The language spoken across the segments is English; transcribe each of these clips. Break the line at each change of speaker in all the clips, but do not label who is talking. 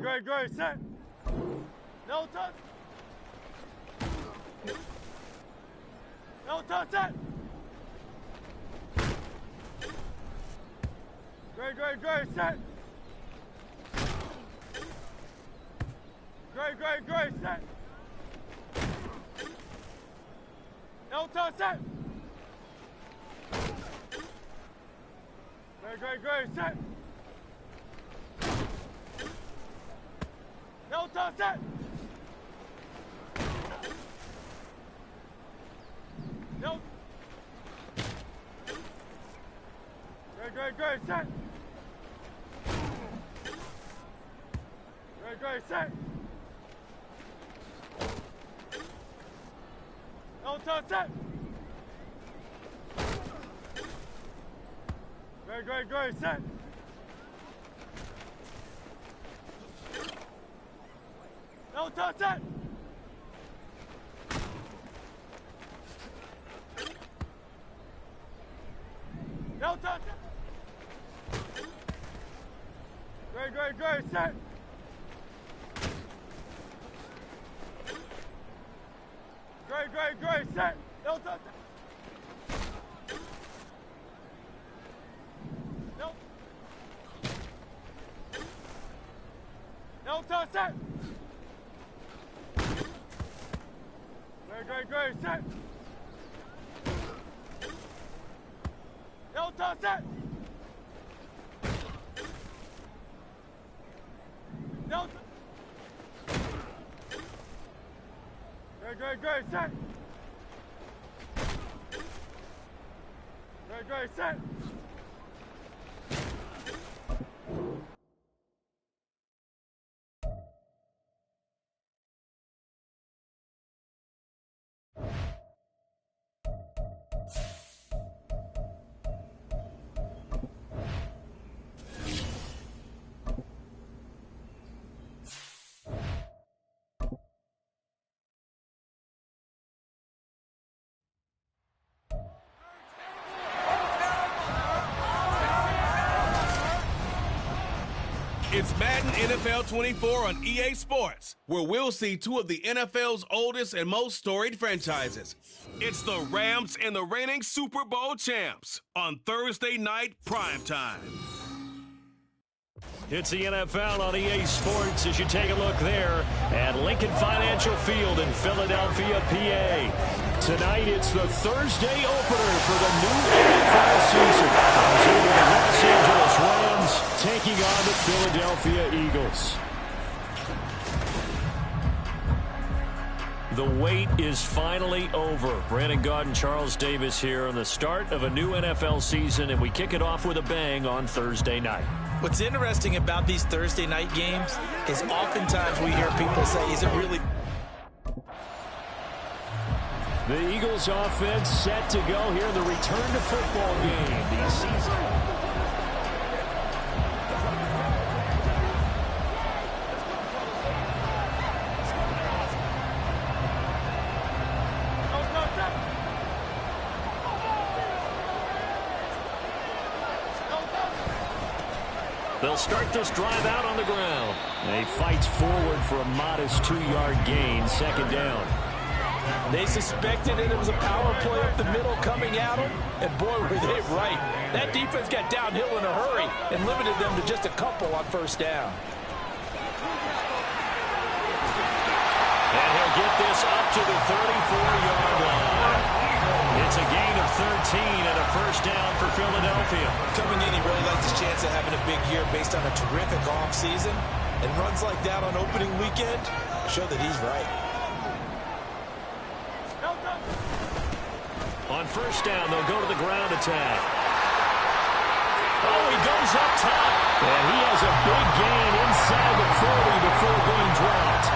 Great, set. No touch. No touch, set. Great, set. Great, set. No touch, set. Great, set. No touch, set. No. Great, set. Great, set. No touch, set. Great, set. No touch, set. No touch, set. Great, set. Great, set. No touch, set. No. No touch, set. Great, set. No touch, set. No. Great, set. Great, set.
It's Madden NFL 24 on EA Sports, where we'll see two of the NFL's oldest and most storied franchises. It's the Rams and the reigning Super Bowl champs on Thursday night primetime.
It's the NFL on EA Sports as you take a look there at Lincoln Financial Field in Philadelphia, PA. Tonight, it's the Thursday opener for the new NFL season. The Los Angeles Rams taking on the Philadelphia Eagles. The wait is finally over. Brandon Gaudin and Charles Davis here on the start of a new NFL season, and we kick it off with a bang on Thursday night.
What's interesting about these Thursday night games is oftentimes we hear people say, is it really...
The Eagles offense set to go here in the return to football game. The season... They'll start this drive out on the ground. They fights forward for a modest 2-yard gain, second down.
They suspected it was a power play up the middle coming at them, and boy, were they right. That defense got downhill in a hurry and limited them to just a couple on first down.
And he'll get this up to the 34-yard line. It's a gain of 13 and a first down for Philadelphia.
Coming in, he really likes his chance of having a big year based on a terrific offseason. And runs like that on opening weekend show that he's right.
On first down, they'll go to the ground attack. Oh, he goes up top. And he has a big gain inside the 40 before being dropped.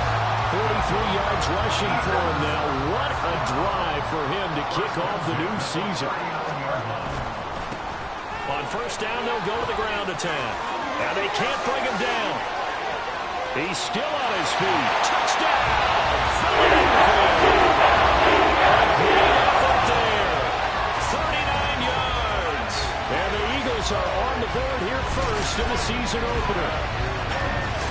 43 yards rushing for him now. What a drive for him to kick off the new season. On first down, they'll go to the ground attack. And they can't bring him down. He's still on his feet. Touchdown! Philadelphia! A great effort there. 39 yards. And the Eagles are on the board here first in the season opener.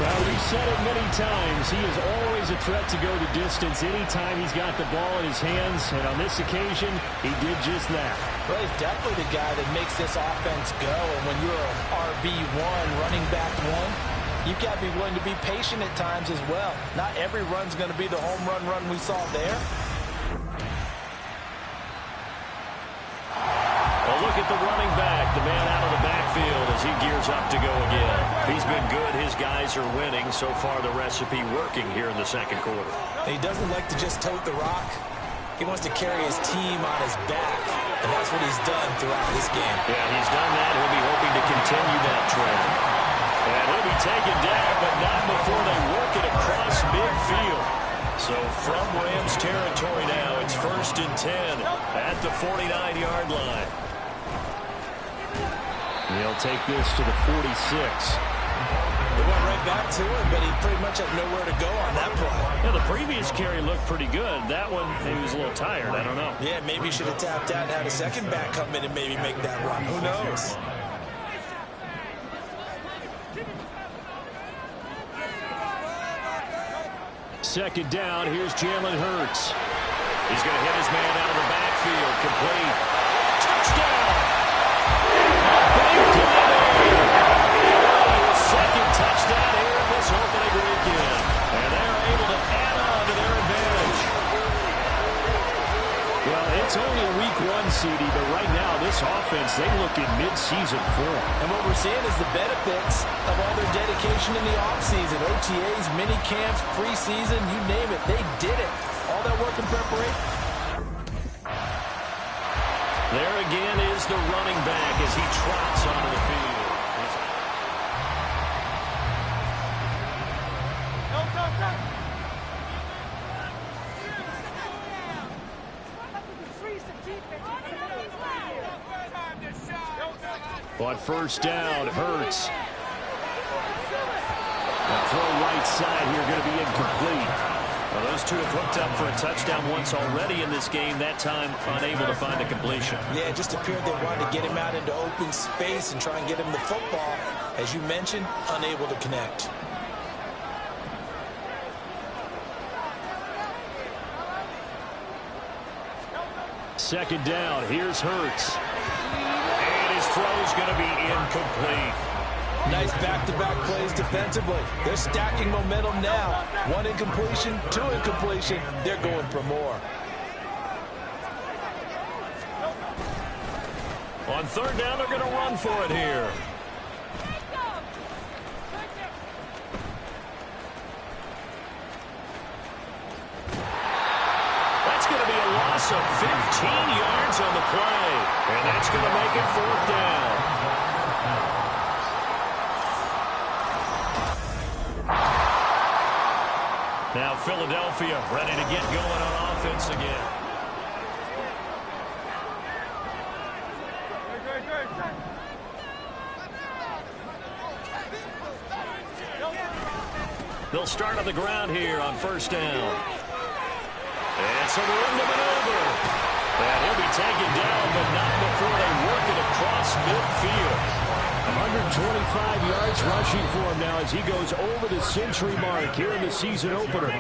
Well, we've said it many times. He is always a threat to go the distance anytime he's got the ball in his hands. And on this occasion, he did just that.
Well, he's definitely the guy that makes this offense go. And when you're an RB1, running back one, you've got to be willing to be patient at times as well. Not every run's going to be the home run we saw there.
Well, look at the running back, the man out of the backfield as he gears up to go again. He's been good. His guys are winning. So far, the recipe working here in the second quarter.
He doesn't like to just tote the rock. He wants to carry his team on his back, and that's what he's done throughout this game.
Yeah, he's done that. He'll be hoping to continue that trend. And he'll be taken down, but not before they work it across midfield. So from Rams territory now, it's 1st and 10 at the 49-yard line. He'll take this to the 46.
They went right back to him, but he pretty much had nowhere to go on that play.
Yeah, the previous carry looked pretty good. That one, he was a little tired. I don't know.
Yeah, maybe he should have tapped out and had a second back come in and maybe make that run. Who knows?
Second down, here's Jalen Hurts. He's going to hit his man out of the backfield. Complete. Touchdown! His second touchdown here in this opening weekend. And they're able to add on to their advantage. Well, it's only week one, CD, but right now this offense, they look in mid-season form.
And what we're seeing is the benefits of all their dedication in the offseason. OTAs, mini camps, preseason, you name it, they did it. All that work in preparation.
There again is the running back as he trots onto the field. On first down, Hurts. Now throw right side here, going to be incomplete. Well, those two have hooked up for a touchdown once already in this game, that time unable to find a completion.
Yeah, it just appeared they wanted to get him out into open space and try and get him the football. As you mentioned, unable to connect.
Second down, here's Hurts. And his throw's going to be incomplete.
Nice back-to-back plays defensively. They're stacking momentum now. One incompletion, two incompletion. They're going for more.
On third down, they're going to run for it here. That's going to be a loss of 15 yards on the play. And that's going to make it fourth down. Now Philadelphia ready to get going on offense again. They'll start on the ground here on first down. And so they're in the maneuver. And he'll be taken down, but not before they work it across midfield. 125 yards rushing for him now as he goes over the century mark here in the season opener.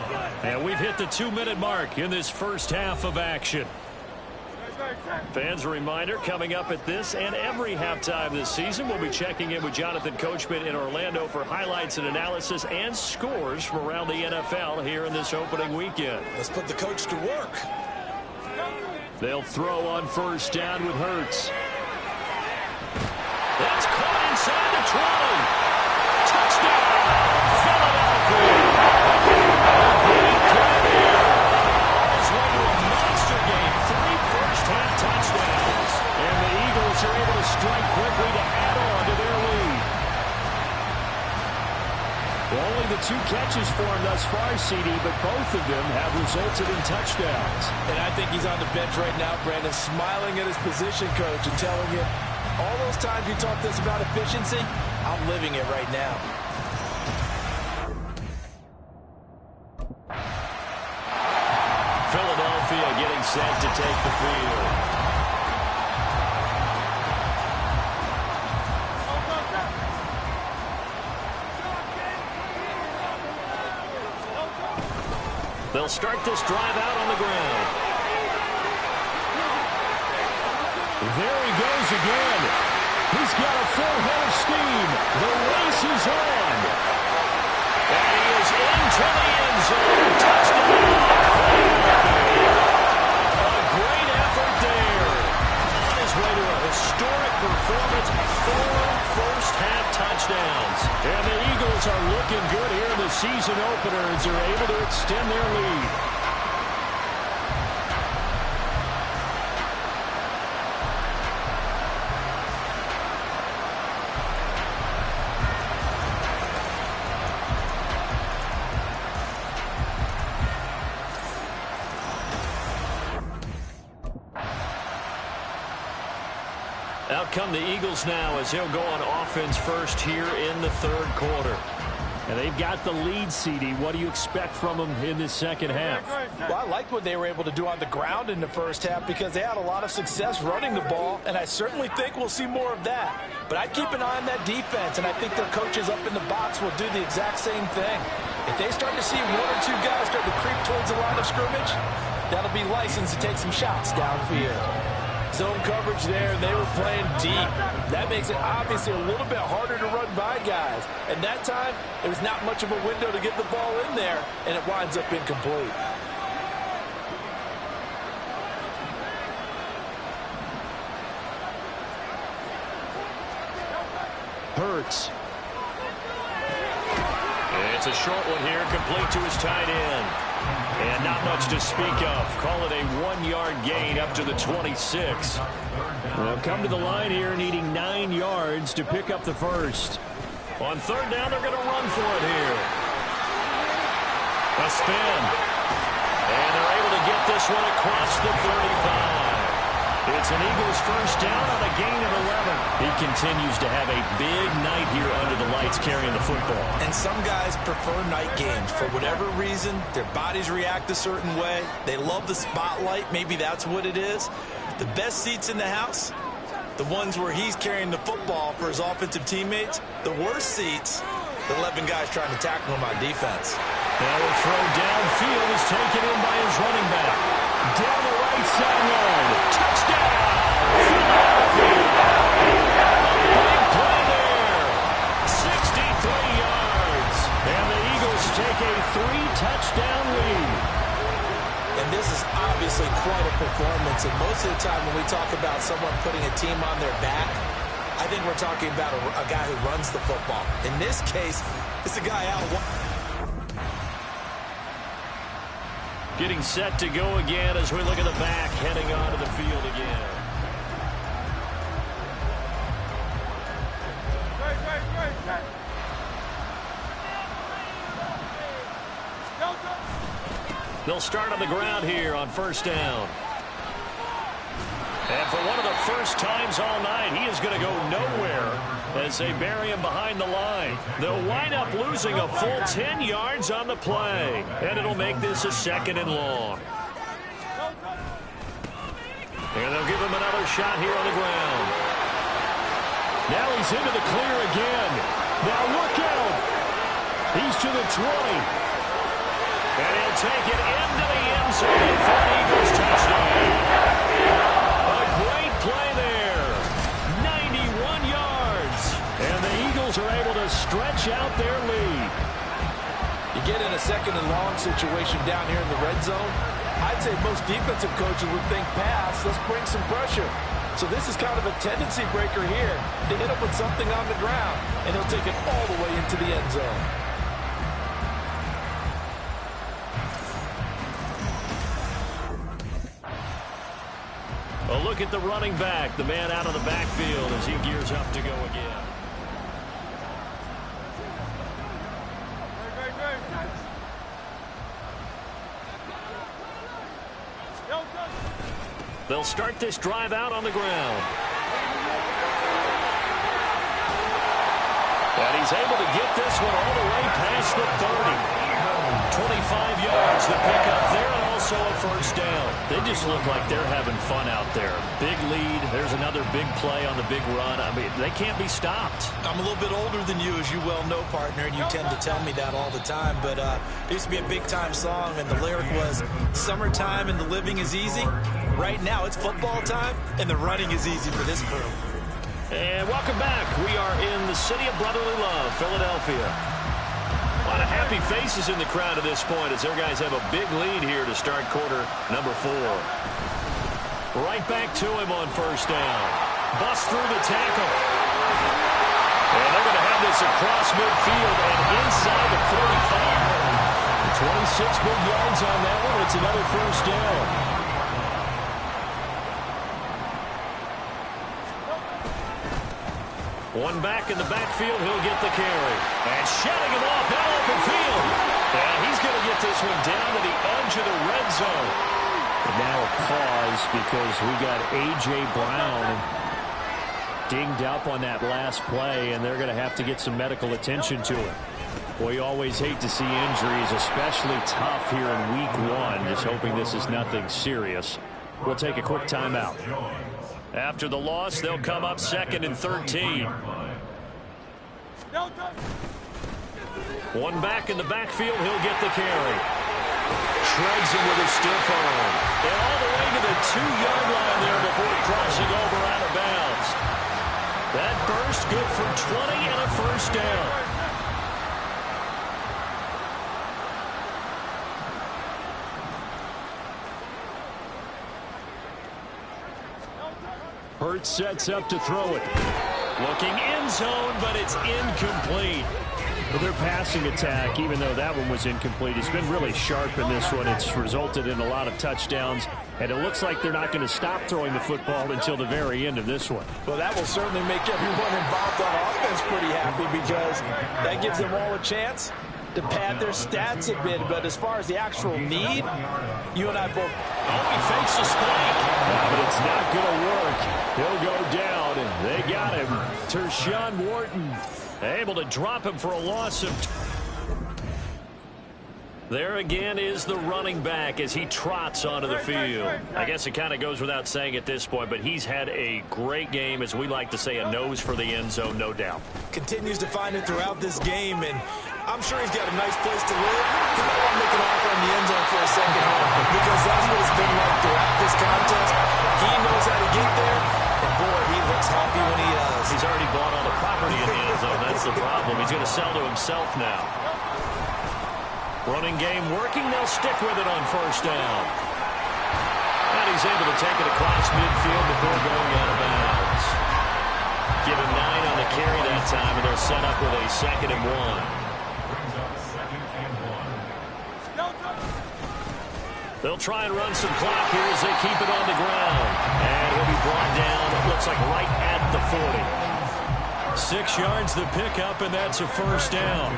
And we've hit the 2-minute mark in this first half of action. Fans, a reminder, coming up at this and every halftime this season, we'll be checking in with Jonathan Coachman in Orlando for highlights and analysis and scores from around the NFL here in this opening weekend.
Let's put the coach to work.
They'll throw on first down with Hurts. That's caught inside the 20. Touchdown, Philadelphia. Great play there. It's led to a monster game. 3 first-half touchdowns. And the Eagles are able to strike quickly to add on to their lead. Well, only the 2 catches for him thus far, CD, but both of them have resulted in touchdowns.
And I think he's on the bench right now, Brandon, smiling at his position coach and telling him, all those times you talked to us about efficiency, I'm living it right now.
Philadelphia getting set to take the field. They'll start this drive out on the ground. There he goes again. He's got a full head of steam. The race is on. And he is into the end zone. Touchdown. A great effort there. On his way to a historic performance, 4 first-half touchdowns. And the Eagles are looking good here in the season opener as they're able to extend their lead. Out come the Eagles now as they'll go on offense first here in the third quarter. And they've got the lead, CD. What do you expect from them in this second half?
Well, I like what they were able to do on the ground in the first half because they had a lot of success running the ball, and I certainly think we'll see more of that. But I'd keep an eye on that defense, and I think their coaches up in the box will do the exact same thing. If they start to see 1 or 2 guys start to creep towards the line of scrimmage, that'll be license to take some shots downfield. Zone coverage there, they were playing deep. That makes it obviously a little bit harder to run by guys. And that time, there was not much of a window to get the ball in there, and it winds up incomplete.
Hurts. It's a short one here, complete to his tight end. And not much to speak of. Call it a 1-yard gain up to the 26. They'll come to the line here needing 9 yards to pick up the first. On third down, they're going to run for it here. A spin. And they're able to get this one across the 35. It's an Eagles first down on a gain of 11. He continues to have a big night here under the lights carrying the football.
And some guys prefer night games. For whatever reason, their bodies react a certain way. They love the spotlight. Maybe that's what it is. The best seats in the house, the ones where he's carrying the football for his offensive teammates. The worst seats, the 11 guys trying to tackle him on defense.
Now a throw downfield is taken in by his running back. Down the right sideline. Touchdown! Philadelphia! Big play there. 63 yards. And the Eagles take a 3-touchdown lead.
And this is obviously quite a performance. And most of the time when we talk about someone putting a team on their back, I think we're talking about a guy who runs the football. In this case, it's a guy out.
Getting set to go again as we look at the back, heading onto the field again. They'll start on the ground here on first down. And for one of the first times all night, he is going to go nowhere as they bury him behind the line. They'll wind up losing a full 10 yards on the play. And it'll make this a 2nd and long. And they'll give him another shot here on the ground. Now he's into the clear again. Now look out. He's to the 20. And he'll take it into the end zone for an Eagles touchdown. A great play there. 91 yards. And the Eagles are able to stretch out their lead.
You get in a 2nd and long situation down here in the red zone, I'd say most defensive coaches would think pass, let's bring some pressure. So this is kind of a tendency breaker here to hit him with something on the ground, and he'll take it all the way into the end zone.
A look at the running back, the man out of the backfield as he gears up to go again. They'll start this drive out on the ground. And he's able to get this one all the way past the 30. 25 yards to pick up there, and also a first down.
They just look like they're having fun out there. Big lead. There's another big play on the big run. I mean, they can't be stopped. I'm a little bit older than you, as you well know, partner, and you tend to tell me that all the time. But it used to be a big-time song, and the lyric was, "Summertime and the living is easy." Right now, it's football time, and the running is easy for this crew.
And welcome back. We are in the city of brotherly love, Philadelphia. A lot of happy faces in the crowd at this point as their guys have a big lead here to start quarter number 4. Right back to him on first down. Bust through the tackle. And they're going to have this across midfield and inside the 45. 26 big yards on that one. It's another first down. One back in the backfield, he'll get the carry. And shutting him off now open field. And he's going to get this one down to the edge of the red zone. And now a pause because we got A.J. Brown dinged up on that last play, and they're going to have to get some medical attention to it. Well, you always hate to see injuries, especially tough here in week 1. Just hoping this is nothing serious. We'll take a quick timeout. After the loss, they'll come up 2nd and 13. One back in the backfield, he'll get the carry. Shreds him with a stiff arm. And all the way to the 2-yard line there before crossing over out of bounds. That burst good for 20 and a first down. Hurts sets up to throw it. Looking end zone, but it's incomplete.
Well, their passing attack, even though that one was incomplete, has been really sharp in this one. It's resulted in a lot of touchdowns, and it looks like they're not going to stop throwing the football until the very end of this one.
Well, that will certainly make everyone involved on offense pretty happy because that gives them all a chance to pad their stats a bit. But as far as the actual need, you and I both...
Oh, he fakes a spike.
But it's not going to work. He'll go down, and they got him. Tershawn Wharton
able to drop him for a loss of... There again is the running back as he trots onto the field. I guess it kind of goes without saying at this point, but he's had a great game, as we like to say, a nose for the end zone, no doubt.
Continues to find it throughout this game, and I'm sure he's got a nice place to live. He might want to make an offer on the end zone for a second home, because that's what it's been like throughout this contest. He knows how to get there, and boy, he looks happy when he does.
He's already bought all the property in the end zone. That's the problem. He's going to sell to himself now. Running game working. They'll stick with it on first down. And he's able to take it across midfield before going out of bounds. Give him 9 on the carry that time, and they're set up with a 2nd and 1. They'll try and run some clock here as they keep it on the ground. And he'll be brought down, it looks like right at the 40.
6 yards the pickup, and that's a first down.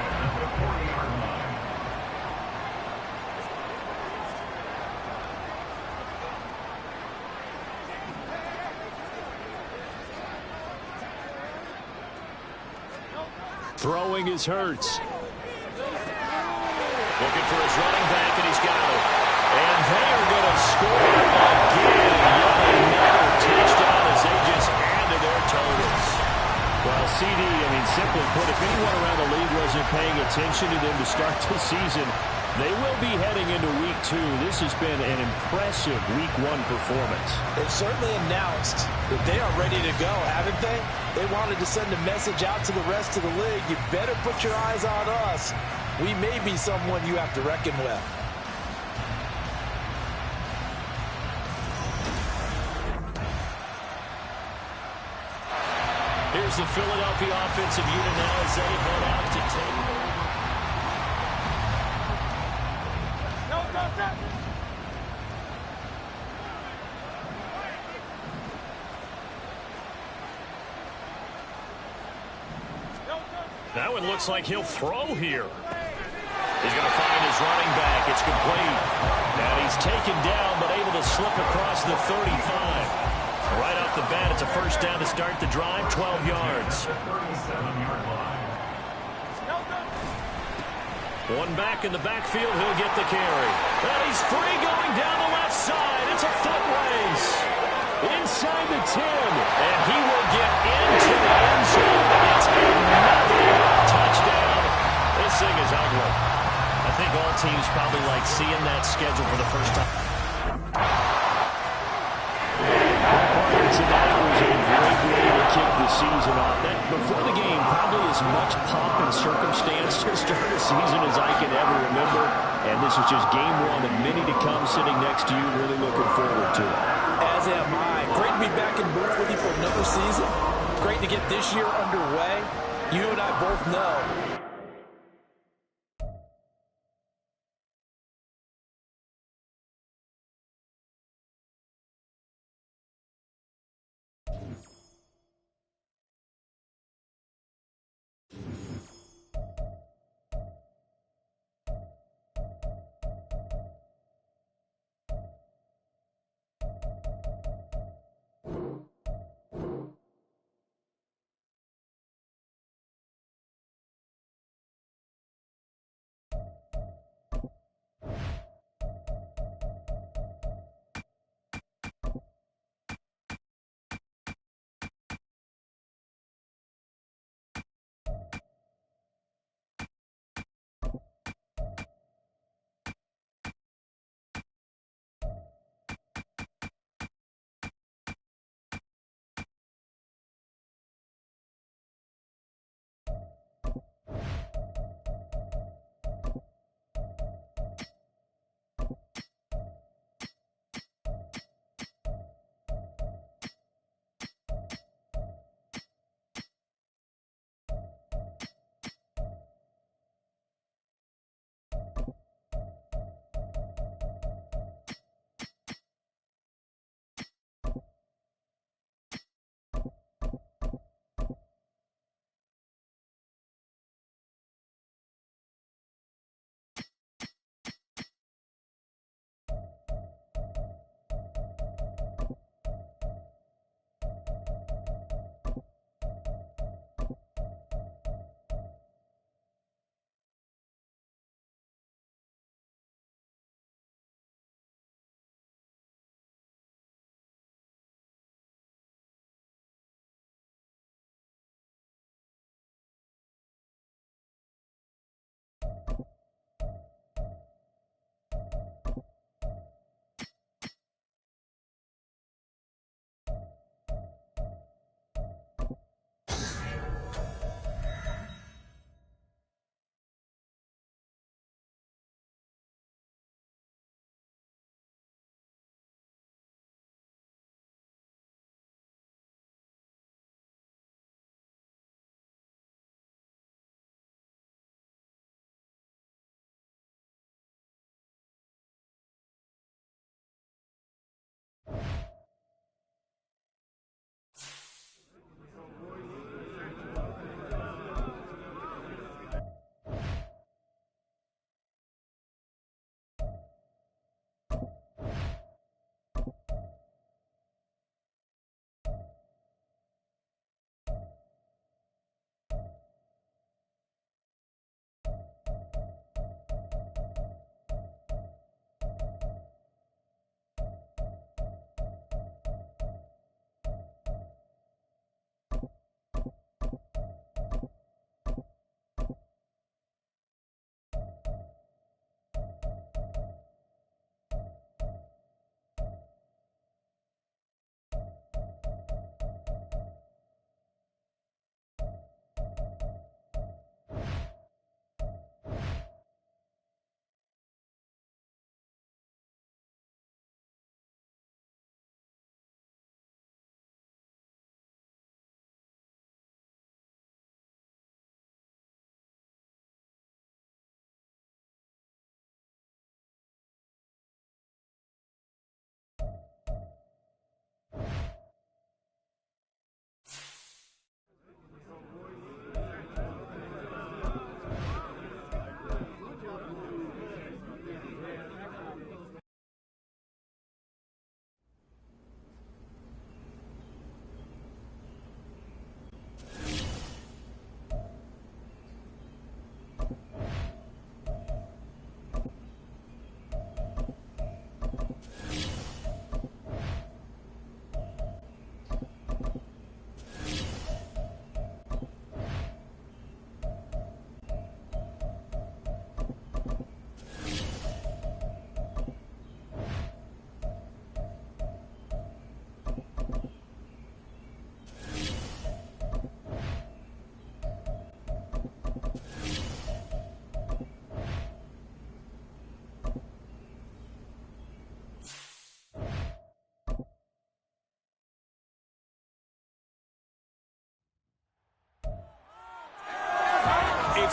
Throwing is Hurts.
Looking for his running back, and he's got it. And they are going to score again. Yet another touchdown as they just added their totals.
Well, CD, simply put, if anyone around the league wasn't paying attention to them to start the season, they will be heading into Week 2. This has been an impressive Week 1 performance.
They've certainly announced that they are ready to go, haven't they? They wanted to send a message out to the rest of the league. You better put your eyes on us. We may be someone you have to reckon with.
Here's the Philadelphia offensive unit now as they head out to take over. That one looks like he'll throw here. He's going to find his running back. It's complete. And he's taken down, but able to slip across the 35. Right off the bat, it's a first down to start the drive, 12 yards. One back in the backfield, he'll get the carry. And he's free going down the left side. It's a foot race. Inside the 10. And he will get into the end zone. It's another touchdown. This thing is ugly.
I think all teams probably like seeing that schedule for the first time.
Prior to that, it was a great way to kick the season off. That, before the game, probably as much pomp and circumstance to start a season as I can ever remember. And this is just game one of many to come sitting next to you. Really looking forward to it.
As am I. Great to be back in booth with you for another season. Great to get this year underway. You and I both know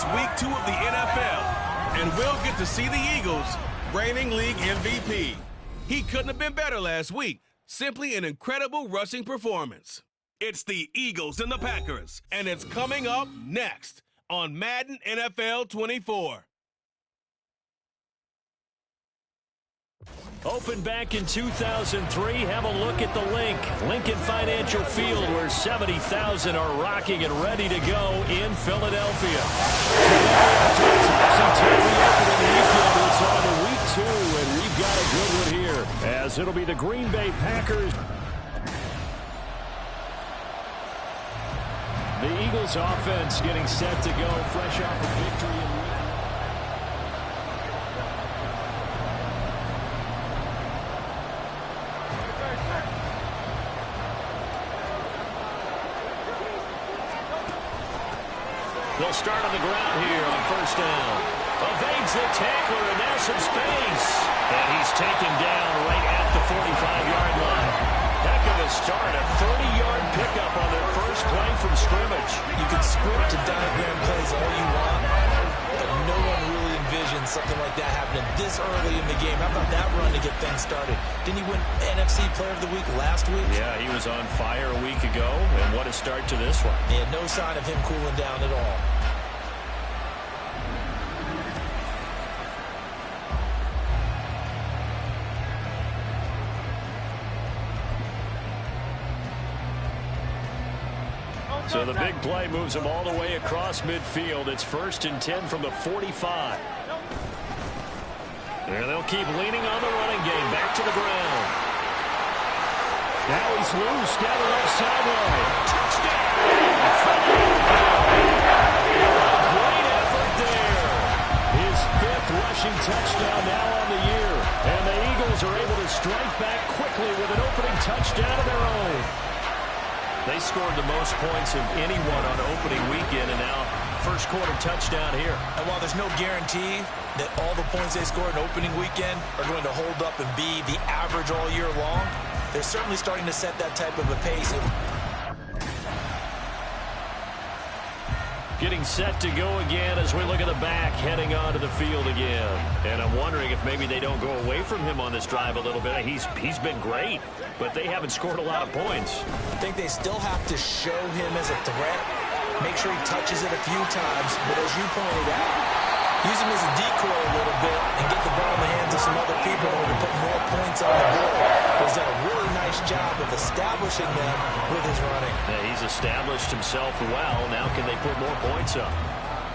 It's week 2 of the NFL, and we'll get to see the Eagles, reigning league MVP. He couldn't have been better last week. Simply an incredible rushing performance. It's the Eagles and the Packers, and it's coming up next on Madden NFL 24.
Opened back in 2003. Have a look at the Lincoln Financial Field, where 70,000 are rocking and ready to go in Philadelphia. It's on to week 2, and we've got a good one here, as it'll be the Green Bay Packers. The Eagles offense getting set to go, fresh off a victory in week 1. They'll start on the ground here on first down. Evades the tackler, and now some space. And he's taken down right at the 45-yard line. Heck of a start, a 30-yard pickup on their first play from scrimmage.
You can script and diagram plays all you want, but no one really envisions something like that happening this early in the game. How about that run to get things started? Didn't he win NFC Player of the Week last week?
Yeah, he was on fire a week ago, and what a start to this one.
Yeah, no sign of him cooling down at all.
So the big play moves them all the way across midfield. It's 1st and 10 from the 45. There they'll keep leaning on the running game. Back to the ground. Now he's loose down the left sideline. Touchdown! Great effort there. His 5th rushing touchdown now on the year. And the Eagles are able to strike back quickly with an opening touchdown of their own. They scored the most points of anyone on opening weekend, and now first quarter touchdown here.
And while there's no guarantee that all the points they scored in opening weekend are going to hold up and be the average all year long, they're certainly starting to set that type of a pace.
Getting set to go again as we look at the back, heading onto the field again. And I'm wondering if maybe they don't go away from him on this drive a little bit. He's been great, but they haven't scored a lot of points.
I think they still have to show him as a threat, make sure he touches it a few times, but as you pointed out, use him as a decoy a little bit and get the ball in the hands of some other people to put more points on the board. He's done a really nice job of establishing them with his running.
Yeah, he's established himself well. Now can they put more points up?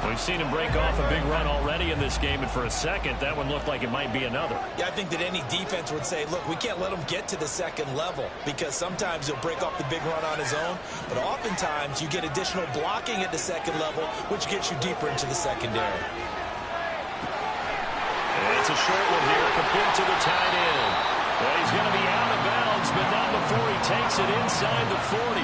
We've seen him break off a big run already in this game, and for a second, that one looked like it might be another.
Yeah, I think that any defense would say, look, we can't let him get to the second level, because sometimes he'll break off the big run on his own, but oftentimes you get additional blocking at the second level, which gets you deeper into the secondary.
It's a short one here, complete to the tight end. Well, he's going to be out of bounds, but not before he takes it inside the 40.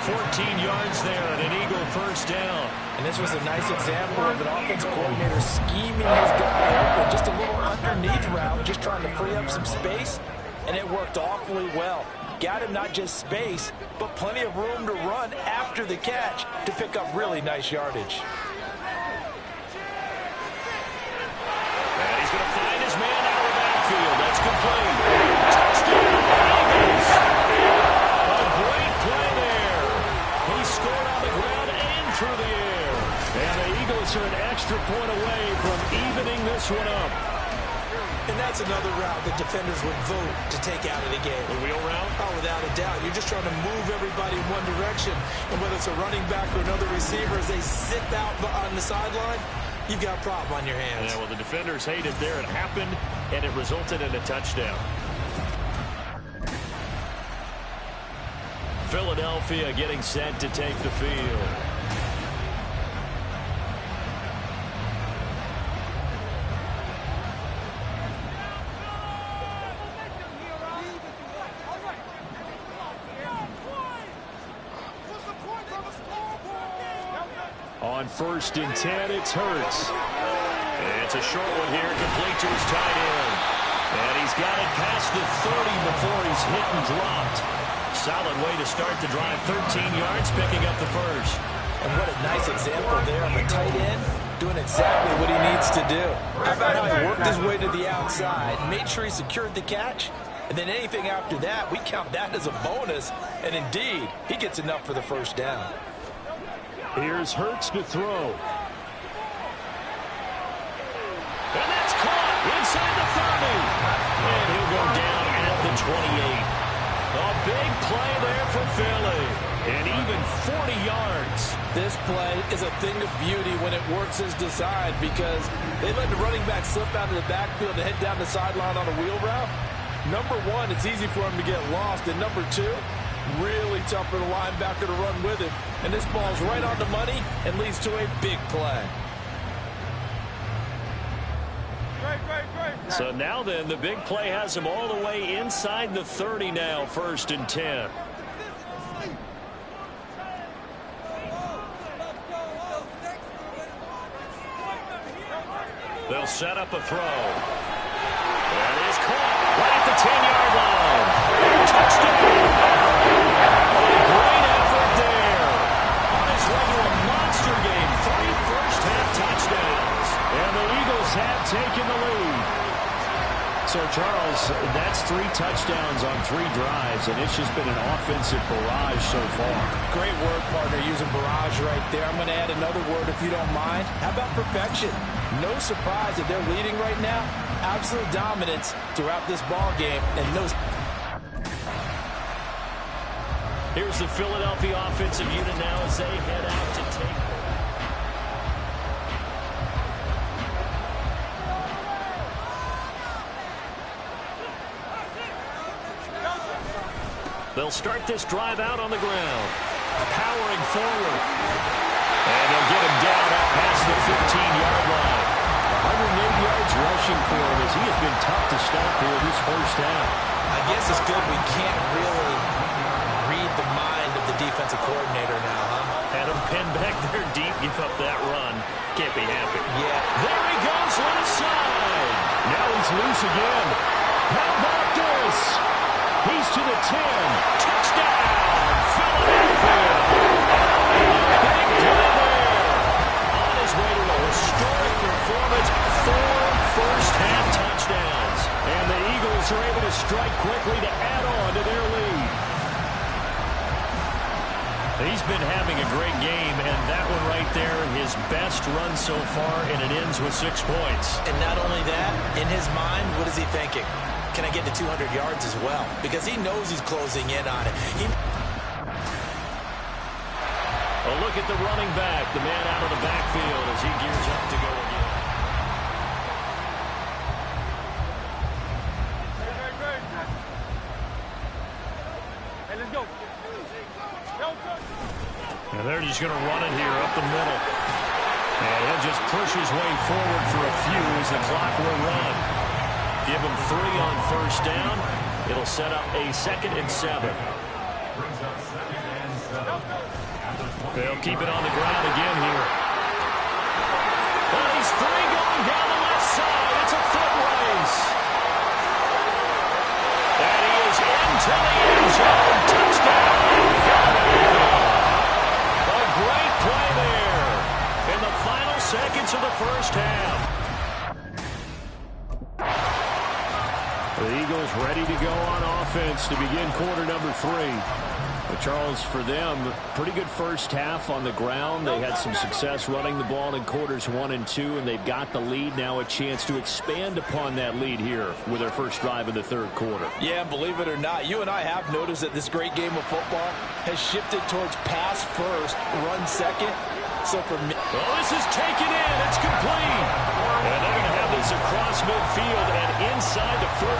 14 yards there and an Eagle first down.
And this was a nice example of an offensive coordinator scheming his guy open. Just a little underneath route, just trying to free up some space, and it worked awfully well. Got him not just space, but plenty of room to run after the catch to pick up really nice yardage.
And he's going to find his man out of the backfield. That's complete. Touchdown, Eagles. A great play there. He scored on the ground and through the air. And the Eagles are an extra point away from evening this one up.
And that's another route that defenders would vote to take out of the game.
The wheel route?
Oh, without a doubt. You're just trying to move everybody in one direction. And whether it's a running back or another receiver, as they sit out on the sideline, you've got a problem on your hands.
Yeah, well, the defenders hate it there. It happened, and it resulted in a touchdown. Philadelphia getting set to take the field. On 1st and 10, it's Hurts. And it's a short one here, complete to his tight end. And he's got it past the 30 before he's hit and dropped. Solid way to start the drive, 13 yards, picking up the first.
And what a nice example there of a tight end doing exactly what he needs to do. How about how he worked his way to the outside, made sure he secured the catch, and then anything after that, we count that as a bonus. And indeed, he gets enough for the first down.
Here's Hurts to throw. And that's caught inside the 30. And he'll go down at the 28. A big play there for Philly. And even 40 yards.
This play is a thing of beauty when it works as designed because they let the running back slip out of the backfield and head down the sideline on a wheel route. Number one, it's easy for him to get lost. And number two, really tough for the linebacker to run with it. And this ball's right on the money and leads to a big play.
So now then, the big play has him all the way inside the 30 now, 1st and 10. They'll set up a throw. That is caught right at the 10-yard line. Touchdown! Great effort there. On his way to a monster game, 3 first-half touchdowns. And the Eagles have taken the lead. So, Charles, that's 3 touchdowns on 3 drives, and it's just been an offensive barrage so far.
Great word, partner, using barrage right there. I'm going to add another word if you don't mind. How about perfection? No surprise that they're leading right now. Absolute dominance throughout this ball game, and no.
Here's the Philadelphia offensive unit now as they head out to take. They'll start this drive out on the ground. Powering forward. And they'll get him down up past the 15-yard line. 108 yards rushing for him as he has been tough to stop here this first half.
I guess it's good we can't really read the mind of the defensive coordinator now, huh?
Had him pinned back there deep, give up that run. Can't be happy.
Yeah.
There he goes, left side. Now he's loose again. How about this? He's to the 10. Touchdown, Philadelphia. Big play there. On his way to a historic performance, 4 first-half touchdowns. And the Eagles are able to strike quickly to add on to their lead. He's been having a great game, and that one right there, his best run so far, and it ends with 6 points.
And not only that, in his mind, what is he thinking? Can I get to 200 yards as well? Because he knows he's closing in on it.
A look at the running back, the man out of the backfield as he gears up to go again.
Hey, let's go.
And they're just going to run it here up the middle. And he'll just push his way forward for a few as the clock will run. Give him 3 on first down. It'll set up a 2nd and 7. They'll keep it on the ground again here. Well, he's free going down the left side. It's a foot race. And he is into the end zone. Touchdown. A great play there in the final seconds of the first half. The Eagles ready to go on offense to begin quarter number 3. But Charles, for them, pretty good first half on the ground. They had some success running the ball in quarters 1 and 2, and they've got the lead. Now a chance to expand upon that lead here with their first drive in the 3rd quarter.
Yeah, believe it or not, you and I have noticed that this great game of football has shifted towards pass first, run second. So for me,
well, this is taken in. It's complete. And they're going to have this across midfield and inside the 45.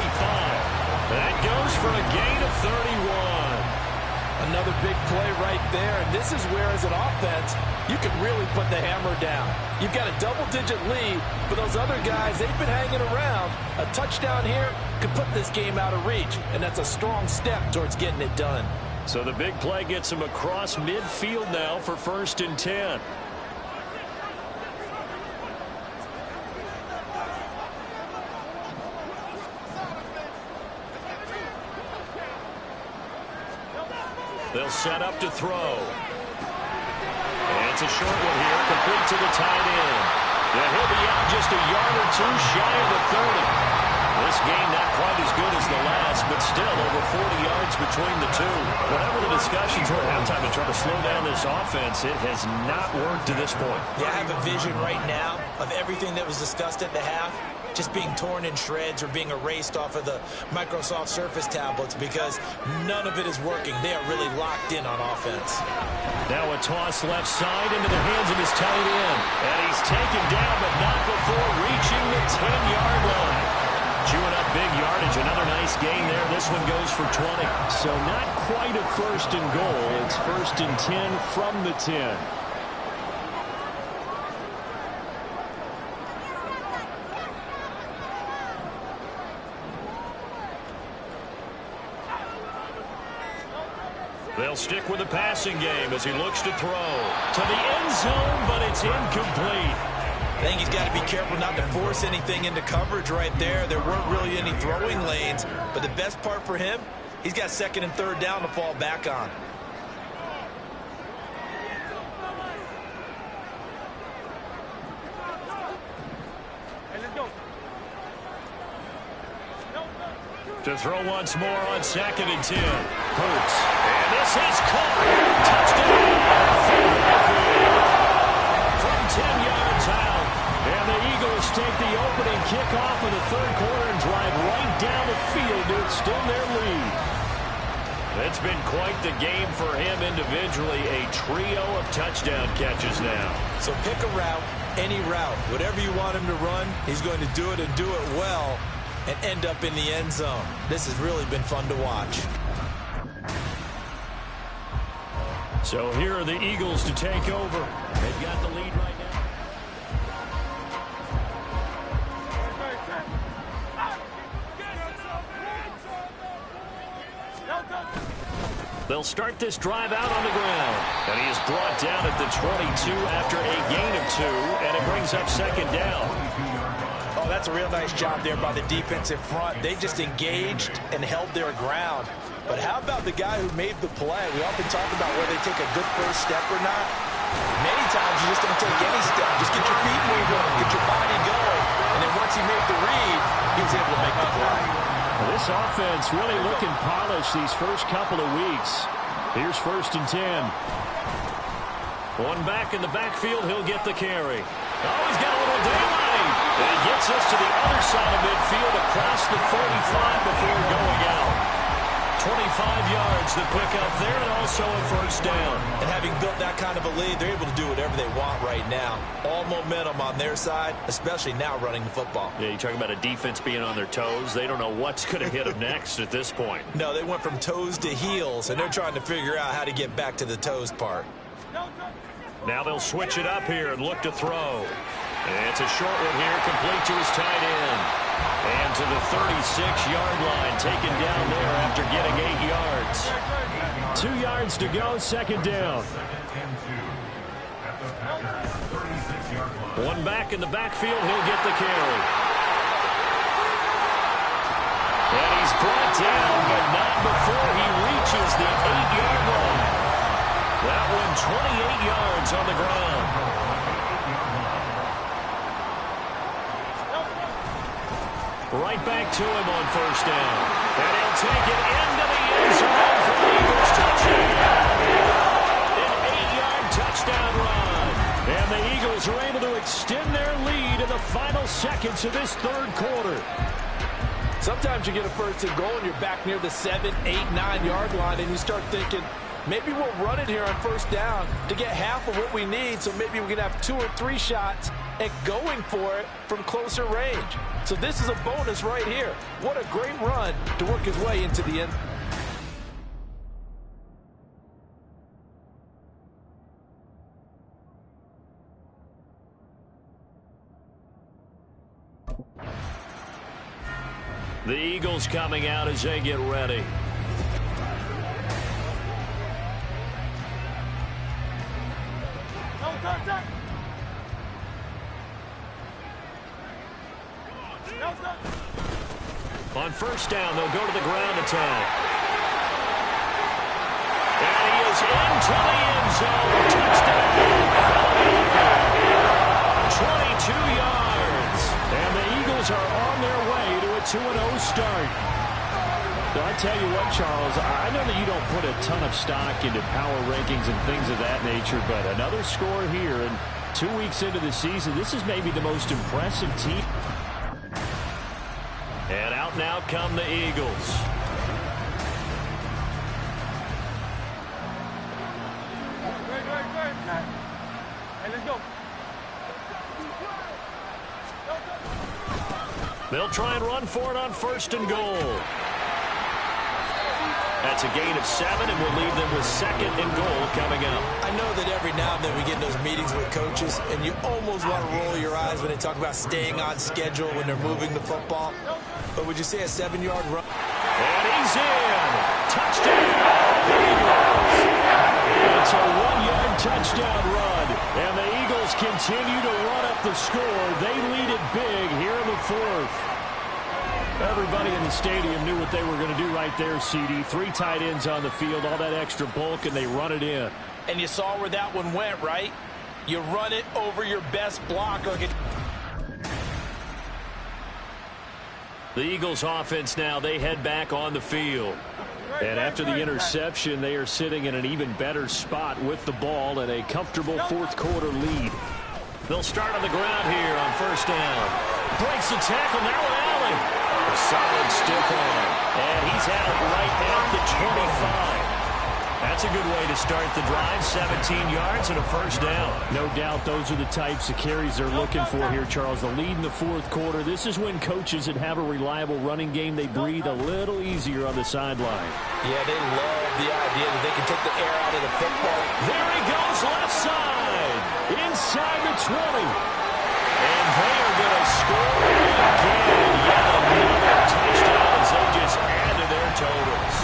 That goes for a gain of 31.
Another big play right there. And this is where, as an offense, you can really put the hammer down. You've got a double-digit lead, but those other guys, they've been hanging around. A touchdown here could put this game out of reach, and that's a strong step towards getting it done.
So the big play gets him across midfield now for 1st and 10. They'll set up to throw. And It's a short one here, complete to the tight end. And he'll be out just a yard or two shy of the 30. This game not quite as good as the last, but still over 40 yards between the two. Whatever the discussions were at halftime to try to slow down this offense, it has not worked to this point.
Yeah, I have a vision right now of everything that was discussed at the half just being torn in shreds or being erased off of the Microsoft Surface tablets because none of it is working. They are really locked in on offense.
Now a toss left side into the hands of his tight end. And he's taken down, but not before reaching the 10-yard line. Chewing up big yardage. Another nice gain there. This one goes for 20.
So not quite a first and goal. It's first and 10 from the 10.
They'll stick with the passing game as he looks to throw to the end zone, but it's incomplete.
I think he's got to be careful not to force anything into coverage right there. There weren't really any throwing lanes, but the best part for him, he's got second and third down to fall back on.
Hey, let's go.
To throw once more on second and 10. Hurts. And this is caught. Touchdown. From 10 yards out. And the Eagles take the opening kickoff of the third quarter and drive right down the field to extend their lead. It's been quite the game for him individually. A trio of touchdown catches now.
So pick a route, any route. Whatever you want him to run, he's going to do it and do it well and end up in the end zone. This has really been fun to watch.
So here are the Eagles to take over. They've got the lead right now. They'll start this drive out on the ground. And he is brought down at the 22 after a gain of 2, and it brings up second down.
Oh, that's a real nice job there by the defensive front. They just engaged and held their ground. But how about the guy who made the play? We often talk about whether they take a good first step or not. Many times you just don't take any step. Just get your feet moving, get your body going. And then once he made the read, he was able to make the play.
Well, this offense really looking polished these first couple of weeks. Here's first and 10.
One back in the backfield, he'll get the carry. Oh, he's got a little daylight. And he gets us to the other side of midfield across the 45 before going out. 25 yards the pick up there, and also a first down.
And having built that kind of a lead, they're able to do whatever they want right now. All momentum on their side, especially now running the football.
Yeah, you're talking about a defense being on their toes. They don't know what's going to hit them next at this point.
No, they went from toes to heels, and they're trying to figure out how to get back to the toes part.
Now they'll switch it up here and look to throw. And it's a short one here, complete to his tight end. And to the 36-yard line, taken down there after getting 8 yards.
2 yards to go, second down.
One back in the backfield, he'll get the carry. And he's brought down, but not before he reaches the 8-yard line. That one 28 yards on the ground. Right back to him on first down. And he'll take it into the end zone for the Eagles touchdown. An 8-yard touchdown run.
And the Eagles are able to extend their lead in the final seconds of this third quarter.
Sometimes you get a first and goal and you're back near the 7, 8, 9-yard line, and you start thinking, maybe we'll run it here on first down to get half of what we need, so maybe we can have 2 or 3 shots at going for it from closer range. So this is a bonus right here. What a great run to work his way into the end.
The Eagles coming out as they get ready. On first down, they'll go to the ground attack. And he is Eagles into the end zone. Touchdown, Philadelphia. 22 yards. And the Eagles are on their way to a 2-0 start. So I tell you what, Charles, I know that you don't put a ton of stock into power rankings and things of that nature, but another score here, and 2 weeks into the season, this is maybe the most impressive team. And out now come the Eagles.
Hey, let's go.
They'll try and run for it on 1st and goal. That's a gain of 7, and we'll leave them with 2nd and goal coming up.
I know that every now and then we get in those meetings with coaches, and you almost want to roll your eyes when they talk about staying on schedule when they're moving the football. But would you say a 7-yard run?
And he's in. Touchdown, Eagles. It's a 1-yard touchdown run, and the Eagles continue to run up the score. They lead it big here in the 4th. Everybody in the stadium knew what they were going to do right there, CD. 3 tight ends on the field, all that extra bulk, and they run it in.
And you saw where that one went, right? You run it over your best blocker.
The Eagles offense now, they head back on the field. And after the interception, they are sitting in an even better spot with the ball and a comfortable 4th quarter lead. They'll start on the ground here on 1st down. Breaks the tackle, now Allen. A solid stiff arm. And he's out right at the 25. That's a good way to start the drive. 17 yards and a 1st down.
No doubt those are the types of carries they're looking for here, Charles. The lead in the 4th quarter. This is when coaches that have a reliable running game, they breathe a little easier on the sideline.
Yeah, they love the idea that they can take the air out of the football.
There he goes, left side. Inside the 20. And they are going to score again. Yet another touchdown as they just add to their totals.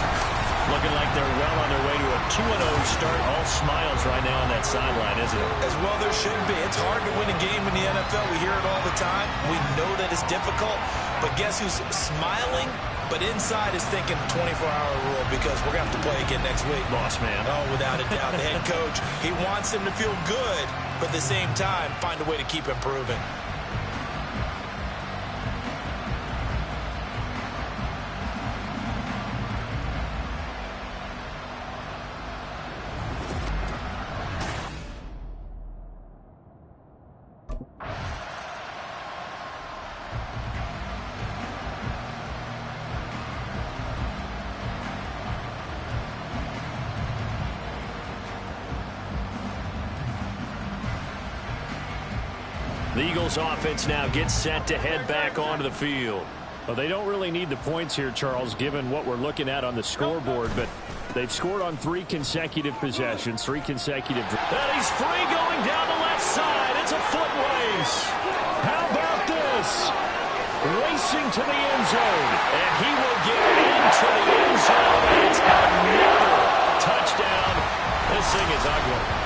Looking like they're well on their way to a 2-0 start. All smiles right now on that sideline, isn't it?
As well there should be. It's hard to win a game in the NFL. We hear it all the time. We know that it's difficult. But guess who's smiling? But inside is thinking 24-hour rule because we're going to have to play again next week.
Boss man.
Oh, without a doubt. The head coach, he wants them to feel good, but at the same time, find a way to keep improving.
The Eagles offense now gets set to head back onto the field.
Well, they don't really need the points here, Charles, given what we're looking at on the scoreboard, but they've scored on 3 consecutive possessions, 3 consecutive.
And he's free going down the left side. It's a foot race. How about this? Racing to the end zone. And he will get into the end zone. And it's another touchdown. This thing is ugly.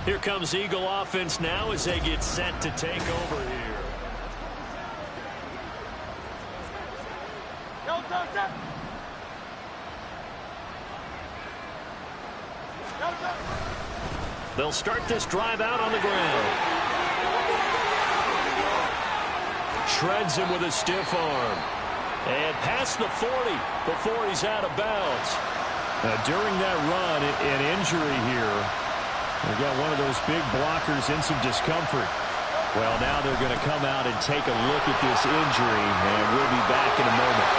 Here comes Eagle offense now as they get set to take over here. They'll start this drive out on the ground. Shreds him with a stiff arm. And past the 40 before he's out of bounds.
During that run, an injury here. They've got one of those big blockers in some discomfort. Well, now they're going to come out and take a look at this injury, and we'll be back in a moment.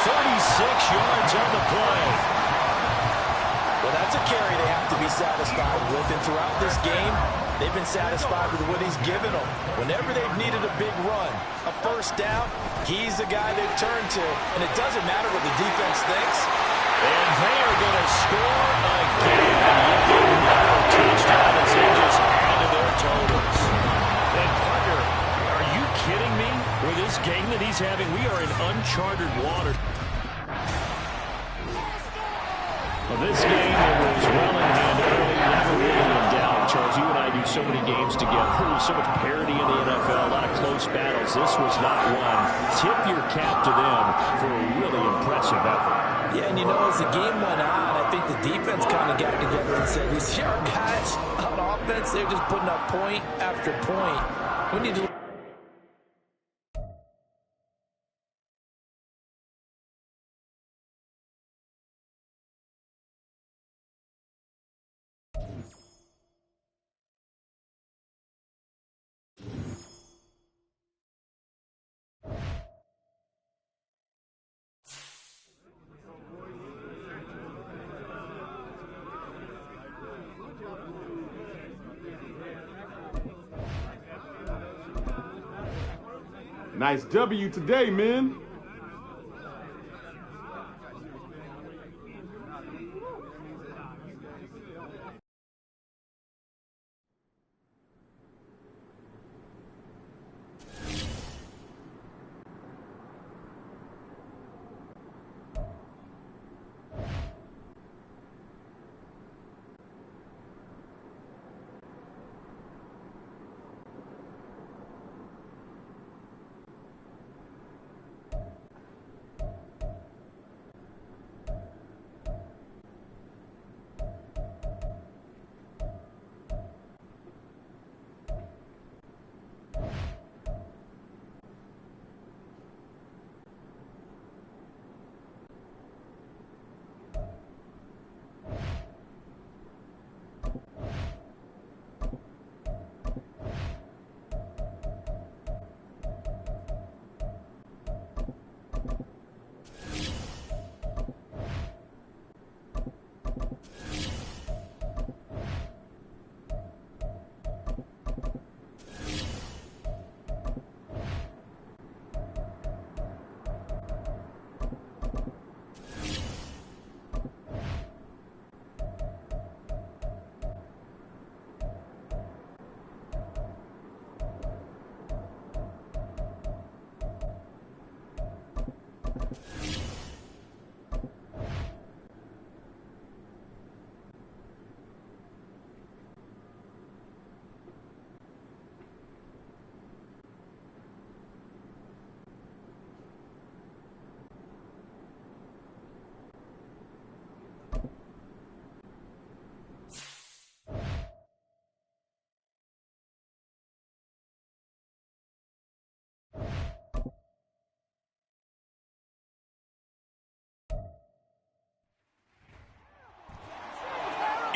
36 yards on the play.
Well, that's a carry they have to be satisfied with. And throughout this game, they've been satisfied with what he's given them. Whenever they've needed a big run, a 1st down, he's the guy they've turned to. And it doesn't matter what the defense thinks.
And they are going to score again. Another touchdown as they just add to their totals. And partner, uncharted water. Well, this game, it was well in hand early, never really in doubt. Charles, you and I do so many games together. There's so much parity in the NFL, a lot of close battles. This was not one. Tip your cap to them for a really impressive effort.
Yeah, and you know, as the game went on, I think the defense kind of got together and said, these young guys on offense, they're just putting up point after point. We need to...
Nice W today, man.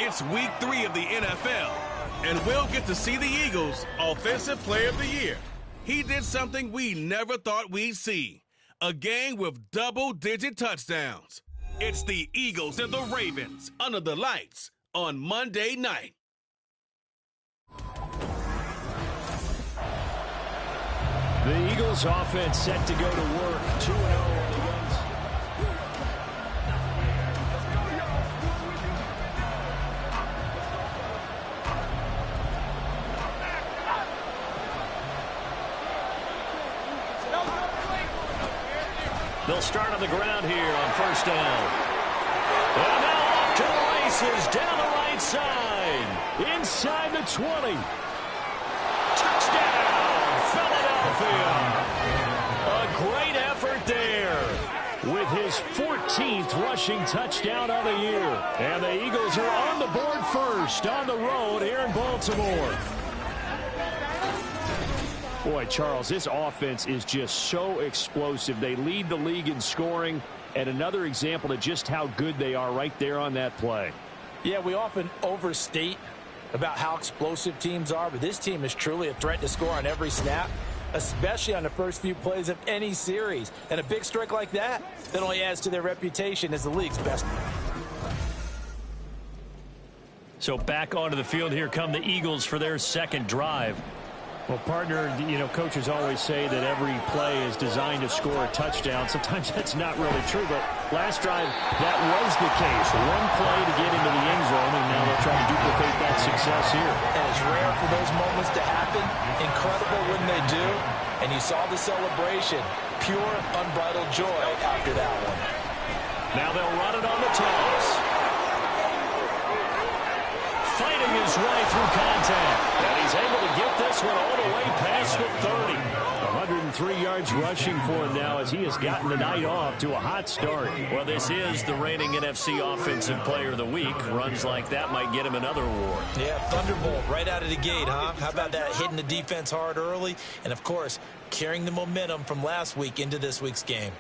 It's week 3 of the NFL, and we'll get to see the Eagles' Offensive Player of the Year. He did something we never thought we'd see, a game with double-digit touchdowns. It's the Eagles and the Ravens under the lights on Monday night.
The Eagles offense set to go to work, 2-0 on the Guns. They'll start on the ground here on first down. And now off to the races down the right side. Inside the 20. Touchdown, Philadelphia. A great effort there with his 14th rushing touchdown of the year. And the Eagles are on the board first on the road here in Baltimore. Boy, Charles, this offense is just so explosive. They lead the league in scoring, and another example of just how good they are right there on that play.
Yeah, we often overstate about how explosive teams are, but this team is truly a threat to score on every snap, especially on the first few plays of any series. And a big strike like that only adds to their reputation as the league's best.
So back onto the field, here come the Eagles for their second drive. Well, partner, you know, coaches always say that every play is designed to score a touchdown. Sometimes that's not really true, but last drive, that was the case. One play to get into the end zone, and now they'll try to duplicate that success here.
And it's rare for those moments to happen. Incredible when they do. and you saw the celebration. Pure, unbridled joy after that one.
Now they'll run it on the toss. Fighting his way through contact. And he's able to get this one all the way past the 30. 103 yards rushing for him now as he has gotten the night off to a hot start. Well, this is the reigning NFC Offensive Player of the Week. Runs like that might get him another award.
Yeah, Thunderbolt right out of the gate, huh? How about that, hitting the defense hard early? And, of course, carrying the momentum from last week into this week's game.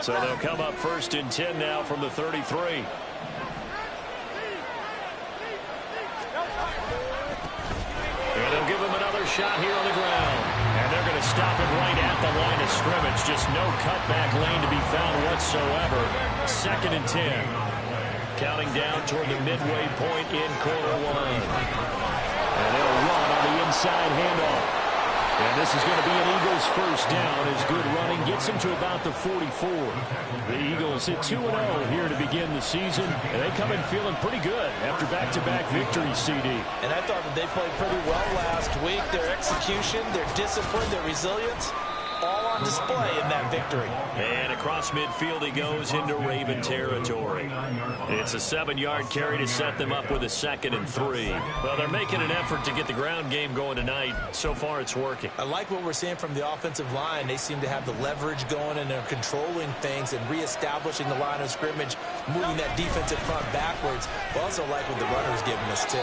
So they'll come up 1st and 10 now from the 33. And they'll give him another shot here on the ground. And they're going to stop it right at the line of scrimmage. Just no cutback lane to be found whatsoever. 2nd and 10. Counting down toward the midway point in quarter one. And they'll run on the inside handoff. And this is going to be an Eagles first down as good running gets them to about the 44. The Eagles hit 2-0 here to begin the season, and they come in feeling pretty good after back-to-back victories, CD.
And I thought that they played pretty well last week. Their execution, their discipline, their resilience, all on display in that victory.
And across midfield he goes into Raven territory. It's a 7-yard carry to set them up with a 2nd and 3. Well, they're making an effort to get the ground game going tonight. So far it's working.
I like what we're seeing from the offensive line. They seem to have the leverage going and they're controlling things and reestablishing the line of scrimmage, moving that defensive front backwards. I also like what the runner's giving us too.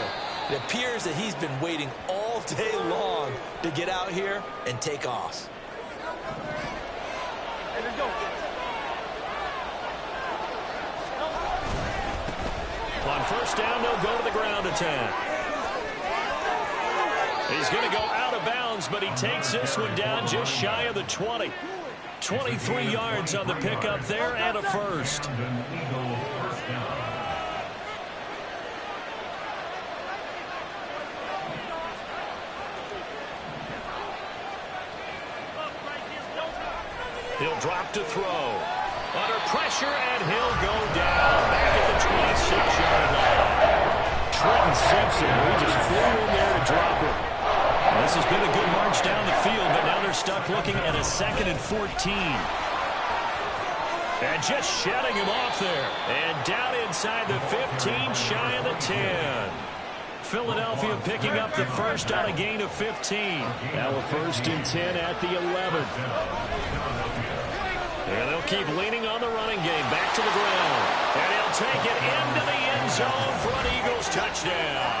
It appears that he's been waiting all day long to get out here and take off.
On first down, they'll go to the ground attack. He's going to go out of bounds, but he takes this one down just shy of the 20. 23 yards on the pickup there and a first. He'll drop to throw. Under pressure, and he'll go down. Back at the 26-yard line. Trenton Simpson, he just flew in there to drop it. This has been a good march down the field, but now they're stuck looking at a 2nd and 14. And just shutting him off there. And down inside the 15, shy of the 10. Philadelphia picking up the first on a gain of 15. Now a 1st and 10 at the 11. And they'll keep leaning on the running game. Back to the ground. And he'll take it into the end zone for an Eagles touchdown.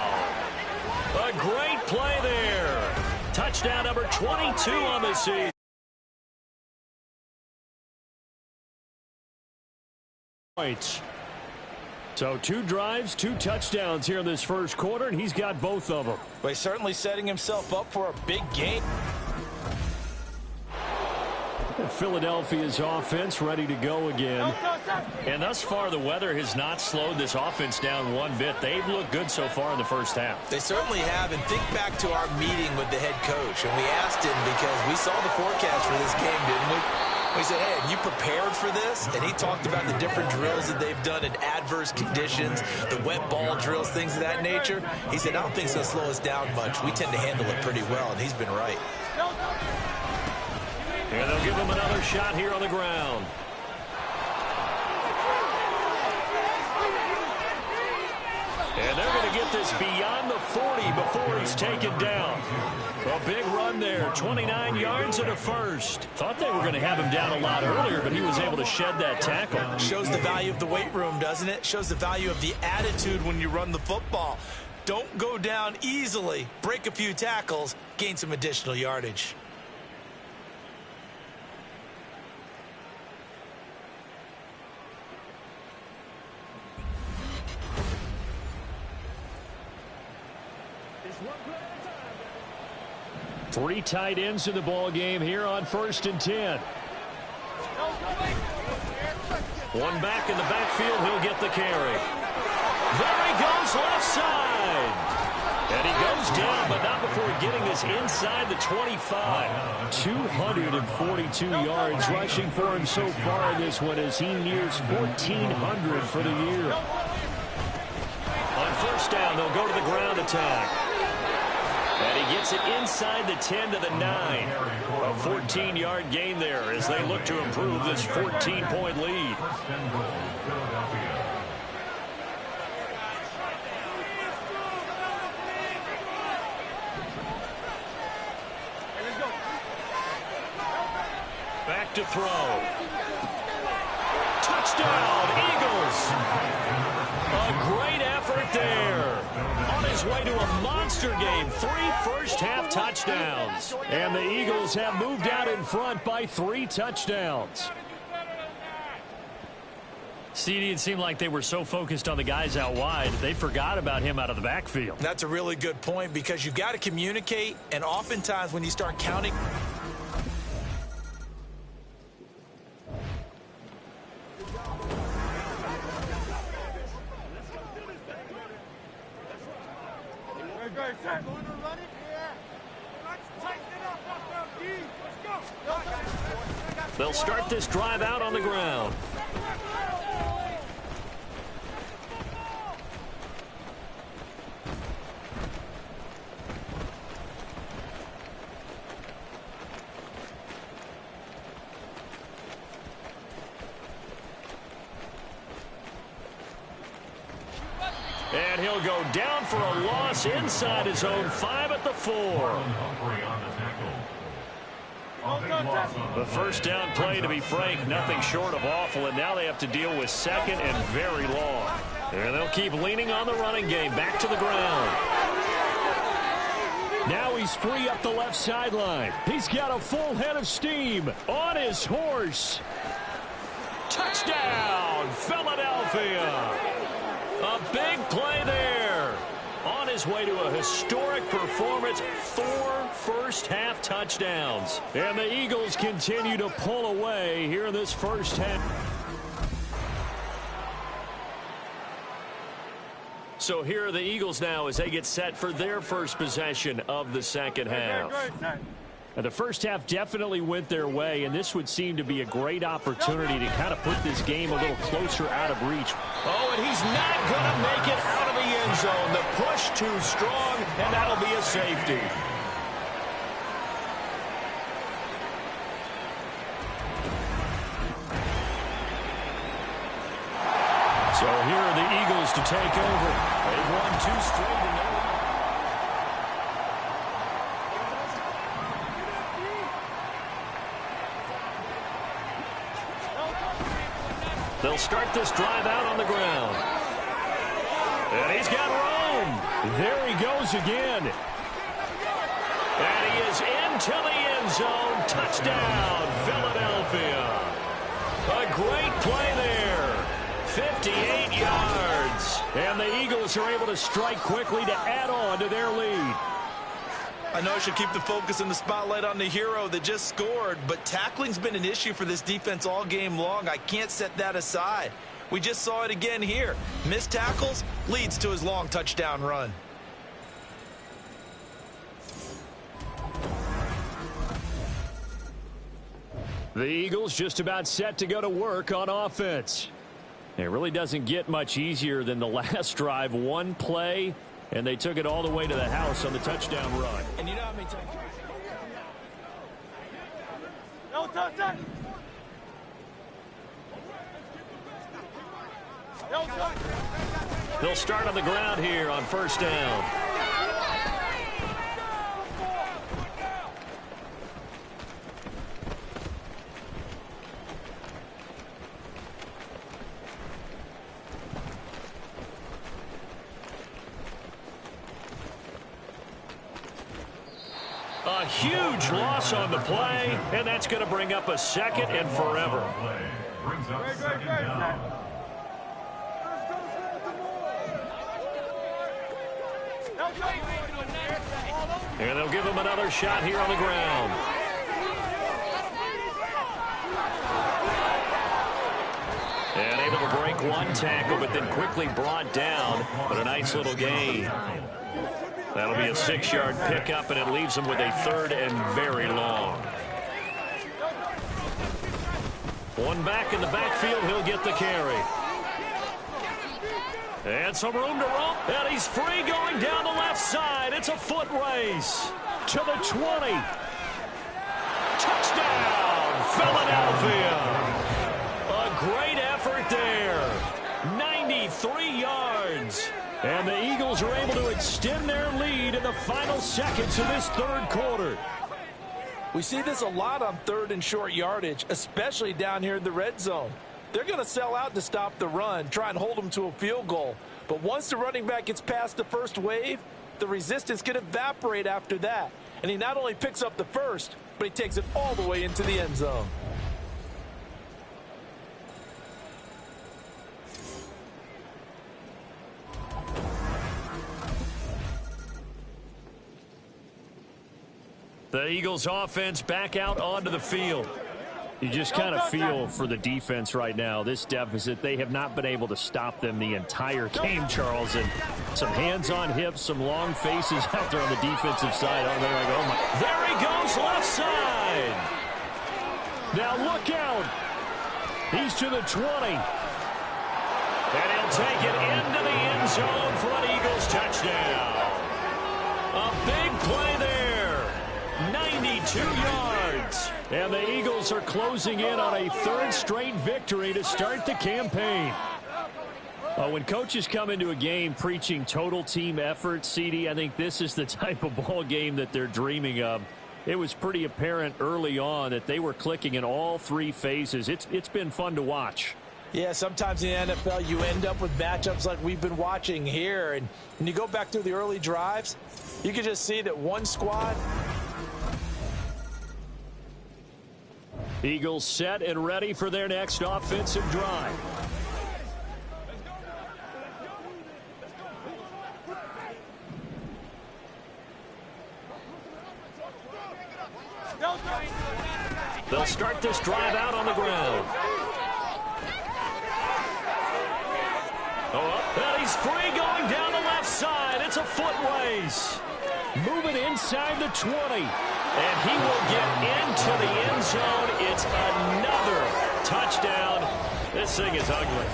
A great play there. Touchdown number 22 on the season. So 2 drives, 2 touchdowns here in this first quarter, and he's got both of them.
Well, he's certainly setting himself up for a big game.
Philadelphia's offense ready to go again. And thus far, the weather has not slowed this offense down one bit. They've looked good so far in the first half.
They certainly have. And think back to our meeting with the head coach. And we asked him because we saw the forecast for this game, didn't we? We said, hey, have you prepared for this? And he talked about the different drills that they've done in adverse conditions, the wet ball drills, things of that nature. He said, I don't think it's going to slow us down much. We tend to handle it pretty well, and he's been right.
And they'll give him another shot here on the ground. And they're going to get this beyond the 40 before he's taken down. A big run there, 29 yards and a first. Thought they were going to have him down a lot earlier, but he was able to shed that tackle.
Shows the value of the weight room, doesn't it? Shows the value of the attitude when you run the football. Don't go down easily. Break a few tackles, gain some additional yardage.
Three tight ends in the ball game here on 1st and 10. One back in the backfield. He'll get the carry. There he goes left side. And he goes down, but not before getting us inside the 25. 242 yards rushing for him so far in this one as he nears 1,400 for the year. On first down, they'll go to the ground attack. And he gets it inside the 10 to the 9. A 14-yard gain there as they look to improve this 14-point lead. Back to throw. Touchdown, Eagles. A great effort there. On his way to a monster game. 3 first-half touchdowns. And the Eagles have moved out in front by 3 touchdowns.
CD, it seemed like they were so focused on the guys out wide, they forgot about him out of the backfield.
That's a really good point because you've got to communicate, and oftentimes when you start counting...
They'll start this drive out on the ground. And he'll go down for a loss inside his own 5 at the 4. The first down play, to be frank, nothing short of awful, and now they have to deal with second and very long. And they'll keep leaning on the running game. Back to the ground. Now he's free up the left sideline. He's got a full head of steam on his horse. Touchdown, Philadelphia. A big play there. On his way to a historic performance, 4 first-half touchdowns. And the Eagles continue to pull away here in this first half. So here are the Eagles now as they get set for their first possession of the second half. And the first half definitely went their way, and this would seem to be a great opportunity to kind of put this game a little closer out of reach.
Oh, and he's not going to make it out of the end zone. The push too strong, and that'll be a safety.
So here are the Eagles to take over. They've won 2 straight in their They'll start this drive out on the ground. And he's got room. There he goes again. And he is into the end zone. Touchdown, Philadelphia. A great play there. 58 yards. And the Eagles are able to strike quickly to add on to their lead.
I know I should keep the focus and the spotlight on the hero that just scored, but tackling's been an issue for this defense all game long. I can't set that aside. We just saw it again here. Missed tackles leads to his long touchdown run.
The Eagles just about set to go to work on offense. It really doesn't get much easier than the last drive. 1 play, and they took it all the way to the house on the touchdown run.
And you know how many times...
They'll start on the ground here on first down. A huge loss on the play, and that's going to bring up a second and forever. And they'll give him another shot here on the ground. And able to break 1 tackle, but then quickly brought down, but a nice little gain. That'll be a 6-yard pickup, and it leaves them with a 3rd and very long. One back in the backfield. He'll get the carry. And some room to roam. And he's free going down the left side. It's a foot race to the 20. Touchdown, Philadelphia. A great effort there. 93 yards. And the Eagles are able to extend their lead in the final seconds of this 3rd quarter.
We see this a lot on 3rd and short yardage, especially down here in the red zone. They're going to sell out to stop the run, try and hold them to a field goal. But once the running back gets past the first wave, the resistance can evaporate after that. And he not only picks up the first, but he takes it all the way into the end zone.
The Eagles offense back out onto the field.
You just kind of feel for the defense right now, this deficit, they have not been able to stop them the entire game, Charles. And some hands on hips, some long faces out there on the defensive side. Oh, they're like, oh my.
There he goes, left side.
Now look out. He's to the 20.
And he'll take it into the end zone for an Eagles touchdown. A big play there. 92 yards.
And the Eagles are closing in on a 3rd straight victory to start the campaign. When coaches come into a game preaching total team effort, CD, I think this is the type of ball game that they're dreaming of. It was pretty apparent early on that they were clicking in all 3 phases. It's been fun to watch.
Yeah, sometimes in the NFL you end up with matchups like we've been watching here. And when you go back through the early drives, you can just see that one squad.
Eagles set and ready for their next offensive drive.
They'll start this drive out on the ground. And he's free going down the left side. It's a foot race.
Moving inside the 20.
And he will get into the end zone. It's another touchdown. This thing is ugly.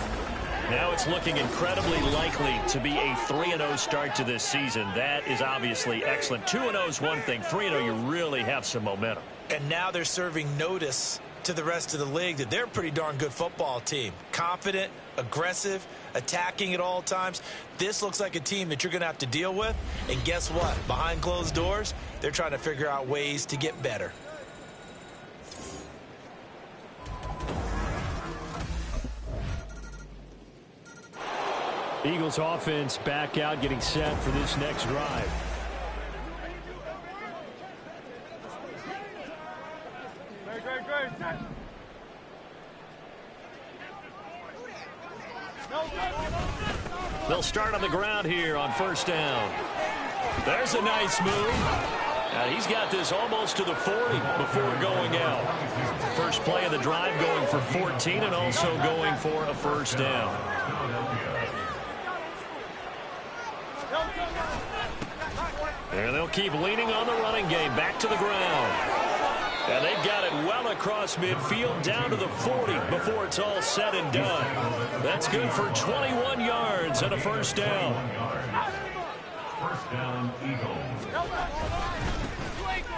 Now it's looking incredibly likely to be a 3-0 start to this season. That is obviously excellent. 2-0 is one thing. 3-0, you really have some momentum.
And now they're serving notice to the rest of the league that they're a pretty darn good football team. Confident, aggressive, attacking at all times. This looks like a team that you're going to have to deal with. And guess what? Behind closed doors, they're trying to figure out ways to get better.
Eagles offense back out, getting set for this next drive.
They'll start on the ground here on 1st down. There's a nice move. Now he's got this almost to the 40 before going out. First play of the drive going for 14 and also going for a 1st down. And they'll keep leaning on the running game. Back to the ground. And they've got it well across midfield down to the 40 before it's all said and done. That's good for 21 yards and a 1st down.
1st down, Eagles.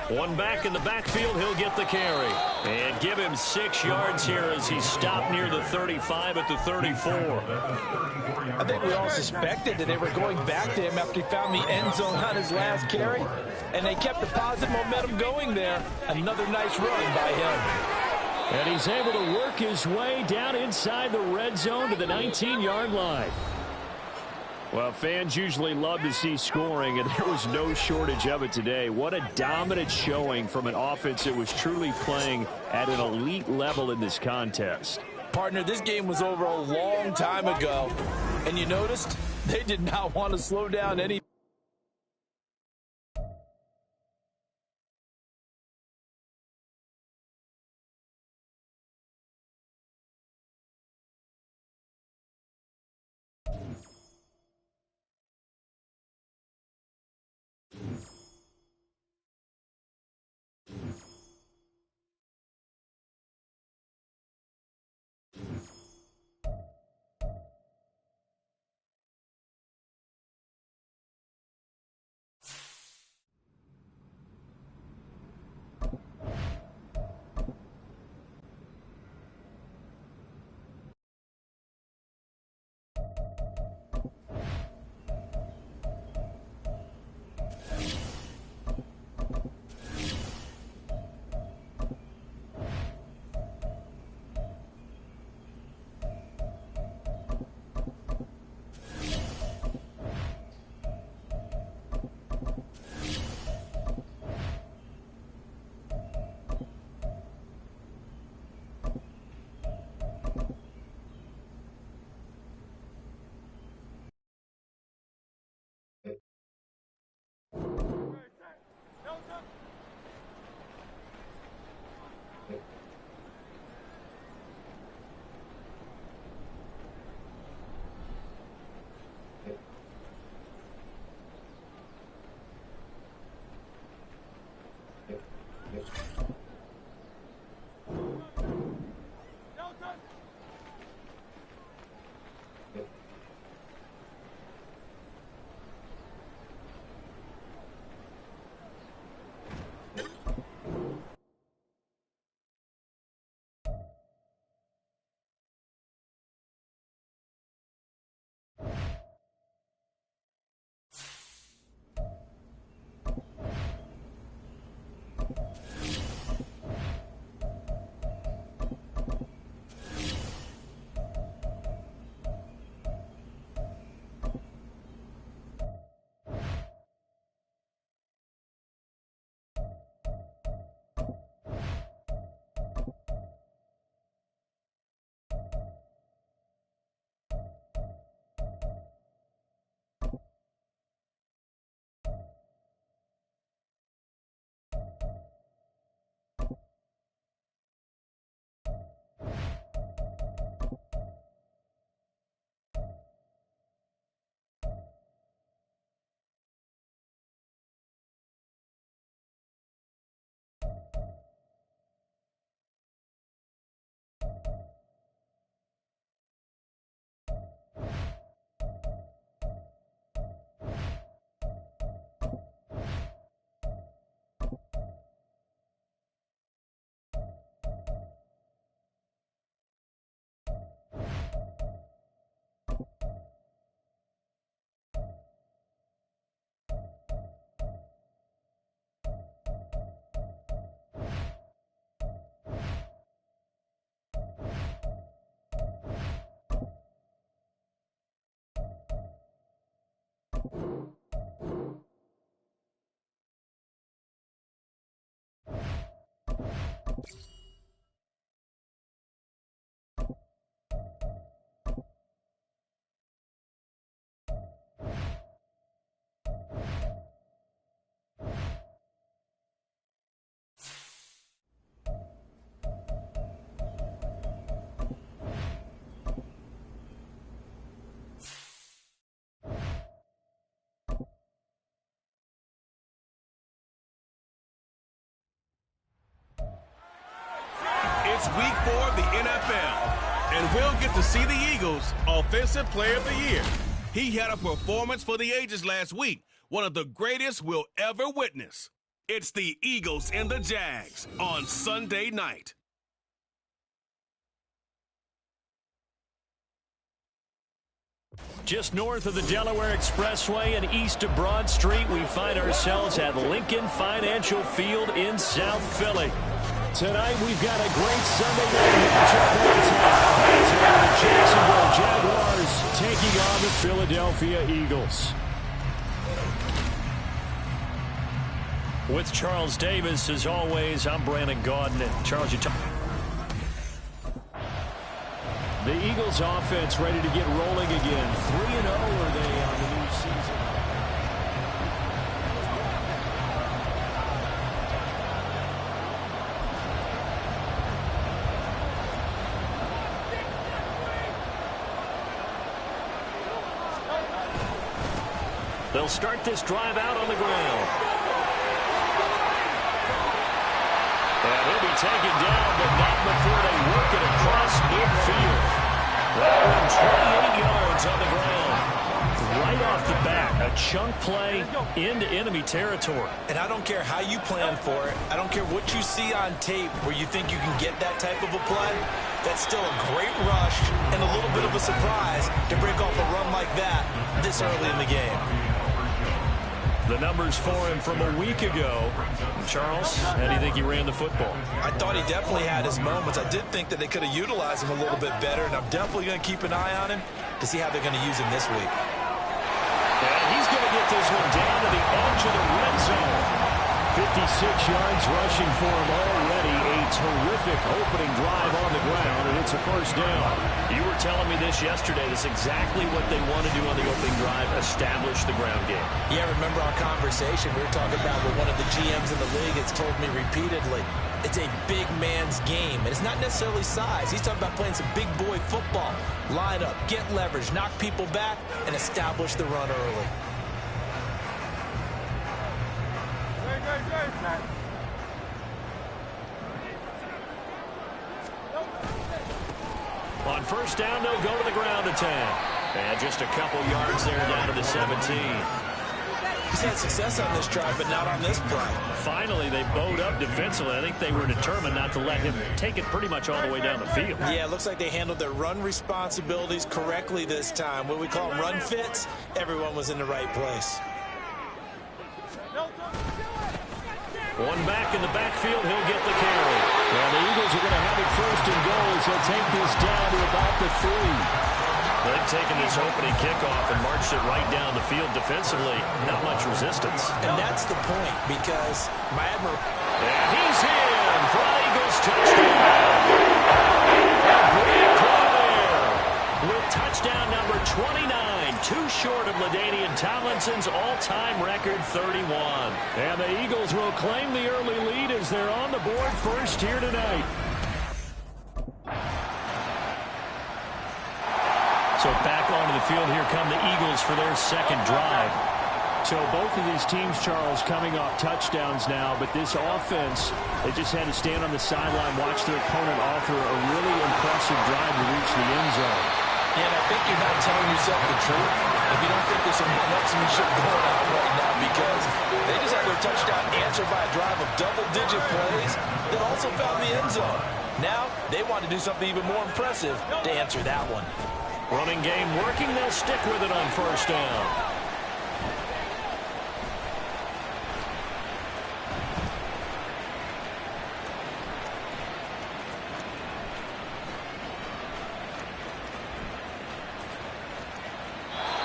One back in the backfield, he'll get the carry. And give him 6 yards here as he stopped near the 35 at the 34.
I think we all suspected that they were going back to him after he found the end zone on his last carry. And they kept the positive momentum going there. Another nice run by him.
And he's able to work his way down inside the red zone to the 19-yard line. Well, fans usually love to see scoring, and there was no shortage of it today. What a dominant showing from an offense that was truly playing at an elite level in this contest.
Partner, this game was over a long time ago, and you noticed they did not want to slow down any.
It's week 4 of the NFL, and we'll get to see the Eagles' Offensive Player of the Year. He had a performance for the ages last week, one of the greatest we'll ever witness. It's the Eagles and the Jags on Sunday night.
Just north of the Delaware Expressway and east of Broad Street, we find ourselves at Lincoln Financial Field in South Philly. Tonight, we've got a great Sunday night matchup at the Jacksonville Jaguars taking on the Philadelphia Eagles. With Charles Davis, as always, I'm Brandon Gaudin. And Charles, the Eagles offense ready to get rolling again. 3-0 are they on the new season. They'll start this drive out on the ground. And he'll be taken down, but not before they work it across midfield. 28 yards on the ground. Right off the bat, a chunk play into enemy territory.
And I don't care how you plan for it. I don't care what you see on tape where you think you can get that type of a play. That's still a great rush and a little bit of a surprise to break off a run like that this early in the game.
The numbers for him from a week ago. Charles, how do you think he ran the football?
I thought he definitely had his moments. I did think that they could have utilized him a little bit better, and I'm definitely going to keep an eye on him to see how they're going to use him this week.
And he's going to get this one down to the edge of the red zone. 56 yards rushing for him already. A terrific opening drive on the ground, and it's a first down.
You were telling me this yesterday. That's exactly what they want to do on the opening drive, establish the ground game.
Yeah, remember our conversation? We were talking about what one of the GMs in the league has told me repeatedly. It's a big man's game, and it's not necessarily size. He's talking about playing some big boy football. Line up, get leverage, knock people back, and establish the run early.
On first down, they'll go to the ground attack. And just a couple yards there down to the 17.
He's had success on this drive, but not on this play.
Finally, they bowed up defensively. I think they were determined not to let him take it pretty much all the way down the field.
Yeah, it looks like they handled their run responsibilities correctly this time. What we call them run fits, everyone was in the right place.
One back in the backfield, he'll get the carry. And the Eagles are going to have it first and goal as they'll take this down to about the 3.
They've taken this opening kickoff and marched it right down the field defensively. Not much resistance.
And that's the point, because my admiral...
And he's in for an Eagles touchdown. A great play there with touchdown number 29. Too short of LaDainian Tomlinson's all-time record 31. And the Eagles will claim the early lead as they're on the board first here tonight. So back onto the field, here come the Eagles for their second drive. So both of these teams, Charles, coming off touchdowns now, but this offense, they just had to stand on the sideline, watch their opponent offer a really impressive drive to reach the end zone.
And I think you're not telling yourself the truth if you don't think there's some marksmanship going on right now, because they just had their touchdown answered by a drive of double-digit plays that also found the end zone. Now they want to do something even more impressive to answer that one.
Running game working, they'll stick with it on first down.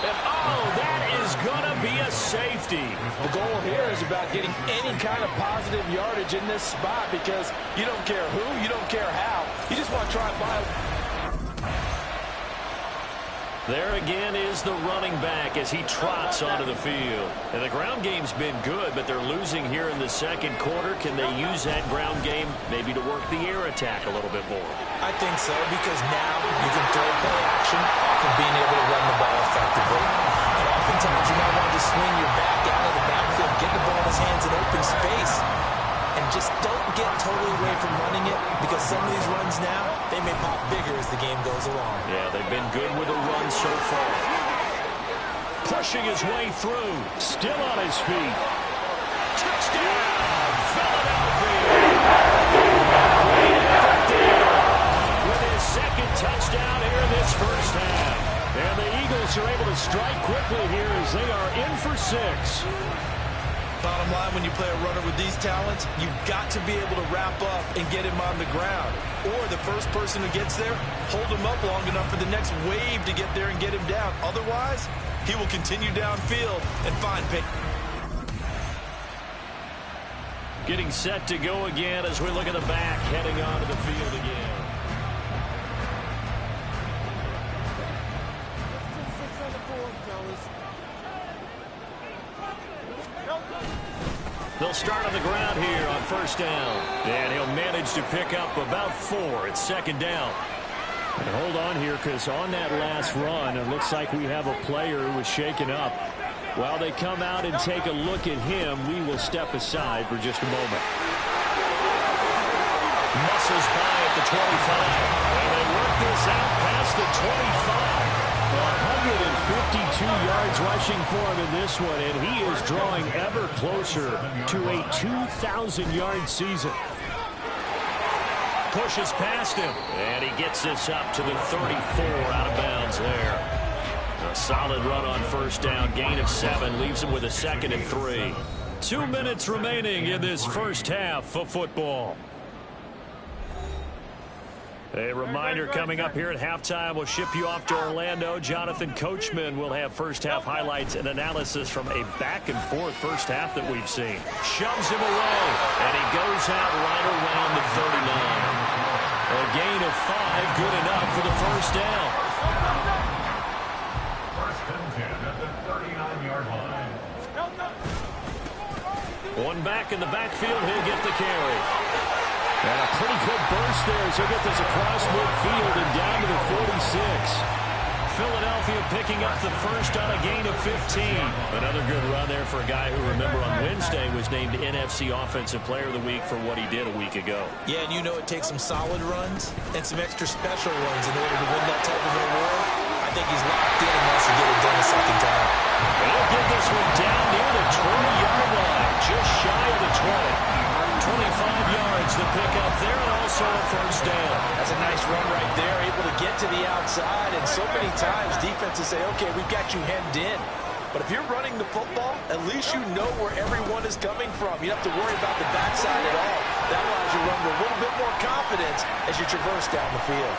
And oh, that is going to be a safety.
The goal here is about getting any kind of positive yardage in this spot because you don't care who, you don't care how. You just want to try and find.
There again is the running back as he trots onto the field. And the ground game's been good, but they're losing here in the second quarter. Can they use that ground game maybe to work the air attack a little bit more?
I think so, because now you can throw play action off of being able to run the ball effectively. And oftentimes you might want to swing your back out of the backfield, get the ball in his hands in open space, and just don't get totally away from running it, because some of these runs now, they may pop bigger as the game goes along.
Yeah, they've been good with the run so far. Pushing his way through, still on his feet. Touchdown, Philadelphia! Great effort there with his second touchdown here in this first half. And the Eagles are able to strike quickly here as they are in for 6.
Bottom line, when you play a runner with these talents, you've got to be able to wrap up and get him on the ground. Or the first person who gets there, hold him up long enough for the next wave to get there and get him down. Otherwise, he will continue downfield and find pace.
Getting set to go again as we look at the back, heading onto the field again. They'll start on the ground here on first down. And he'll manage to pick up about 4. It's second down.
And hold on here, because on that last run, it looks like we have a player who was shaken up. While they come out and take a look at him, we will step aside for just a moment.
Muscles by at the 25. And they work this out past the 25.
152 yards rushing for him in this one, and he is drawing ever closer to a 2,000-yard season.
Pushes past him, and he gets this up to the 34 out of bounds there. A solid run on first down, gain of 7, leaves him with a 2nd and 3. 2 minutes remaining in this first half of football. A reminder coming up here at halftime, we'll ship you off to Orlando. Jonathan Coachman will have first half highlights and analysis from a back-and-forth first half that we've seen. Shoves him away, and he goes out right around the 39. A gain of 5, good enough for the first down.
First and 10 at the 39-yard line.
One back in the backfield, he'll get the carry. And a pretty good burst there as he'll get this across midfield and down to the 46. Philadelphia picking up the first on a gain of 15. Another good run there for a guy who, remember, on Wednesday was named NFC Offensive Player of the Week for what he did a week ago.
Yeah, and you know it takes some solid runs and some extra special runs in order to win that type of reward. I think he's locked in and wants to get it done a second time.
And he'll get this one down near the 20-yard line, just shy of the 20. 25 yards to pick up there, and also a first down.
That's a nice run right there, able to get to the outside, and so many times defenses say, okay, we've got you hemmed in. But if you're running the football, at least you know where everyone is coming from. You don't have to worry about the backside at all. That allows you to run with a little bit more confidence as you traverse down the field.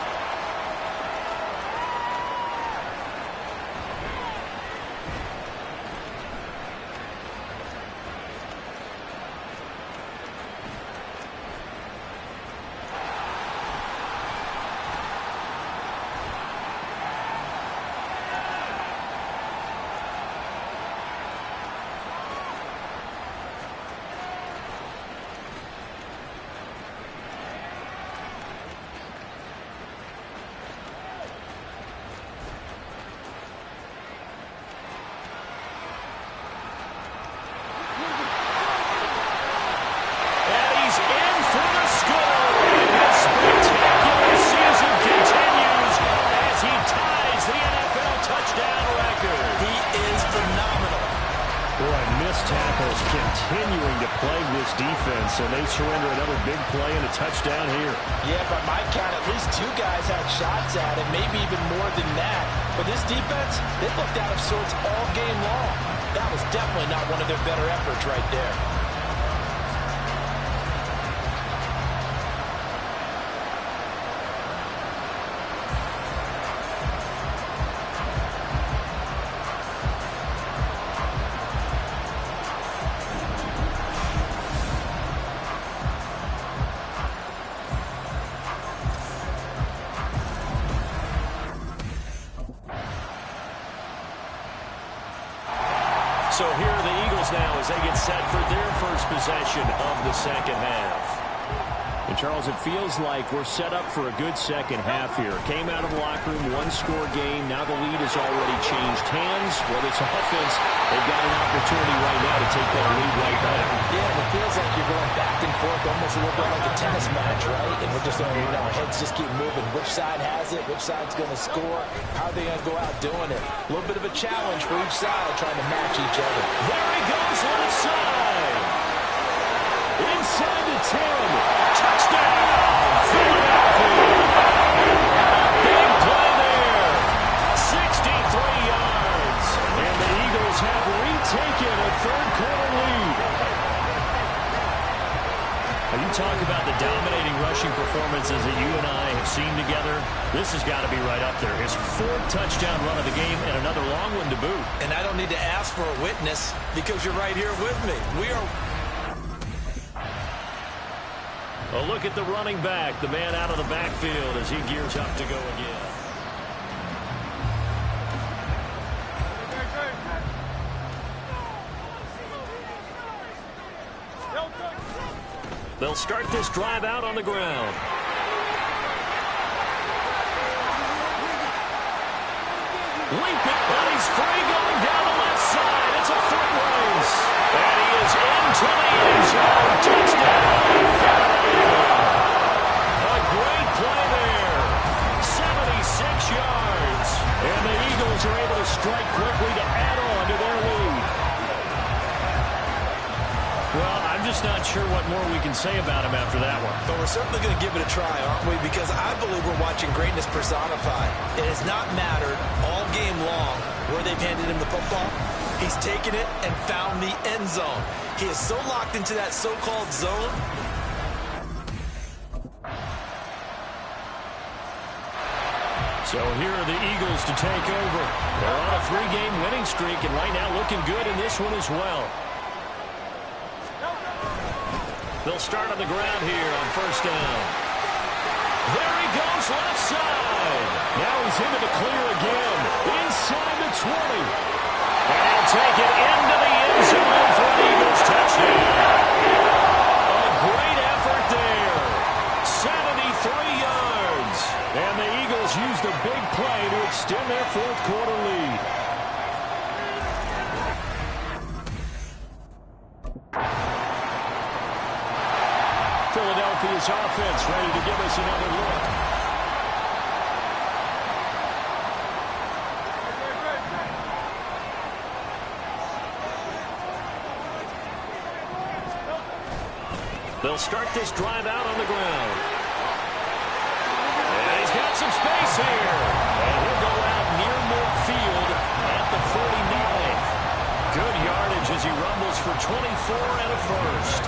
Continuing to plague this defense, and they surrender another big play and a touchdown here.
Yeah, by my count, at least 2 guys had shots at it, maybe even more than that. But this defense, they looked out of sorts all game long. That was definitely not one of their better efforts right there.
So here are the Eagles now as they get set for their first possession of the second half. And, Charles, it feels like we're set up for a good second half here. Came out of the locker room, one-score game. Now the lead has already changed hands. Well, this offense, they've got an opportunity right now to take that lead right back.
Yeah, and it feels like you're going back and forth, almost a little bit like a tennis match, right? And we're just, our heads just keep moving. Which side has it? Which side's going to score? How are they going to go out doing it? A little bit of a challenge for each side, trying to match each other.
There he goes left side. Inside the 10. Touchdown, Philadelphia. Big play there. 63 yards. And the Eagles have retaken a third-quarter lead. Now, you talk about the dominating rushing performances that you and I have seen together. This has got to be right up there. His fourth touchdown run of the game and another long one to boot.
And I don't need to ask for a witness because you're right here with me. We are...
A look at the running back, the man out of the backfield as he gears up to go again. They'll start this drive out on the ground. Leaping, but he's free going down the left side. It's a foot race. And he is into the end zone. Touchdown. A great play there. 76 yards. And the Eagles are able to strike quickly to add on to their lead. Well, I'm just not sure what more we can say about him after that one.
But we're certainly going to give it a try, aren't we? Because I believe we're watching greatness personified. It has not mattered all game long where they've handed him the football. He's taken it and found the end zone. He is so locked into that so-called zone.
So here are the Eagles to take over. They're on a 3-game winning streak and right now looking good in this one as well. They'll start on the ground here on first down. There he goes left side. Now he's into the clear again. Inside the 20. And he'll take it into the end zone for an Eagles touchdown. A great effort there. 73 yards. And the Eagles use the big play to extend their fourth-quarter lead. Philadelphia's offense ready to give us another look. They'll start this drive out on the ground. And he's got some space here. And he'll go out near midfield at the 49. Good yardage as he rumbles for 24 and a first.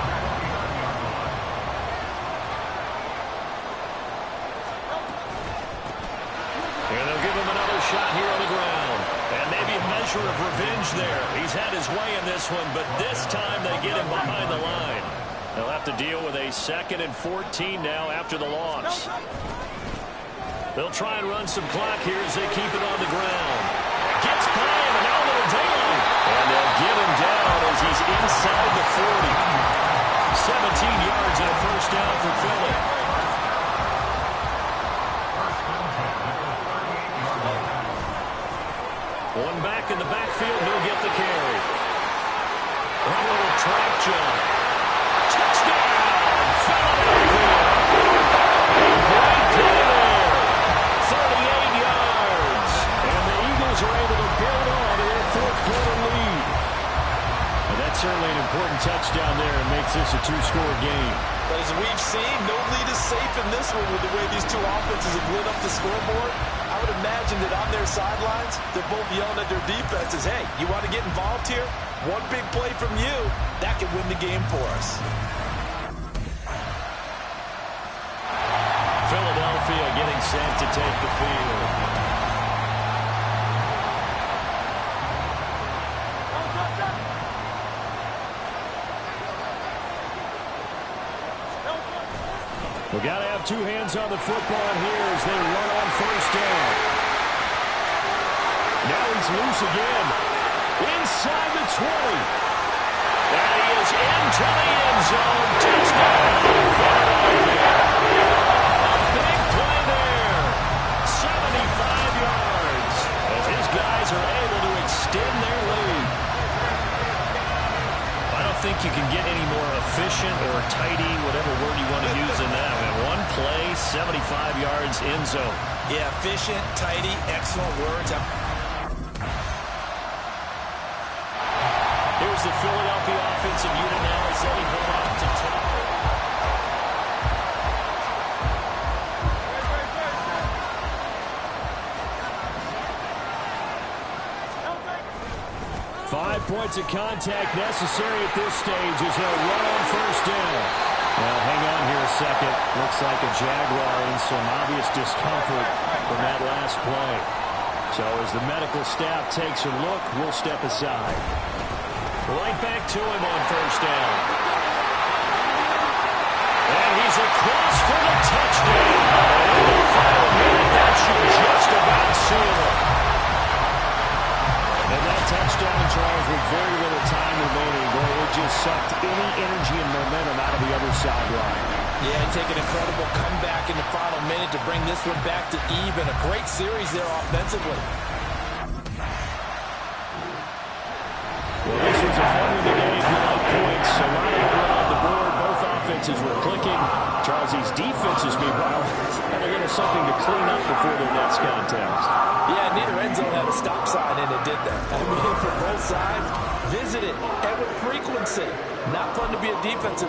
And they'll give him another shot here on the ground. And maybe a measure of revenge there. He's had his way in this one, but this time they get him behind the line. They'll have to deal with a 2nd and 14 now after the loss. They'll try and run some clock here as they keep it on the ground. Gets by him, and now a little daylight. And they'll get him down as he's inside the 40. 17 yards and a first down for Philly. One back in the backfield, he'll get the carry. A little track jump. Touchdown, Philadelphia. Great play there. 38 yards. And the Eagles are able to build on to their fourth-quarter lead. And that's certainly an important touchdown there and makes this a 2-score game.
But as we've seen, no lead is safe in this one with the way these two offenses have lit up the scoreboard. I would imagine that on their sidelines, they're both yelling at their defenses, hey, you want to get involved here? One big play from you, that could win the game for us.
Philadelphia getting set to take the field. We've got to have two hands on the football here as they run on first down. Now he's loose again. inside the 20. And he is into the end zone. Touchdown, Philadelphia. A big play there. 75 yards as his guys are able to extend their lead. I don't think you can get any more efficient or tidy, whatever word you want to use in that. I mean, one play, 75 yards, end zone.
Yeah, efficient, tidy, excellent words.
Here's the Philadelphia offensive unit now as they go out to top. Five points of contact necessary at this stage as they'll run on first down. Well, hang on here a second. Looks like a Jaguar in some obvious discomfort from that last play. So as the medical staff takes a look, we'll step aside. Right back to him on first down. And he's across for the touchdown. And in the final minute, that should just about seal it. And that touchdown, Charles, with very little time remaining, boy, it just sucked any energy and momentum out of the other sideline.
Yeah, he take an incredible comeback in the final minute to bring this one back to even. A great series there offensively.
Well, this was a fun one today if you like points. A lot of them on the board. Both offenses were clicking. Charles, these defenses, meanwhile, they're going to something to clean up before their next contest.
Yeah, neither end zone had a stop sign in it, did they? I mean, for both sides, visit it, and with frequency. Not fun to be a defensive.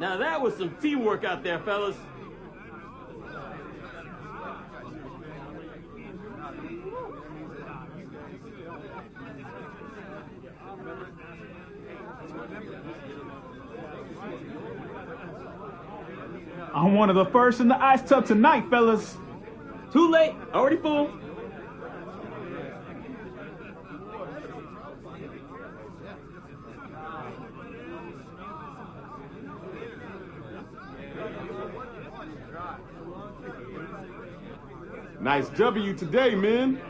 Now that was some teamwork out there, fellas.
I'm one of the first in the ice tub tonight, fellas.
Too late, already full.
Nice W today, man.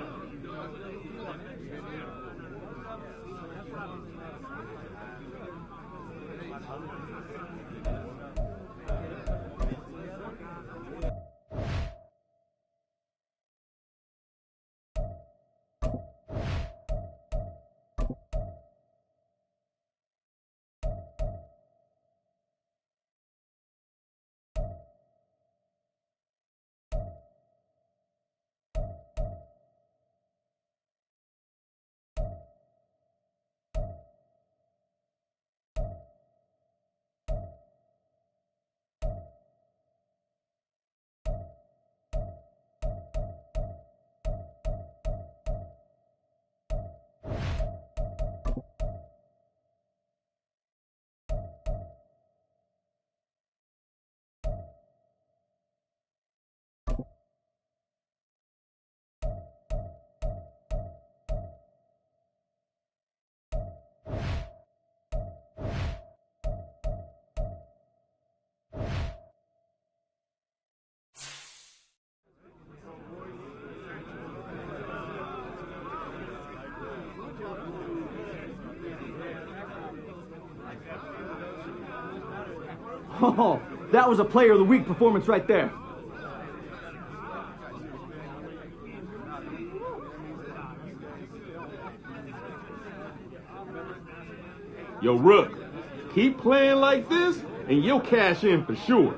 Oh, that was a player of the week performance right there.
Yo, Rook, keep playing like this and you'll cash in for sure.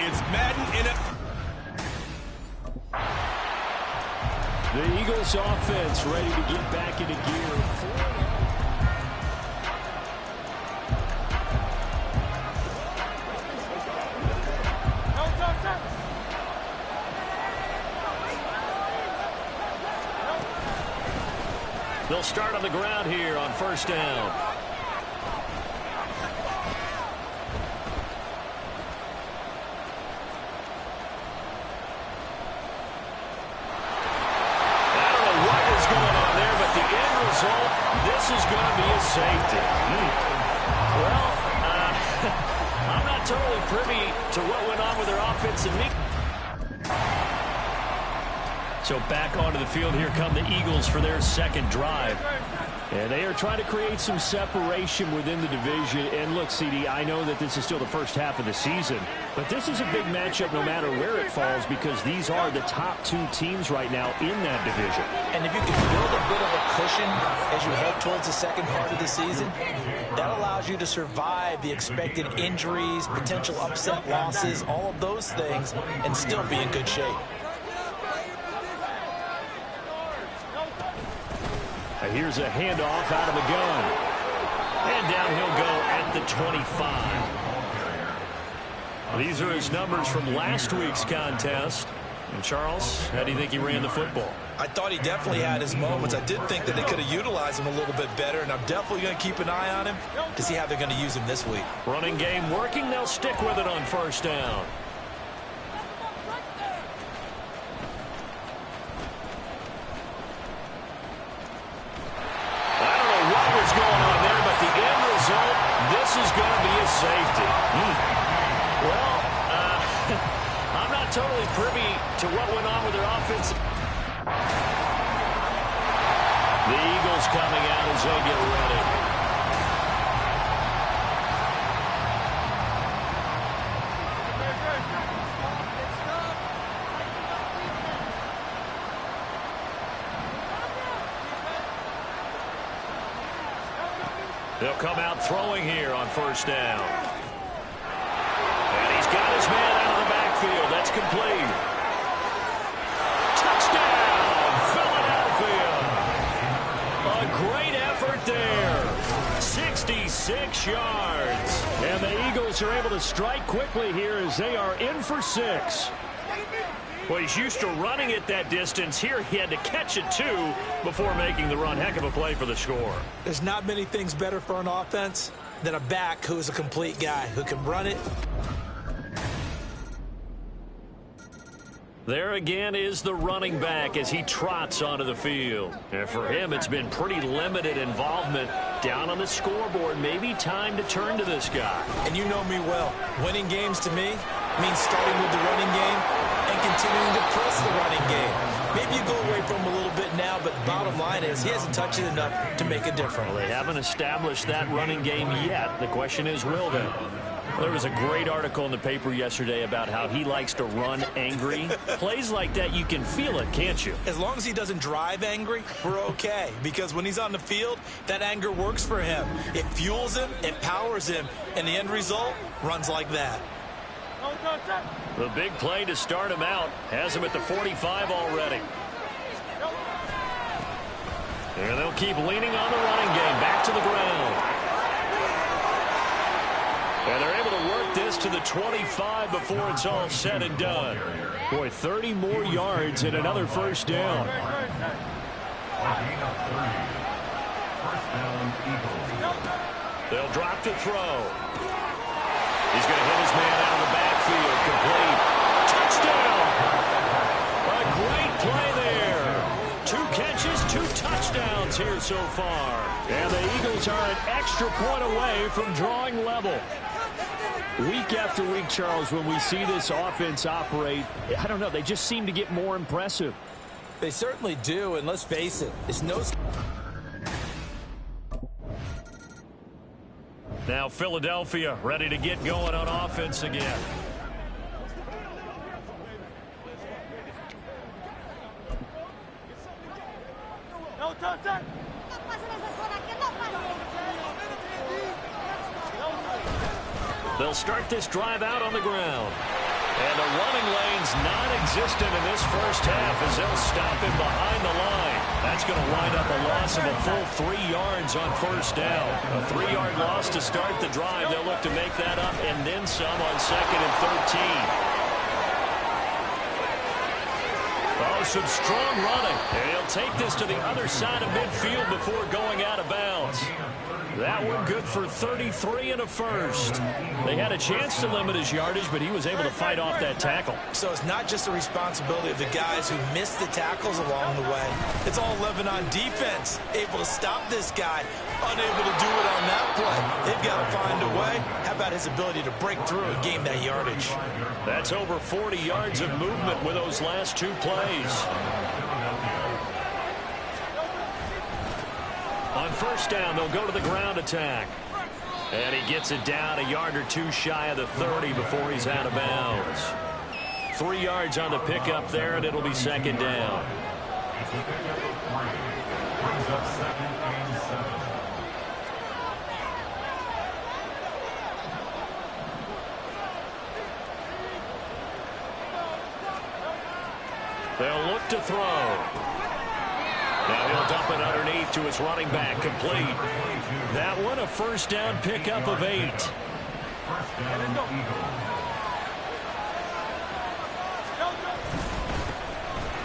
It's Madden in it.
The Eagles offense ready to get back into gear. They'll start on the ground here on first down. This is going to be a safety. Well, I'm not totally privy to what went on with their offensive knee. So back onto the field, here come the Eagles for their second drive. And they are trying to create some separation within the division. And look, CD, I know that this is still the first half of the season, but this is a big matchup no matter where it falls because these are the top two teams right now in that division.
And if you can build a bit of a cushion as you head towards the second part of the season, that allows you to survive the expected injuries, potential upset losses, all of those things, and still be in good shape.
Here's a handoff out of the gun. And down he'll go at the 25. These are his numbers from last week's contest. And Charles, how do you think he ran the football?
I thought he definitely had his moments. I did think that they could have utilized him a little bit better, and I'm definitely going to keep an eye on him to see how they're going to use him this week.
Running game working. They'll stick with it on first down. This is going to be a safety. Well, I'm not totally privy to what went on with their offense. The Eagles coming out as they get ready. They'll come out throwing here on first down. And he's got his man out of the backfield. That's complete. Touchdown, Philadelphia. A great effort there. 66 yards. And the Eagles are able to strike quickly here as they are in for 6. Well, he's used to running it that distance. Here he had to catch it, too, before making the run. Heck of a play for the score.
There's not many things better for an offense than a back who is a complete guy, who can run it.
There again is the running back as he trots onto the field. And for him, it's been pretty limited involvement down on the scoreboard. Maybe time to turn to this guy.
And you know me well. Winning games to me means starting with the running game and continuing to press the running game. Maybe you go away from him a little bit now, but bottom line is he hasn't touched it enough to make a difference.
Well, they haven't established that running game yet. The question is, will they? There was a great article in the paper yesterday about how he likes to run angry. Plays like that, you can feel it, can't you?
As long as he doesn't drive angry, we're okay. Because when he's on the field, that anger works for him. It fuels him, it powers him, and the end result runs like that.
The big play to start him out has him at the 45 already. And they'll keep leaning on the running game. Back to the ground. And they're able to work this to the 25 before it's all said and done. Boy, 30 more yards and another first down. They'll drop to throw. He's going to hit his man out of the backfield. Complete. Touchdown! A great play there. 2 catches, 2 touchdowns here so far. And the Eagles are an extra point away from drawing level. Week after week, Charles, when we see this offense operate, I don't know, they just seem to get more impressive.
They certainly do, and let's face it, it's no...
Now Philadelphia ready to get going on offense again. They'll start this drive out on the ground. running lanes non-existent in this first half as they'll stop him behind the line. That's going to wind up a loss of a full 3 yards on first down. A 3-yard loss to start the drive. They'll look to make that up and then some on 2nd and 13. Oh, some strong running. And he'll take this to the other side of midfield before going out of bounds. That one good for 33 and a first. They had a chance to limit his yardage, but he was able to fight off that tackle.
So it's not just the responsibility of the guys who missed the tackles along the way. It's all living on defense. Able to stop this guy. Unable to do it on that play. They've got to find a way. How about his ability to break through and gain that yardage?
That's over 40 yards of movement with those last 2 plays. On first down, they'll go to the ground attack. And he gets it down a yard or 2 shy of the 30 before he's out of bounds. 3 yards on the pickup there, and it'll be 2nd down.
Brings up 2nd and 7.
They'll look to throw. Now he'll dump it underneath to his running back, complete. That one a first down pickup of 8.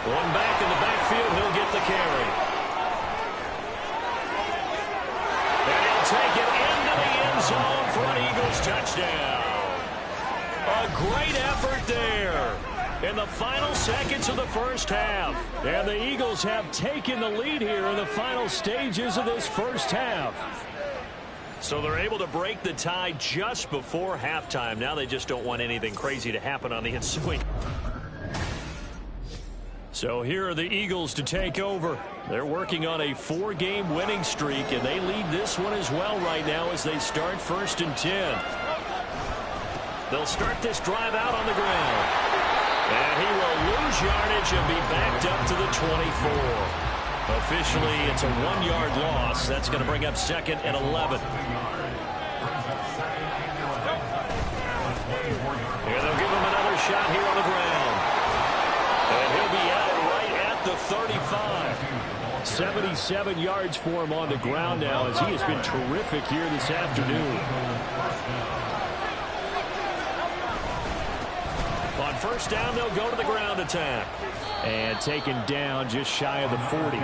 One back in the backfield, he'll get the carry. And he'll take it into the end zone for an Eagles touchdown. A great effort there in the final seconds of the first half. And the Eagles have taken the lead here in the final stages of this first half. So they're able to break the tie just before halftime. Now they just don't want anything crazy to happen on the ensuing. So here are the Eagles to take over. They're working on a 4-game winning streak, and they lead this one as well right now as they start 1st and 10. They'll start this drive out on the ground. And he will lose yardage and be backed up to the 24. Officially, it's a 1-yard loss. That's going to bring up 2nd and 11. And they'll give him another shot here on the ground. And he'll be out right at the 35. 77 yards for him on the ground now as he has been terrific here this afternoon. On first down, they'll go to the ground attack. And taken down just shy of the 40.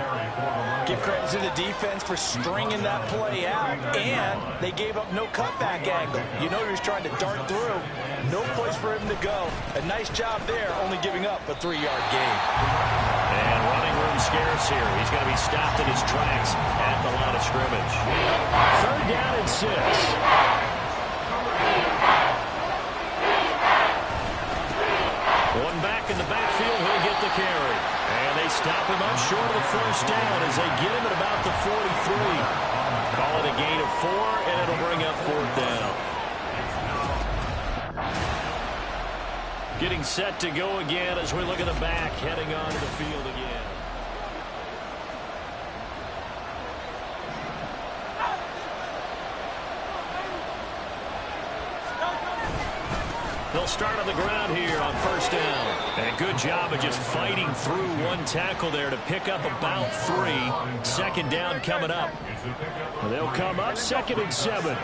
Give credit to the defense for stringing that play out. And they gave up no cutback angle. You know he was trying to dart through. No place for him to go. A nice job there, only giving up a 3-yard gain.
And running room scarce here. He's going to be stopped in his tracks at the line of scrimmage. 3rd down and 6. One back in the backfield, he'll get the carry. And they stop him up short of the first down as they get him at about the 43. Call it a gain of 4, and it'll bring up 4th down. Getting set to go again as we look at the back, heading onto the field again. They'll start on the ground here on first down. And a good job of just fighting through one tackle there to pick up about 3. 2nd down coming up. They'll come up 2nd and 7. And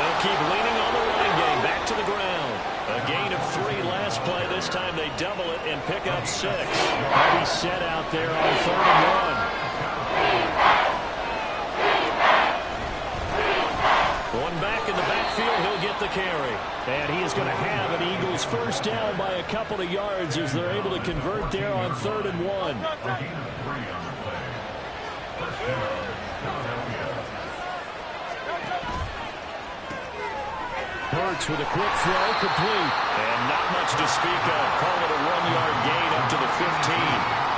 they'll keep leaning on the running game. Back to the ground. A gain of 3 last play. This time they double it and pick up 6. Heavy set out there on 3rd and 1. One back in the backfield, he'll get the carry. And he is going to have an Eagles first down by a couple of yards as they're able to convert there on 3rd and 1. Hurts with a quick throw, complete. And not much to speak of. Call it a 1-yard gain up to the 15.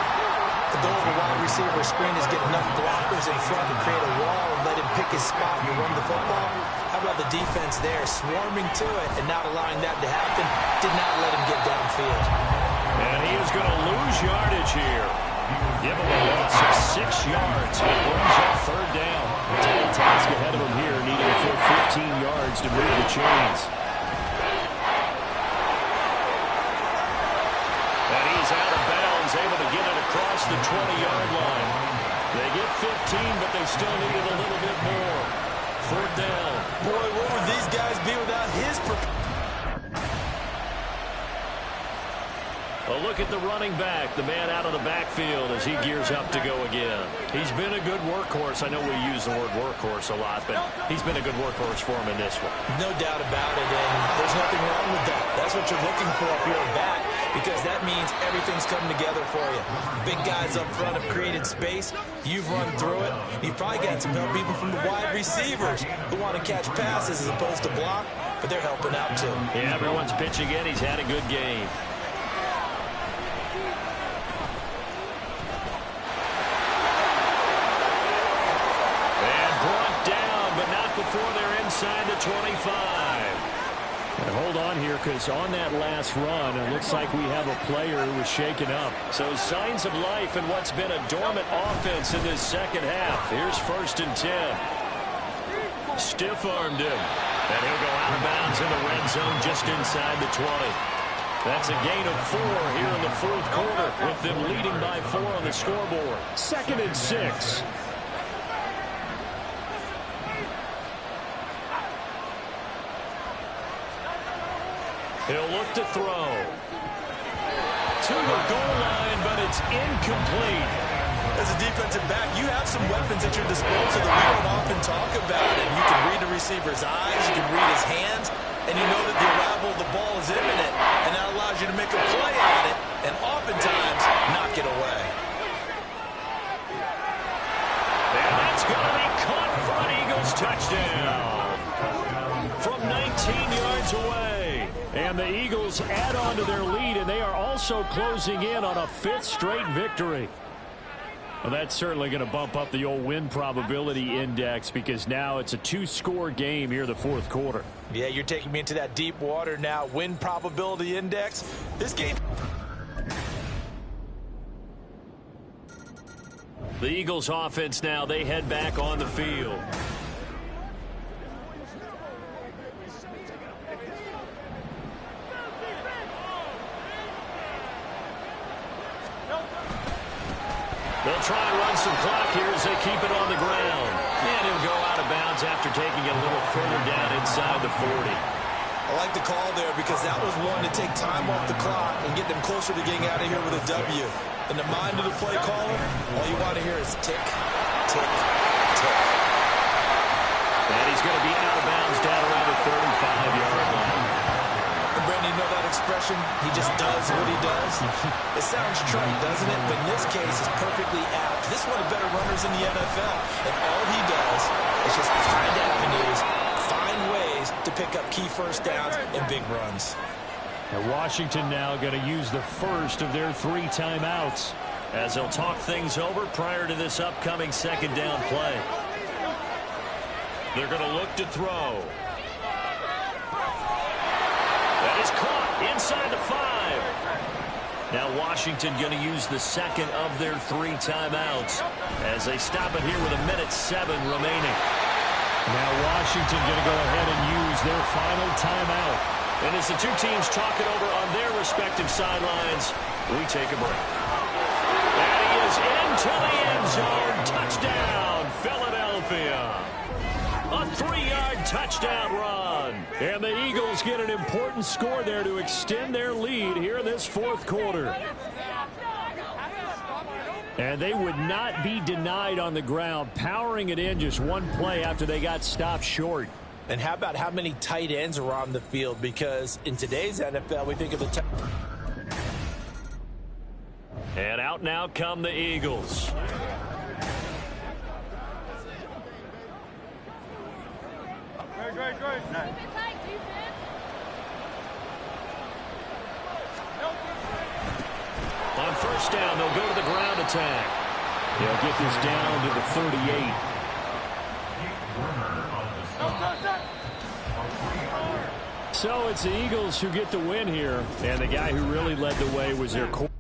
The goal of a wide receiver screen is get enough blockers in front to create a wall and let him pick his spot and run the football. How about the defense there, swarming to it and not allowing that to happen? Did not let him get downfield.
And he is going to lose yardage here. Give him a loss of 6 yards. It brings up 3rd down. Tough task ahead of him here, needing a full 15 yards to move the chains. across the 20-yard line. They get 15, but they still needed a little bit more. Fourth down.
Boy, what would these guys be without his
A look at the running back, the man out of the backfield as he gears up to go again. He's been a good workhorse. I know we use the word workhorse a lot, but he's been a good workhorse for him in this one.
No doubt about it, and there's nothing wrong with that. That's what you're looking for up here at back, because that means everything's coming together for you. Big guys up front have created space. You've run through it. You've probably got some help even from the wide receivers who want to catch passes as opposed to block, but they're helping out too.
Yeah, everyone's pitching in. He's had a good game. Before they're inside the 25. And hold on here, because on that last run, it looks like we have a player who was shaken up. So signs of life in what's been a dormant offense in this second half. Here's 1st and 10. Stiff-armed him. And he'll go out of bounds in the red zone just inside the 20. That's a gain of 4 here in the fourth quarter, with them leading by 4 on the scoreboard. 2nd and 6. He'll look to throw. To the goal line, but it's incomplete.
As a defensive back, you have some weapons at your disposal that we don't often talk about. And you can read the receiver's eyes, you can read his hands, and you know that the arrival of the ball is imminent. And that allows you to make a play on it, and oftentimes knock it away.
And that's going to be caught for an Eagles touchdown. From 19 yards away. And the Eagles add on to their lead, and they are also closing in on a 5th straight victory. Well, that's certainly going to bump up the old win probability index, because now it's a 2-score game here in the fourth quarter.
Yeah, you're taking me into that deep water now. Win probability index. This game.
The Eagles offense now, they head back on the field. They'll try and run some clock here as they keep it on the ground. And he'll go out of bounds after taking it a little further down inside the 40.
I like the call there, because that was one to take time off the clock and get them closer to getting out of here with a W. In the mind of the play caller, all you want to hear is tick, tick, tick.
And he's going to be out of bounds down around the 35-yard line.
And Brandon, you know that expression? He just does what he does. It sounds trite, doesn't it? But in this case, it's perfectly apt. This is one of the better runners in the NFL. And all he does is just find avenues, find ways to pick up key first downs and big runs.
And Washington now going to use the first of their 3 timeouts as they'll talk things over prior to this upcoming second down play. They're going to look to throw. That is caught inside the 5. Now Washington going to use the second of their 3 timeouts as they stop it here with 1:07 remaining. Now Washington going to go ahead and use their final timeout. And as the two teams talk it over on their respective sidelines, we take a break. And he is into the end zone. Touchdown, Philadelphia. A 3-yard touchdown run. And the Eagles get an important score there to extend their lead here in this fourth quarter. And they would not be denied on the ground, powering it in just one play after they got stopped short.
And how about how many tight ends are on the field? Because in today's NFL, we think of the
and out now come the Eagles.
Great.
On first down, they'll go to the ground attack. They'll get this down to the 38. So it's the Eagles who get the win here. And the guy who really led the way was their quarterback.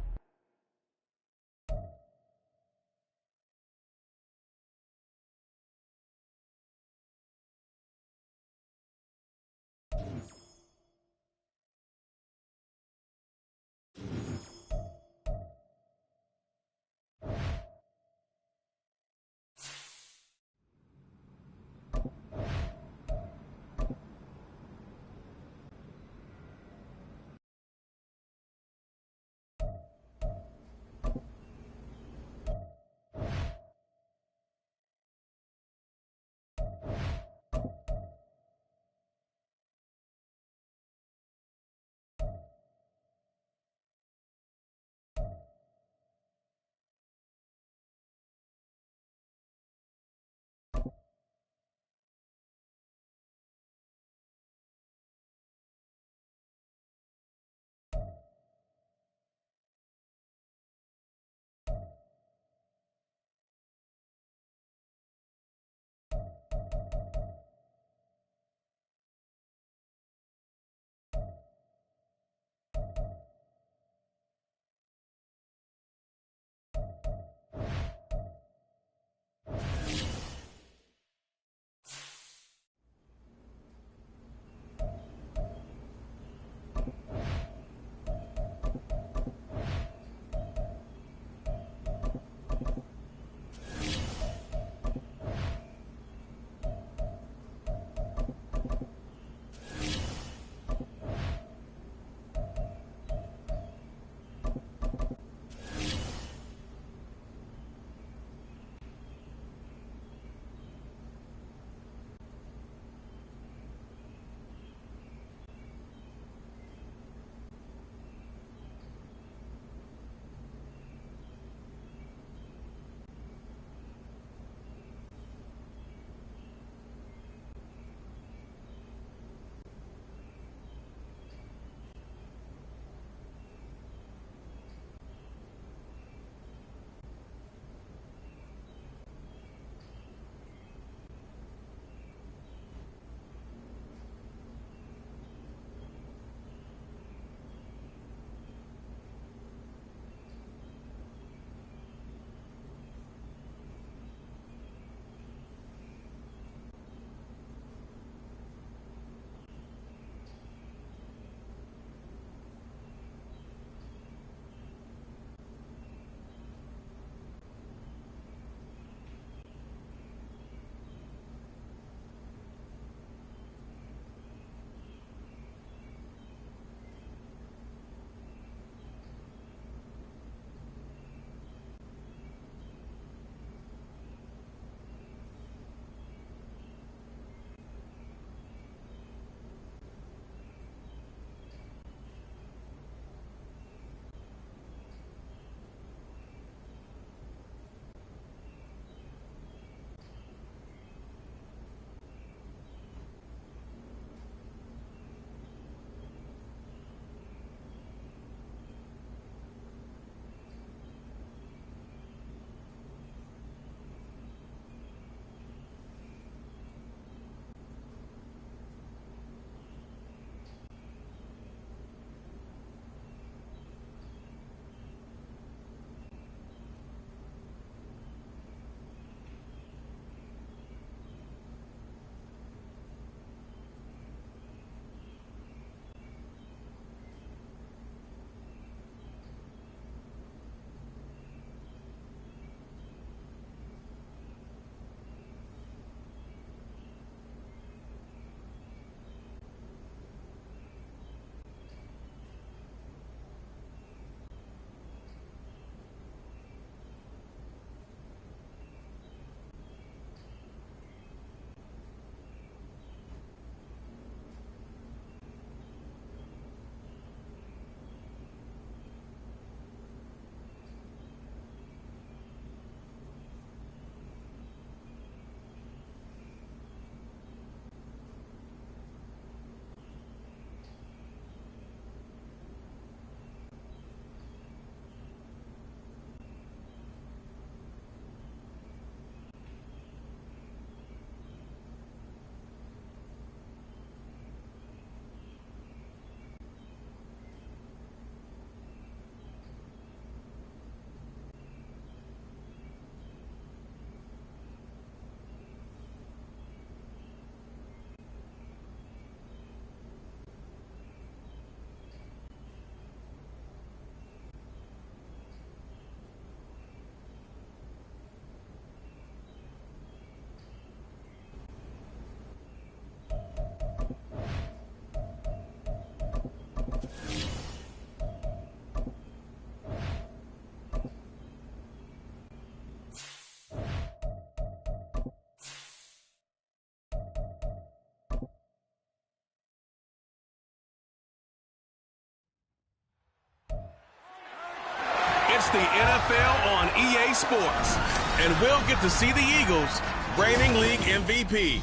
It's the NFL on EA Sports. And we'll get to see the Eagles, reigning league MVP.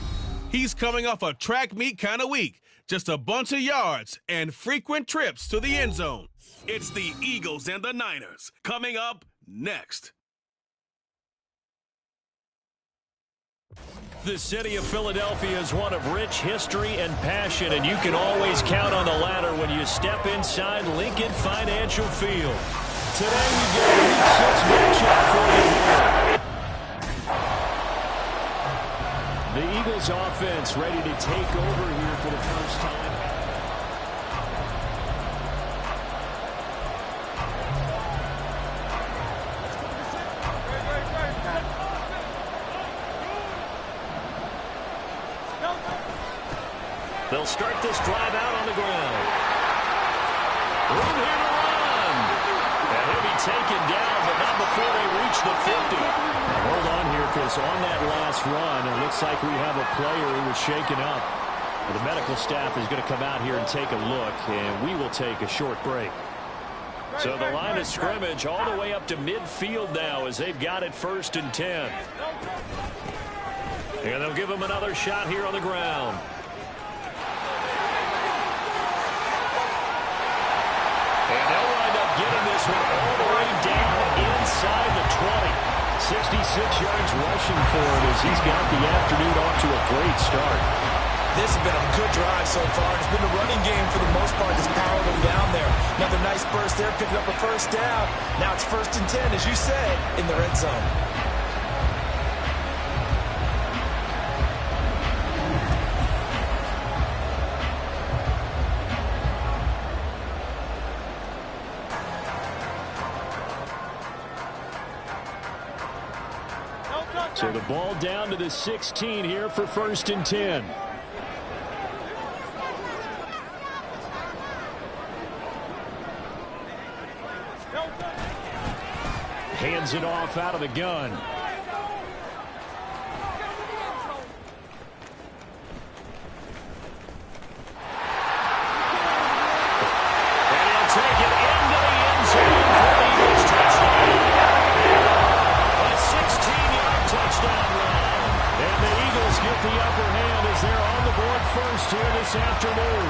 He's coming off a track meet kind of week. Just a bunch of yards and frequent trips to the end zone. It's the Eagles and the Niners. Coming up next.
The city of Philadelphia is one of rich history and passion, and you can always count on the latter when you step inside Lincoln Financial Field. Today we get a Week 6 matchup for you. The Eagles offense ready to take over here for the first time. They'll start this drive out on the ground. Room here to run. And he'll be taken down, but not before they reach the 50. Now hold on here, because on that last run, it looks like we have a player who was shaken up. The medical staff is going to come out here and take a look, and we will take a short break. So the line of scrimmage all the way up to midfield now as they've got it 1st and 10. And they'll give him another shot here on the ground. And they'll wind up getting this one all the way down inside the 20. 66 yards rushing for him as he's got the afternoon off to a great start.
This has been a good drive so far. It's been a running game for the most part that's powered them down there. Another nice burst there, picking up a first down. Now it's 1st and 10, as you said, in the red zone.
So the ball down to the 16 here for 1st and 10. Hands it off out of the gun. And he'll take it into the end zone for the Eagles touchdown. A 16-yard touchdown run. And the Eagles get the upper hand as they're on the board first here this afternoon.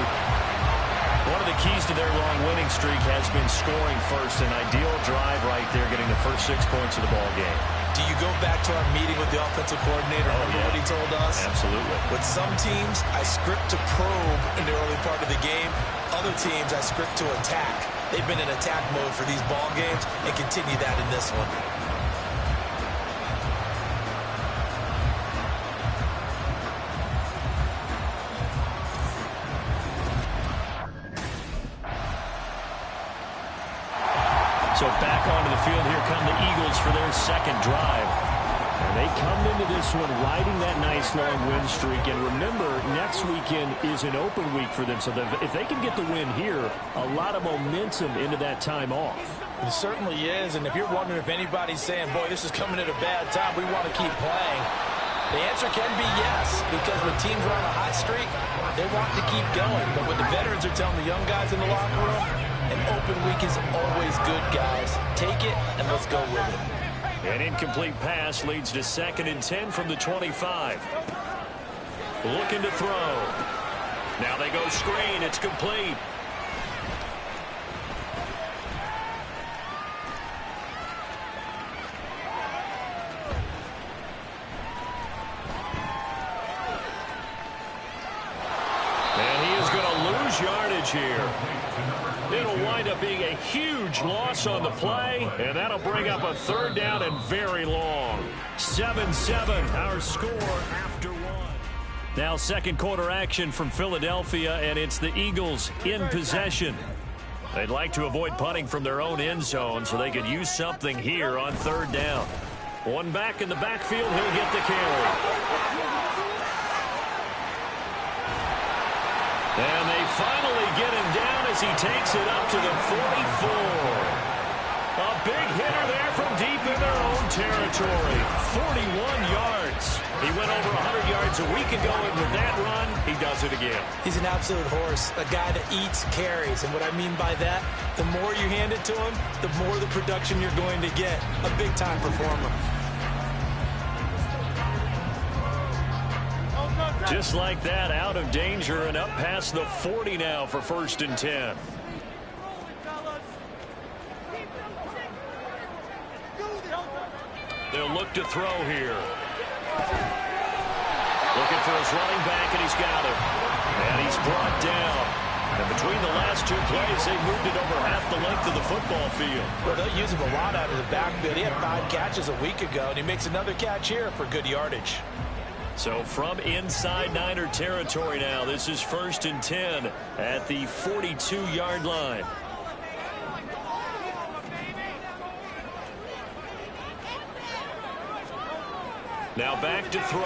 One of the keys to their long winning streak has been scoring first. An ideal drive right there, getting the first 6 points of the ball game.
Do you go back to our meeting with the offensive coordinator? Remember what he told us?
Absolutely.
With some teams, I script to probe in the early part of the game. Other teams, I script to attack. They've been in attack mode for these ball games and continue that in this one.
So back onto the field, here come the Eagles for their second drive. And they come into this one riding that nice long win streak. And remember, next weekend is an open week for them. So if they can get the win here, a lot of momentum into that time off.
It certainly is. And if you're wondering if anybody's saying, boy, this is coming at a bad time, we want to keep playing, the answer can be yes. Because when teams are on a hot streak, they want to keep going. But when the veterans are telling the young guys in the locker room, an open week is always good, guys. Take it, and let's go with it.
An incomplete pass leads to 2nd and 10 from the 25. Looking to throw. Now they go screen. It's complete. And he is going to lose yardage here. It'll wind up being a huge loss on the play, and that'll bring up a 3rd down and very long. 7-7, our score after 1. Now 2nd quarter action from Philadelphia, and it's the Eagles in possession. They'd like to avoid punting from their own end zone so they could use something here on 3rd down. One back in the backfield, he'll get the carry. And they finally get him down as he takes it up to the 44. A big hitter there from deep in their own territory. 41 yards. He went over 100 yards a week ago, and with that run, he does it again.
He's an absolute horse, a guy that eats carries. And what I mean by that, the more you hand it to him, the more the production you're going to get. A big-time performer.
Just like that, out of danger and up past the 40 now for 1st and 10. They'll look to throw here. Looking for his running back, and he's got him. And he's brought down. And between the last 2 plays, they moved it over half the length of the football field.
Well, they'll use him a lot out of the backfield. He had 5 catches a week ago, and he makes another catch here for good yardage.
So from inside Niner territory now, this is 1st and 10 at the 42-yard line. Now back to throw.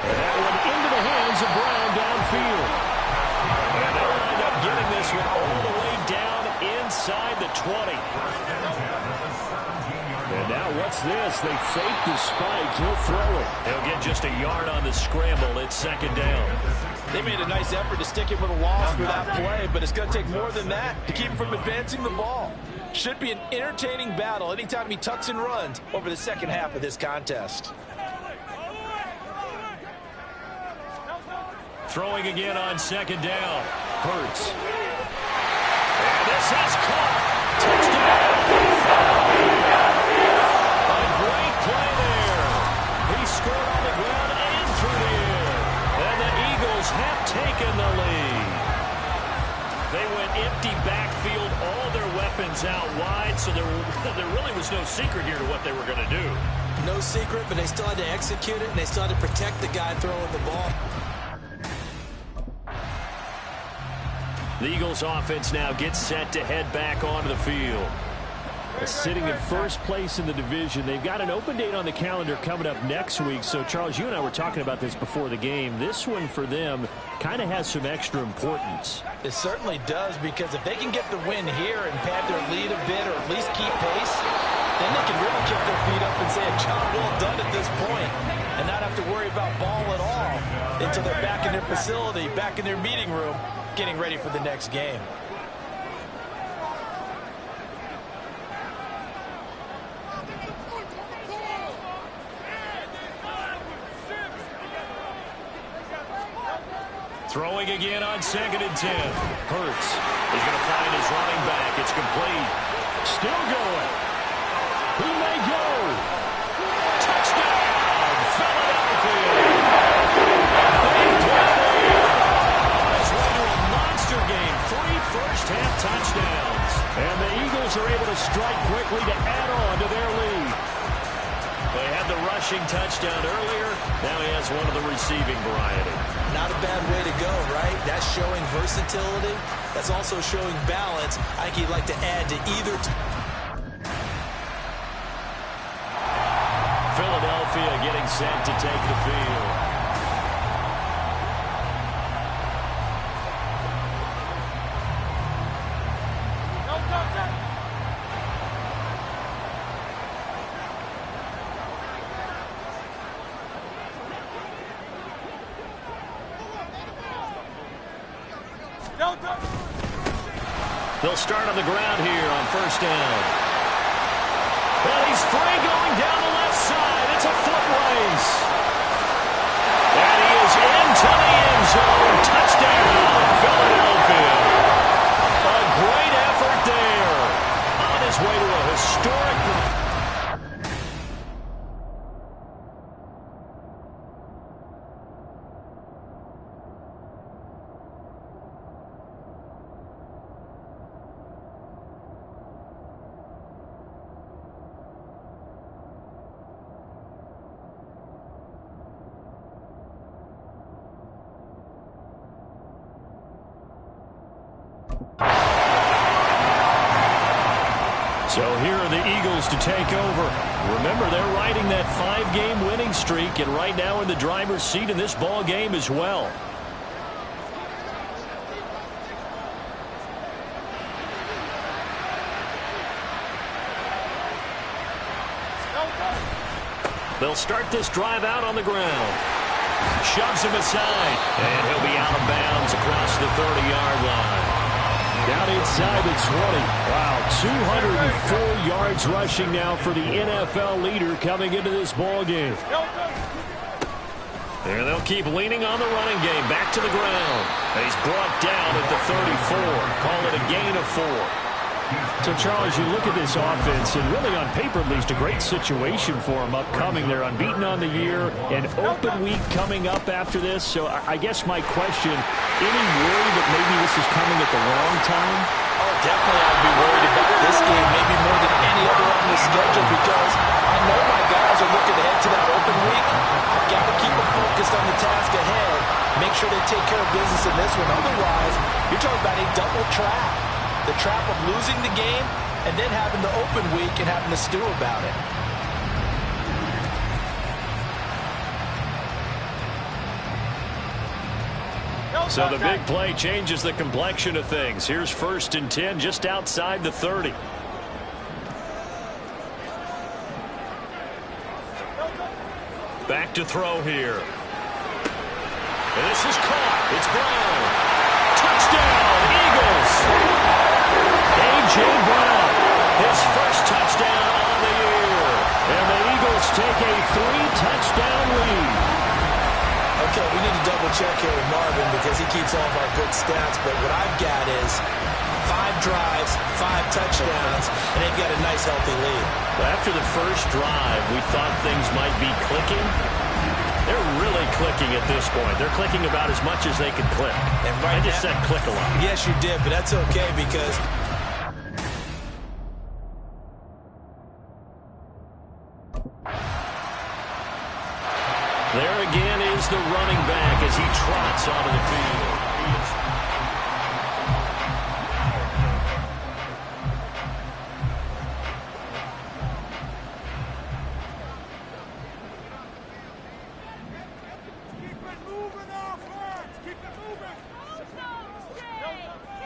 And that one into the hands of Brown downfield. And they'll wind up getting this one all the way down inside the 20. And now what's this? They fake the spike. He'll throw it. They'll get just a yard on the scramble. It's 2nd down.
They made a nice effort to stick him with a loss for that play, but it's going to take more than that to keep him from advancing the ball. Should be an entertaining battle anytime he tucks and runs over the second half of this contest.
Throwing again on 2nd down. Hurts. And this is caught. Touchdown. A great play there. He scored on the ground and through the air. And the Eagles have taken the lead. They went empty backfield, all their weapons out wide, so there really was no secret here to what they were going to do.
No secret, but they still had to execute it, and they still had to protect the guy throwing the ball.
The Eagles offense now gets set to head back onto the field. Sitting in first place in the division. They've got an open date on the calendar coming up next week. So, Charles, you and I were talking about this before the game. This one for them kind of has some extra importance.
It certainly does, because if they can get the win here and pad their lead a bit or at least keep pace, then they can really kick their feet up and say a job well done at this point and not have to worry about ball at all until they're back in their facility, back in their meeting room, getting ready for the next game.
Throwing again on 2nd and 10. Hurts is going to find his running back. It's complete. Still going. He may go. Touchdown, Philadelphia. Big play on his way to a monster game. 3 first-half touchdowns. And the Eagles are able to strike quickly to add on to their lead. They had the rushing touchdown earlier. Now he has one of the receiving variety.
Not a bad way to go, right? That's showing versatility. That's also showing balance. I think he'd like to add to either.
Philadelphia getting set to take the field. They'll start on the ground here on 1st down. And he's free going down the left side. It's a foot race. And he is into the end zone. Touchdown, Philadelphia. A great effort there. On his way to a historic performance. So here are the Eagles to take over. Remember, they're riding that 5-game winning streak, and right now in the driver's seat in this ball game as well. They'll start this drive out on the ground. Shoves him aside, and he'll be out of bounds across the 30-yard line.
Down inside the 20. Wow, 204 yards rushing now for the NFL leader coming into this ball game.
There they'll keep leaning on the running game. Back to the ground. He's brought down at the 34. Call it a gain of 4.
So, Charles, you look at this offense, and really on paper, at least, a great situation for them upcoming. They're unbeaten on the year, an open week coming up after this. So I guess my question, any worry that maybe this is coming at the wrong time?
Oh, definitely I'd be worried about this game, maybe more than any other on the schedule, because I know my guys are looking ahead to that open week. I've got to keep them focused on the task ahead, make sure they take care of business in this one. Otherwise, you're talking about a double trap. The trap of losing the game and then having the open week and having to stew about it.
So the big play changes the complexion of things. Here's 1st and 10 just outside the 30. Back to throw here. And this is caught. It's Brown. Touchdown, Eagles. A.J. Brown, his first touchdown on the year. And the Eagles take a 3-touchdown lead.
Okay, we need to double-check here with Marvin because he keeps all of our good stats. But what I've got is 5 drives, 5 touchdowns, and they've got a nice, healthy lead.
Well, after the first drive, we thought things might be clicking. They're really clicking at this point. They're clicking about as much as they can click.
And right
I just said click a lot.
Yes, you did, but that's okay because
there again is the running back as he trots onto the field.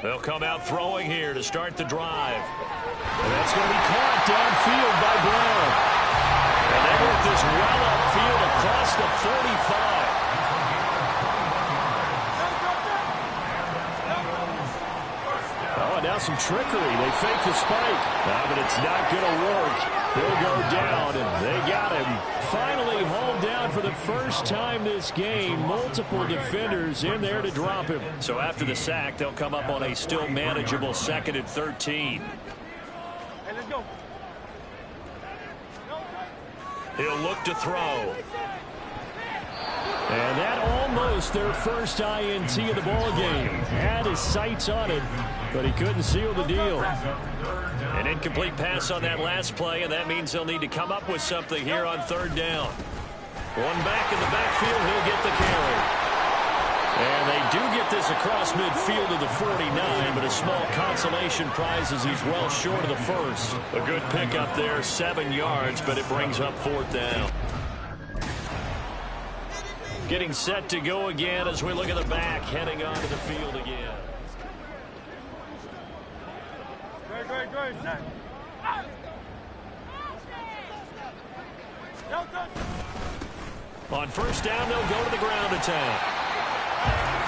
They'll come out throwing here to start the drive.
And that's going to be caught downfield by Brown.
And they work this well upfield across the 45.
Oh, and now some trickery. They fake the spike. But it's not going to work. He'll go down, and they got him. Finally hauled down for the first time this game. Multiple defenders in there to drop him.
So after the sack, they'll come up on a still manageable 2nd and 13. He'll look to throw.
And that almost their first INT of the ball game. Had his sights on it, but he couldn't seal the deal.
An incomplete pass on that last play, and that means they'll need to come up with something here on 3rd down. One back in the backfield, he'll get the carry. And they do get this across midfield to the 49, but a small consolation prize as he's well short of the first. A good pickup there, 7 yards, but it brings up 4th down. Getting set to go again as we look at the back, heading onto the field again. On 1st down, they'll go to the ground attack.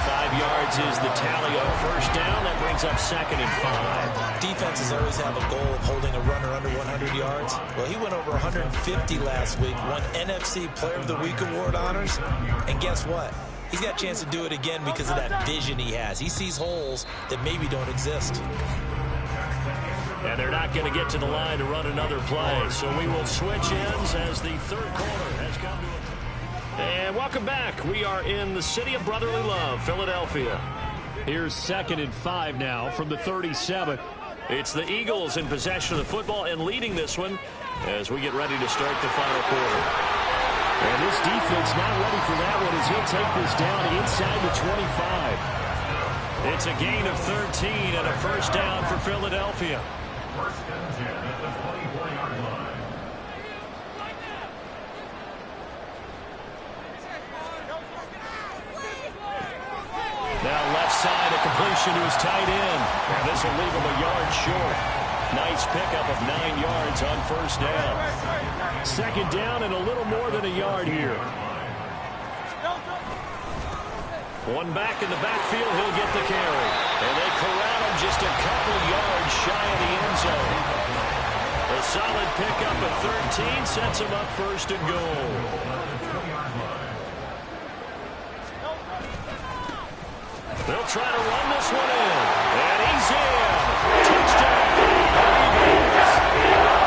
5 yards is the tally on 1st down. That brings up 2nd and 5.
Defenses always have a goal of holding a runner under 100 yards. Well, he went over 150 last week, won NFC Player of the Week award honors. And guess what? He's got a chance to do it again because of that vision he has. He sees holes that maybe don't exist.
And they're not going to get to the line to run another play. So we will switch ends as the 3rd quarter has come to a... And welcome back. We are in the city of brotherly love, Philadelphia.
Here's 2nd and 5 now from the 37.
It's the Eagles in possession of the football and leading this one as we get ready to start the final quarter.
And this defense not ready for that one as he'll take this down inside the 25.
It's a gain of 13 and a 1st down for Philadelphia.
1st and 10 at the 24-yard line.
Now left side, a completion to his tight end. And this will leave him a yard short. Nice pickup of 9 yards on first down.
Second down and a little more than a yard here.
One back in the backfield, he'll get the carry. And they corral him just a couple yards shy of the end zone. A solid pickup of 13 sets him up first and goal. They'll try to run this one in. And he's in. Touchdown. Eagles.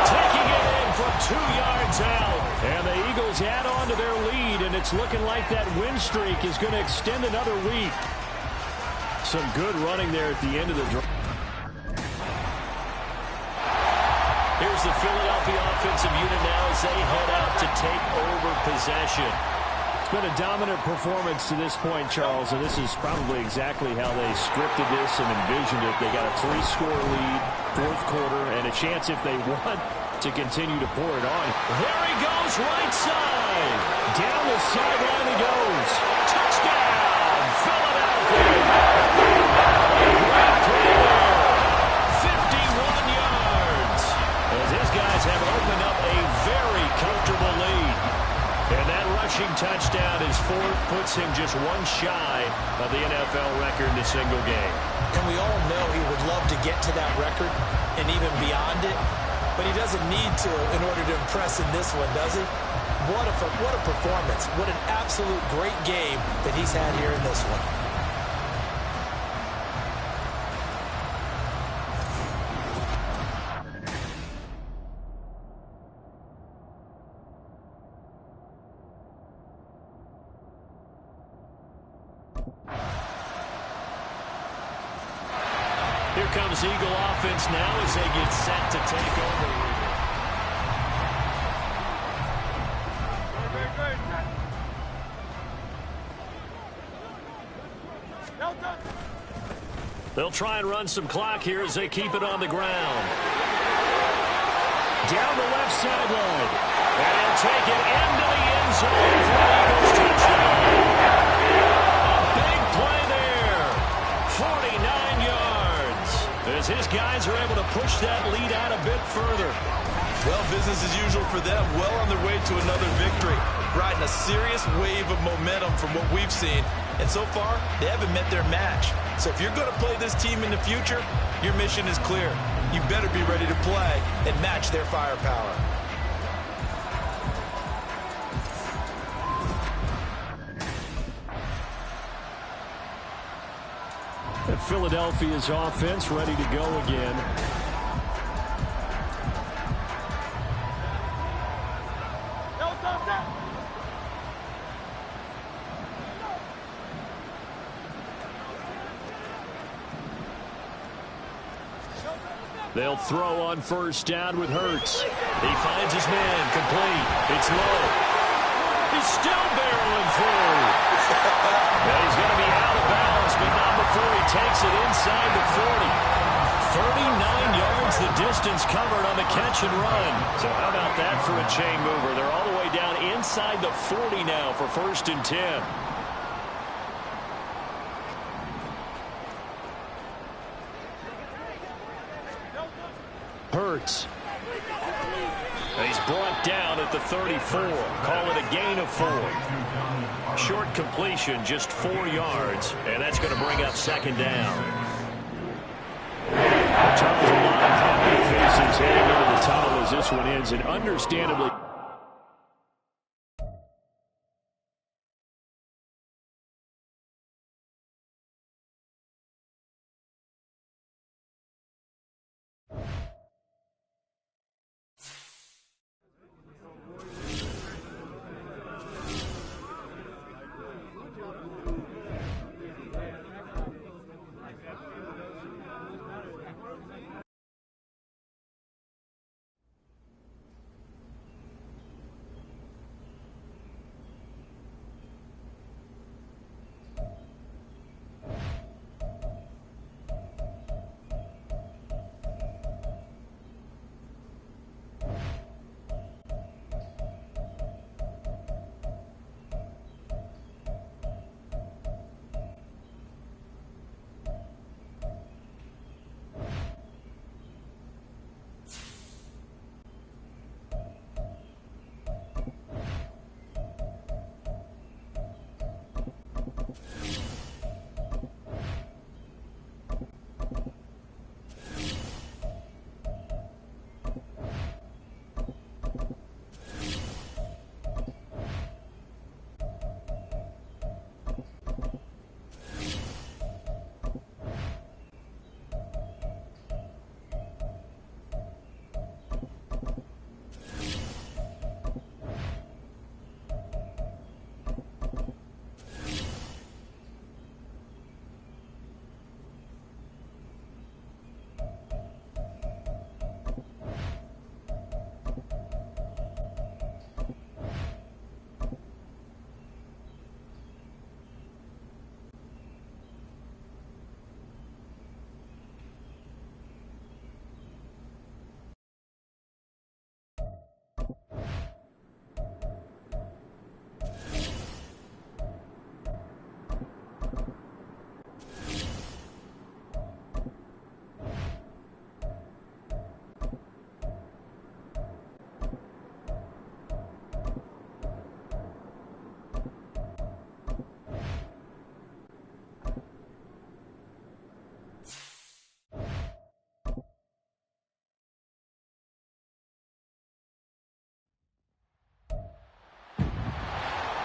Taking it in from 2 yards out. And the Eagles add on to their lead, and it's looking like that win streak is going to extend another week. Some good running there at the end of the drive. Here's the Philadelphia offensive unit now as they head out to take over possession.
It's been a dominant performance to this point, Charles, and this is probably exactly how they scripted this and envisioned it. They got a 3-score lead, fourth quarter, and a chance if they want to continue to pour it on.
There he goes, right side.
Down the sideline he goes.
Touchdown, Philadelphia. Great play there. 51 yards. As his guys have opened up a very comfortable lead. And that rushing touchdown is fourth, puts him just one shy of the NFL record in a single game.
And we all know he would love to get to that record and even beyond it. But he doesn't need to in order to impress in this one, does he? What a performance. What an absolute great game that he's had here in this one.
Here comes Eagle offense now as they get set to take over. They'll try and run some clock here as they keep it on the ground.
Down the left sideline.
And he'll take it into the end zone for the Eagles touchdown. A big play there. 49 yards. As his guys are able to push that lead out a bit further.
Well, business as usual for them. Well on their way to another victory. Riding a serious wave of momentum from what we've seen. And so far, they haven't met their match. So if you're going to play this team in the future, your mission is clear. You better be ready to play and match their firepower.
Philadelphia's offense ready to go again.
They'll throw on first down with Hurts. He finds his man, complete. It's low. He's still barreling through. Now he's going to be out of bounds, but not before he takes it inside the 40. 39 yards the distance covered on the catch and run. So how about that for a chain mover? They're all the way down inside the 40 now for 1st and 10. Hurts. He's brought down at the 34. Call it a gain of 4. Short completion, just 4 yards, and that's going to bring up 2nd down.
Charles, a lot of happy faces heading into the tunnel as this one ends, and understandably.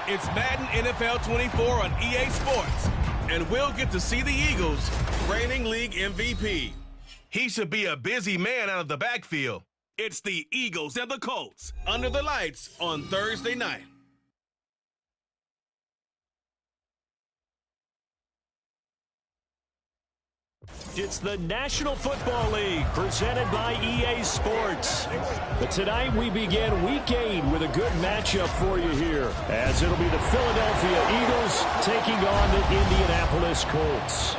It's Madden NFL 24 on EA Sports, and we'll get to see the Eagles, reigning league MVP. He should be a busy man out of the backfield. It's the Eagles and the Colts under the lights on Thursday night.
It's the National Football League presented by EA Sports. But tonight we begin Week 8 with a good matchup for you here, as it'll be the Philadelphia Eagles taking on the Indianapolis Colts.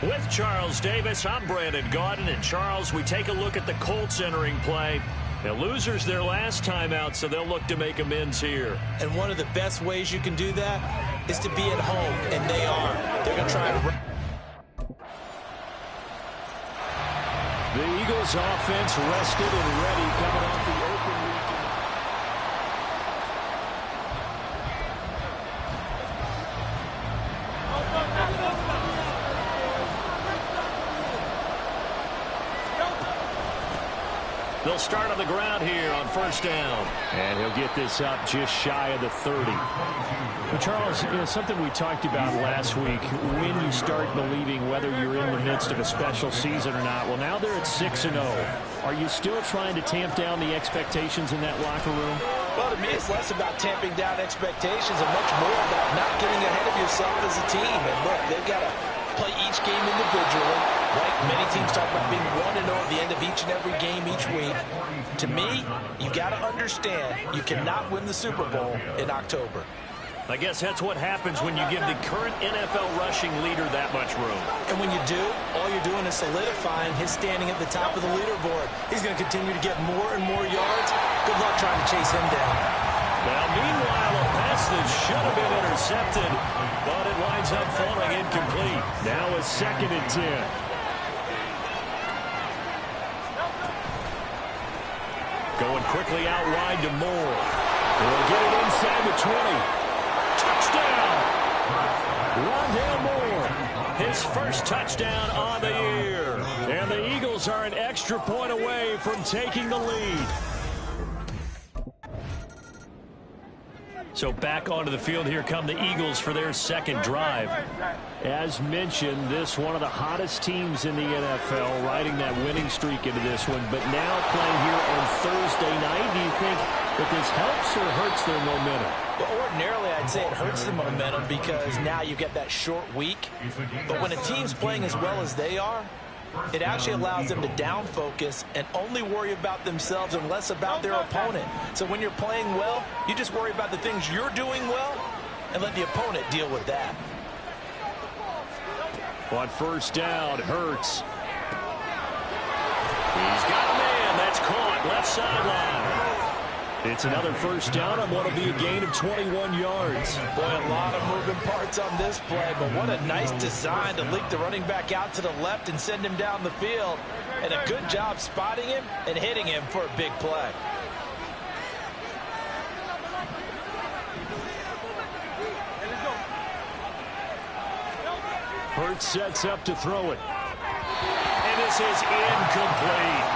With Charles Davis, I'm Brandon Gaudin. And Charles, we take a look at the Colts entering play. The losers their last time out, so they'll look to make amends here.
And one of the best ways you can do that is to be at home, and they are. They're going to try to...
The Eagles offense rested and ready coming off the open weekend. They'll start on the ground here on first down. And he'll get this up just shy of the 30.
Well, Charles, something we talked about last week, when you start believing whether you're in the midst of a special season or not. Well, now they're at 6-0. Are you still trying to tamp down the expectations in that locker room?
Well, to me, it's less about tamping down expectations and much more about not getting ahead of yourself as a team. And look, they've got to play each game individually. Right? Many teams talk about being 1-0 at the end of each and every game each week. To me, you got to understand you cannot win the Super Bowl in October.
I guess that's what happens when you give the current NFL rushing leader that much room.
And when you do, all you're doing is solidifying his standing at the top of the leaderboard. He's going to continue to get more and more yards. Good luck trying to chase him down.
Now, meanwhile, a pass that should have been intercepted, but it winds up falling incomplete. Now a 2nd and 10. Going quickly out wide to Moore. He'll get it inside the 20. Touchdown! Rondale Moore, his first touchdown on the year. And the Eagles are an extra point away from taking the lead. So back onto the field, here come the Eagles for their second drive. As mentioned, this one of the hottest teams in the NFL, riding that winning streak into this one, but now playing here on Thursday night. Do you think that this helps or hurts their momentum?
Well, ordinarily, I'd say it hurts the momentum because now you get that short week. But when a team's playing as well as they are, it actually allows them to down focus and only worry about themselves and less about their opponent. So when you're playing well, you just worry about the things you're doing well and let the opponent deal with that.
On first down, Hurts. He's got a man. That's caught. Left sideline. It's another first down on what will be a gain of 21 yards.
Boy, a lot of moving parts on this play, but what a nice design to leak the running back out to the left and send him down the field. And a good job spotting him and hitting him for a big play.
Hurts sets up to throw it. And this is incomplete.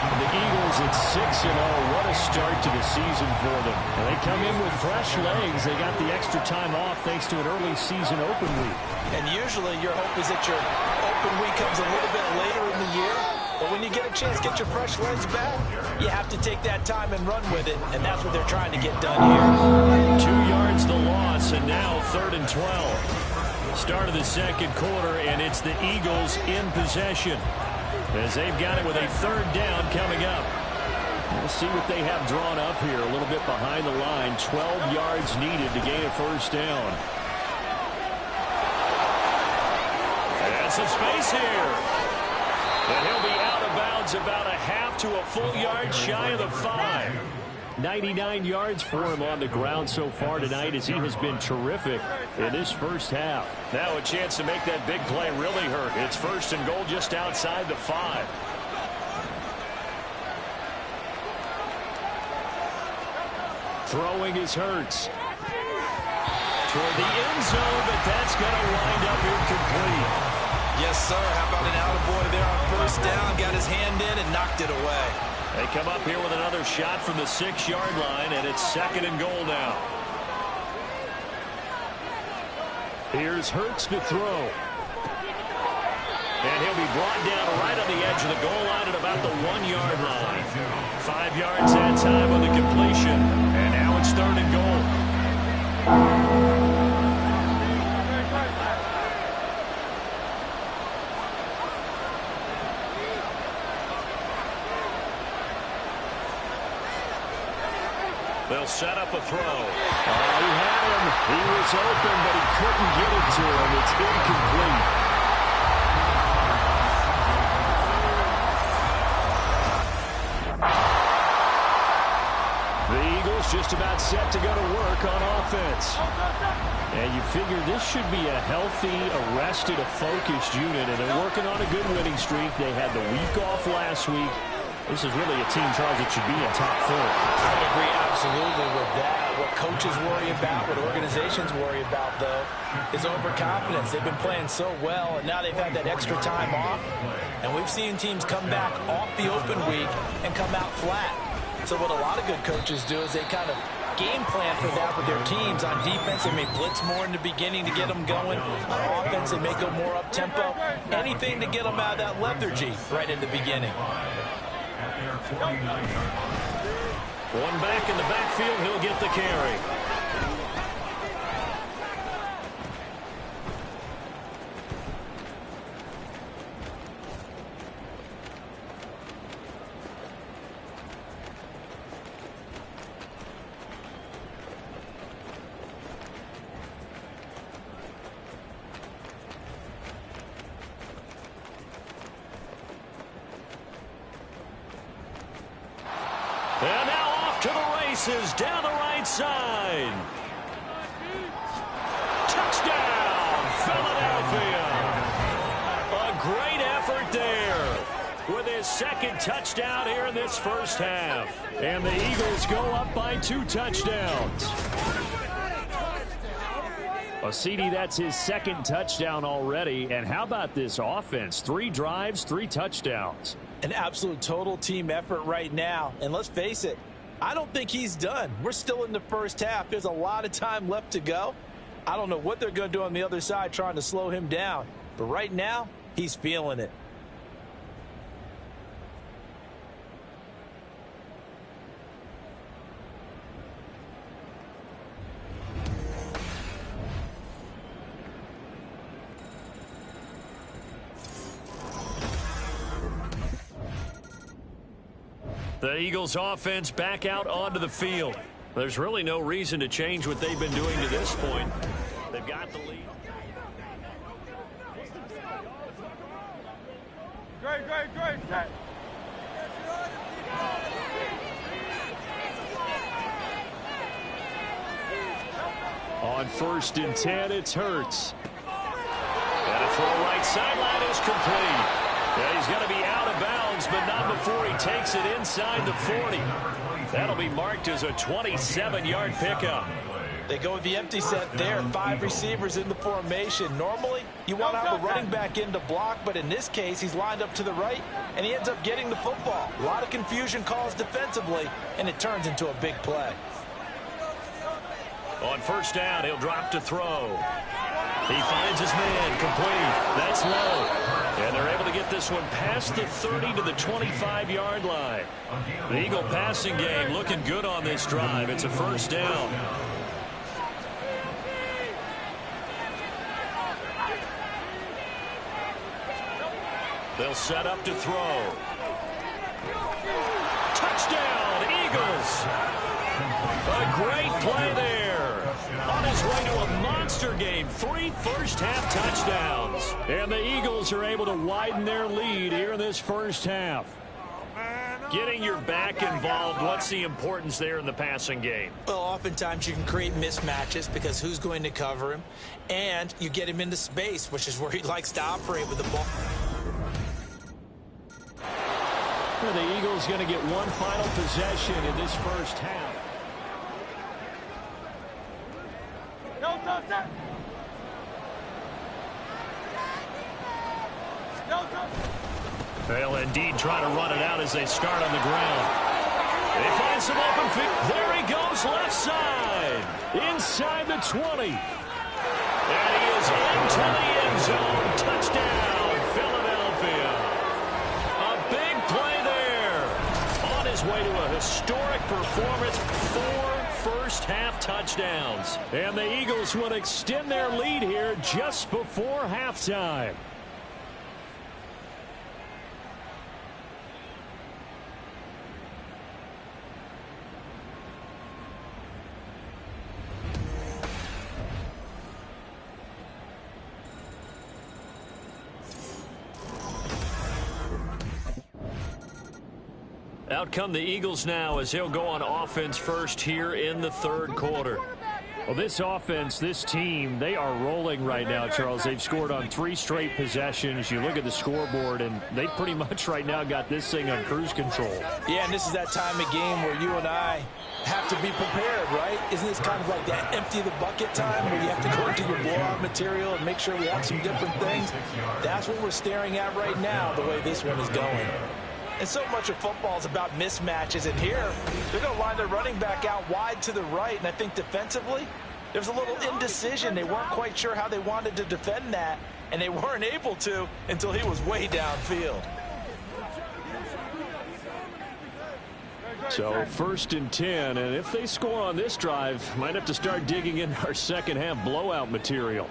The Eagles at 6-0. What a start to the season for them. And they come in with fresh legs. They got the extra time off thanks to an early season open week.
And usually your hope is that your open week comes a little bit later in the year. But when you get a chance to get your fresh legs back, you have to take that time and run with it. And that's what they're trying to get done here.
2 yards the loss, and now 3rd and 12. Start of the second quarter, and it's the Eagles in possession, as they've got it with a 3rd down coming up. We'll see what they have drawn up here a little bit behind the line. 12 yards needed to gain a first down. And some space here. And he'll be out of bounds about a half to a full yard shy of the 5. 99 yards for him on the ground so far tonight, as he has been terrific in this first half. Now a chance to make that big play really hurt. It's 1st and goal just outside the 5. Throwing is Hurts. Toward the end zone, but that's going to wind up incomplete.
Yes, sir. How about an attaboy there on first down? Got his hand in and knocked it away.
They come up here with another shot from the 6-yard line, and it's 2nd and goal now. Here's Hurts to throw. And he'll be brought down right on the edge of the goal line at about the 1-yard line. 5 yards that time on the completion. And now it's 3rd and goal. They'll set up a throw.
He had him. He was open, but he couldn't get it to him. It's incomplete. Just about set to go to work on offense. And you figure this should be a healthy, arrested, a focused unit, and they're working on a good winning streak. They had the week off last week. This is really a team, Charles, that should be in top 4.
I agree absolutely with that. What coaches worry about, what organizations worry about, though, is overconfidence. They've been playing so well, and now they've had that extra time off. And we've seen teams come back off the open week and come out flat. So what a lot of good coaches do is they kind of game plan for that with their teams. On defense, they may blitz more in the beginning to get them going. On offense, they may go more up-tempo. Anything to get them out of that lethargy right in the beginning.
One back in the backfield, he'll get the carry. And now off to the races down the right side. Touchdown, Philadelphia. A great effort there with his 2nd touchdown here in this first half. And the Eagles go up by 2 touchdowns. Well, CD, that's his 2nd touchdown already. And how about this offense? 3 drives, 3 touchdowns.
An absolute total team effort right now. And let's face it, I don't think he's done. We're still in the first half. There's a lot of time left to go. I don't know what they're going to do on the other side trying to slow him down. But right now, he's feeling it.
The Eagles offense back out onto the field. There's really no reason to change what they've been doing to this point. They've got the lead.
Great, set.
On 1st and 10, it's Hurts.
And a throw right sideline is complete. Yeah, he's going to be out of bounds, but not before he takes it inside the 40. That'll be marked as a 27-yard pickup.
They go with the empty set there. 5 receivers in the formation. Normally, you want to have a running back in to block, but in this case, he's lined up to the right, and he ends up getting the football. A lot of confusion calls defensively, and it turns into a big play.
On 1st down, he'll drop to throw. He finds his man, complete. That's low. And they're able to get this one past the 30 to the 25-yard line. The Eagle passing game looking good on this drive. It's a 1st down. They'll set up to throw. Touchdown, Eagles. A great play there. On his way to a monster game, 3 first-half touchdowns. And the Eagles are able to widen their lead here in this first half. Getting your back involved, what's the importance there in the passing game?
Well, oftentimes you can create mismatches because who's going to cover him, and you get him into space, which is where he likes to operate with the ball.
Well, the Eagles going to get one final possession in this first half.
They'll indeed try to run it out as they start on the ground. They find some open field. There he goes, left side. Inside the 20. And he is into the end zone. Touchdown, Philadelphia. A big play there. On his way to a historic performance. 4 first-half touchdowns. And the Eagles would extend their lead here just before halftime. Out come the Eagles now as he'll go on offense first here in the third quarter. Well, this offense, this team, they are rolling right now, Charles. They've scored on 3 straight possessions. You look at the scoreboard, and they pretty much right now got this thing on cruise control.
Yeah, and this is that time of game where you and I have to be prepared, right? Isn't this kind of like that empty the bucket time where you have to go into your blowout material and make sure we have some different things? That's what we're staring at right now, the way this one is going. And so much of football is about mismatches. And here, they're going to line their running back out wide to the right. And I think defensively, there's a little indecision. They weren't quite sure how they wanted to defend that. And they weren't able to until he was way downfield.
So 1st and 10. And if they score on this drive, might have to start digging in our second half blowout material.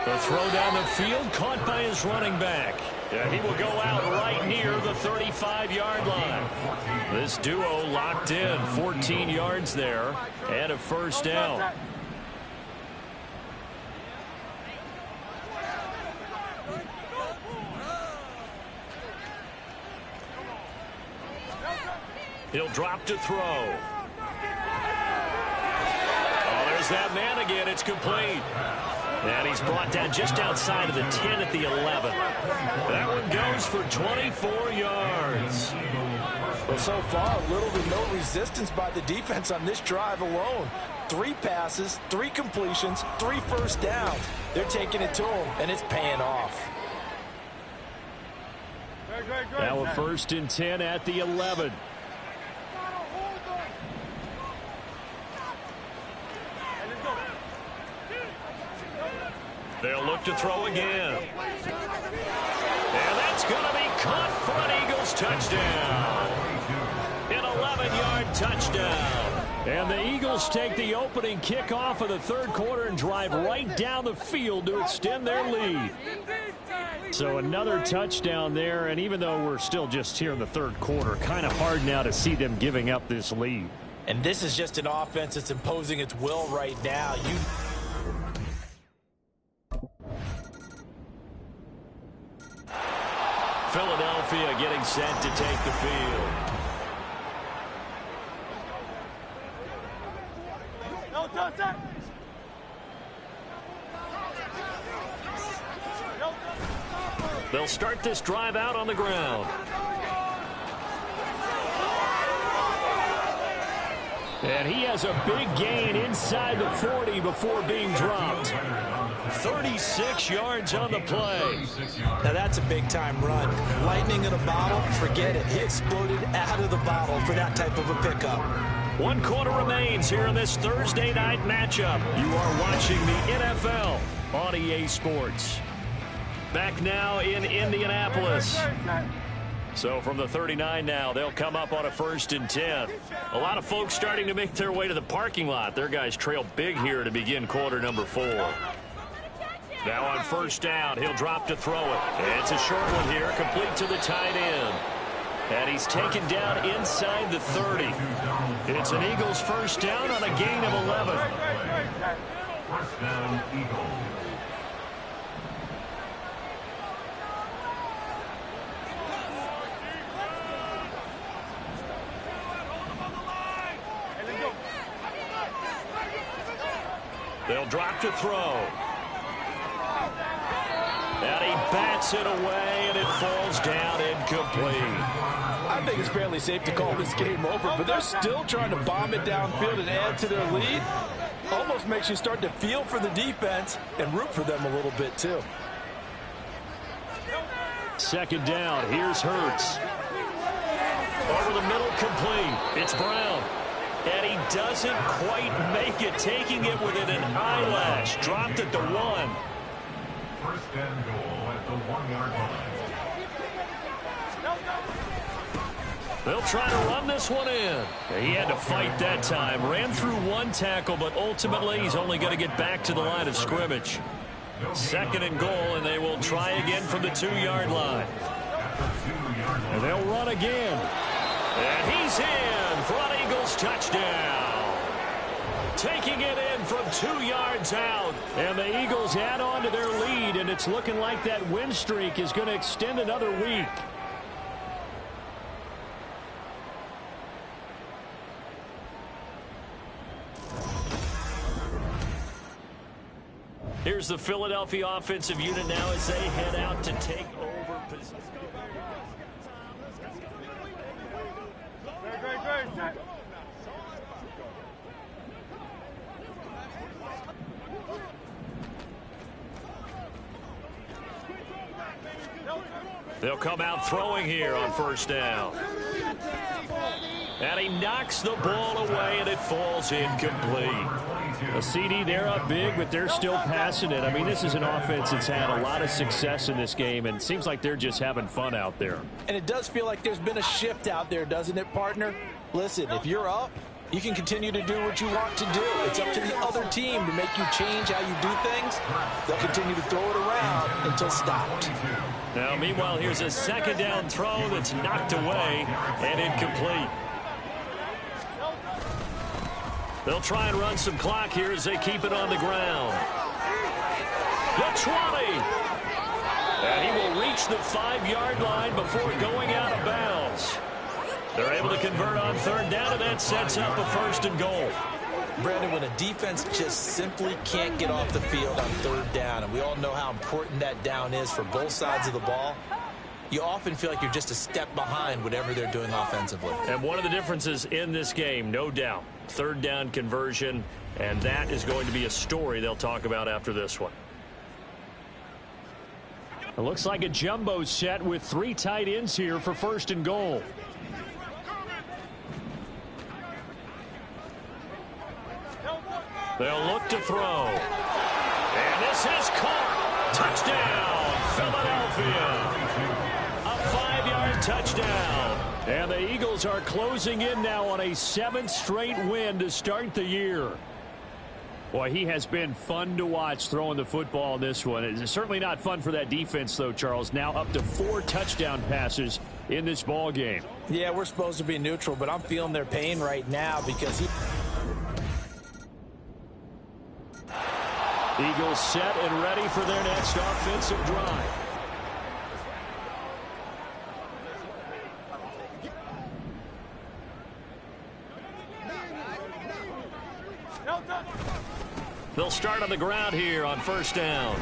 The throw down the field, caught by his running back. And he will go out right near the 35-yard line. This duo locked in, 14 yards there, and a first down. He'll drop to throw. Oh, there's that man again. It's complete. And he's brought down just outside of the 10 at the 11. That one goes for 24 yards.
Well, so far, little to no resistance by the defense on this drive alone. 3 passes, 3 completions, 3 first downs. They're taking it to him, and it's paying off.
Now a 1st and 10 at the 11. They'll look to throw again. And that's going to be caught for an Eagles touchdown. An 11-yard touchdown. And the Eagles take the opening kickoff of the third quarter and drive right down the field to extend their lead. So another touchdown there, and even though we're still just here in the third quarter, kind of hard now to see them giving up this lead.
And this is just an offense that's imposing its will right now.
Philadelphia getting set to take the field. They'll start this drive out on the ground. And he has a big gain inside the 40 before being dropped. 36 yards on the play.
Now that's a big-time run. Lightning in a bottle, forget it. He exploded out of the bottle for that type of a pickup.
1 quarter remains here in this Thursday night matchup. You are watching the NFL on EA Sports. Back now in Indianapolis. So from the 39 now, they'll come up on a 1st and 10. A lot of folks starting to make their way to the parking lot. Their guys trail big here to begin quarter number 4. Now on 1st down, he'll drop to throw it. It's a short one here, complete to the tight end. And he's taken down inside the 30. It's an Eagles 1st down on a gain of 11.
1st down, Eagles.
They'll drop to throw. And he bats it away, and it falls down incomplete.
I think it's fairly safe to call this game over, but they're still trying to bomb it downfield and add to their lead. Almost makes you start to feel for the defense and root for them a little bit, too.
Second down, here's Hurts. Over the middle, complete. It's Brown. And he doesn't quite make it, taking it within an eyelash. Dropped at the 1.
First and goal at the 1-yard line.
They'll try to run this one in. He had to fight that time. Ran through one tackle, but ultimately he's only going to get back to the line of scrimmage. Second and goal, and they will try again from the 2-yard line. And they'll run again. And he's in for an Eagles touchdown. Taking it in from 2 yards out. And the Eagles add on to their lead, and it's looking like that win streak is going to extend another week. Here's the Philadelphia offensive unit now as they head out to take over possession. They'll come out throwing here on first down. And he knocks the ball away, and it falls incomplete. A CD, they're up big, but they're still passing it. I mean, this is an offense that's had a lot of success in this game, and it seems like they're just having fun out there.
And it does feel like there's been a shift out there, doesn't it, partner? Listen, if you're up, you can continue to do what you want to do. It's up to the other team to make you change how you do things. They'll continue to throw it around until stopped.
Now, meanwhile, here's a second down throw that's knocked away and incomplete. They'll try and run some clock here as they keep it on the ground. The 20. And he will reach the 5-yard line before going out of bounds. They're able to convert on third down, and that sets up a first and goal.
Brandon, when a defense just simply can't get off the field on third down, and we all know how important that down is for both sides of the ball, you often feel like you're just a step behind whatever they're doing offensively.
And one of the differences in this game, no doubt, third down conversion, and that is going to be a story they'll talk about after this one. It looks like a jumbo set with 3 tight ends here for first and goal. They'll look to throw. And this is caught. Touchdown, Philadelphia. A 5-yard touchdown. And the Eagles are closing in now on a 7th straight win to start the year. Boy, he has been fun to watch throwing the football in this one. It's certainly not fun for that defense, though, Charles. Now up to 4 touchdown passes in this ball game.
Yeah, we're supposed to be neutral, but I'm feeling their pain right now because
Eagles set and ready for their next offensive drive. They'll start on the ground here on first down.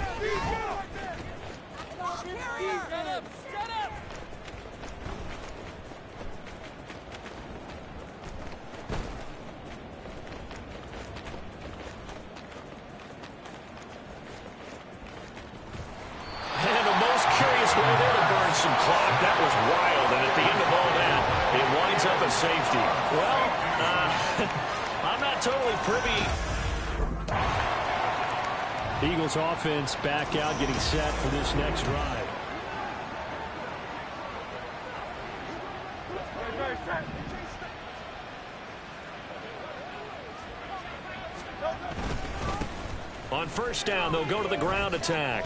Some clock. That was wild, and at the end of all that, it winds up a safety. Well, I'm not totally privy. Eagles offense back out, getting set for this next drive. On first down, they'll go to the ground attack.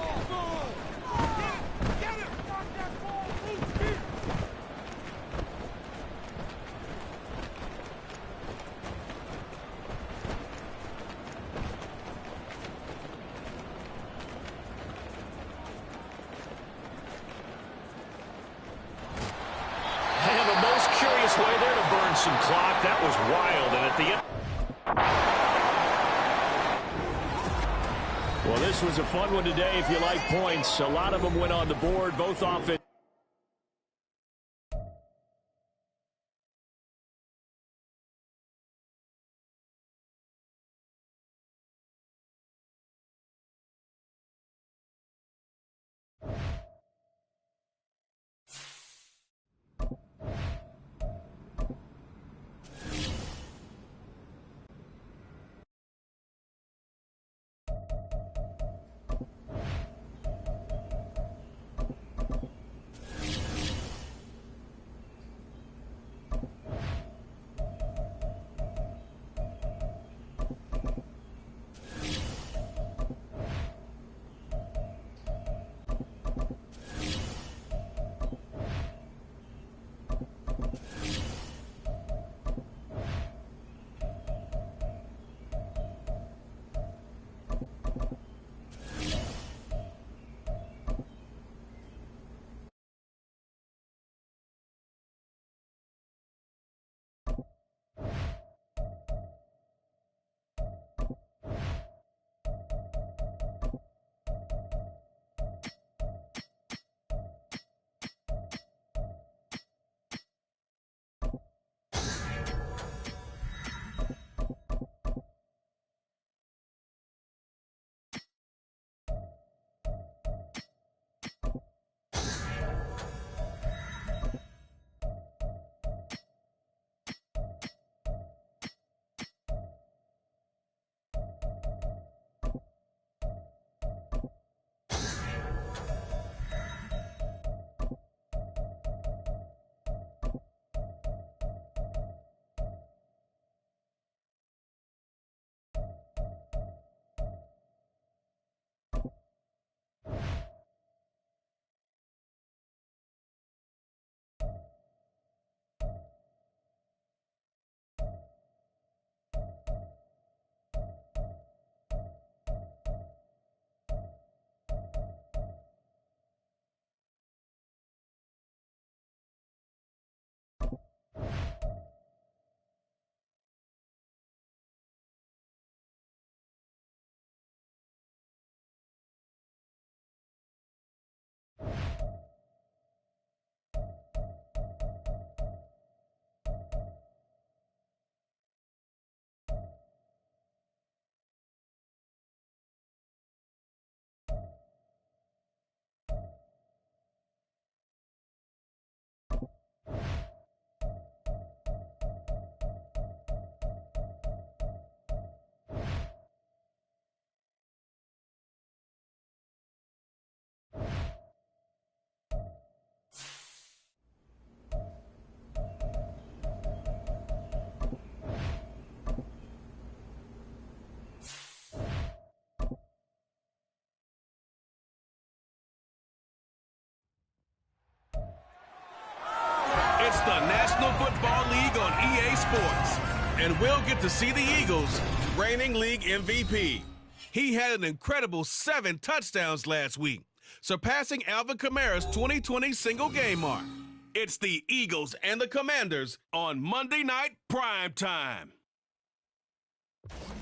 Some clock. That was wild, and at the end. Well, this was a fun one today if you like points. A lot of them went on the board, both offense.
It's the National Football League on EA Sports. And we'll get to see the Eagles' reigning league MVP. He had an incredible 7 touchdowns last week, surpassing Alvin Kamara's 2020 single game mark. It's the Eagles and the Commanders on Monday Night Prime Time.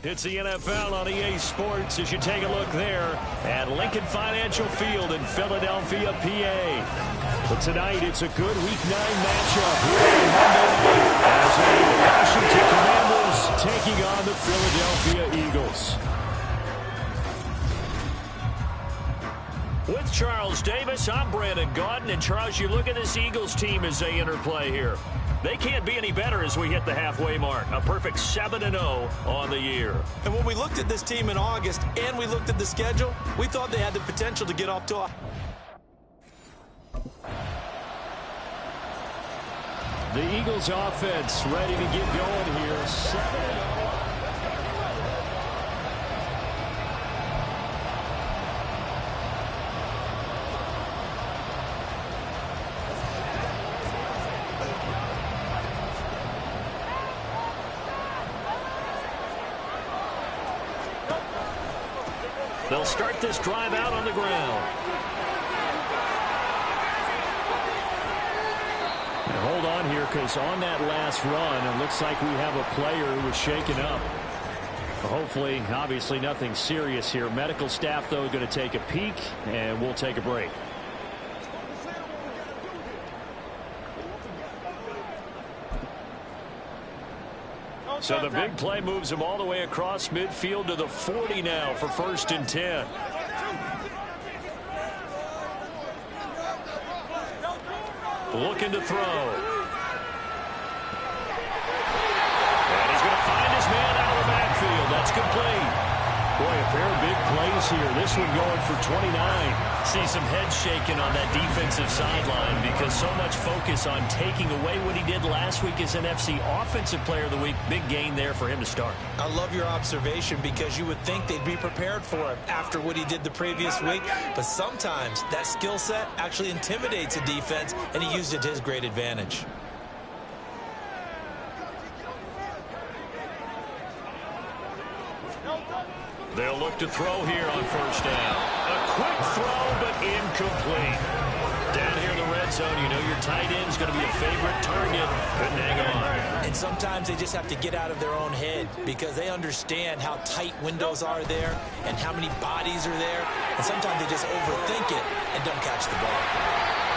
It's the NFL on EA Sports as you take a look there at Lincoln Financial Field in Philadelphia, PA. But tonight, it's a good Week 9 matchup here on Monday as the Washington Commanders taking on the Philadelphia Eagles. With Charles Davis, I'm Brandon Gaudin. And Charles, you look at this Eagles team as they interplay here. They can't be any better as we hit the halfway mark. A perfect 7-0 on the year.
And when we looked at this team in August and we looked at the schedule, we thought they had the potential to get off to a...
The Eagles offense ready to get going here. 7-0. They'll start this drive out on the ground. And hold on here, because on that last run, it looks like we have a player who was shaken up. Hopefully, obviously nothing serious here. Medical staff, though, going to take a peek, and we'll take a break. So the big play moves him all the way across midfield to the 40 now for 1st and 10. Looking to throw. And he's going to find his man out of the backfield. That's complete. Boy, a pair of big plays here. This one going for 29. See some head shaking on that defensive sideline because so much focus on taking away what he did last week as NFC Offensive Player of the Week. Big gain there for him to start.
I love your observation because you would think they'd be prepared for him after what he did the previous week. But sometimes that skill set actually intimidates a defense, and he used it to his great advantage.
They'll look to throw here on 1st down. A quick throw, but incomplete. Down here in the red zone, you know your tight end's going to be a favorite target. Couldn't hang on.
And sometimes they just have to get out of their own head because they understand how tight windows are there and how many bodies are there. And sometimes they just overthink it and don't catch the ball.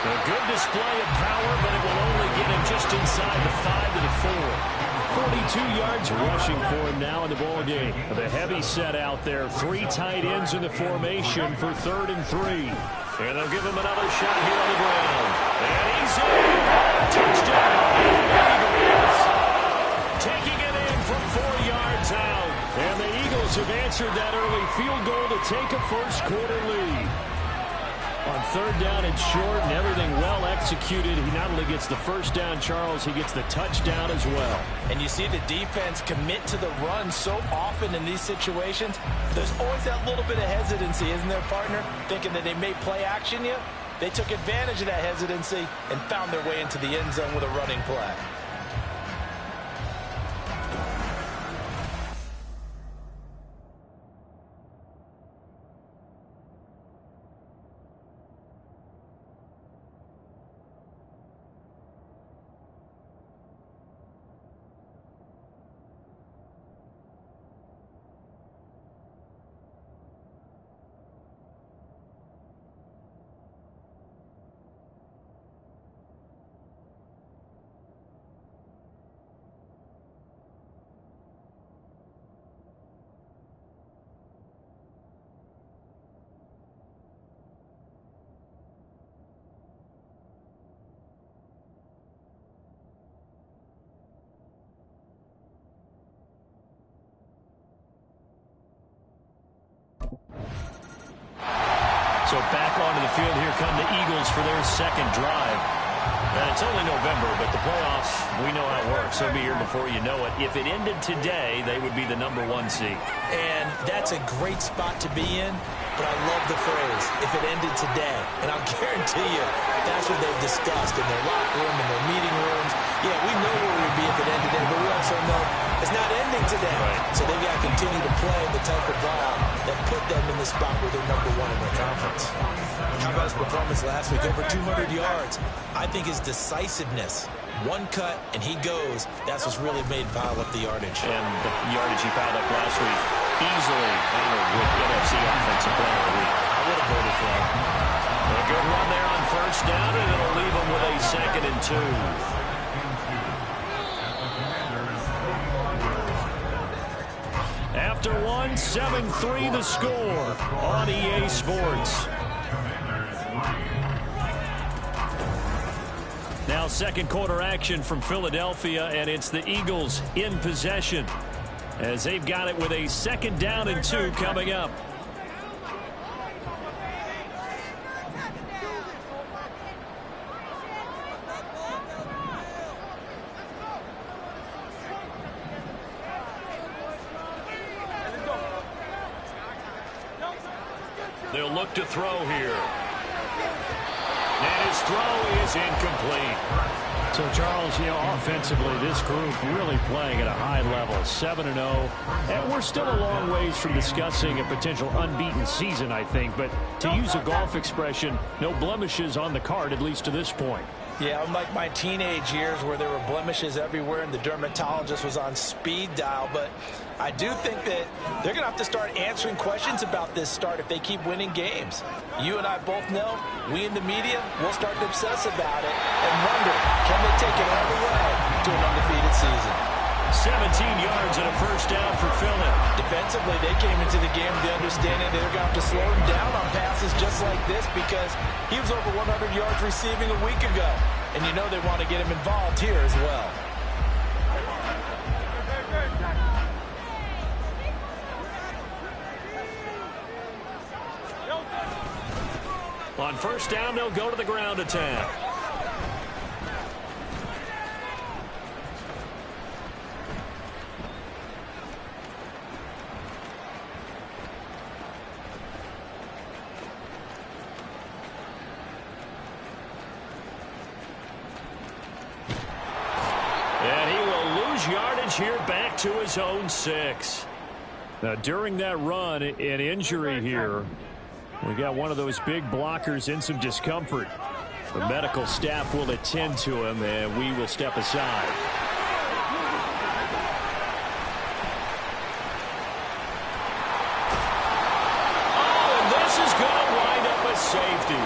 A good display of power, but it will only get him just inside the 5 to the 4. 42 yards rushing for him now in the ball game. The heavy set out there. 3 tight ends in the formation for 3rd and 3. And they'll give him another shot here on the ground. And he's in. Touchdown. Eagles. Taking it in from 4 yards out. And the Eagles have answered that early field goal to take a first-quarter lead. On 3rd down and short and everything well executed, he not only gets the 1st down, Charles, he gets the touchdown as well.
And you see the defense commit to the run so often in these situations. There's always that little bit of hesitancy, isn't there, partner? Thinking that they may play action you. They took advantage of that hesitancy and found their way into the end zone with a running play.
So back onto the field, here come the Eagles for their 2nd drive. And it's only November, but the playoffs, we know how it works. They'll be here before you know it. If it ended today, they would be the #1 seed.
And that's a great spot to be in, but I love the phrase, if it ended today. And I'll guarantee you, that's what they've discussed in their locker room, in their meeting room, concerned, though, it's not ending today. Right. So they've got to continue to play the type of ball that put them in the spot where they're number one in their conference. How about his performance last week? Over 200 yards. I think his decisiveness, one cut and he goes, that's what's really made him pile up the yardage.
And the yardage he piled up last week, easily honored with NFC Offensive Player of the Week.
I would have voted for him.
A good run there on first down, and it'll leave him with a 2nd and 2. After 7-3 the score on EA Sports. Now second quarter action from Philadelphia, and it's the Eagles in possession as they've got it with a 2nd down and 2 coming up. They'll look to throw here. And his throw is incomplete. So, Charles, offensively, this group really playing at a high level, 7-0. And we're still a long ways from discussing a potential unbeaten season, I think. But to use a golf expression, no blemishes on the card, at least to this point.
Yeah, unlike my teenage years where there were blemishes everywhere and the dermatologist was on speed dial. But I do think that they're going to have to start answering questions about this start if they keep winning games. You and I both know, we in the media, will start to obsess about it and wonder, can they take it all the way to an undefeated season?
17 yards and a first down for Philly.
Defensively, they came into the game with the understanding they're going to have to slow him down on passes just like this because he was over 100 yards receiving a week ago. And you know they want to get him involved here as well.
On first down, they'll go to the ground attack. And he will lose yardage here back to his own 6. Now, during that run, an injury here. We got one of those big blockers in some discomfort. The medical staff will attend to him, and we will step aside. Oh, and this is going to wind up a safety.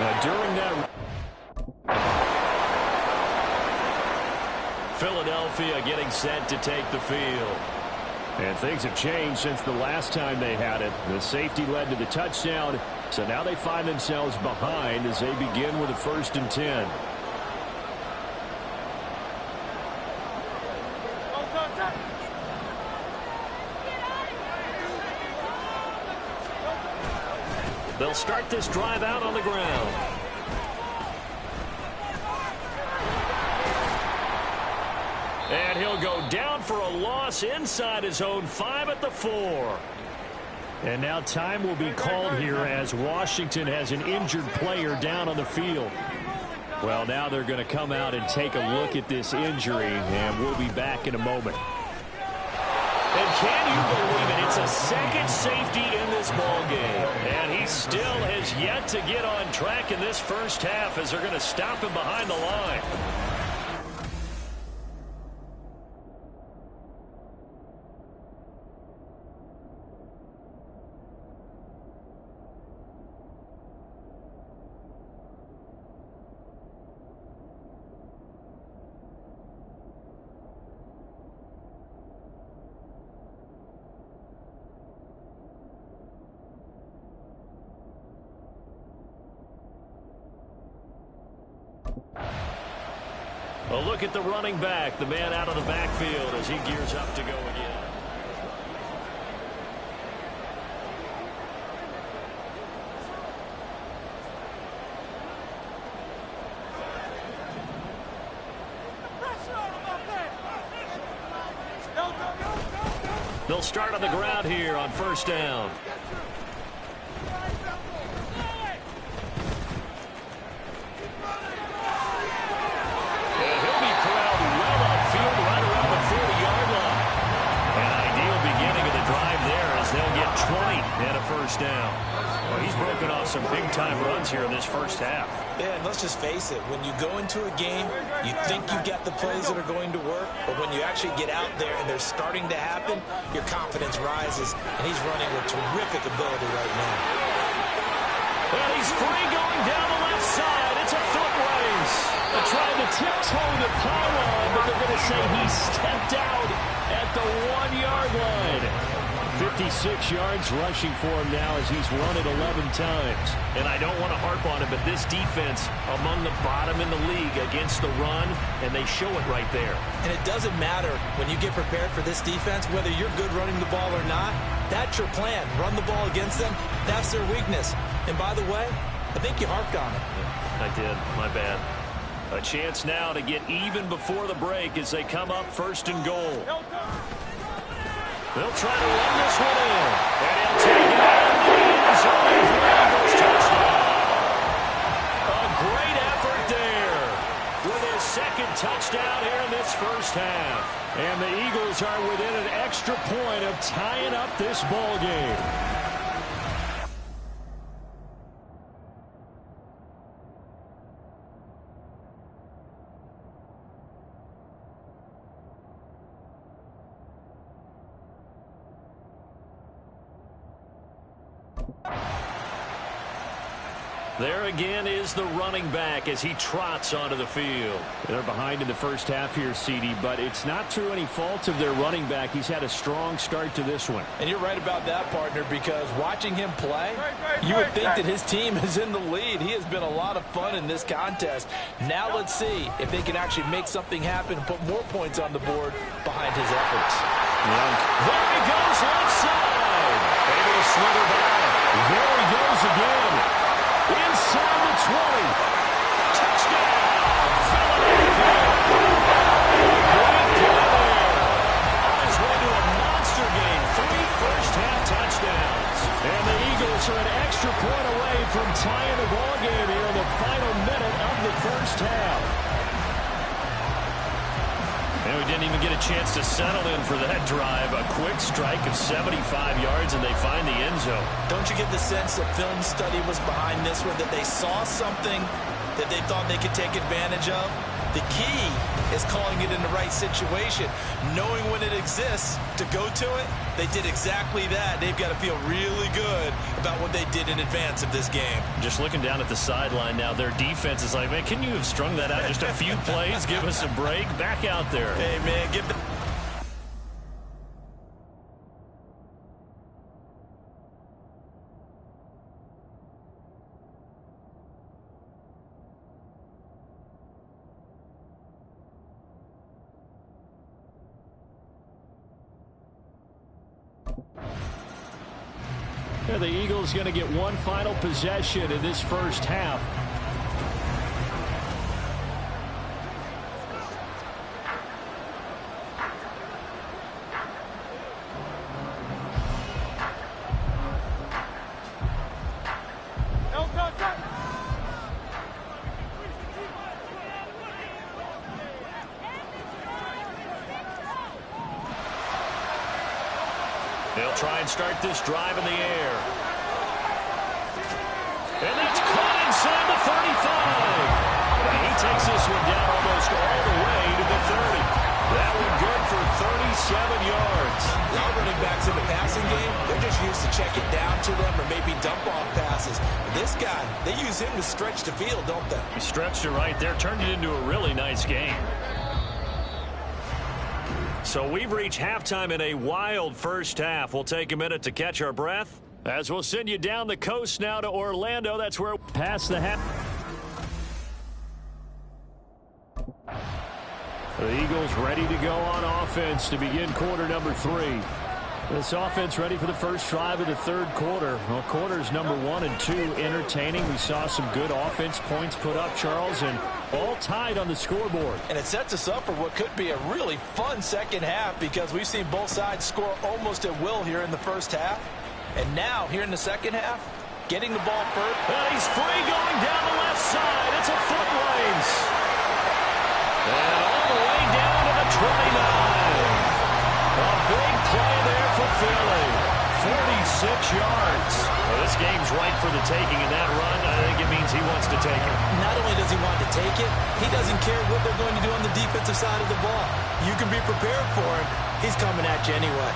Now, during that, Philadelphia getting set to take the field. And things have changed since the last time they had it. The safety led to the touchdown, so now they find themselves behind as they begin with a 1st and 10. They'll start this drive out on the ground. And he'll go down for a loss inside his own 5 at the 4. And now time will be called here as Washington has an injured player down on the field. Well, now they're going to come out and take a look at this injury, and we'll be back in a moment. And can you believe it? It's a 2nd safety in this ballgame. And he still has yet to get on track in this first half as they're going to stop him behind the line. A look at the running back, the man out of the backfield as he gears up to go again. They'll start on the ground here on first down. first down. Well, he's broken off some big-time runs here in this first half.
Yeah, and let's just face it. When you go into a game, you think you've got the plays that are going to work, but when you actually get out there and they're starting to happen, your confidence rises, and he's running with terrific ability right now.
Well, he's free going down the left side. It's a foot race. They're trying to tiptoe the pylon, but they're going to say he stepped out at the 1-yard line. 56 yards rushing for him now as he's run it 11 times. And I don't want to harp on it, but this defense among the bottom in the league against the run, and they show it right there.
And it doesn't matter when you get prepared for this defense, whether you're good running the ball or not, that's your plan. Run the ball against them. That's their weakness. And by the way, I think you harped on it.
I did. My bad. A chance now to get even before the break as they come up 1st and goal. They'll try to run this one in. And he'll take it out of the end zone for the Eagles touchdown. A great effort there with his second touchdown here in this first half. And the Eagles are within an extra point of tying up this ball game. There again is the running back as he trots onto the field. They're behind in the first half here, CD, but it's not through any fault of their running back. He's had a strong start to this one.
And you're right about that, partner, because watching him play, you would think that his team is in the lead. He has been a lot of fun in this contest. Now let's see if they can actually make something happen and put more points on the board behind his efforts.
Yeah. There he goes left side. Able to slither by. There he goes again. Inside the 20. Touchdown, Philadelphia. Great play there. On his way to a monster game. 3 first-half touchdowns. And the Eagles are an extra point away from tying the ball game here in the final minute of the first half. And we didn't even get a chance to settle in for that drive. A quick strike of 75 yards, and they find the end zone.
Don't you get the sense that film study was behind this one, that they saw something that they thought they could take advantage of? The key is calling it in the right situation, knowing when it exists to go to it. They did exactly that. They've got to feel really good about what they did in advance of this game.
Just looking down at the sideline now, their defense is like, man, can you have strung that out just a few plays? Give us a break. Back out there.
Hey, man, give the...
Yeah, the Eagles going to get one final possession in this first half. They'll try and start this drive in the air. And that's caught inside the 35. And he takes this one down almost all the way to the 30. That one good for 37 yards.
A lot of running backs in the passing game, they're just used to check it down to them or maybe dump off passes. But this guy, they use him to stretch the field, don't they?
He stretched it right there, turned it into a really nice game. So we've reached halftime in a wild first half. We'll take a minute to catch our breath as we'll send you down the coast now to Orlando. That's where past the half. The Eagles ready to go on offense to begin quarter number 3. This offense ready for the first drive of the third quarter. Well, quarters number 1 and 2 entertaining. We saw some good offense points put up, Charles, and all tied on the scoreboard.
And it sets us up for what could be a really fun second half because we've seen both sides score almost at will here in the first half. And now, here in the second half, getting the ball first.
And he's free going down the left side. It's a foot race. And all the way down to the 29. A big play there for Philly. 46 yards. Well, this game's ripe for the taking, and that run, I think it means he wants to take it.
Not only does he want to take it, he doesn't care what they're going to do on the defensive side of the ball. You can be prepared for him. He's coming at you anyway.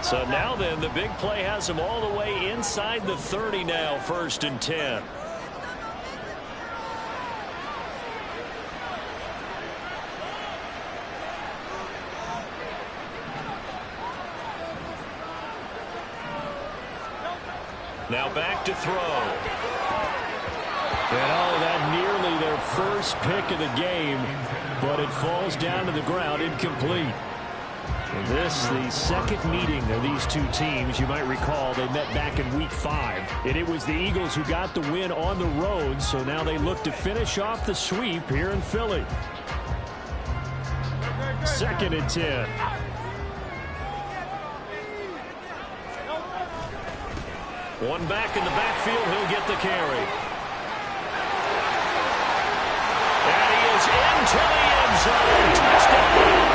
So now then, the big play has him all the way inside the 30 now, 1st and 10. Now back to throw. And that nearly their first pick of the game, but it falls down to the ground incomplete. This, the second meeting of these two teams. You might recall they met back in Week 5. And it was the Eagles who got the win on the road, so now they look to finish off the sweep here in Philly. 2nd and 10. One back in the backfield, he'll get the carry. And he is into the end zone. Touchdown.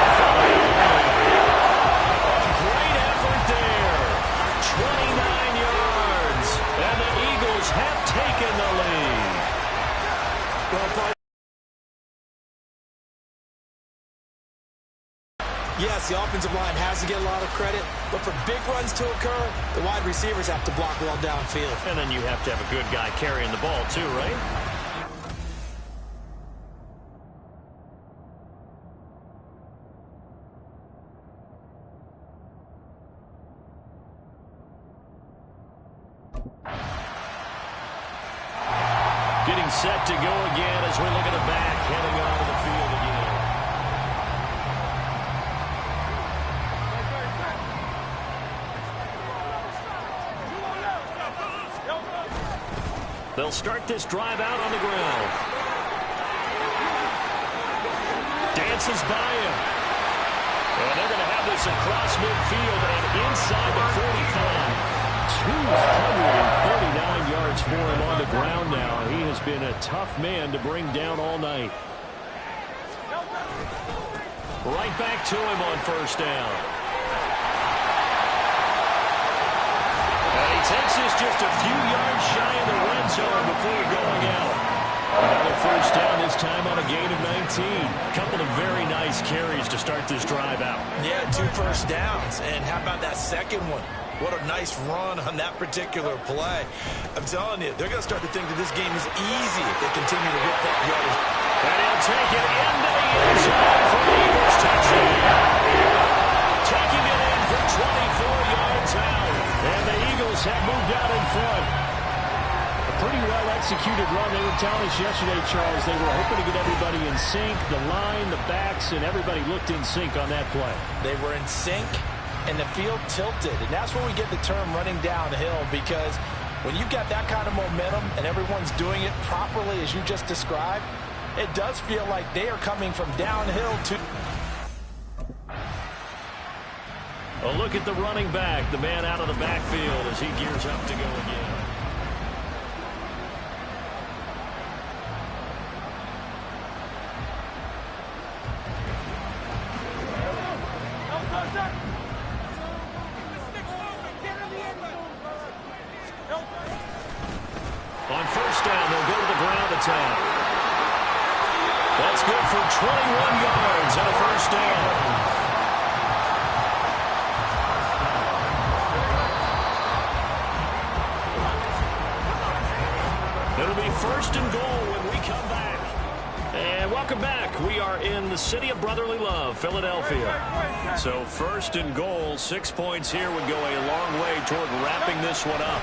29 yards, and the Eagles have taken the lead.
Yes, the offensive line has to get a lot of credit, but for big runs to occur, the wide receivers have to block well downfield.
And then you have to have a good guy carrying the ball too, right? Getting set to go again as we look at the back, heading onto the field again. They'll start this drive out on the ground. Dances by him. And they're going to have this across midfield and inside the 45. 239 yards for him on the ground now. He has been a tough man to bring down all night. Right back to him on 1st down. And he takes this just a few yards shy of the red zone before going out. Another 1st down, this time on a gain of 19. Couple of very nice carries to start this drive out.
Yeah, 2 first downs. And how about that second one? What a nice run on that particular play. I'm telling you, they're going to start to think that this game is easy if they continue to hit that yardage.
And he'll take it into the end zone for the Eagles touchdown. Taking it in for 24 yards out. And the Eagles have moved out in front. A pretty well-executed run. They were telling us yesterday, Charles, they were hoping to get everybody in sync. The line, the backs, and everybody looked in sync on that play.
They were in sync. And the field tilted. And that's where we get the term running downhill, because when you've got that kind of momentum and everyone's doing it properly as you just described, it does feel like they are coming from downhill to...
A look at the running back, the man out of the backfield as he gears up to go again. On 1st down, they'll go to the ground attack. That's good for 21 yards and a 1st down. It'll be 1st and goal when we come back. And welcome back. We are in the city of brotherly love, Philadelphia. So 1st and goal, 6 points here would go a long way toward wrapping this one up.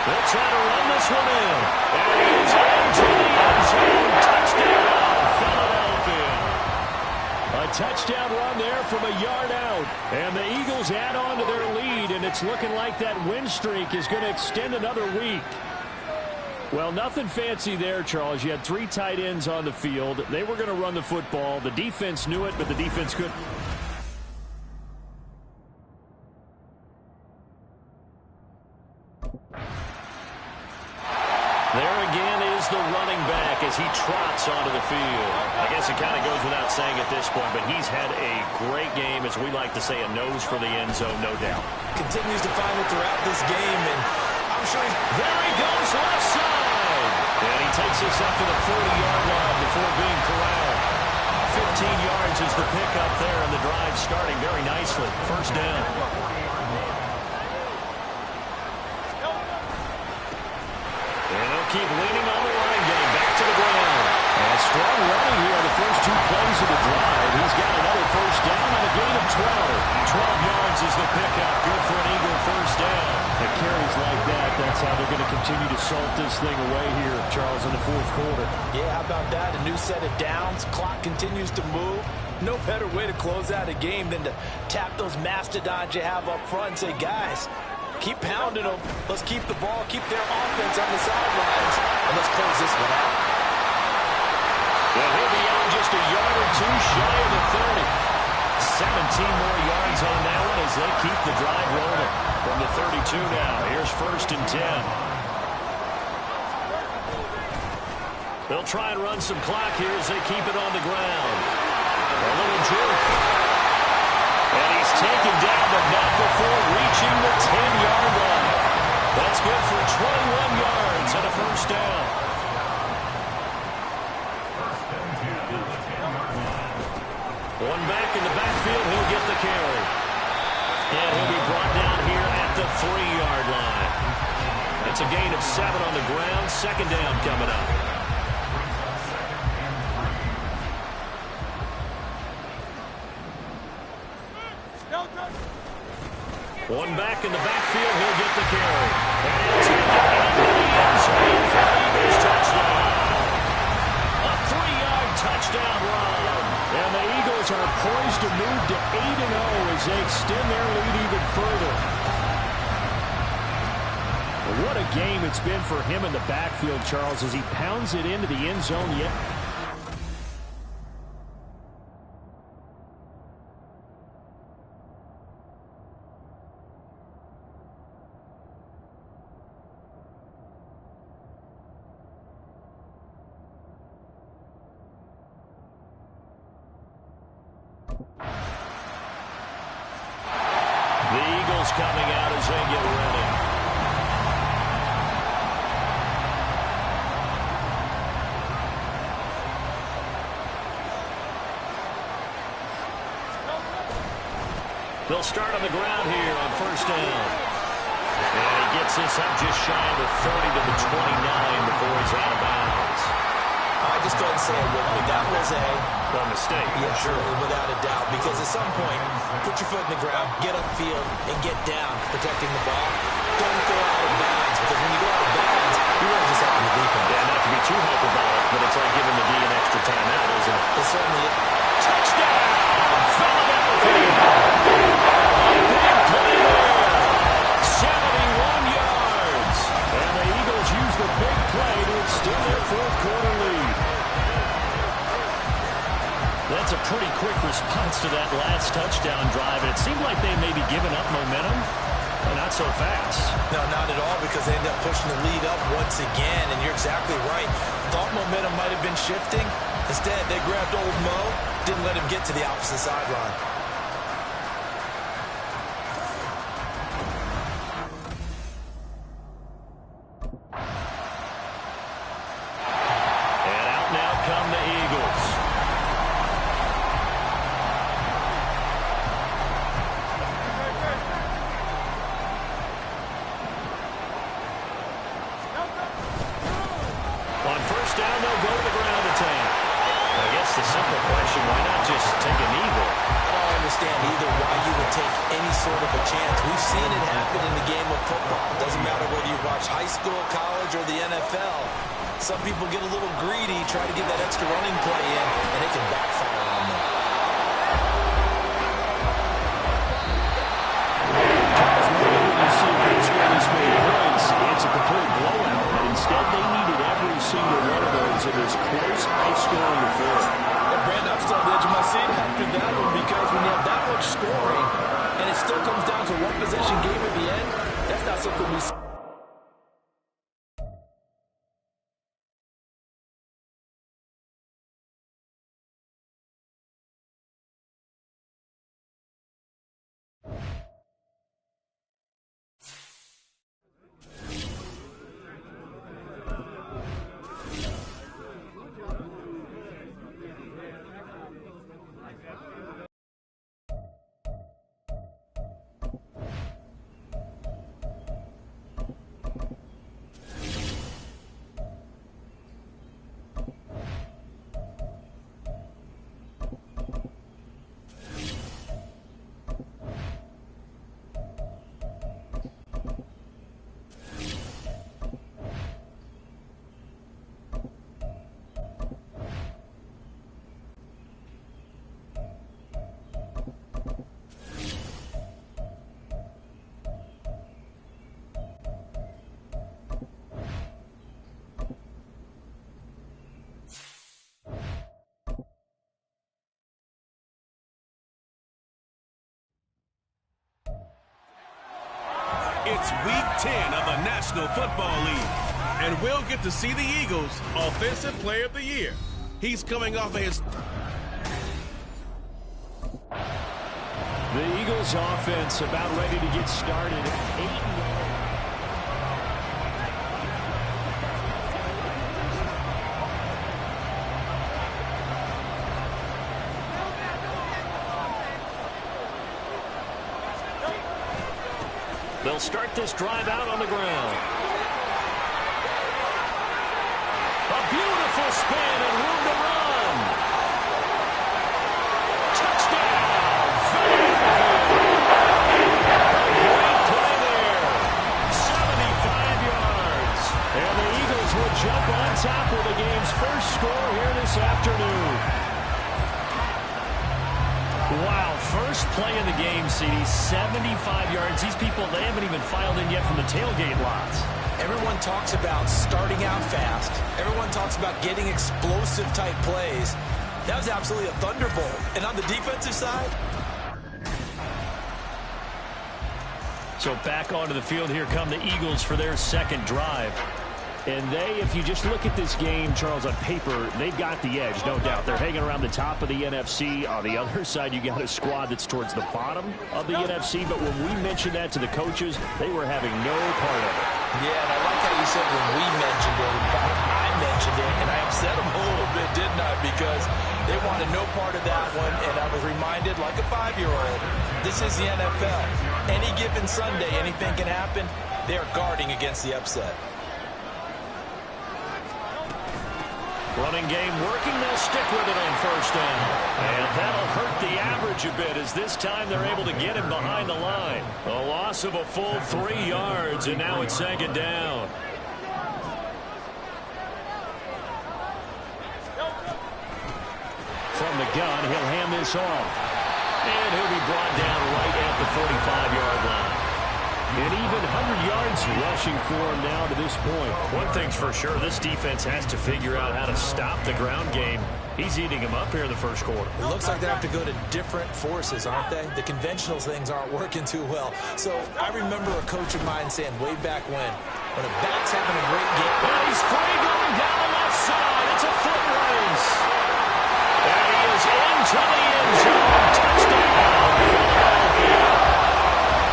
They'll try to run this one in. And he's into the end zone. Touchdown, Philadelphia. A touchdown run there from a yard out. And the Eagles add on to their lead, and it's looking like that win streak is going to extend another week.
Well, nothing fancy there, Charles. You had 3 tight ends on the field. They were going to run the football. The defense knew it, but the defense couldn't. There again is the running back as he trots onto the field. I guess it kind of goes without saying at this point, but he's had a great game, as we like to say, a nose for the end zone, no doubt.
Continues to find it throughout this game, and I'm sure
there he goes left side. And he takes us up to the 40-yard line before being corralled. 15 yards is the pickup there, and the drive starting very nicely. First down. Keep leaning on the running game. Back to the ground. And strong running here on the first 2 plays of the drive. He's got another first down and a gain of 12. 12 yards is the pickup. Good for an Eagle first down. The carries like that, that's how they're going to continue to salt this thing away here, Charles, in the fourth quarter.
Yeah, how about that? A new set of downs. Clock continues to move. No better way to close out a game than to tap those mastodons you have up front and say, guys, keep pounding them. Let's keep the ball, keep their offense on the sidelines, and let's close this one out.
Well, he'll be out just a yard or 2 shy of the 30. 17 more yards on that one as they keep the drive rolling. From the 32 now, here's first and 10. They'll try and run some clock here as they keep it on the ground. A little juke. And he's taken down, but not before reaching the 10-yard line. That's good for 21 yards and a first down. One back in the backfield, he'll get the carry. And he'll be brought down here at the 3-yard line. That's a gain of 7 on the ground. Second down coming up. One back in the backfield, he'll get the carry. And he'll take it into the end zone for the Eagles touchdown. A 3-yard touchdown run. And the Eagles are poised to move to 8-0 as they extend their lead even further. What a game it's been for him in the backfield, Charles, as he pounds it into the end zone yet. The Eagles coming out as they get ready. They'll start on the ground here on first down. And he gets this up just shy of the 30 to the 29 before he's out of bounds.
I just go ahead and say it with me. That was a
mistake.
Yeah, sure. Without a doubt. Because at some point, put your foot in the ground, get upfield, and get down protecting the ball. Don't go out of bounds. Because when you go out of bounds, you really just have to be defense.
Yeah, not to be too hyperbolic, but it's like giving the D an extra timeout, isn't it?
It certainly is.
Touchdown! Philadelphia! Big play there! 71 yards! And the Eagles use the big play to extend their fourth quarter lead. That's a pretty quick response to that last touchdown drive. And it seemed like they may be giving up momentum, but not so fast.
No, not at all, because they end up pushing the lead up once again. And you're exactly right. Thought momentum might have been shifting. Instead, they grabbed old Mo, didn't let him get to the opposite sideline.
And out now come the Eagles. On first down, they'll go to the ground attack. I guess the simple question, why not just take an Eagle?
I don't understand either why you would take any sort of a chance. We've seen it happen in the game of football. It doesn't matter whether you watch high school, college, or the NFL. Some people get a little greedy, try to get that extra running play in, and it can backfire on them.
When you see a good score this many points, it's a complete blowout, but instead they need
lose.
It's Week 10 of the National Football League, and we'll get to see the Eagles' Offensive Player of the Year. He's coming off of his...
The Eagles' offense about ready to get started. 8-0. They'll start this drive out on the ground. A beautiful spin and room to run. Touchdown! Great play there. 75 yards. And the Eagles will jump on top of the game's first score here this afternoon. Wow, first play of the game, CD, 75 yards. These people, they haven't even filed in yet from the tailgate lots.
Everyone talks about starting out fast. Everyone talks about getting explosive type plays. That was absolutely a thunderbolt. And on the defensive side,
so back onto the field, here come the Eagles for their second drive. And they, if you just look at this game, Charles, on paper, they've got the edge, no doubt. They're hanging around the top of the NFC. On the other side, you got a squad that's towards the bottom of the NFC. But when we mentioned that to the coaches, they were having no part of it.
yeah, and I like how you said when we mentioned it. In fact, I mentioned it, and I upset them a little bit, didn't I? Because they wanted no part of that one, and I was reminded, like a 5-year-old, this is the NFL. Any given Sunday, anything can happen. They're guarding against the upset.
Running game working, they'll stick with it on first down. And that'll hurt the average a bit as this time they're able to get him behind the line. A loss of a full 3 yards, and now it's second down. From the gun, he'll hand this off. And he'll be brought down right at the 45-yard line. And even 100 yards rushing for him now to this point. One thing's for sure, this defense has to figure out how to stop the ground game. He's eating them up here in the first quarter.
It looks like they have to go to different forces, aren't they? The conventional things aren't working too well. So I remember a coach of mine saying way back when a back's having a great game.
And he's free going down the left side. It's a foot race. And he is into the end zone. Touchdown, Philadelphia.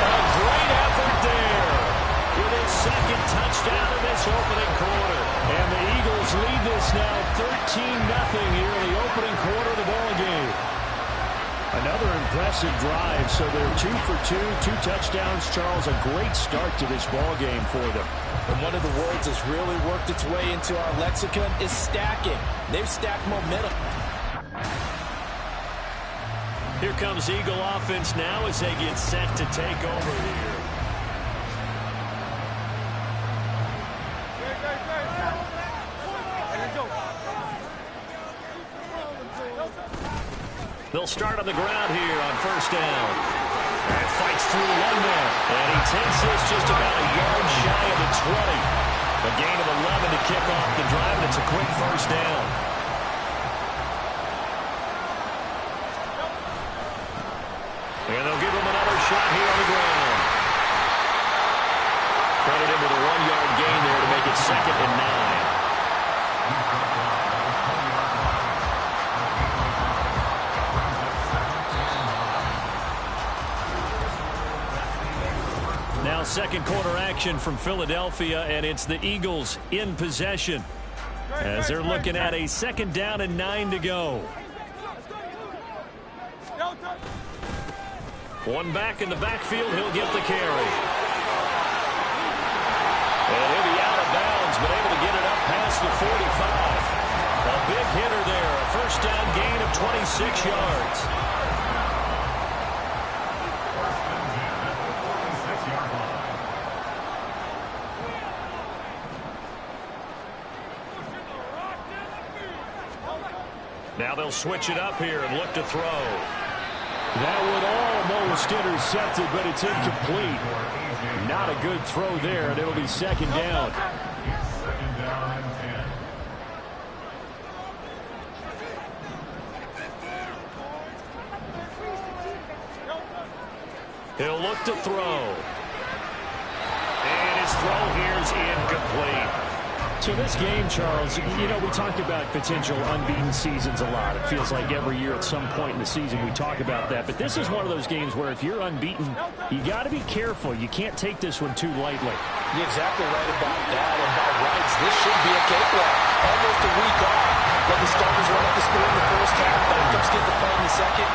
A great effort there with his second touchdown in this opening quarter. And the Eagles lead this now 13-0 here in the opening quarter of the ball game. Another impressive drive, so they're 2 for 2, 2 touchdowns. Charles, a great start to this ball game for them.
And one of the words that's really worked its way into our lexicon is stacking. They've stacked momentum.
Here comes Eagle offense now as they get set to take over here. They'll start on the ground here on first down. And fights through one man. And he takes this just about a yard shy of the 20. A gain of 11 to kick off the drive, and it's a quick first down. And they'll give him another shot here on the ground. Trying to 2nd and 9. Now second quarter action from Philadelphia, and it's the Eagles in possession as they're looking at a 2nd down and 9 to go. One back in the backfield, he'll get the carry. And he'll be out of bounds, but able to get it up past the 45. A big hitter there, a 1st down gain of 26 yards. Now they'll switch it up here and look to throw.
That would almost intercept it, but it's incomplete. Not a good throw there, and it'll be 2nd down.
2nd down and 10.
He'll look to throw. And his throw here is incomplete.
So this game, Charles, you know, we talk about potential unbeaten seasons a lot. It feels like every year at some point in the season we talk about that. But this is one of those games where if you're unbeaten, you got to be careful. You can't take this one too lightly.
You're exactly right about that. And by rights, this should be a cakewalk. Almost a week off. Let the starters run up the score in the 1st half. Backups get the play in the 2nd.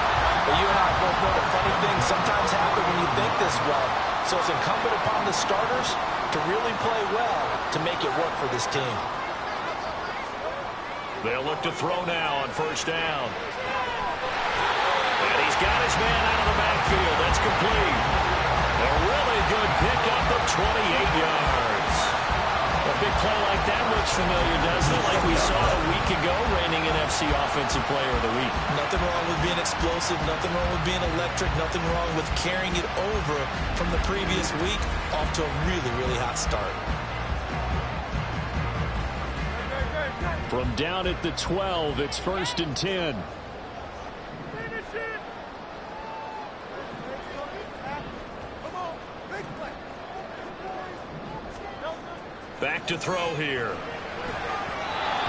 But you and I both know the funny things sometimes happen when you think this way. So it's incumbent upon the starters to really play well to make it work for this team.
They'll look to throw now on 1st down. And he's got his man out of the backfield. That's complete. A really good pickup of 28 yards. A big play like that looks familiar, doesn't it? Like we saw a week ago, reigning NFC Offensive Player of the Week.
Nothing wrong with being explosive. Nothing wrong with being electric. Nothing wrong with carrying it over from the previous week off to a really, really hot start.
From down at the 12, it's 1st and 10.
Back to throw here.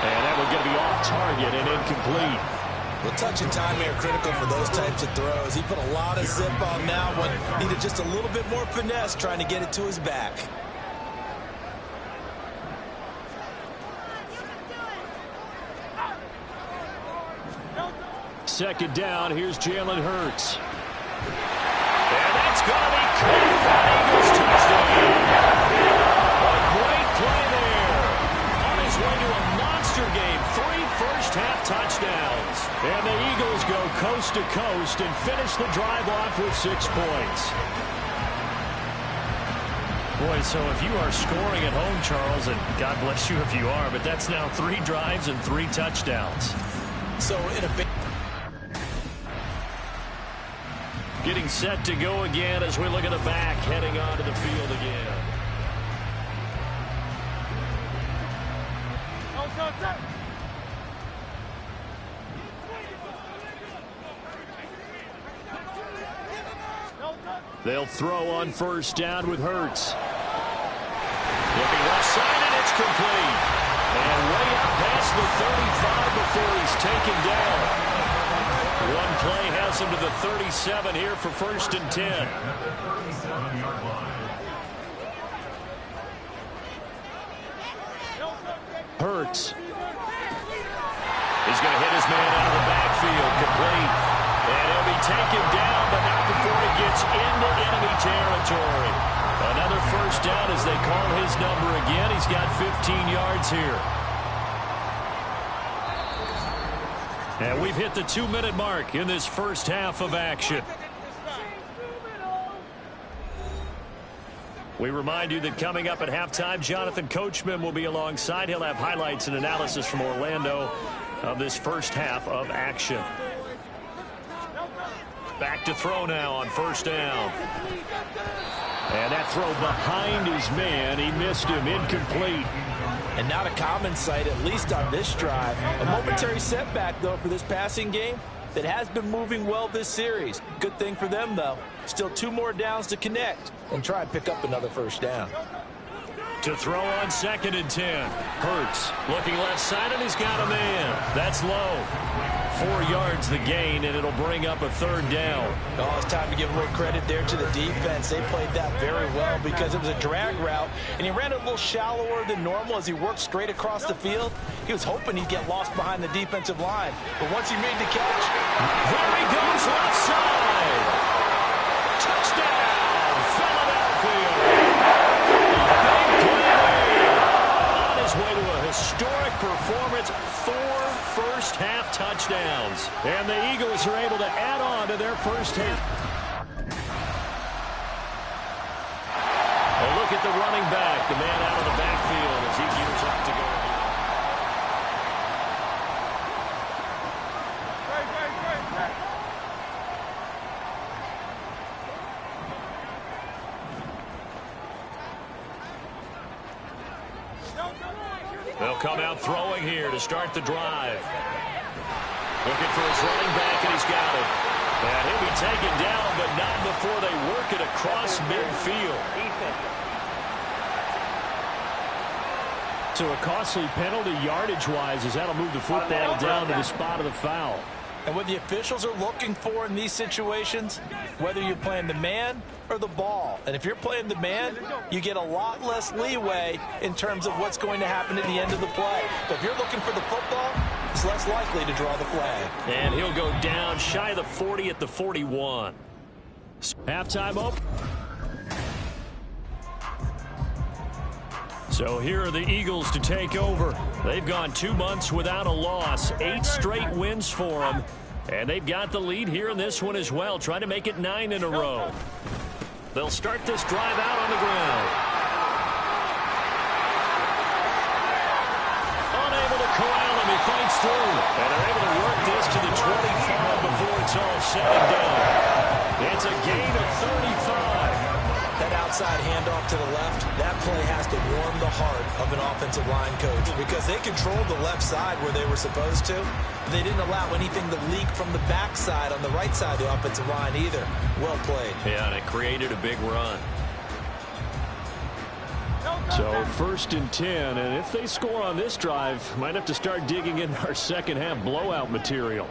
And that one going to be off target and incomplete.
Well, touch and time are critical for those types of throws. He put a lot of zip on that one. Needed just a little bit more finesse trying to get it to his back.
Second down, here's Jalen Hurts.
And that's going to be caught for an Eagles touchdown. A great play there. On his way to a monster game, 3 first-half touchdowns.
And the Eagles go coast to coast and finish the drive off with 6 points.
Boy, so if you are scoring at home, Charles, and God bless you if you are, but that's now 3 drives and 3 touchdowns.
So in a big...
Getting set to go again as we look at the back, heading onto the field again.
They'll throw on 1st down with Hurts.
Looking left side, and it's complete. And way up past the 35 before he's taken down. One play has him to the 37 here for 1st and 10.
Hurts.
He's going to hit his man out of the backfield, complete. And he'll be taken down, but not before he gets into enemy territory. Another 1st down as they call his number again. He's got 15 yards here. And we've hit the 2-minute mark in this 1st half of action. We remind you that coming up at halftime, Jonathan Coachman will be alongside. He'll have highlights and analysis from Orlando of this 1st half of action. Back to throw now on 1st down.
And that throw behind his man. He missed him. Incomplete.
And not a common sight, at least on this drive. A momentary setback, though, for this passing game that has been moving well this series. Good thing for them, though. Still 2 more downs to connect and try and pick up another 1st down.
To throw on 2nd and 10. Hurts looking left side, and he's got a man. That's low. 4 yards the gain, and it'll bring up a 3rd down.
Oh, it's time to give a little credit there to the defense. They played that very well because it was a drag route, and he ran it a little shallower than normal as he worked straight across the field. He was hoping he'd get lost behind the defensive line. But once he made the catch,
there he goes left side. Touchdown, Philadelphia. Big play. On his way to a historic performance, 4 first-half touchdowns. And the Eagles are able to add on to their first half. A look at the running back, the man out of the backfield as he gears up to go. They'll come out throwing here to start the drive. Looking for his running back, and he's got it. And he'll be taken down, but not before they work it across midfield. So a costly penalty yardage-wise as that'll move the football down to the spot of the foul.
And what the officials are looking for in these situations, whether you're playing the man or the ball. And if you're playing the man, you get a lot less leeway in terms of what's going to happen at the end of the play. But if you're looking for the football, it's less likely to draw the flag.
And he'll go down shy of the 40 at the 41. Halftime up. So here are the Eagles to take over. They've gone 2 months without a loss, 8 straight wins for them. And they've got the lead here in this one as well, trying to make it 9 in a row. They'll start this drive out on the ground. Unable to corral him, he fights through. And they're able to work this to the 25 before it's all said and done. It's a gain of 35.
That outside handoff to the left, that play has to warm the heart of an offensive line coach because they controlled the left side where they were supposed to. They didn't allow anything to leak from the backside on the right side of the offensive line either. Well played.
Yeah, and it created a big run. So 1st and 10, and if they score on this drive, might have to start digging in our second half blowout material.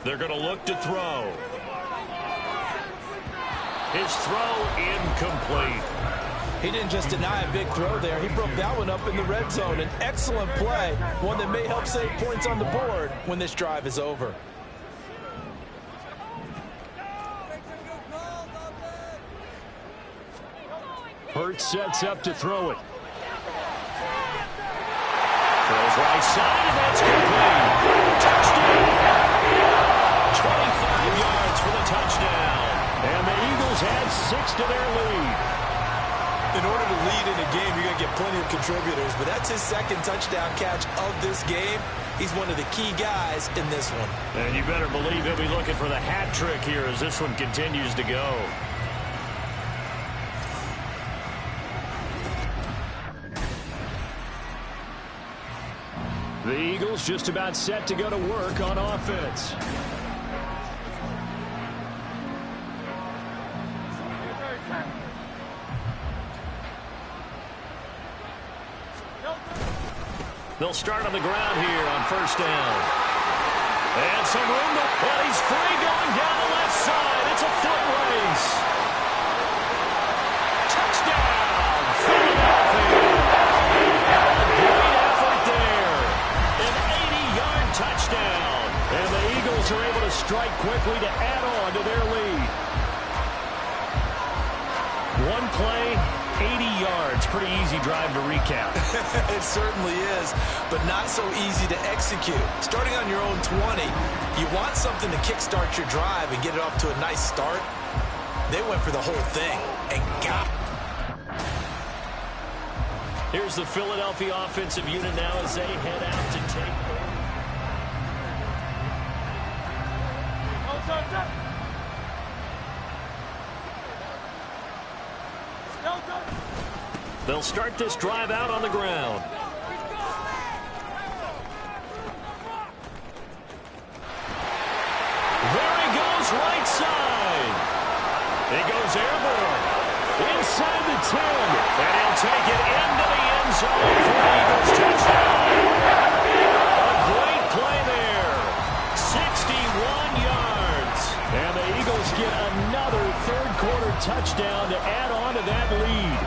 They're going to look to throw. His throw incomplete.
He didn't just deny a big throw there. He broke that one up in the red zone. An excellent play, one that may help save points on the board when this drive is over.
Hurts sets up to throw it. Throws right side, and that's complete. Touchdown. 25 yards for the touchdown. And the Eagles add 6 to their lead.
In order to lead in a game, you're going to get plenty of contributors, but that's his 2nd touchdown catch of this game. He's one of the key guys in this one.
And you better believe he'll be looking for the hat trick here as this one continues to go. The Eagles just about set to go to work on offense. They'll start on the ground here on 1st down. And some room to... Well, he's free going down the left side. It's a foot race. Touchdown, Philadelphia. Great effort there. An 80-yard touchdown. And the Eagles are able to strike quickly to add on to their lead. One play, 80 yards. Pretty easy drive to recap.
It certainly is, but not so easy to execute. Starting on your own 20, you want something to kickstart your drive and get it off to a nice start. They went for the whole thing and got it.
Here's the Philadelphia offensive unit now as they head out to take over. They'll start this drive out on the ground. Very is airborne. Inside the 10. And he'll take it into the end zone for an Eagles touchdown. A great play there. 61 yards. And the Eagles get another third-quarter touchdown to add on to that lead.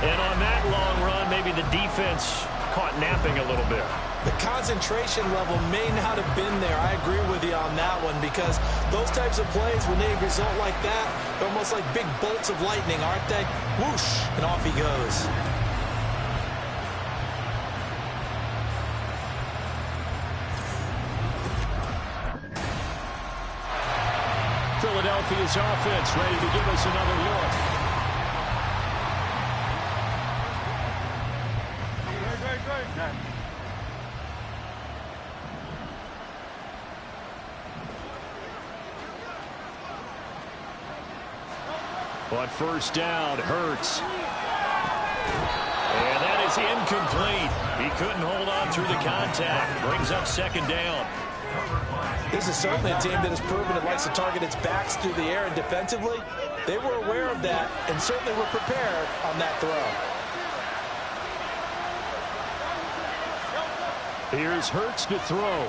And on that long run, maybe the defense caught napping a little bit.
The concentration level may not have been there. I agree with you on that one, because those types of plays, when they result like that, they're almost like big bolts of lightning, aren't they? Whoosh, and off he goes.
Philadelphia's offense ready to give us another look. On first down, Hurts. And that is incomplete. He couldn't hold on through the contact. Brings up second down.
This is certainly a team that has proven it likes to target its backs through the air, and defensively, they were aware of that and certainly were prepared on that throw.
Here's Hurts to throw.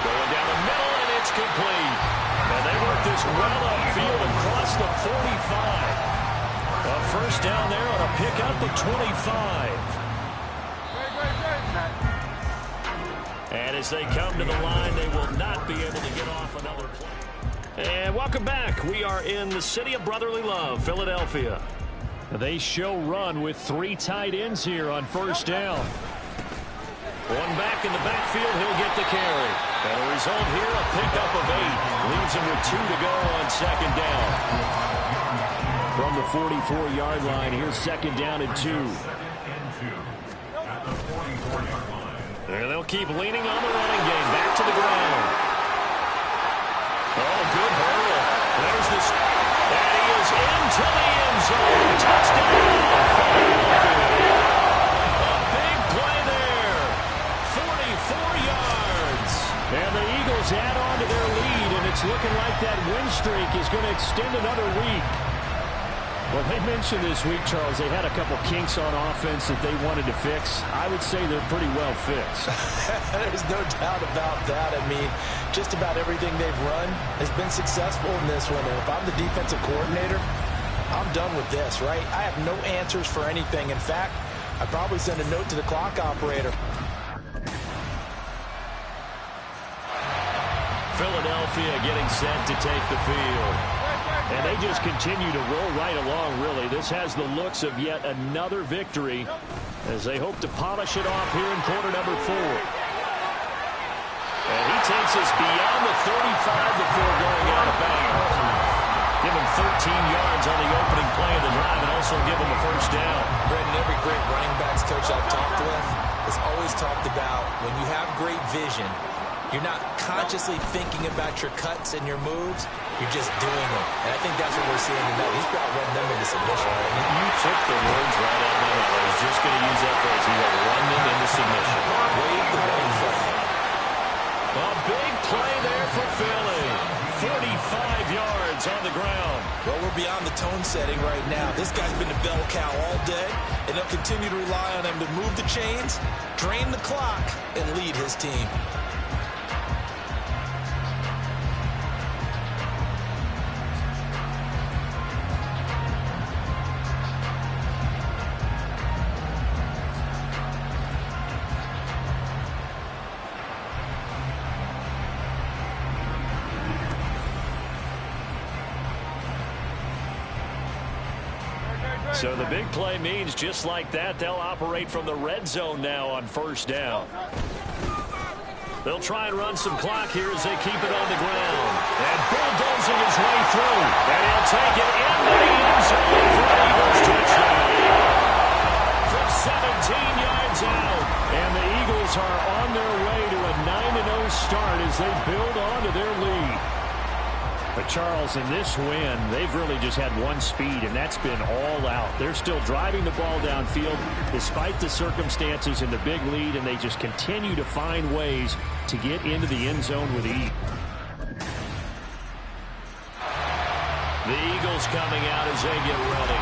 Going down the middle, and it's complete. And they work this well upfield across the 45. A first down there on a pick up the 25. And as they come to the line, they will not be able to get off another play. And welcome back. We are in the city of brotherly love, Philadelphia. They show run with 3 tight ends here on first down. One back in the backfield, he'll get the carry. And a result here, a pickup of 8. Leaves him with 2 to go on second down. From the 44-yard line, here's second down and 2. And they'll keep leaning on the running game. Back to the ground. Oh, good hurdle. There's this. And he is into the end zone. Touchdown. A big play there. 44 yards. And the Eagles add on to their lead, and it's looking like that win streak is going to extend another week. Well, they mentioned this week, Charles, they had a couple kinks on offense that they wanted to fix. I would say they're pretty well fixed.
There's no doubt about that. I mean, just about everything they've run has been successful in this one. And if I'm the defensive coordinator, I'm done with this, right? I have no answers for anything. In fact, I'd probably send a note to the clock operator.
Philadelphia getting set to take the field. And they just continue to roll right along, really. This has the looks of yet another victory as they hope to polish it off here in quarter number 4. And he takes us beyond the 35 before going out of bounds. Give him 13 yards on the opening play of the drive and also give him a first down.
Brendan, every great running backs coach I've talked with has always talked about when you have great vision, you're not consciously thinking about your cuts and your moves. You're just doing them. And I think that's what we're seeing tonight. He's about running them into submission.
You took the words right out of my mouth. I was just going to use that phrase. He will run them into submission.
Wave the white flag.
A big play there for Philly. 45 yards on the ground.
Well, we're beyond the tone setting right now. This guy's been a bell cow all day, and they'll continue to rely on him to move the chains, drain the clock, and lead his team.
So the big play means just like that, they'll operate from the red zone now on first down. They'll try and run some clock here as they keep it on the ground. And bulldozing his way through. And he'll take it into the end zone for an Eagles touchdown. From 17 yards out. And the Eagles are on their way to a 9-0 start as they build on to their lead. But Charles, in this win, they've really just had one speed, and that's been all out. They're still driving the ball downfield despite the circumstances and the big lead, and they just continue to find ways to get into the end zone with ease. The Eagles coming out as they get ready.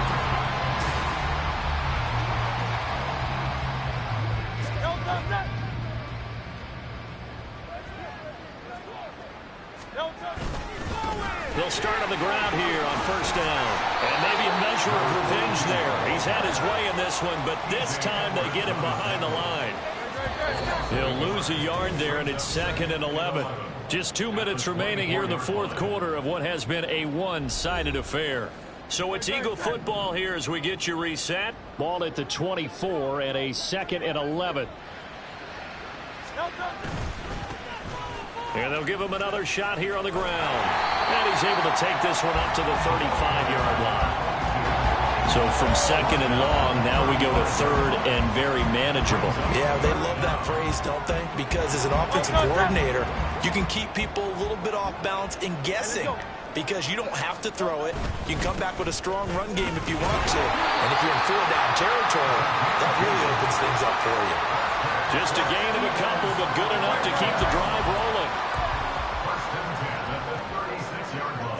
He'll start on the ground here on first down. And maybe a measure of revenge there. He's had his way in this one, but this time they get him behind the line. He'll lose a yard there, and it's 2nd and 11. Just 2 minutes remaining here in the fourth quarter of what has been a one-sided affair. So it's Eagle football here as we get you reset.
Ball at the 24 and a 2nd and 11.
And they'll give him another shot here on the ground. And he's able to take this one up to the 35-yard line. So from 2nd and long, now we go to 3rd and very manageable.
Yeah, they love that phrase, don't they? Because as an offensive coordinator, you can keep people a little bit off balance and guessing. Because you don't have to throw it. You can come back with a strong run game if you want to. And if you're in 4-down territory, that really opens things up for you.
Just a gain of a couple, but good enough to keep the drive rolling.
First and 10 at the 36-yard line.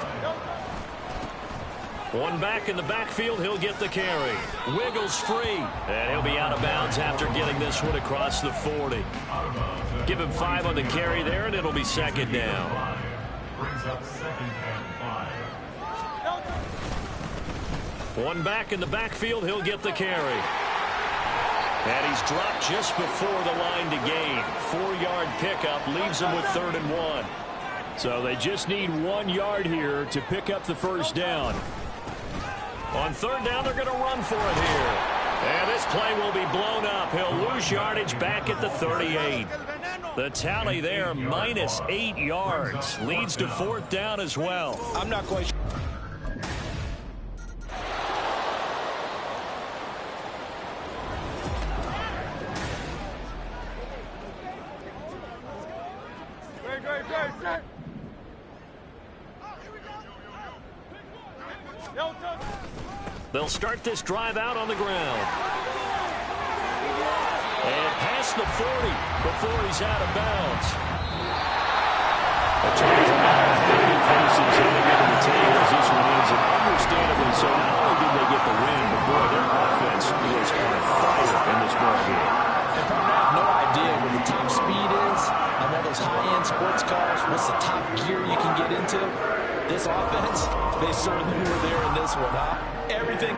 One back in the backfield, he'll get the carry. Wiggles free, and he'll be out of bounds after getting this one across the 40. Give him 5 on the carry there, and it'll be 2nd down.
Brings up 2nd and 5.
One back in the backfield, he'll get the carry. And he's dropped just before the line to gain. 4-yard pickup leaves him with 3rd and 1.
So they just need 1 yard here to pick up the first down.
On 3rd down, they're going to run for it here. And this play will be blown up. He'll lose yardage back at the 38. The tally there, minus 8 yards. Leads to 4th down as well.
I'm not quite sure.
They'll start this drive out on the ground. And past the 40 before he's out of bounds.
A turn from out of faces heading into the tail as this one ends, and understandably so. Not only did they get the win, but boy, their offense was on fire in this ball game.
And I have no idea what the top speed is on all those high-end sports cars. What's the top gear you can get into? This offense, they certainly were there in this one, huh? Everything.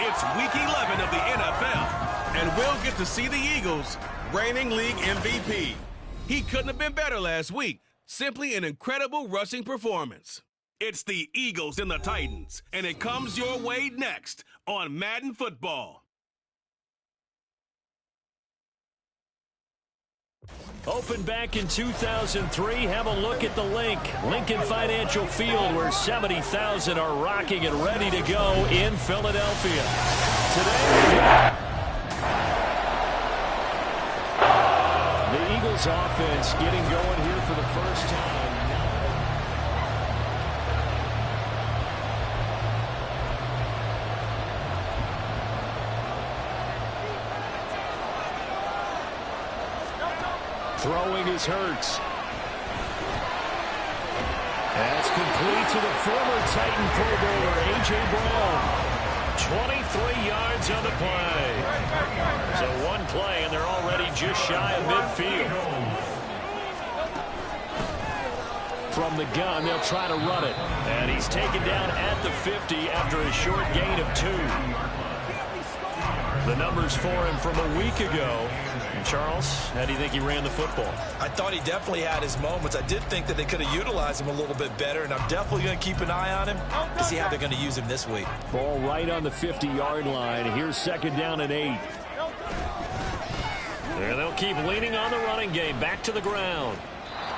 It's Week 11 of the NFL, and we'll get to see the Eagles, reigning league MVP. He couldn't have been better last week. Simply an incredible rushing performance. It's the Eagles and the Titans, and it comes your way next on Madden Football.
Opened back in 2003, have a look at the link. Lincoln Financial Field, where 70,000 are rocking and ready to go in Philadelphia. Today, the Eagles offense getting going here for the first time. Throwing is Hurts. That's complete to the former Titan Pro Bowler, A.J. Brown. 23 yards on the play. So one play, and they're already just shy of midfield. From the gun, they'll try to run it. And he's taken down at the 50 after a short gain of 2. The numbers for him from a week ago. And Charles, how do you think he ran the football?
I thought he definitely had his moments. I did think that they could have utilized him a little bit better, and I'm definitely going to keep an eye on him to see how they're going to use him this week.
Ball right on the 50-yard line. Here's 2nd down and 8. And they'll keep leaning on the running game. Back to the ground.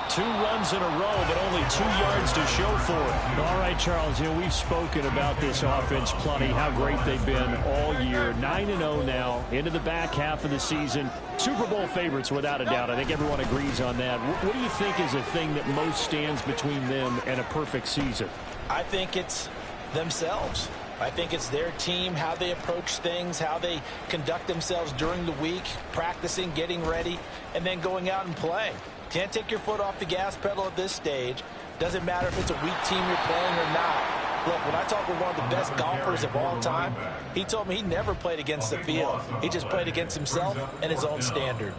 2 runs in a row, but only 2 yards to show for it. All right, Charles, we've spoken about this offense plenty, how great they've been all year. 9-0 now, into the back half of the season. Super Bowl favorites, without a doubt. I think everyone agrees on that. What do you think is the thing that most stands between them and a perfect season?
I think it's themselves. I think it's their team, how they approach things, how they conduct themselves during the week, practicing, getting ready, and then going out and playing. Can't take your foot off the gas pedal at this stage. Doesn't matter if it's a weak team you're playing or not. Look, when I talk with one of the best golfers of all time, he told me he never played against the field. He just played against himself and his own standard.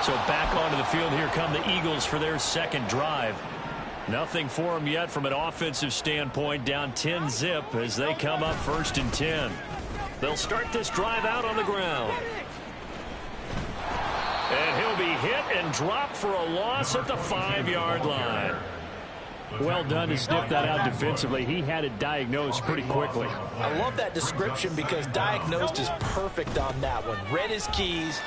So back onto the field, here come the Eagles for their 2nd drive. Nothing for them yet from an offensive standpoint, down 10-zip as they come up 1st and 10. They'll start this drive out on the ground. And he'll be hit and dropped for a loss at the 5-yard line. Well done to sniff that out defensively. He had it diagnosed pretty quickly.
I love that description because diagnosed is perfect on that one. Read his keys,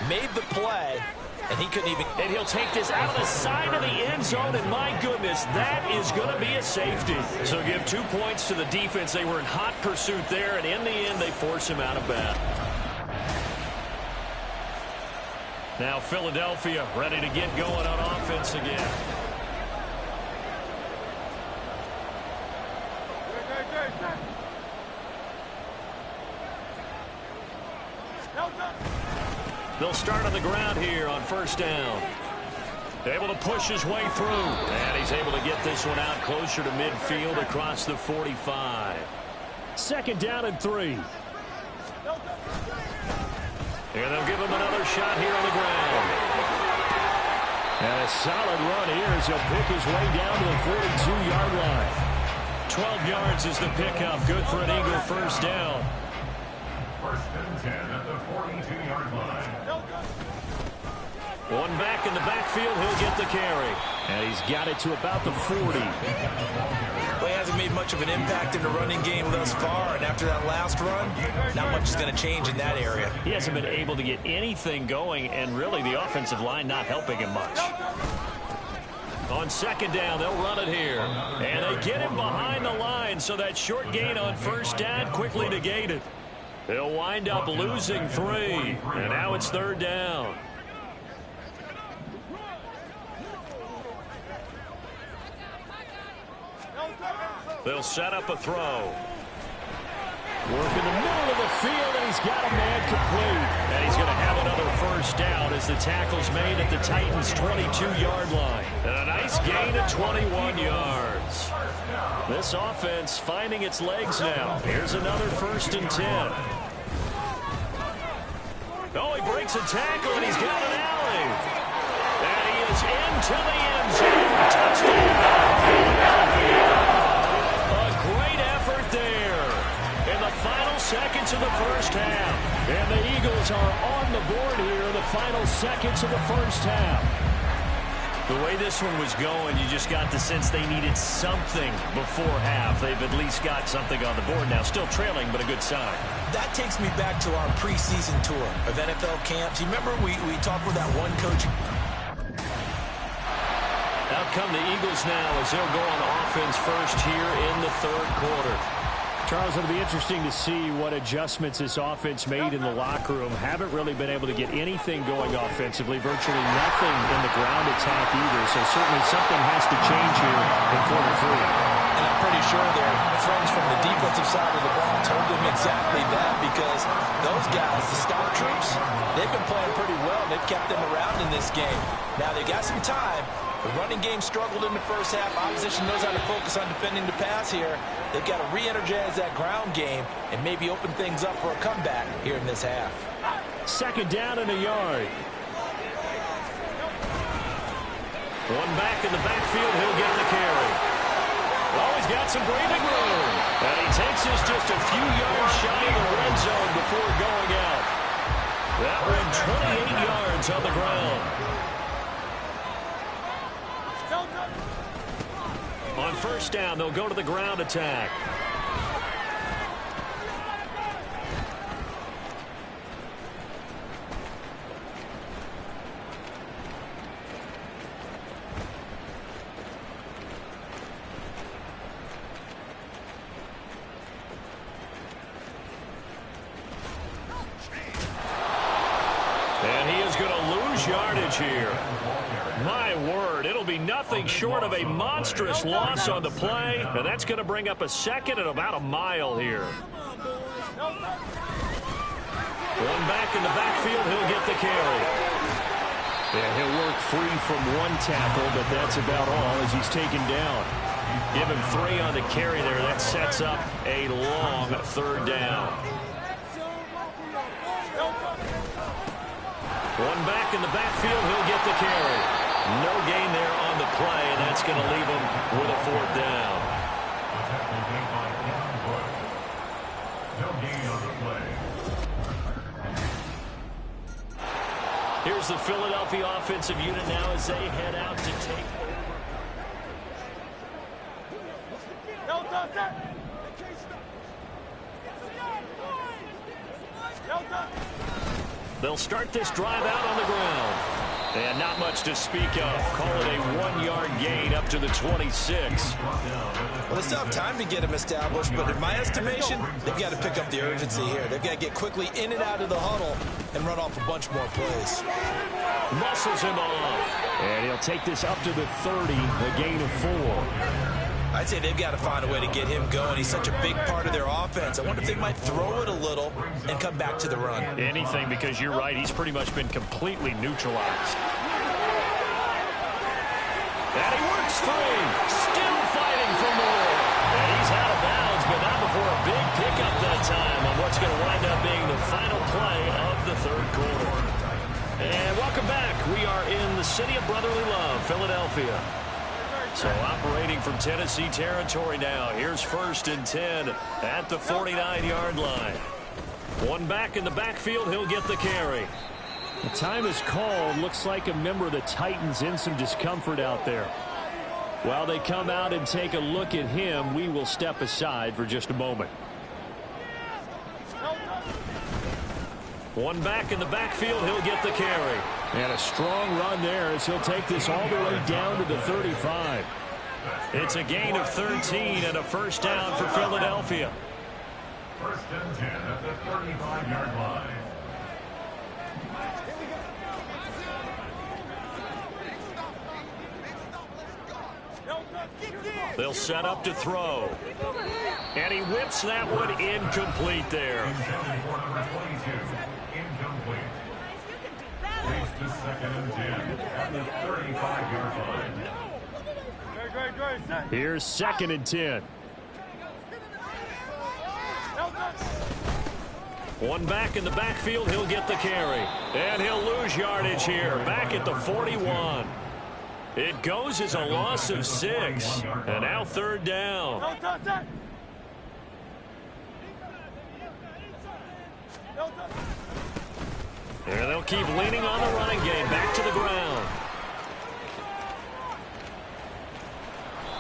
made the play, and he couldn't even.
And he'll take this out of the side of the end zone, and my goodness, that is going to be a safety. So give 2 points to the defense. They were in hot pursuit there, and in the end, they force him out of bounds. Now Philadelphia ready to get going on offense again. They'll start on the ground here on 1st down. Able to push his way through. And he's able to get this one out closer to midfield across the 45. 2nd down and 3. And they'll give him another shot here on the ground. And a solid run here as he'll pick his way down to the 42-yard line. 12 yards is the pickup. Good for an Eagle 1st down.
1st and 10 at the 42-yard line.
One back in the backfield, he'll get the carry. And he's got it to about the 40.
Well, he hasn't made much of an impact in the running game thus far, and after that last run, not much is going to change in that area.
He hasn't been able to get anything going, and really the offensive line not helping him much. On 2nd down, they'll run it here. And they get him behind the line, so that short gain on 1st down quickly negated. They'll wind up losing 3, and now it's 3rd down. They'll set up a throw. Work in the middle of the field, and he's got a man complete. And he's going to have another 1st down as the tackle's made at the Titans' 22-yard line. And a nice gain of 21 yards. This offense finding its legs now. Here's another 1st and 10. Oh, he breaks a tackle, and he's got an alley. And he is into the end zone. Touchdown. A great effort there in the final seconds of the 1st half. And the Eagles are on the board here in the final seconds of the 1st half. The way this one was going, you just got the sense they needed something before half. They've at least got something on the board now. Still trailing, but a good sign.
That takes me back to our preseason tour of NFL camps. You remember we talked with that one coach?
Out come the Eagles now as they'll go on offense first here in the 3rd quarter. Charles, it'll be interesting to see what adjustments this offense made in the locker room. Haven't really been able to get anything going offensively. Virtually nothing in the ground attack either. So certainly something has to change here in quarter 3.
And I'm pretty sure their friends from the defensive side of the ball told them exactly that, because those guys, the scout troops, they've been playing pretty well. They've kept them around in this game. Now they got some time. The running game struggled in the first half. Opposition knows how to focus on defending the pass here. They've got to re-energize that ground game and maybe open things up for a comeback here in this half.
Second down and a yard. One back in the backfield. He'll get the carry. Oh, he's got some breathing room. And he takes us just a few yards shy of the red zone before going out. That one 28 yards on the ground. On first down, they'll go to the ground attack. And he is going to lose yardage here. My word, it'll be nothing short of a monstrous loss on the play, and that's going to bring up a second and about a mile here. One back in the backfield, he'll get the carry. Yeah, he'll work free from one tackle, but that's about all as he's taken down. Give him 3 on the carry there. That sets up a long third down. One back in the backfield, he'll get the carry. No gain there on the play, and that's going to leave him with a fourth down.
No gain on the play.
Here's the Philadelphia offensive unit now as they head out to take over. They'll start this drive out on the ground. And not much to speak of. Call it a 1-yard gain up to the 26.
Well, they still have time to get him established, but in my estimation, they've got to pick up the urgency here. They've got to get quickly in and out of the huddle and run off a bunch more plays.
Muscles him off. And he'll take this up to the 30, a gain of 4.
I'd say they've got to find a way to get him going. He's such a big part of their offense. I wonder if they might throw it a little and come back to the run.
Anything, because you're right. He's pretty much been completely neutralized. And he works free. Still fighting for more. And he's out of bounds, but not before a big pickup that time on what's going to wind up being the final play of the third quarter. And welcome back. We are in the city of brotherly love, Philadelphia. So operating from Tennessee territory now. Here's 1st and 10 at the 49-yard line. One back in the backfield. He'll get the carry. The time is called. Looks like a member of the Titans in some discomfort out there. While they come out and take a look at him, we will step aside for just a moment. One back in the backfield. He'll get the carry. And a strong run there as he'll take this all the way down to the 35. It's a gain of 13 and a first down for Philadelphia.
1st and 10 at the 35-yard line.
They'll set up to throw. And he whips that one incomplete there.
Incomplete. Leads to 2nd and 10 at the 35-yard line.
Here's 2nd and 10. One back in the backfield. He'll get the carry. And he'll lose yardage here. Back at the 41. It goes as a loss of 6. And now 3rd down. And they'll keep leaning on the running game. Back to the ground.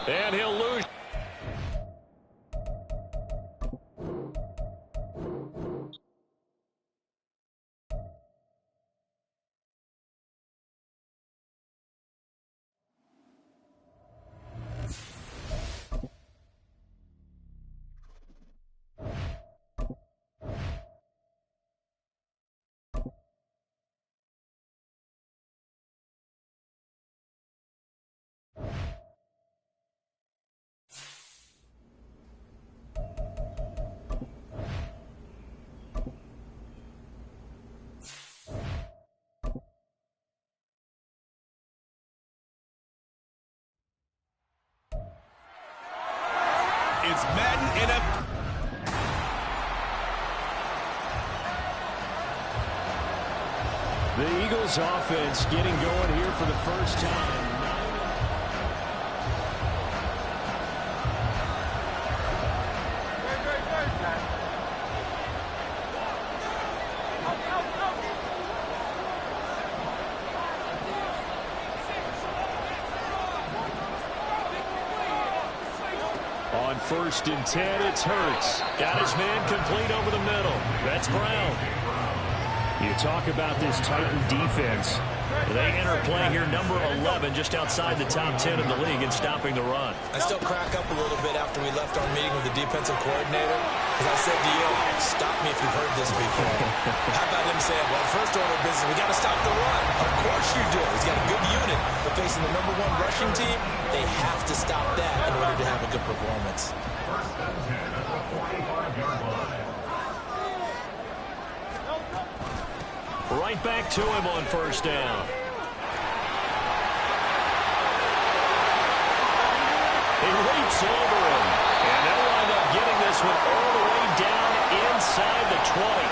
And he'll lose.
It's Madden NFL.
The Eagles offense getting going here for the first time. On 1st and 10, it's Hurts. Got his man complete over the middle. That's Brown. You talk about this Titan defense. They enter play here number 11, just outside the top 10 in the league in stopping the run.
I still crack up a little bit after we left our meeting with the defensive coordinator, because I said to you, stop me if you've heard this before. How about him saying, well, first order of business, we got to stop the run. Of course you do. He's got a good unit, but facing the number 1 rushing team, they have to stop that in order to have a good performance.
First and 10 at the 45-yard line.
Right back to him on 1st down. He leaps over him, and they'll wind up getting this one all the way down inside the 20.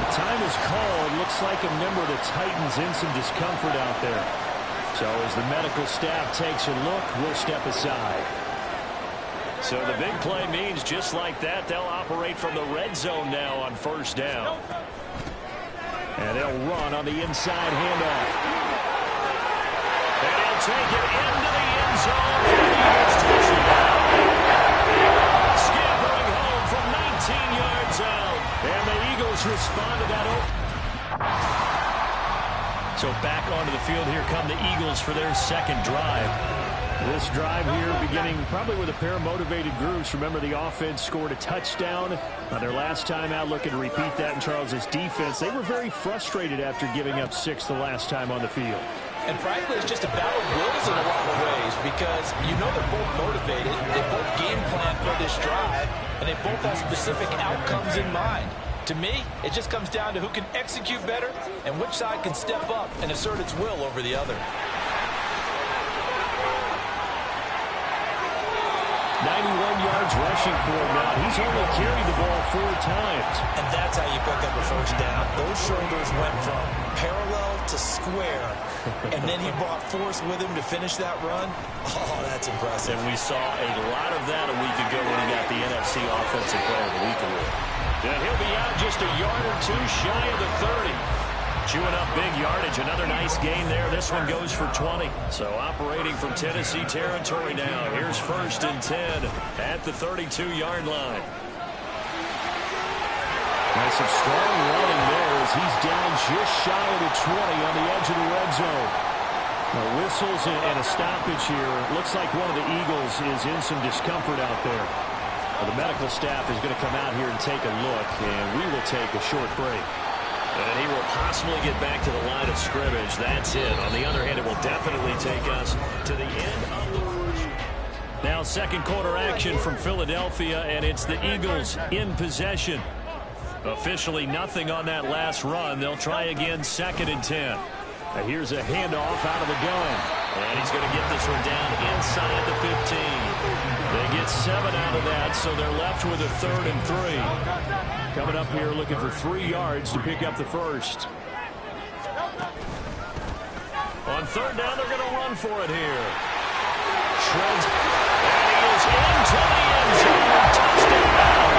The time is called. Looks like a member of the Titans in some discomfort out there. So as the medical staff takes a look, we'll step aside. So the big play means just like that, they'll operate from the red zone now on 1st down. And they'll run on the inside handoff. And he'll take it into the end zone for the Eagles touchdown. Scampering home from 19 yards out. And the Eagles respond to that. So back onto the field, here come the Eagles for their second drive. This drive here beginning probably with a pair of motivated groups. Remember, the offense scored a touchdown on their last time out, looking to repeat that in Charles' defense. They were very frustrated after giving up 6 the last time on the field.
And frankly, it's just a battle of wills in a lot of ways, because you know they're both motivated, they both game plan for this drive, and they both have specific outcomes in mind. To me, it just comes down to who can execute better and which side can step up and assert its will over the other.
91 yards rushing for him now. He's only carried the ball 4 times.
And that's how you pick up a first down. Those shoulders went from parallel to square, and then he brought force with him to finish that run. Oh, that's impressive.
And we saw a lot of that a week ago when he got the NFC Offensive Player of the Week award. And he'll be out just a yard or 2 shy of the 30. Chewing up big yardage. Another nice gain there. This one goes for 20. So operating from Tennessee territory now. Here's 1st and 10 at the 32-yard line. Nice, some strong running there as he's down just shy of the 20 on the edge of the red zone. Whistles and a stoppage here. Looks like one of the Eagles is in some discomfort out there. The medical staff is going to come out here and take a look, and we will take a short break. And he will possibly get back to the line of scrimmage. That's it. On the other hand, it will definitely take us to the end of the first. Now second quarter action from Philadelphia, and it's the Eagles in possession. Officially nothing on that last run. They'll try again 2nd and 10. Now here's a handoff out of the gun. And he's going to get this one down inside the 15. They get 7 out of that, so they're left with a 3rd and 3. Coming up here looking for 3 yards to pick up the first. On 3rd down, they're going to run for it here. Shreds, and he is into the end zone. Touchdown!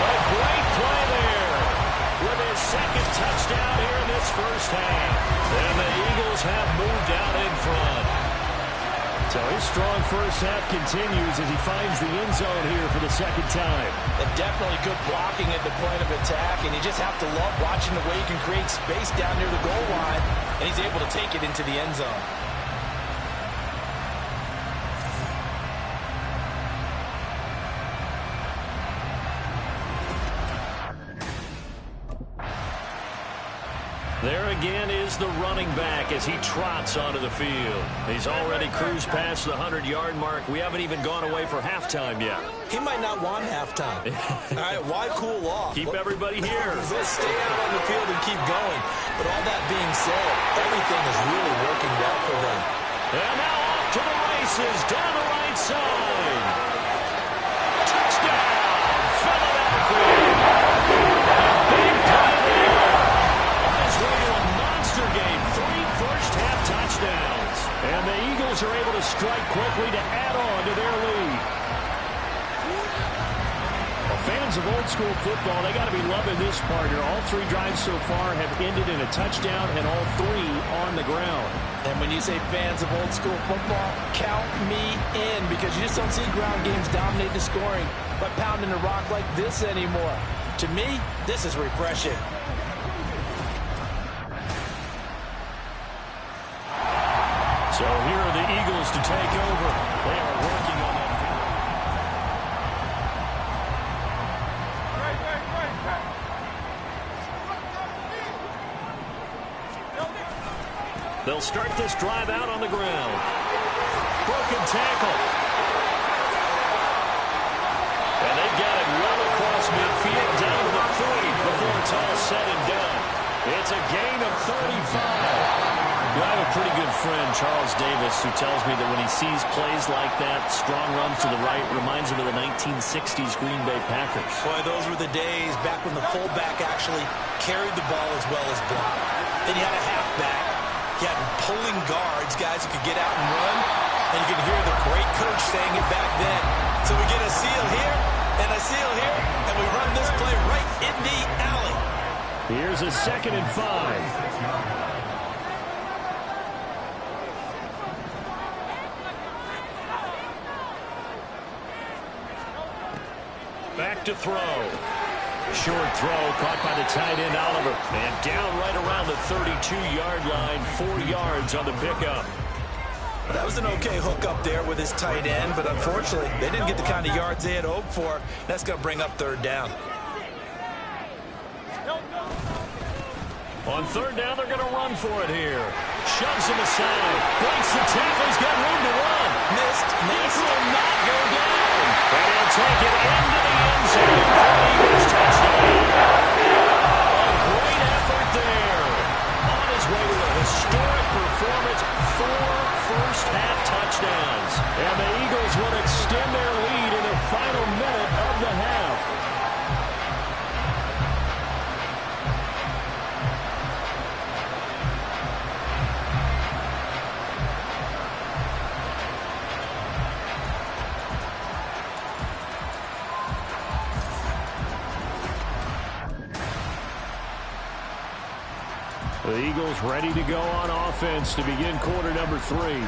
A great play there with his 2nd touchdown here in this first half. And the Eagles have moved out in front. So his strong first half continues as he finds the end zone here for the 2nd time.
And definitely good blocking at the point of attack, and you just have to love watching the way he can create space down near the goal line, and he's able to take it into the end zone.
There again is the running back as he trots onto the field. He's already cruised past the 100-yard mark. We haven't even gone away for halftime yet.
He might not want halftime. All right, why cool off?
Keep everybody here.
Let's stay out on the field and keep going. But all that being said, everything is really working well for them.
And now off to the races down the right side. And the Eagles are able to strike quickly to add on to their lead. Well, fans of old school football, they got to be loving this partner. All 3 drives so far have ended in a touchdown, and all 3 on the ground.
And when you say fans of old school football, count me in, because you just don't see ground games dominate the scoring by pounding the rock like this anymore. To me, this is refreshing.
So here are the Eagles to take over. They are working on that field. They'll start this drive out on the ground. Broken tackle. And they've got it well across midfield down to the 40 before it's all said and done. It's a gain of 35. I have a pretty good friend, Charles Davis, who tells me that when he sees plays like that, strong runs to the right, reminds him of the 1960s Green Bay Packers.
Boy, those were the days back when the fullback actually carried the ball as well as blocked. Then you had a halfback. You had pulling guards, guys who could get out and run, and you could hear the great coach saying it back then. So we get a seal here and a seal here, and we run this play right in the alley.
Here's a 2nd and 5. Back to throw. Short throw caught by the tight end Oliver. And down right around the 32-yard line. 4 yards on the pickup.
That was an okay hook up there with his tight end, but unfortunately, they didn't get the kind of yards they had hoped for. That's going to bring up 3rd down.
On 3rd down, they're going to run for it here. Shoves him aside. Breaks the tackle. He's got room to run.
Missed.
This will not go down. And he'll take it into the end zone for the Eagles touchdown. A great effort there. On his way to a historic performance. 4 first-half touchdowns. And the Eagles will extend their lead in the final minute of the half. The Eagles ready to go on offense to begin quarter number 3.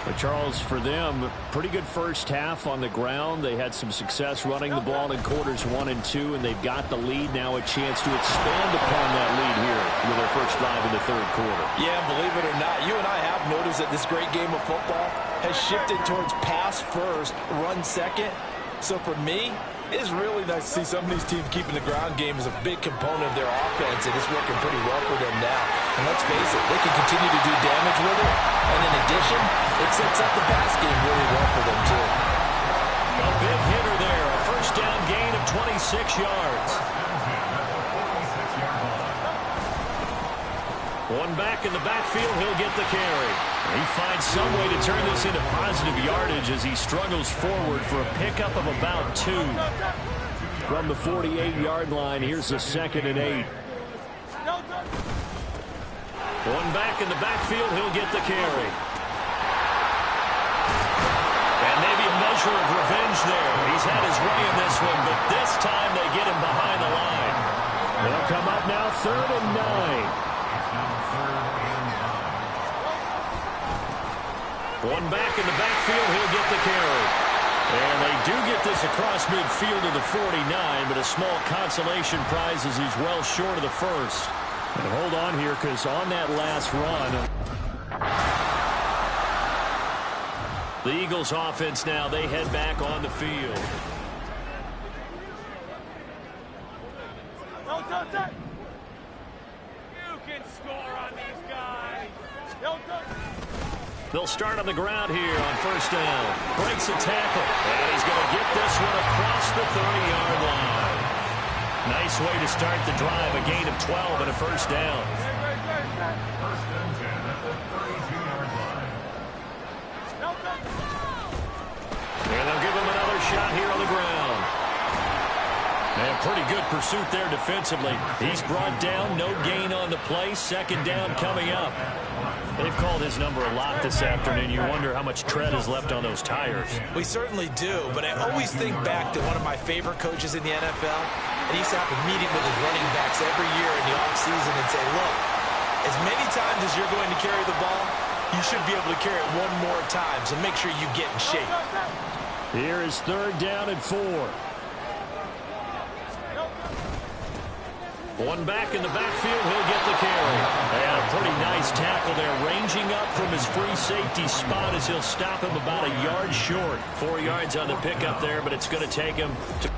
But Charles, for them, pretty good first half on the ground. They had some success running the ball in quarters 1 and 2, and they've got the lead now, a chance to expand upon that lead here with their first drive in the 3rd quarter.
Yeah, believe it or not, you and I have noticed that this great game of football has shifted towards pass first, run second. So for me, it's really nice to see some of these teams keeping the ground game as a big component of their offense, and it's working pretty well for them now. And let's face it, they can continue to do damage with it, and in addition, it sets up the pass game really well for them, too.
A big hitter there, a first down gain of 26 yards. One back in the backfield, he'll get the carry. He finds some way to turn this into positive yardage as he struggles forward for a pickup of about 2. From the 48-yard line, here's a 2nd and 8. One back in the backfield, he'll get the carry. And maybe a measure of revenge there. He's had his way in this one, but this time they get him behind the line. They'll come up now 3rd and 9. One back in the backfield, he'll get the carry. And they do get this across midfield to the 49, but a small consolation prize as he's well short of the first. And hold on here, because on that last run, the Eagles offense now, they head back on the field.
You can score on these guys.
They'll start on the ground here on first down. Breaks a tackle. And he's going to get this one across the 30-yard line. Nice way to start the drive. A gain of 12 and a first down.
First and 10 at the 32-yard line.
And they'll give him another shot here on the ground. And Pretty good pursuit there defensively. He's brought down, no gain on the play. Second down coming up. They've called his number a lot this afternoon. You wonder how much tread is left on those tires.
We certainly do, but I always think back to one of my favorite coaches in the NFL. And he used to have a meeting with his running backs every year in the offseason and say, look, as many times as you're going to carry the ball, you should be able to carry it one more time, so make sure you get in shape.
Here is third down and 4. One back in the backfield, he'll get the carry. And a pretty nice tackle there, ranging up from his free safety spot as he'll stop him about a yard short. 4 yards on the pickup there, but it's going to take him to...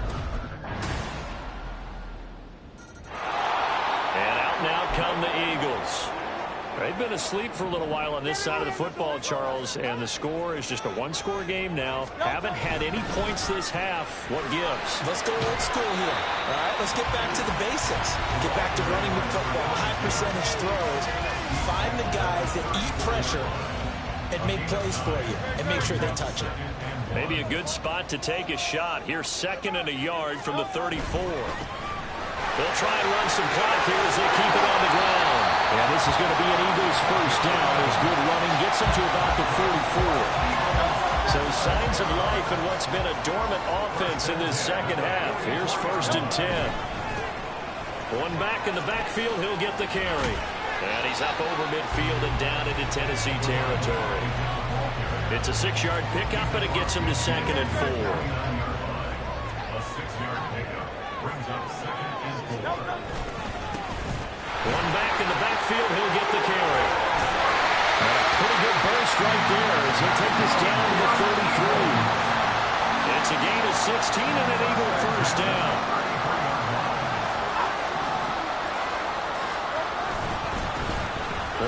And out now come the Eagles. They've been asleep for a little while on this side of the football, Charles, and the score is just a one-score game now. Haven't had any points this half. What gives?
Let's go old school here. All right, let's get back to the basics. Get back to running the football, high percentage throws. Find the guys that eat pressure and make plays for you and make sure they touch it.
Maybe a good spot to take a shot. Here's 2nd and a yard from the 34. They'll try and run some clock here as they keep it on the ground. And this is going to be an Eagles first down as good running gets them to about the 44. So signs of life in what's been a dormant offense in this second half. Here's 1st and 10. One back in the backfield, he'll get the carry. And he's up over midfield and down into Tennessee territory. It's a 6-yard pickup, but it gets him to 2nd and 4.
A 6-yard pickup brings up 2nd and 4.
One back in the backfield, he'll get the carry. And a pretty good burst right there as he'll take this down to the 33. It's a gain of 16 and an Eagle first down.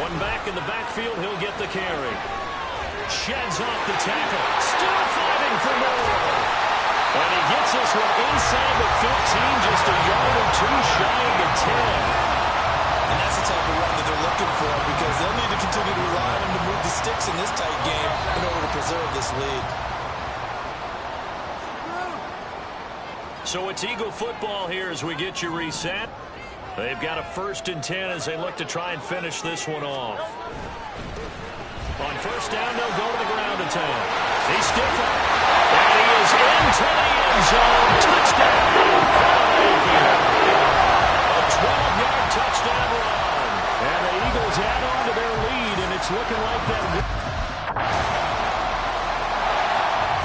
One back in the backfield, he'll get the carry. Sheds off the tackle. Still fighting for more. And he gets this one inside the 15, just a yard or 2 shy of the 10.
And that's the type of run that they're looking for because they'll need to continue to rely on him to move the sticks in this tight game in order to preserve this lead.
So it's Eagle football here as we get you reset. They've got a 1st and 10 as they look to try and finish this one off. On 1st down, they'll go to the ground attack. He stiff up, and he is into the end zone. Touchdown, Philadelphia. A 12-yard touchdown run. And the Eagles add on to their lead, and it's looking like that.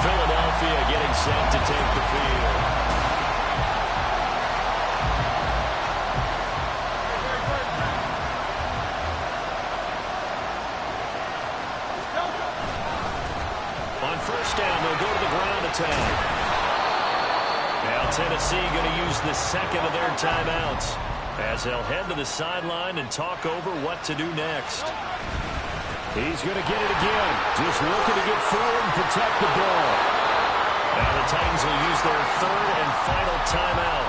Philadelphia getting set to take the field. On 1st down, they'll go to the ground attack. Now Tennessee going to use the 2nd of their timeouts as they'll head to the sideline and talk over what to do next. He's going to get it again. Just looking to get forward and protect the ball. Now the Titans will use their 3rd and final timeout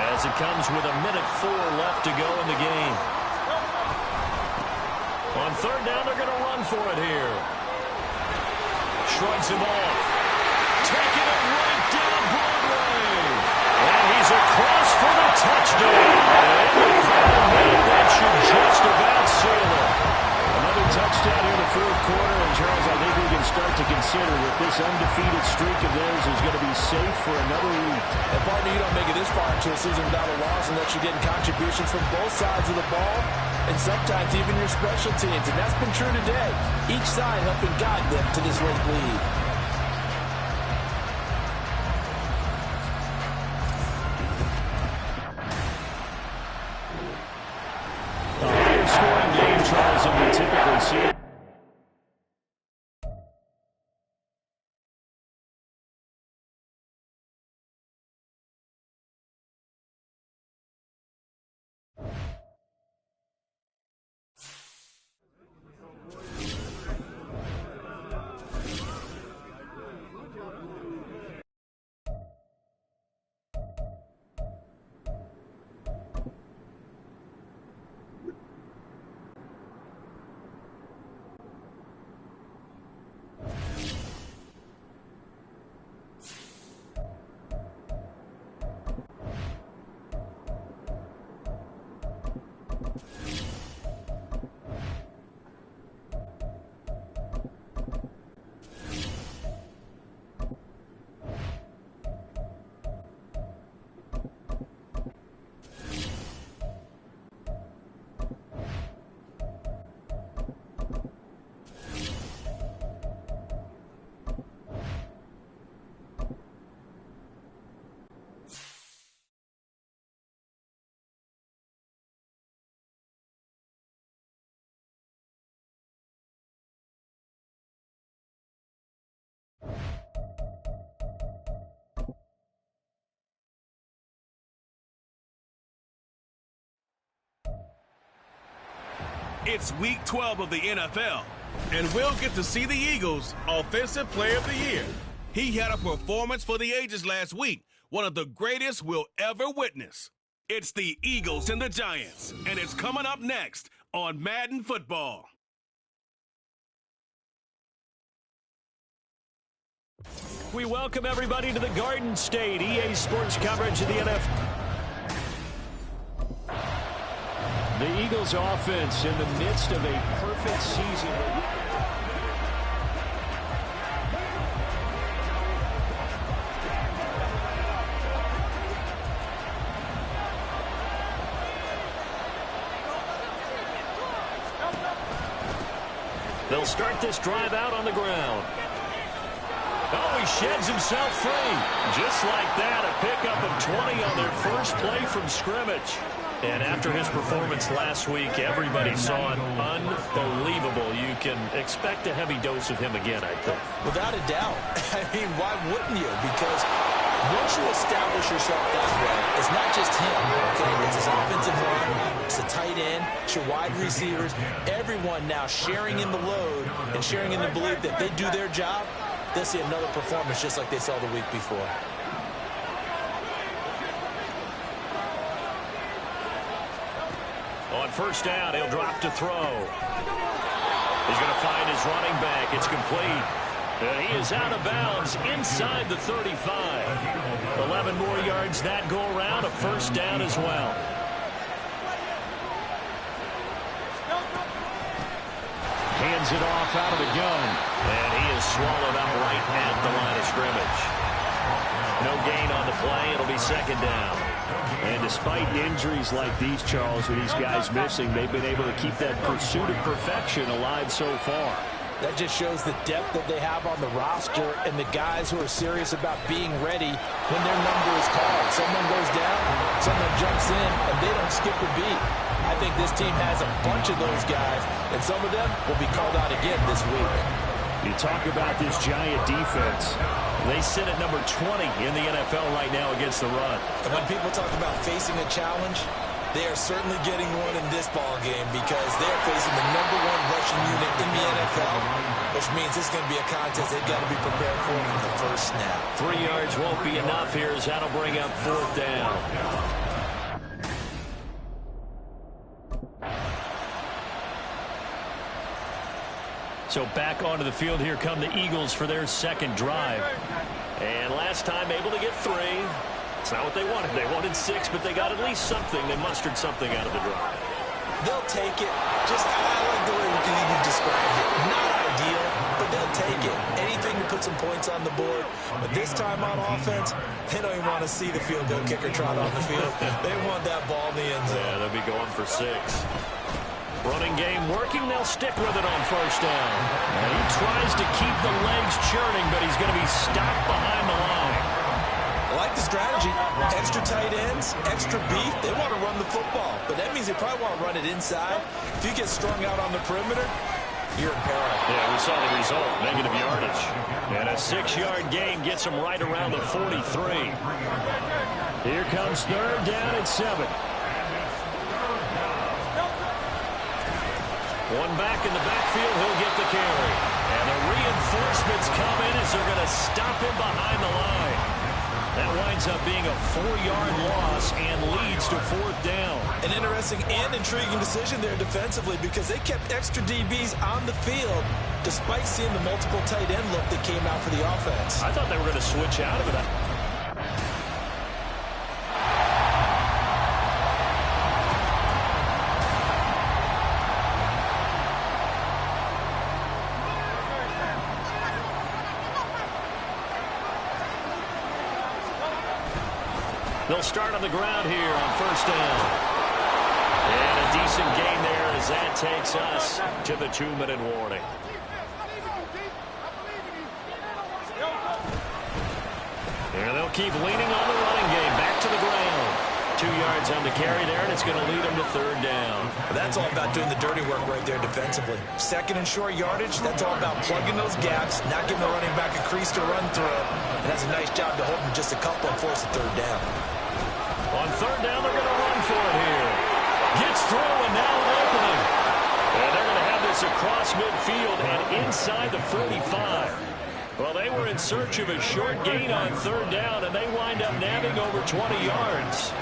as it comes with 1:04 left to go in the game. On 3rd down, they're going to run for it here. Shrugs him off. Taking it right down Broadway. And he's across for the touchdown. And in the final minute, that should just about seal it. Another touchdown here in the 4th quarter. And Charles, I think we can start to consider that this undefeated streak of theirs is going to be safe for another week.
And partner, you don't make it this far into a season without a loss unless you're getting contributions from both sides of the ball. And sometimes even your special teams. And that's been true today. Each side helping guide them to this late lead.
A higher scoring game, Charles, than we typically see.
It's Week 12 of the NFL, and we'll get to see the Eagles' Offensive Player of the Year. He had a performance for the ages last week, one of the greatest we'll ever witness. It's the Eagles and the Giants, and it's coming up next on Madden Football.
We welcome everybody to the Garden State EA Sports coverage of the NFL. The Eagles offense in the midst of a perfect season. They'll start this drive out on the ground. Oh, he sheds himself free. Just like that, a pickup of 20 on their first play from scrimmage. And after his performance last week, everybody saw it unbelievable. You can expect a heavy dose of him again, I think.
Without a doubt. I mean, why wouldn't you? Because once you establish yourself that way, it's not just him, okay? It's his offensive line, it's the tight end, it's your wide receivers, everyone now sharing in the load and sharing in the belief that they do their job, they'll see another performance just like they saw the week before.
On first down, he'll drop to throw. He's going to find his running back. It's complete. And he is out of bounds inside the 35. 11 more yards that go around, a first down as well. Hands it off out of the gun. And he is swallowed up right at the line of scrimmage. No gain on the play. It'll be second down. And despite injuries like these, Charles, with these guys missing, they've been able to keep that pursuit of perfection alive so far.
That just shows the depth that they have on the roster and the guys who are serious about being ready when their number is called. Someone goes down, someone jumps in, and they don't skip a beat. I think this team has a bunch of those guys, and some of them will be called out again this week.
You talk about this Giant defense. They sit at number 20 in the NFL right now against the run.
And when people talk about facing a challenge, they are certainly getting one in this ball game because they're facing the #1 rushing unit in the NFL, which means it's going to be a contest they've got to be prepared for from the first snap.
3 yards won't be enough here as that'll bring up fourth down. So back onto the field, here come the Eagles for their second drive. And last time able to get 3. It's not what they wanted. They wanted 6, but they got at least something. They mustered something out of the drive.
They'll take it. Just, I like the way you described it. Not ideal, but they'll take it. Anything to put some points on the board. But this time on offense, they don't even want to see the field goal kicker trot on the field. They want that ball in the end zone.
Yeah, they'll be going for 6. Running game working. They'll stick with it on first down. And he tries to keep the legs churning, but he's going to be stopped behind the line.
I like the strategy. Extra tight ends, extra beef. They want to run the football, but that means they probably want to run it inside. If you get strung out on the perimeter, you're in peril.
Yeah, we saw the result, negative yardage. And a 6-yard gain gets them right around the 43. Here comes third down and 7. One back in the backfield, he'll get the carry. And the reinforcements come in as they're going to stop him behind the line. That winds up being a 4-yard loss and leads to fourth down.
An interesting and intriguing decision there defensively because they kept extra DBs on the field despite seeing the multiple tight end look that came out for the offense.
I thought they were going to switch out of it. They'll start on the ground here on first down. And a decent gain there as that takes us to the 2-minute warning. And they'll keep leaning on the running game. Back to the ground. 2 yards on the carry there, and it's going to lead them to third down.
That's all about doing the dirty work right there defensively. Second and short yardage, that's all about plugging those gaps, not giving the running back a crease to run through. And that's a nice job to hold them just a couple and force a third down.
On third down, they're going to run for it here. Gets through, and now an opening. this across midfield and inside the 45. Well, they were in search of a short gain on third down, and they wind up nabbing over 20 yards.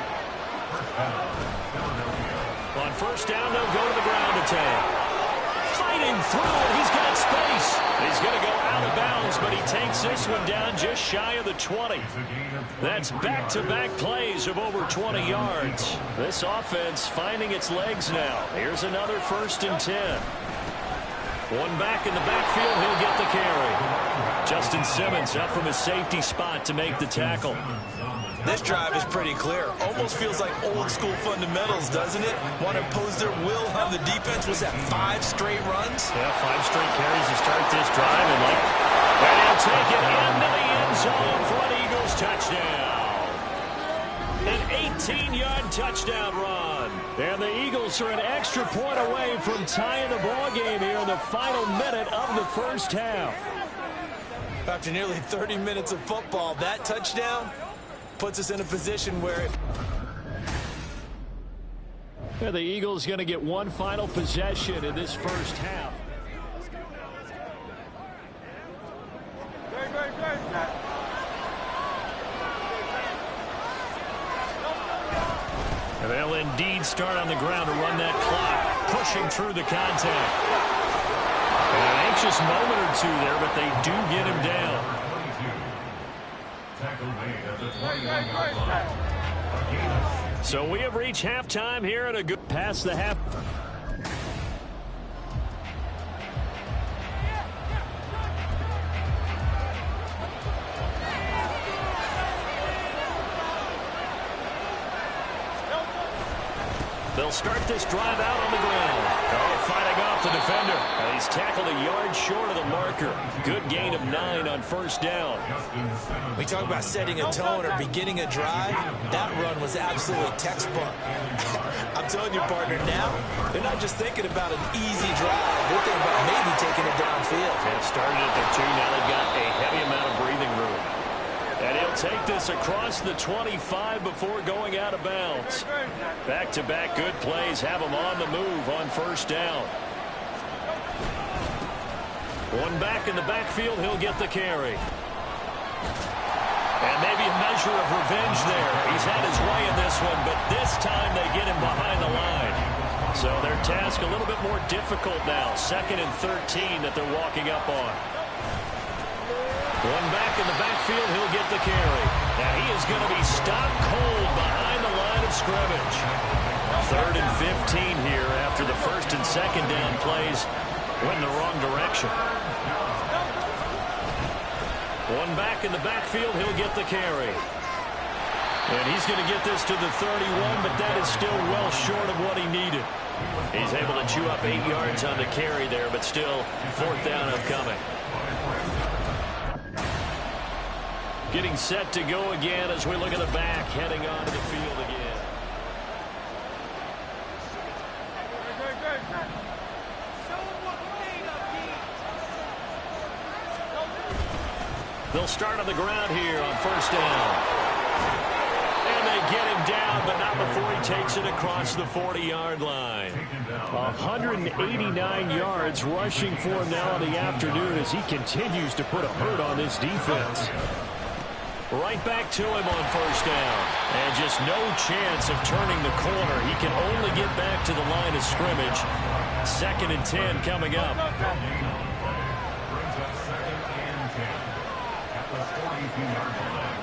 On first down, they'll go to the ground attack. Fighting through, and he's got space. He's going to go out of bounds, but he takes this one down just shy of the 20. That's back-to-back plays of over 20 yards. This offense finding its legs now. Here's another 1st and 10. One back in the backfield, he'll get the carry. Justin Simmons up from his safety spot to make the tackle.
This drive is pretty clear. Almost feels like old school fundamentals, doesn't it? Want to impose their will on the defense. Was that 5 straight runs?
Yeah, 5 straight carries to start this drive. And he'll take it into the end zone for an Eagles touchdown. An 18-yard touchdown run. And the Eagles are an extra point away from tying the ball game here in the final minute of the first half.
After nearly 30 minutes of football, that touchdown puts us in a position where
the Eagles going to get one final possession in this first half. And they'll indeed start on the ground to run that clock, pushing through the contact. An anxious moment or two there, but they do get him down. So we have reached halftime here at a good past the half. They'll start this drive out on the ground. Oh, fighting off the defender. And he's tackled a yard short of the marker. Good gain of 9 on first down.
We talk about setting a tone or beginning a drive. That run was absolutely textbook. I'm telling you, partner, now they're not just thinking about an easy drive. They're thinking about maybe taking it downfield.
They've started at the 2. Now they've got a heavy amount of breathing room. And he'll take this across the 25 before going out of bounds. Back-to-back good plays have him on the move on first down. One back in the backfield, he'll get the carry. And maybe a measure of revenge there. He's had his way in this one, but this time they get him behind the line. So their task a little bit more difficult now. 2nd and 13 that they're walking up on. One back in the backfield, he'll get the carry. Now he is going to be stopped cold behind the line of scrimmage. 3rd and 15 here after the 1st and 2nd down plays went in the wrong direction. One back in the backfield, he'll get the carry. And he's going to get this to the 31, but that is still well short of what he needed. He's able to chew up 8 yards on the carry there, but still 4th down upcoming. Getting set to go again as we look at the back, heading onto the field again. They'll start on the ground here on first down. And they get him down, but not before he takes it across the 40-yard line. 189 yards rushing for him now in the afternoon as he continues to put a hurt on this defense. Right back to him on first down. And just no chance of turning the corner. He can only get back to the line of scrimmage. 2nd and 10 coming up.
Brings up 2nd and 10 at the 42-yard line.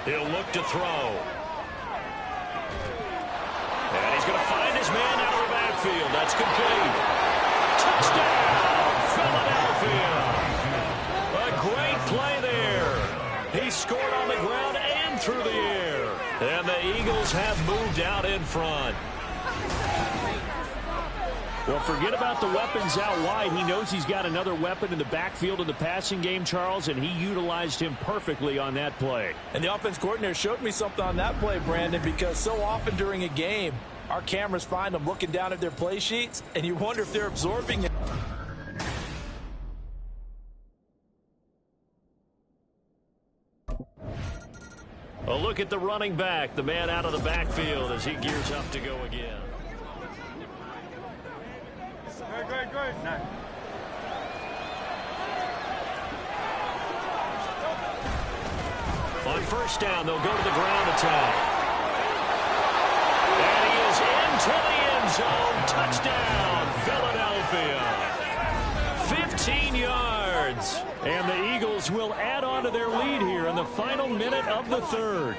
He'll look to throw. And he's going to find his man out of the backfield. That's complete. Touchdown, Philadelphia. A great play there. He scored on the ground and through the air. And the Eagles have moved out in front. Well, forget about the weapons out wide. He knows he's got another weapon in the backfield in the passing game, Charles, and he utilized him perfectly on that play.
And the offense coordinator showed me something on that play, Brandon, because so often during a game, our cameras find them looking down at their play sheets, and you wonder if they're absorbing it.
A look at the running back, the man out of the backfield as he gears up to go again.
Great. Nice.
On first down, they'll go to the ground attack. And he is into the end zone. Touchdown, Philadelphia. 15 yards. And the Eagles will add on to their lead here in the final minute of the third.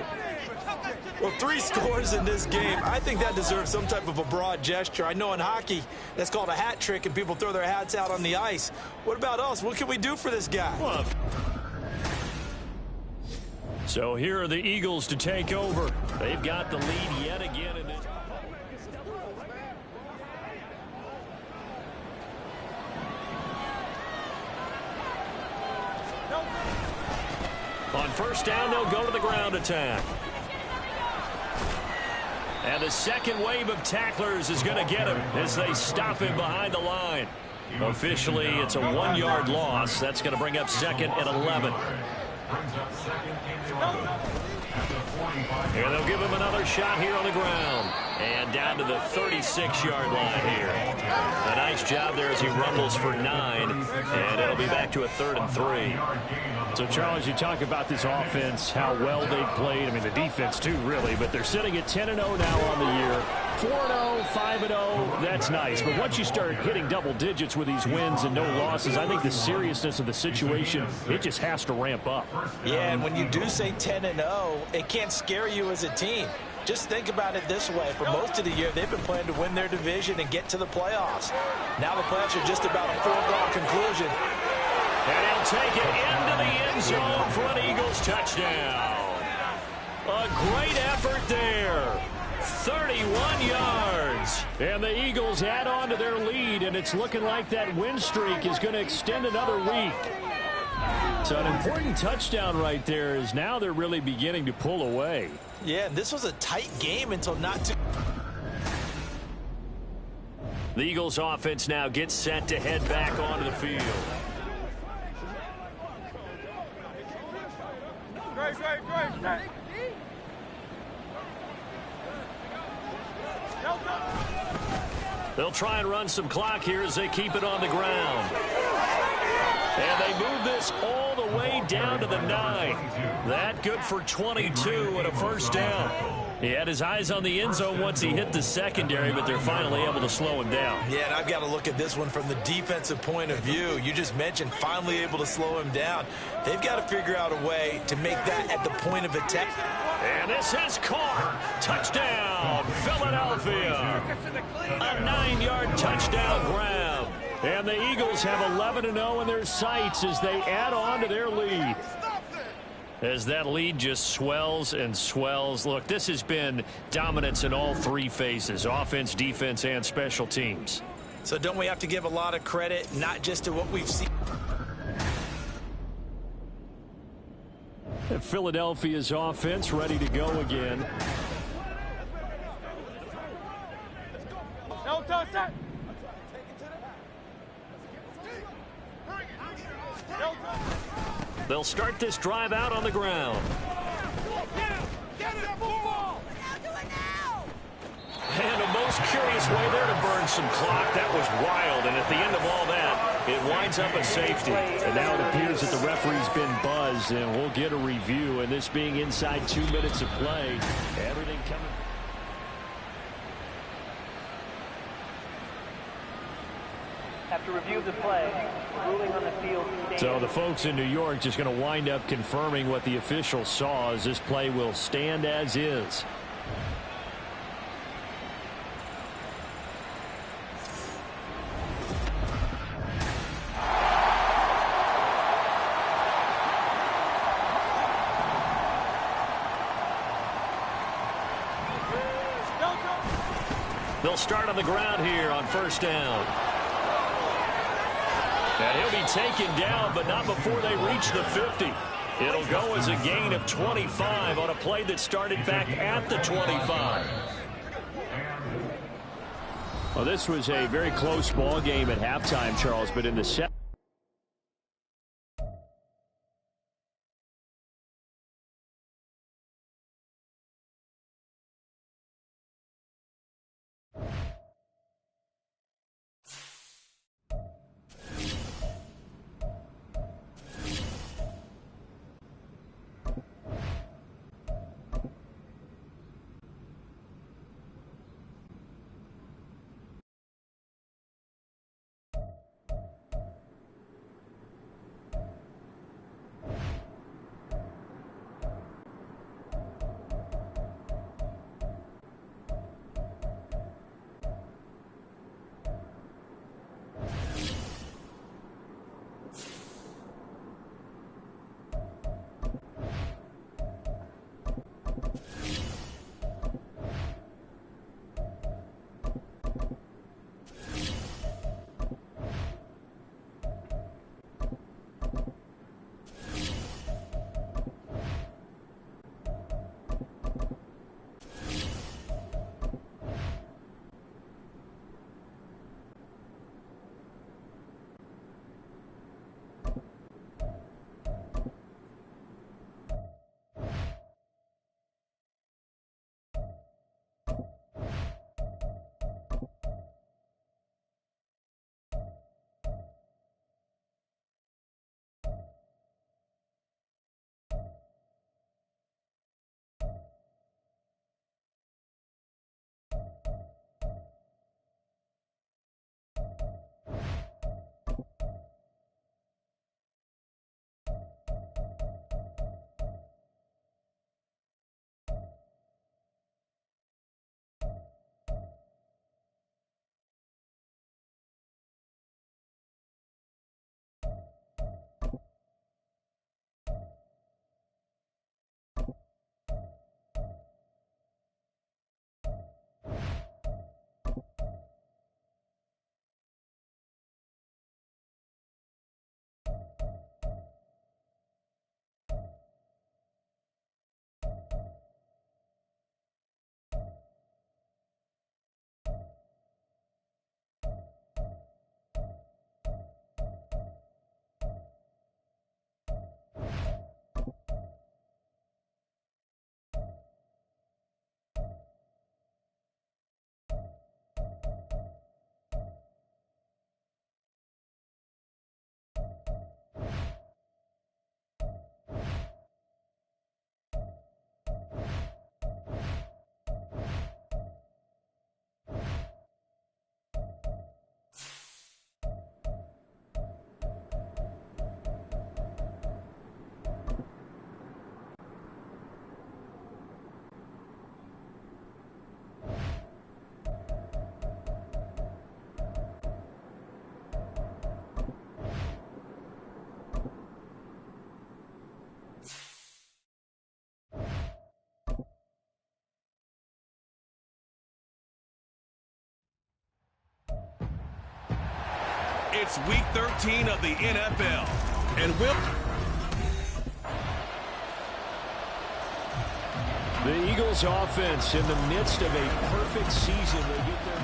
Well, 3 scores in this game. I think that deserves some type of a broad gesture. I know in hockey, that's called a hat trick, and people throw their hats out on the ice. What about us? What can we do for this guy?
Well, so here are the Eagles to take over. They've got the lead yet again in this. On first down, they'll go to the ground attack. And the second wave of tacklers is going to get him as they stop him behind the line. Officially, it's a 1-yard loss. That's going to bring up second and 11. Here they'll give him another shot here on the ground. And down to the 36-yard line here. A nice job there as he rumbles for 9. And it'll be back to a 3rd and 3.
So, Charles, you talk about this offense, how well they've played. I mean, the defense, too, really. But they're sitting at 10-0 now on the year. 4-0, 5-0, that's nice. But once you start hitting double digits with these wins and no losses, I think the seriousness of the situation, it just has to ramp up.
Yeah, and when you do say 10-0, it can't scare you as a team. Just think about it this way. For most of the year, they've been playing to win their division and get to the playoffs. Now the playoffs are just about a foregone conclusion.
And he'll take it into the end zone for an Eagles touchdown. A great effort there. 31 yards. And the Eagles add on to their lead, and it's looking like that win streak is going to extend another week. So an important touchdown right there is now they're really beginning to pull away.
Yeah, this was a tight game until not too...
The Eagles offense now gets set to head back onto the field.
Great.
They'll try and run some clock here as they keep it on the ground. And they move this all the way down to the 9. That good for 22 and a first down. He had his eyes on the end zone once he hit the secondary, but they're finally able to slow him down.
Yeah, and I've got to look at this one from the defensive point of view. You just mentioned finally able to slow him down. They've got to figure out a way to make that at the point of attack.
And this is caught. Touchdown, Philadelphia. A 9-yard touchdown grab. And the Eagles have 11-0 in their sights as they add on to their lead. As that lead just swells and swells. Look, this has been dominance in all 3 phases, offense, defense, and special teams.
So don't we have to give a lot of credit, not just to what we've seen?
Philadelphia's offense ready to go again.
No, don't set.
They'll start this drive out on the ground.
Get it, football.
And a most curious way there to burn some clock. That was wild, and at the end of all that, it winds up a safety.
And now it appears that the referee's been buzzed, and we'll get a review. And this being inside 2 minutes of play, everything coming.
After review of the play, ruling on the field.
So the folks in New York just going to wind up confirming what the official saw, as this play will stand as is.
They'll start on the ground here on first down. And he'll be taken down, but not before they reach the 50. It'll go as a gain of 25 on a play that started back at the 25.
Well, this was a very close ball game at halftime, Charles, but in the second.
It's Week 13 of the NFL. And
the Eagles offense in the midst of a perfect season. They get their...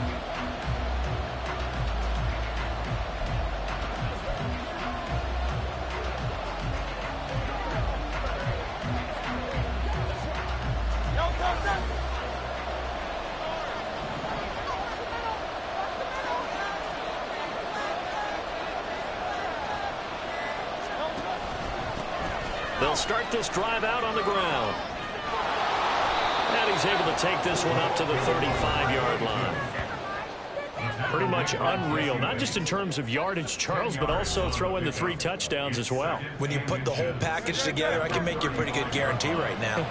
They'll start this drive out on the ground. And he's able to take this one up to the 35-yard line. Pretty much unreal, not just in terms of yardage, Charles, but also throw in the 3 touchdowns as well.
When you put the whole package together, I can make you a pretty good guarantee right now.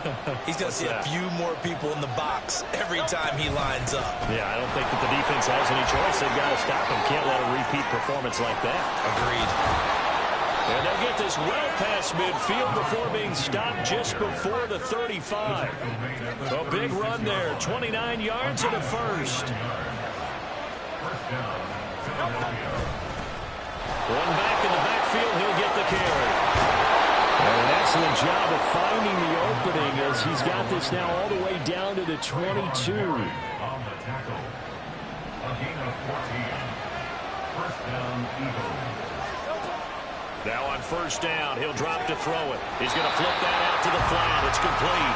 He's going to see a few more people in the box every time he lines up.
Yeah, I don't think that the defense has any choice. They've got to stop him. Can't let a repeat performance like that.
Agreed.
And they'll get this well past midfield before being stopped just before the 35. A big run there, 29 yards and a first. One back in the backfield, he'll get the carry. And an excellent job of finding the opening as he's got this now all the way down to the 22.
On the tackle. A gain of 14. First down, Eagles.
Now on first down, he'll drop to throw it. He's going to flip that out to the flat. It's complete.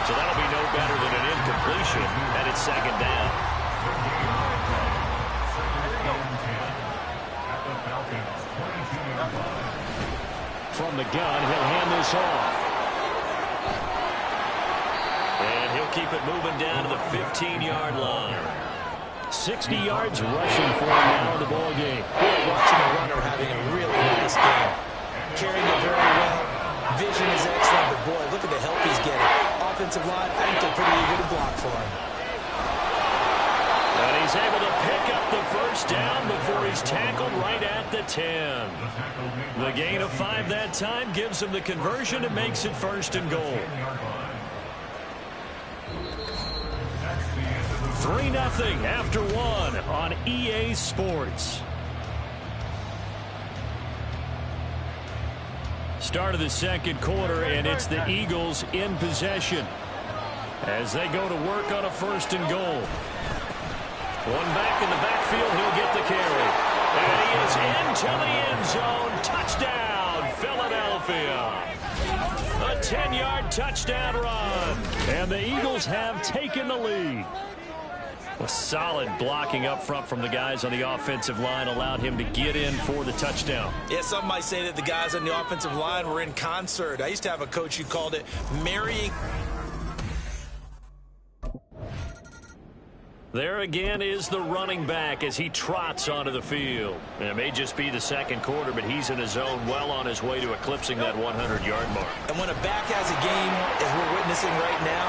So that'll be no better than an incompletion, and it's second down. From the gun, he'll hand this off. And he'll keep it moving down to the 15-yard line. 60 yards rushing for him now in the ball game.
Watching a runner having a really nice game. Carrying it very well. Vision is excellent, but boy, look at the help he's getting. Offensive line, I think they're pretty eager to block for him.
And he's able to pick up the first down before he's tackled right at the 10. The gain of 5 that time gives him the conversion and makes it first and goal. 3-0 after 1 on EA Sports. Start of the second quarter, and it's the Eagles in possession as they go to work on a first and goal. One back in the backfield, he'll get the carry. And he is into the end zone. Touchdown, Philadelphia. A 10-yard touchdown run. And the Eagles have taken the lead. A solid blocking up front from the guys on the offensive line allowed him to get in for the touchdown.
Yeah, some might say that the guys on the offensive line were in concert. I used to have a coach who called it marrying.
There again is the running back as he trots onto the field. And it may just be the second quarter, but he's in his zone well on his way to eclipsing that 100-yard mark.
And when a back has a game, as we're witnessing right now,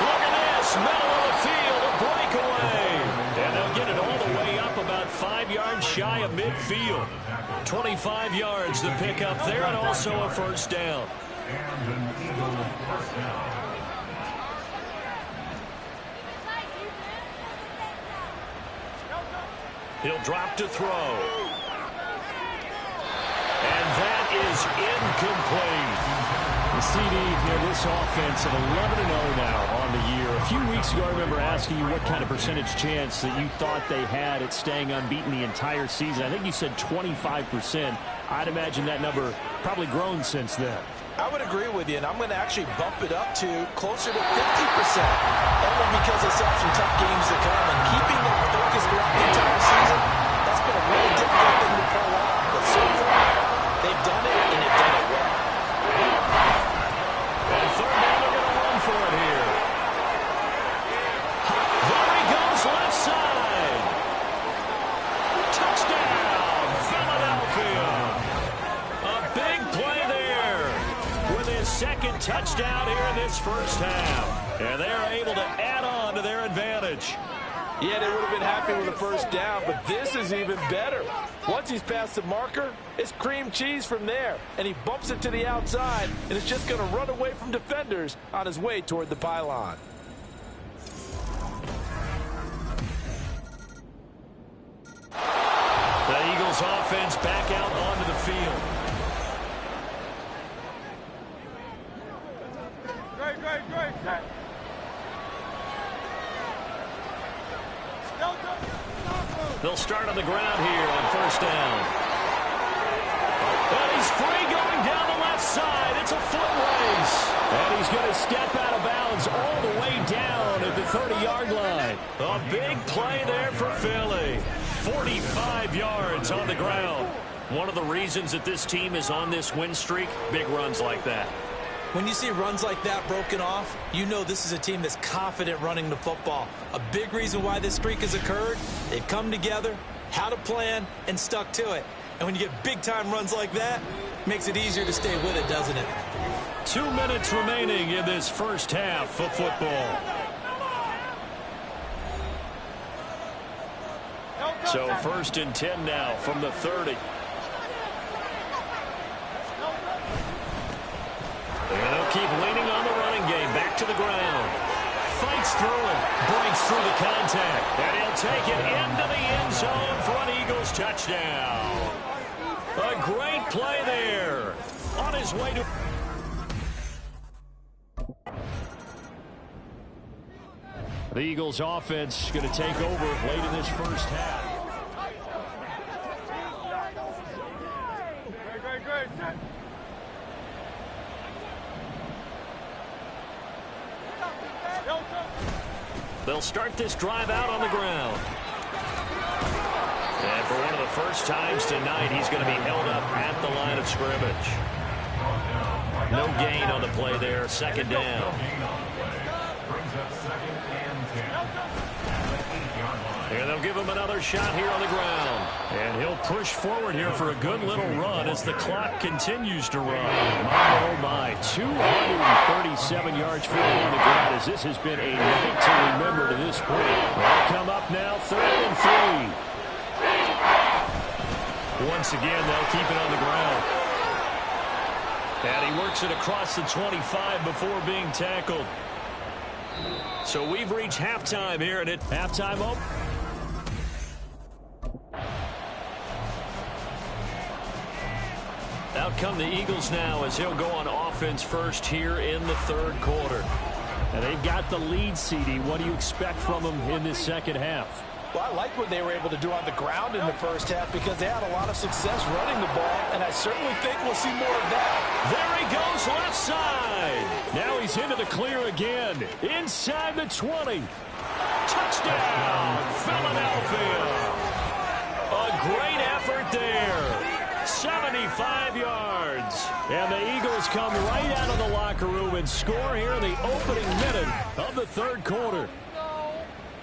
look at this, middle of the field, a breakaway. And they'll get it all the way up about 5 yards shy of midfield. 25 yards to pick up there, and also a first down.
And an Eagle first down.
He'll drop to throw. And that is incomplete. The CD, this offense of 11-0 now on the year. A few weeks ago, I remember asking you what kind of percentage chance that you thought they had at staying unbeaten the entire season. I think you said 25%. I'd imagine that number probably grown since then.
I would agree with you, and I'm going to actually bump it up to closer to 50%. Only because they still have some tough games to come, and keeping that focus throughout the entire season, that's been a really difficult thing to pull off. But so far, they've done it, and they've done it well.
And third down, they're going to run for it here. There he goes, left side. Touchdown, Philadelphia. A big play there with his second touchdown here in this first half. And they're able to add on to their advantage.
Yeah, they would have been happy with the first down, but this is even better. Once he's past the marker, it's cream cheese from there. And he bumps it to the outside, and it's just going to run away from defenders on his way toward the pylon.
The Eagles Eagles offense back out onto the field.
Great. Set.
They'll start on the ground here on first down. And he's free going down the left side. It's a foot race. And he's going to step out of bounds all the way down at the 30-yard line. A big play there for Philly. 45 yards on the ground. One of the reasons that this team is on this win streak, big runs like that.
When you see runs like that broken off, you know this is a team that's confident running the football. A big reason why this streak has occurred, they've come together, had a plan, and stuck to it. And when you get big-time runs like that, it makes it easier to stay with it, doesn't it?
2 minutes remaining in this first half of football. So 1st and 10 now from the 30. And they'll keep leaning on the running game. Back to the ground. Fights through it. Breaks through the contact. And he'll take it into the end zone for an Eagles touchdown. A great play there. On his way to... The Eagles offense going to take over late in this first half.
Great. Set.
They'll start this drive out on the ground. And for one of the first times tonight, he's going to be held up at the line of scrimmage. No gain on the play there. 2nd down. And they'll give him another shot here on the ground. And he'll push forward here for a good little run as the clock continues to run. Oh, my. 237 yards for him on the ground as this has been a night to remember to this point. They'll come up now 3rd and 3. Once again, they'll keep it on the ground. And he works it across the 25 before being tackled. So we've reached halftime here, and it's halftime open. Out come the Eagles now as he'll go on offense first here in the 3rd quarter. And they've got the lead, CD. What do you expect from them in this second half?
Well, I like what they were able to do on the ground in the first half because they had a lot of success running the ball, and I certainly think we'll see more of that.
There he goes, left side. Now he's into the clear again. Inside the 20. Touchdown, Philadelphia. A great effort there. 75 yards. And the Eagles come right out of the locker room and score here in the opening minute of the 3rd quarter.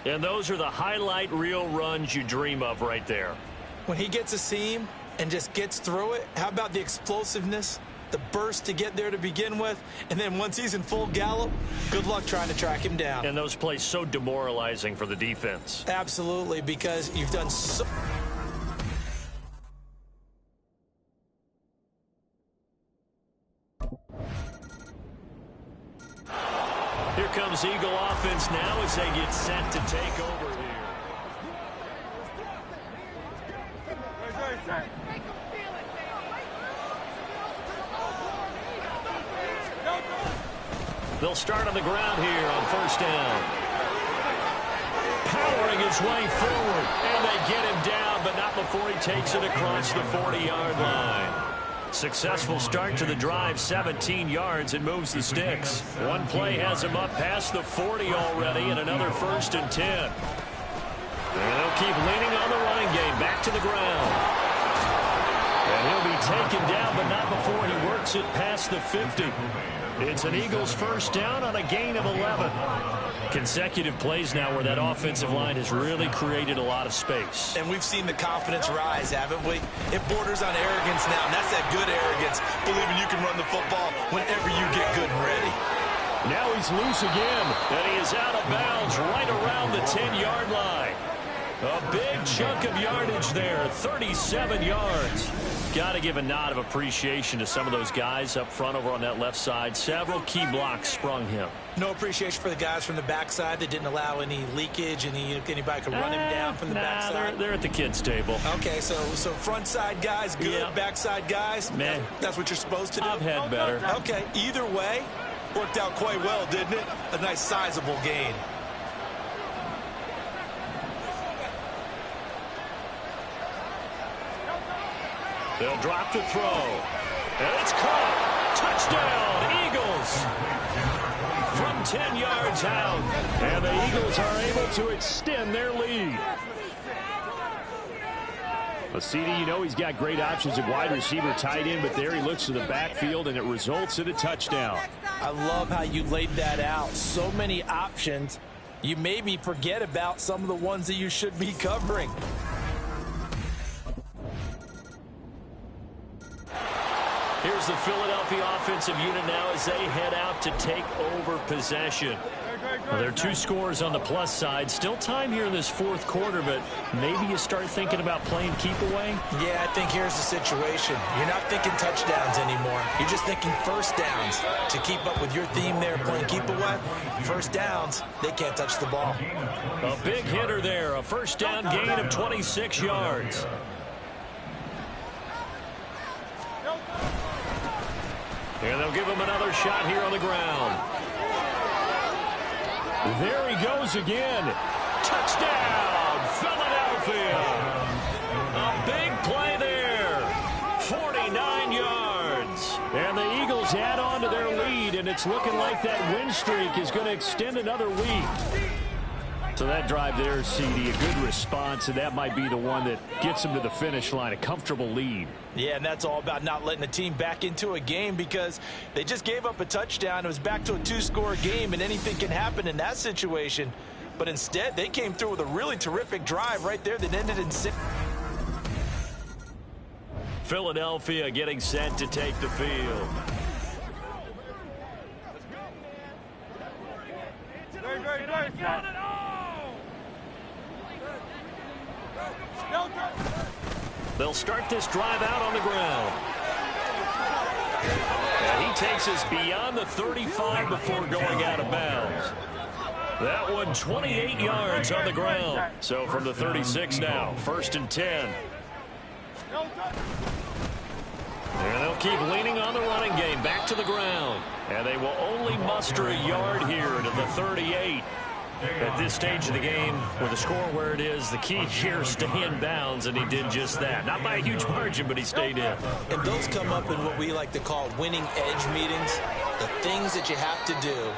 And those are the highlight reel runs you dream of right there.
When he gets a seam and just gets through it, how about the explosiveness, the burst to get there to begin with, and then once he's in full gallop, good luck trying to track him down.
And those plays so demoralizing for the defense.
Absolutely, because you've done so...
Here comes Eagle offense now as they get set to take over here. They'll start on the ground here on first down. Powering his way forward, and they get him down, but not before he takes it across the 40-yard line. Successful start to the drive, 17 yards, and moves the sticks. One play has him up past the 40 already, and another 1st and 10. And they'll keep leaning on the running game, back to the ground. And he'll be taken down, but not before he works it past the 50. It's an Eagles first down on a gain of 11. Consecutive plays now where that offensive line has really created a lot of space.
And we've seen the confidence rise, haven't we? It borders on arrogance now, and that's that good arrogance, believing you can run the football whenever you get good and ready.
Now he's loose again, and he is out of bounds right around the 10-yard line. A big chunk of yardage there, 37 yards. Got to give a nod of appreciation to some of those guys up front over on that left side. Several key blocks sprung him.
No appreciation for the guys from the backside that didn't allow any leakage, anybody could run him down from the backside.
They're at the kids' table.
Okay, so front side guys good,
yeah.
Backside guys,
man,
that's what you're supposed to do.
I've had better.
Okay, either way, worked out quite well, didn't it? A nice sizable gain.
They'll drop the throw. And it's caught. Touchdown, Eagles. From 10 yards out. And the Eagles are able to extend their lead. Well, CD, you know he's got great options at wide receiver, tight end, but there he looks to the backfield, and it results in a touchdown.
I love how you laid that out. So many options. You maybe forget about some of the ones that you should be covering.
Here's the Philadelphia offensive unit now as they head out to take over possession. Well, there are 2 scores on the plus side. Still time here in this fourth quarter, but maybe you start thinking about playing keep away?
Yeah, I think here's the situation. You're not thinking touchdowns anymore. You're just thinking first downs. To keep up with your theme there, playing keep away, first downs, they can't touch the ball.
A big hitter there, a first down gain of 26 yards. And they'll give him another shot here on the ground. There he goes again. Touchdown, Philadelphia. A big play there. 49 yards. And the Eagles add on to their lead, and it's looking like that win streak is going to extend another week. So that drive there, CD, a good response, and that might be the one that gets them to the finish line, a comfortable lead.
Yeah, and that's all about not letting the team back into a game because they just gave up a touchdown. It was back to a 2-score game, and anything can happen in that situation. But instead, they came through with a really terrific drive right there that ended in 6.
Philadelphia getting set to take the field. They'll start this drive out on the ground. And he takes us beyond the 35 before going out of bounds. That one 28 yards on the ground. So from the 36 now, 1st and 10. And they'll keep leaning on the running game back to the ground. And they will only muster a yard here to the 38. At this stage of the game, with the score where it is, the key here is stay in bounds, and he did just that. Not by a huge margin, but he stayed in.
And those come up in what we like to call winning edge meetings. The things that you have to do,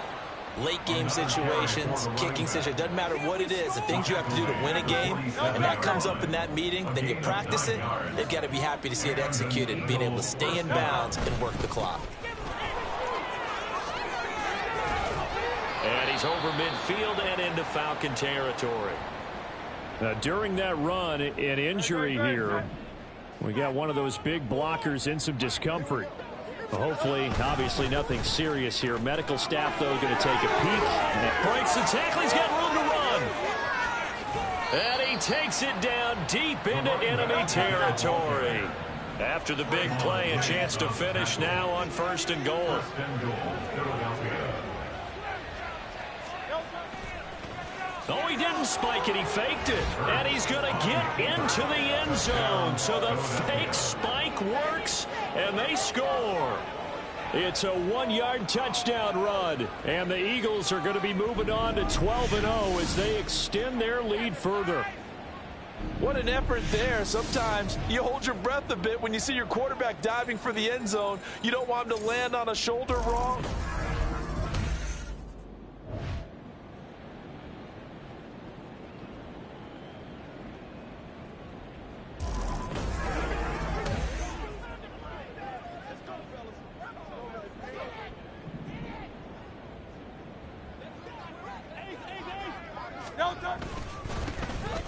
late game situations, kicking situations, doesn't matter what it is, the things you have to do to win a game, and that comes up in that meeting, then you practice it, they've got to be happy to see it executed, and being able to stay in bounds and work the clock.
And he's over midfield and into Falcon territory. Now, during that run, an injury here. We got one of those big blockers in some discomfort. Hopefully, obviously, nothing serious here. Medical staff, though, going to take a peek. Breaks the tackle. He's got room to run. And he takes it down deep into enemy territory. After the big play, a chance to finish now on 1st and goal. Oh, he didn't spike it. He faked it. And he's going to get into the end zone. So the fake spike works, and they score. It's a 1-yard touchdown run. And the Eagles are going to be moving on to 12-0 as they extend their lead further.
What an effort there. Sometimes you hold your breath a bit when you see your quarterback diving for the end zone. You don't want him to land on a shoulder wrong.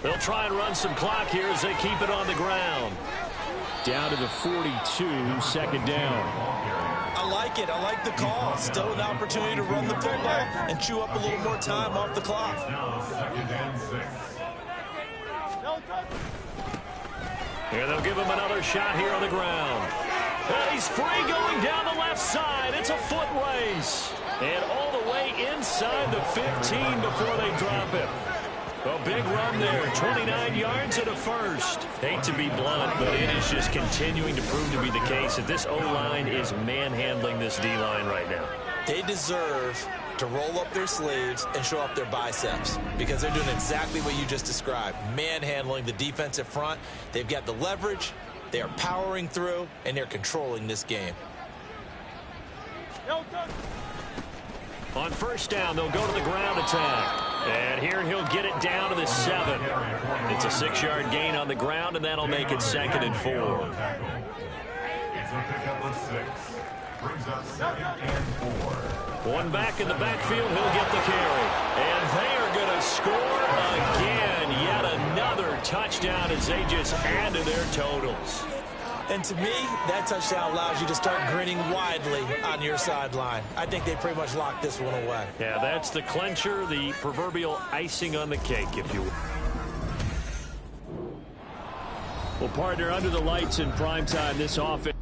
They'll try and run some clock here as they keep it on the ground. Down to the 42, 2nd down.
I like it. I like the call. Still an opportunity to run the football and chew up a little more time off the clock.
Now 2nd and 6.
And they'll give him another shot here on the ground. And he's free going down the left side. It's a foot race. And all the way inside the 15 before they drop him. A big run there, 29 yards and a first. Hate to be blunt, but it is just continuing to prove to be the case that this O-line is manhandling this D-line right now.
They deserve to roll up their sleeves and show up their biceps because they're doing exactly what you just described, manhandling the defensive front. They've got the leverage, they are powering through, and they're controlling this game.
On first down, they'll go to the ground attack. And here he'll get it down to the 7. It's a 6-yard gain on the ground, and that'll make it 2nd and 4.
It's a pickup of 6. Brings up 2nd and 4.
One back in the backfield, he'll get the carry. And they are going to score again. Yet another touchdown as they just add to their totals.
And to me, that touchdown allows you to start grinning widely on your sideline. I think they pretty much locked this one away.
Yeah, that's the clincher, the proverbial icing on the cake, if you will. Well, partner, under the lights in primetime, this offense.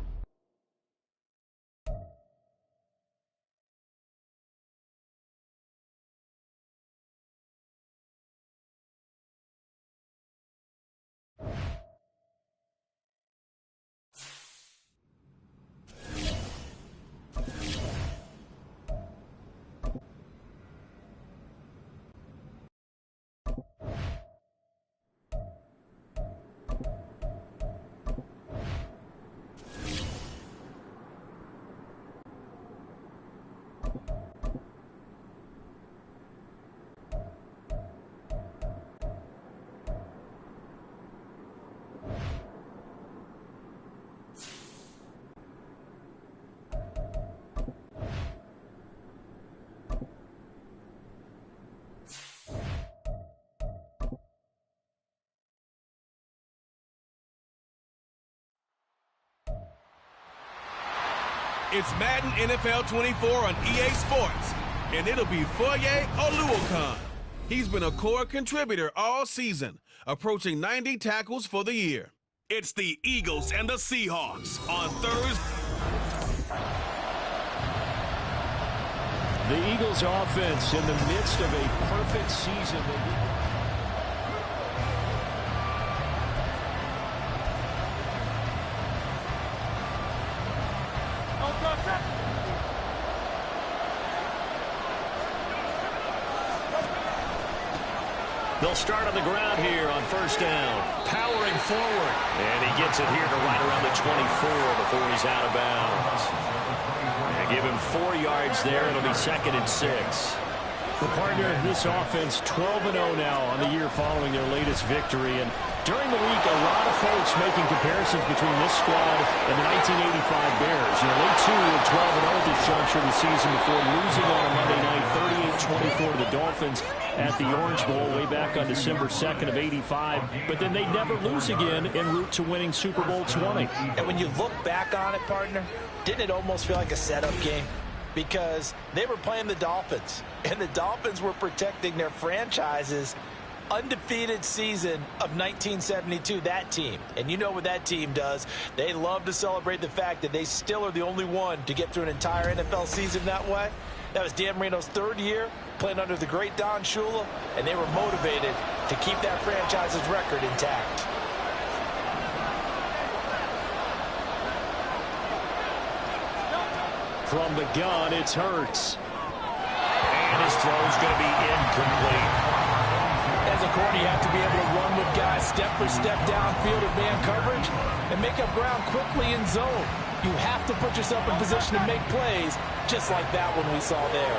It's Madden NFL 24 on EA Sports, and it'll be Foye Oluokun. He's been a core contributor all season, approaching 90 tackles for the year. It's the Eagles and the Seahawks on Thursday.
The Eagles offense in the midst of a perfect season. They'll start on the ground here on first down. Powering forward. And he gets it here to right around the 24 before he's out of bounds. And give him 4 yards there. It'll be 2nd and 6. The partner of this offense 12-0 now on the year following their latest victory. And during the week, a lot of folks making comparisons between this squad and the 1985 Bears. You know, they too were 12-0 at this juncture of the season before losing on a Monday night 38-24 to the Dolphins at the Orange Bowl way back on December 2nd of 85. But then they never lose again en route to winning Super Bowl 20.
And when you look back on it, partner, didn't it almost feel like a setup game? Because they were playing the Dolphins, and the Dolphins were protecting their franchise's undefeated season of 1972, that team. And you know what that team does. They love to celebrate the fact that they still are the only one to get through an entire NFL season that way. That was Dan Marino's 3rd year playing under the great Don Shula, and they were motivated to keep that franchise's record intact.
From the gun, it's Hurts. And his throw's going to be incomplete.
As a corner, you have to be able to run with guys step for step downfield in man coverage and make up ground quickly in zone. You have to put yourself in position to make plays, just like that one we saw there.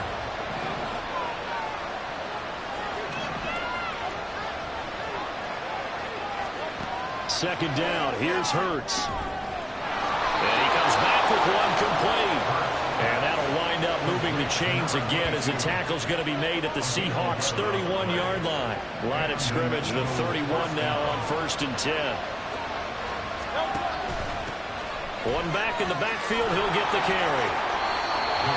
Second down, here's Hurts. And he comes back with one complete. And that'll wind up moving the chains again as the tackle's going to be made at the Seahawks' 31-yard line. Line of scrimmage, the 31 now on 1st and 10. One back in the backfield, he'll get the carry.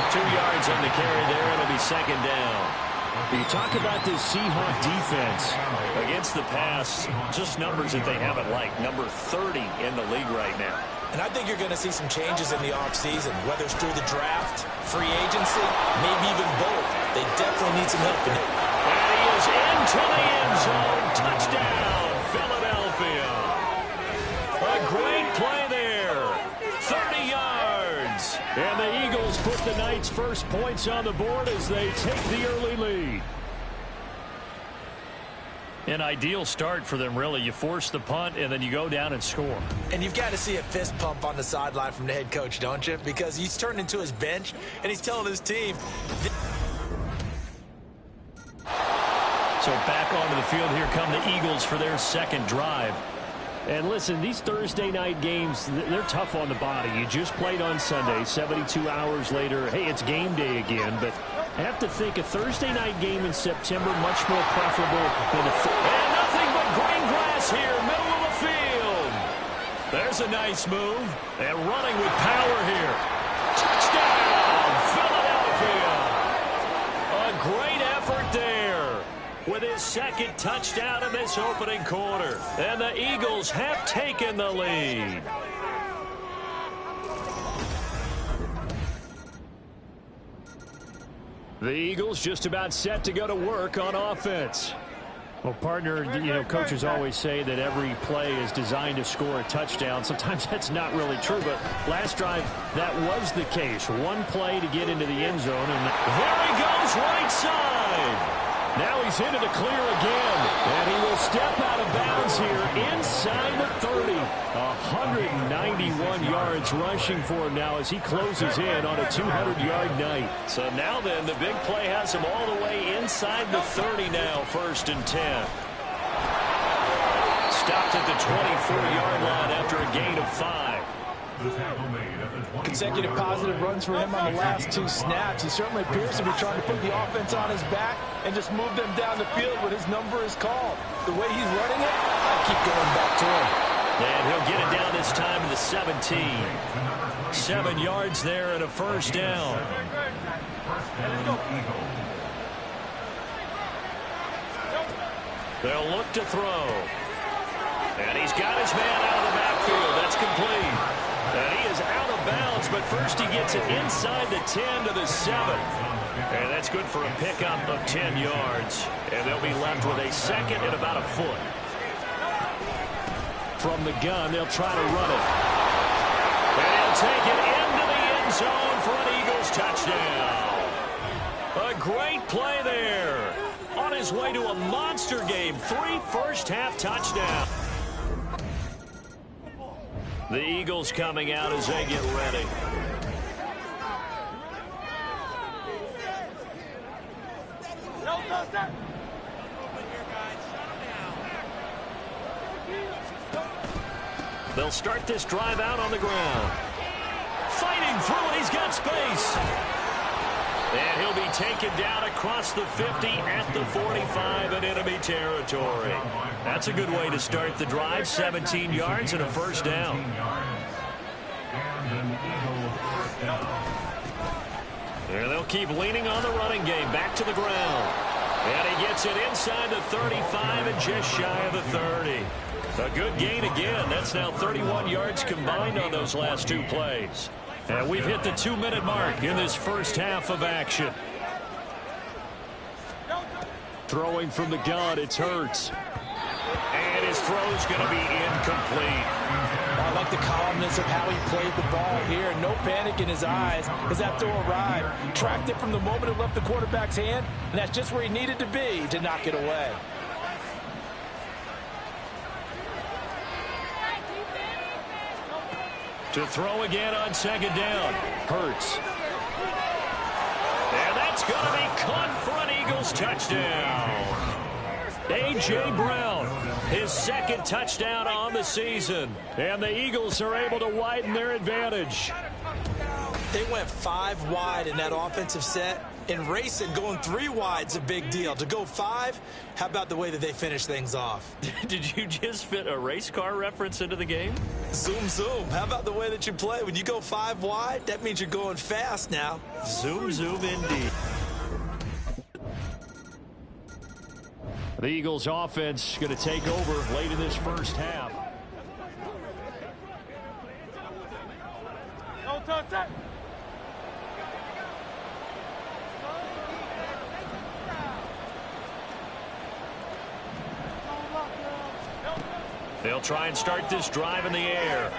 2 yards on the carry there, it'll be 2nd down. You talk about this Seahawk defense against the pass, just numbers that they haven't liked. Number 30 in the league right now.
And I think you're going to see some changes in the offseason, whether it's through the draft, free agency, maybe even both. They definitely need some help in it.
And he is into the end zone. Touchdown, Philadelphia. A great play there. 30 yards. And the Eagles put the Knights' first points on the board as they take the early lead. An ideal start for them, really. You force the punt, and then you go down and score.
And you've got to see a fist pump on the sideline from the head coach, don't you? Because he's turned into his bench, and he's telling his team.
So back onto the field, here come the Eagles for their second drive. And listen, these Thursday night games, they're tough on the body. You just played on Sunday, 72 hours later. Hey, it's game day again, but I have to think a Thursday night game in September much more preferable than and nothing but green grass here, middle of the field. There's a nice move, and running with power here. Touchdown, Philadelphia. A great effort there with his second touchdown in this opening quarter. And the Eagles have taken the lead. The Eagles just about set to go to work on offense. Well, partner, you know, coaches always say that every play is designed to score a touchdown. Sometimes that's not really true, but last drive, that was the case. One play to get into the end zone, and there he goes, right side. Now he's into the clear again, and he will step out of bounds here inside the 30. 191 yards rushing for him now as he closes in on a 200-yard night. So now then, the big play has him all the way inside the 30 now, 1st and 10. Stopped at the 24-yard line after a gain of 5.
Consecutive positive runs for him on the last 2 snaps. He certainly appears to be trying to put the offense on his back and just move them down the field when his number is called. The way he's running it, I keep going back to him.
And he'll get it down this time to the 17. 7 yards there and a 1st down. They'll look to throw. And he's got his man out of the backfield. That's complete. And he is out of bounds, but first he gets it inside the 10 to the 7. And that's good for a pickup of 10 yards. And they'll be left with a second and about a foot. From the gun, they'll try to run it. And he'll take it into the end zone for an Eagles touchdown. A great play there. On his way to a monster game. 3 first-half touchdowns. The Eagles coming out as they get ready. They'll start this drive out on the ground. Fighting through it, he's got space. And he'll be taken down across the 50 at the 45 in enemy territory. That's a good way to start the drive. 17 yards and a 1st down. And they'll keep leaning on the running game. Back to the ground. And he gets it inside the 35 and just shy of the 30. A good gain again. That's now 31 yards combined on those last 2 plays. And we've hit the 2-minute mark in this first half of action. Throwing from the gun, it's Hurts. And his throw's going to be incomplete.
I like the calmness of how he played the ball here. No panic in his eyes as that throw arrived. Tracked it from the moment it left the quarterback's hand, and that's just where he needed to be to knock it away.
To throw again on 2nd down. Hurts. And that's going to be caught for an Eagles touchdown. A.J. Brown, his 2nd touchdown on the season. And the Eagles are able to widen their advantage.
They went 5 wide in that offensive set. In racing, going 3 wide's a big deal. To go 5, how about the way that they finish things off?
Did you just fit a race car reference into the game?
Zoom, zoom. How about the way that you play? When you go 5 wide, that means you're going fast now.
Zoom, zoom indeed. The Eagles offense going to take over late in this first half.
No touch that.
They'll try and start this drive in the air.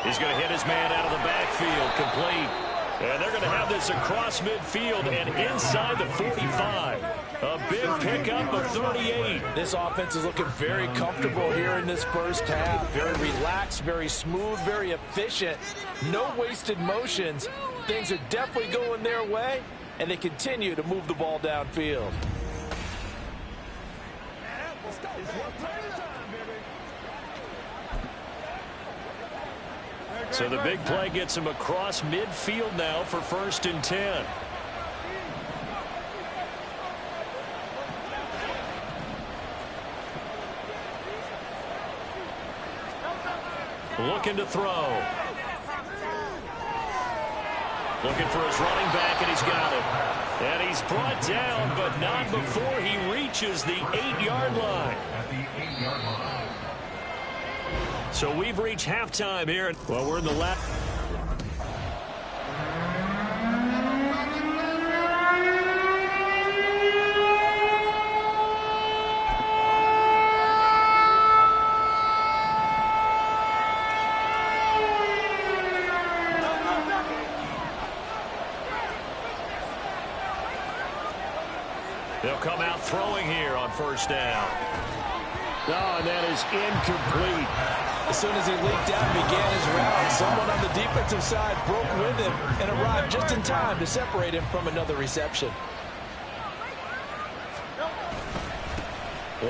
He's going to hit his man out of the backfield, complete. And they're going to have this across midfield and inside the 45. A big pickup of 38.
This offense is looking very comfortable here in this first half. Very relaxed, very smooth, very efficient. No wasted motions. Things are definitely going their way, and they continue to move the ball downfield.
So the big play gets him across midfield now for 1st and 10. Looking to throw. Looking for his running back, and he's got it. And he's brought down, but not before he reaches the 8-yard line.
At the 8-yard line.
So we've reached halftime here. Well, we're in the last. They'll come out throwing here on 1st down. Oh, and that is incomplete.
As soon as he leaked out and began his route, someone on the defensive side broke with him and arrived just in time to separate him from another reception.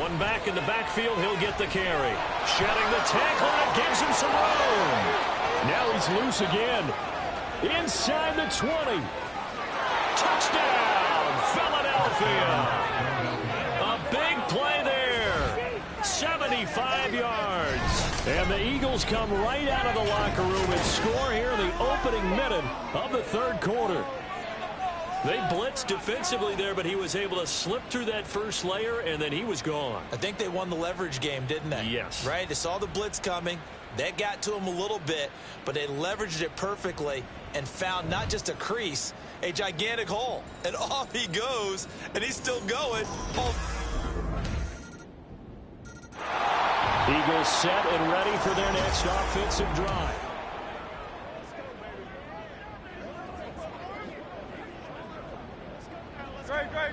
One back in the backfield, he'll get the carry. Shedding the tackle, and gives him some room. Now he's loose again. Inside the 20. Touchdown, Philadelphia. A big play there. 75 yards. And the Eagles come right out of the locker room and score here in the opening minute of the 3rd quarter. They blitzed defensively there, but he was able to slip through that first layer, and then he was gone.
I think they won the leverage game, didn't they?
Yes.
Right? They saw the blitz coming. That got to him a little bit, but they leveraged it perfectly and found not just a crease, a gigantic hole. And off he goes, and he's still going.
Eagles set and ready for their next offensive drive.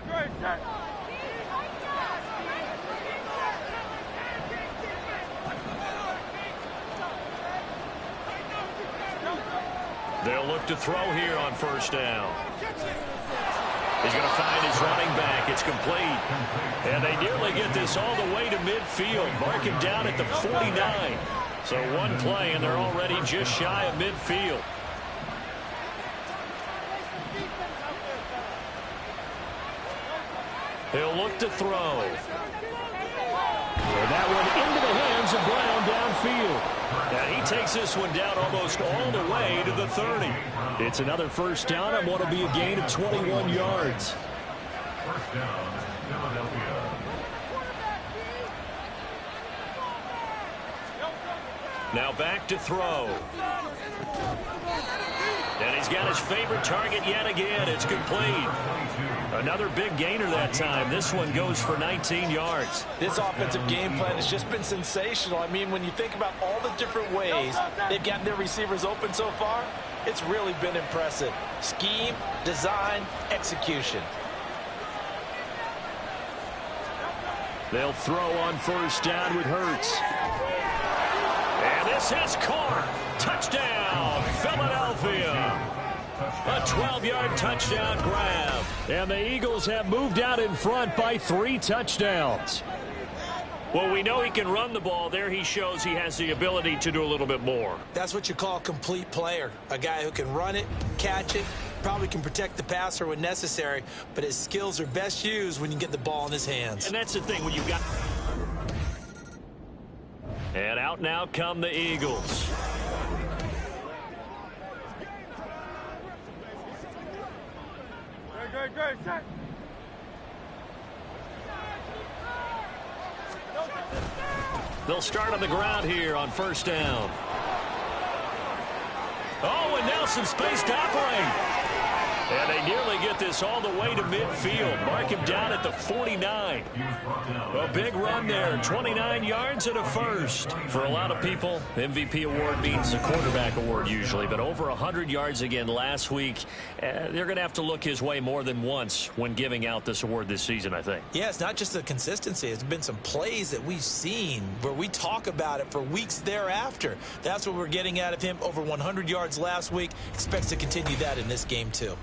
Great, set.
They'll look to throw here on 1st down. He's going to find his running back. It's complete. And they nearly get this all the way to midfield. Mark him down at the 49. So one play, and they're already just shy of midfield. He'll look to throw. And that one into the hands of Brown downfield. And he takes this one down almost all the way to the 30. It's another 1st down and what will be a gain of 21 yards.
1st down, Philadelphia.
Now back to throw. And he's got his favorite target yet again. It's complete. Another big gainer that time. This one goes for 19 yards.
This offensive game plan has just been sensational. I mean, when you think about all the different ways they've gotten their receivers open so far, it's really been impressive. Scheme, design, execution.
They'll throw on 1st down with Hurts. And this has caught. Touchdown, Philadelphia. A 12-yard touchdown grab. And the Eagles have moved out in front by 3 touchdowns. Well, we know he can run the ball. There he shows he has the ability to do a little bit more.
That's what you call a complete player. A guy who can run it, catch it, probably can protect the passer when necessary, but his skills are best used when you get the ball in his hands.
And that's the thing when you've got... And out now come the Eagles.
Great, set.
They'll start on the ground here on first down. Oh, and Nelson spaced to operate. And they nearly get this all the way to midfield. Mark him down at the 49. A big run there, 29 yards and a first. For a lot of people, MVP award means a quarterback award usually, but over 100 yards again last week. They're going to have to look his way more than once when giving out this award this season, I think.
Yeah, it's not just the consistency. It's been some plays that we've seen where we talk about it for weeks thereafter. That's what we're getting out of him. Over 100 yards last week. Expects to continue that in this game too.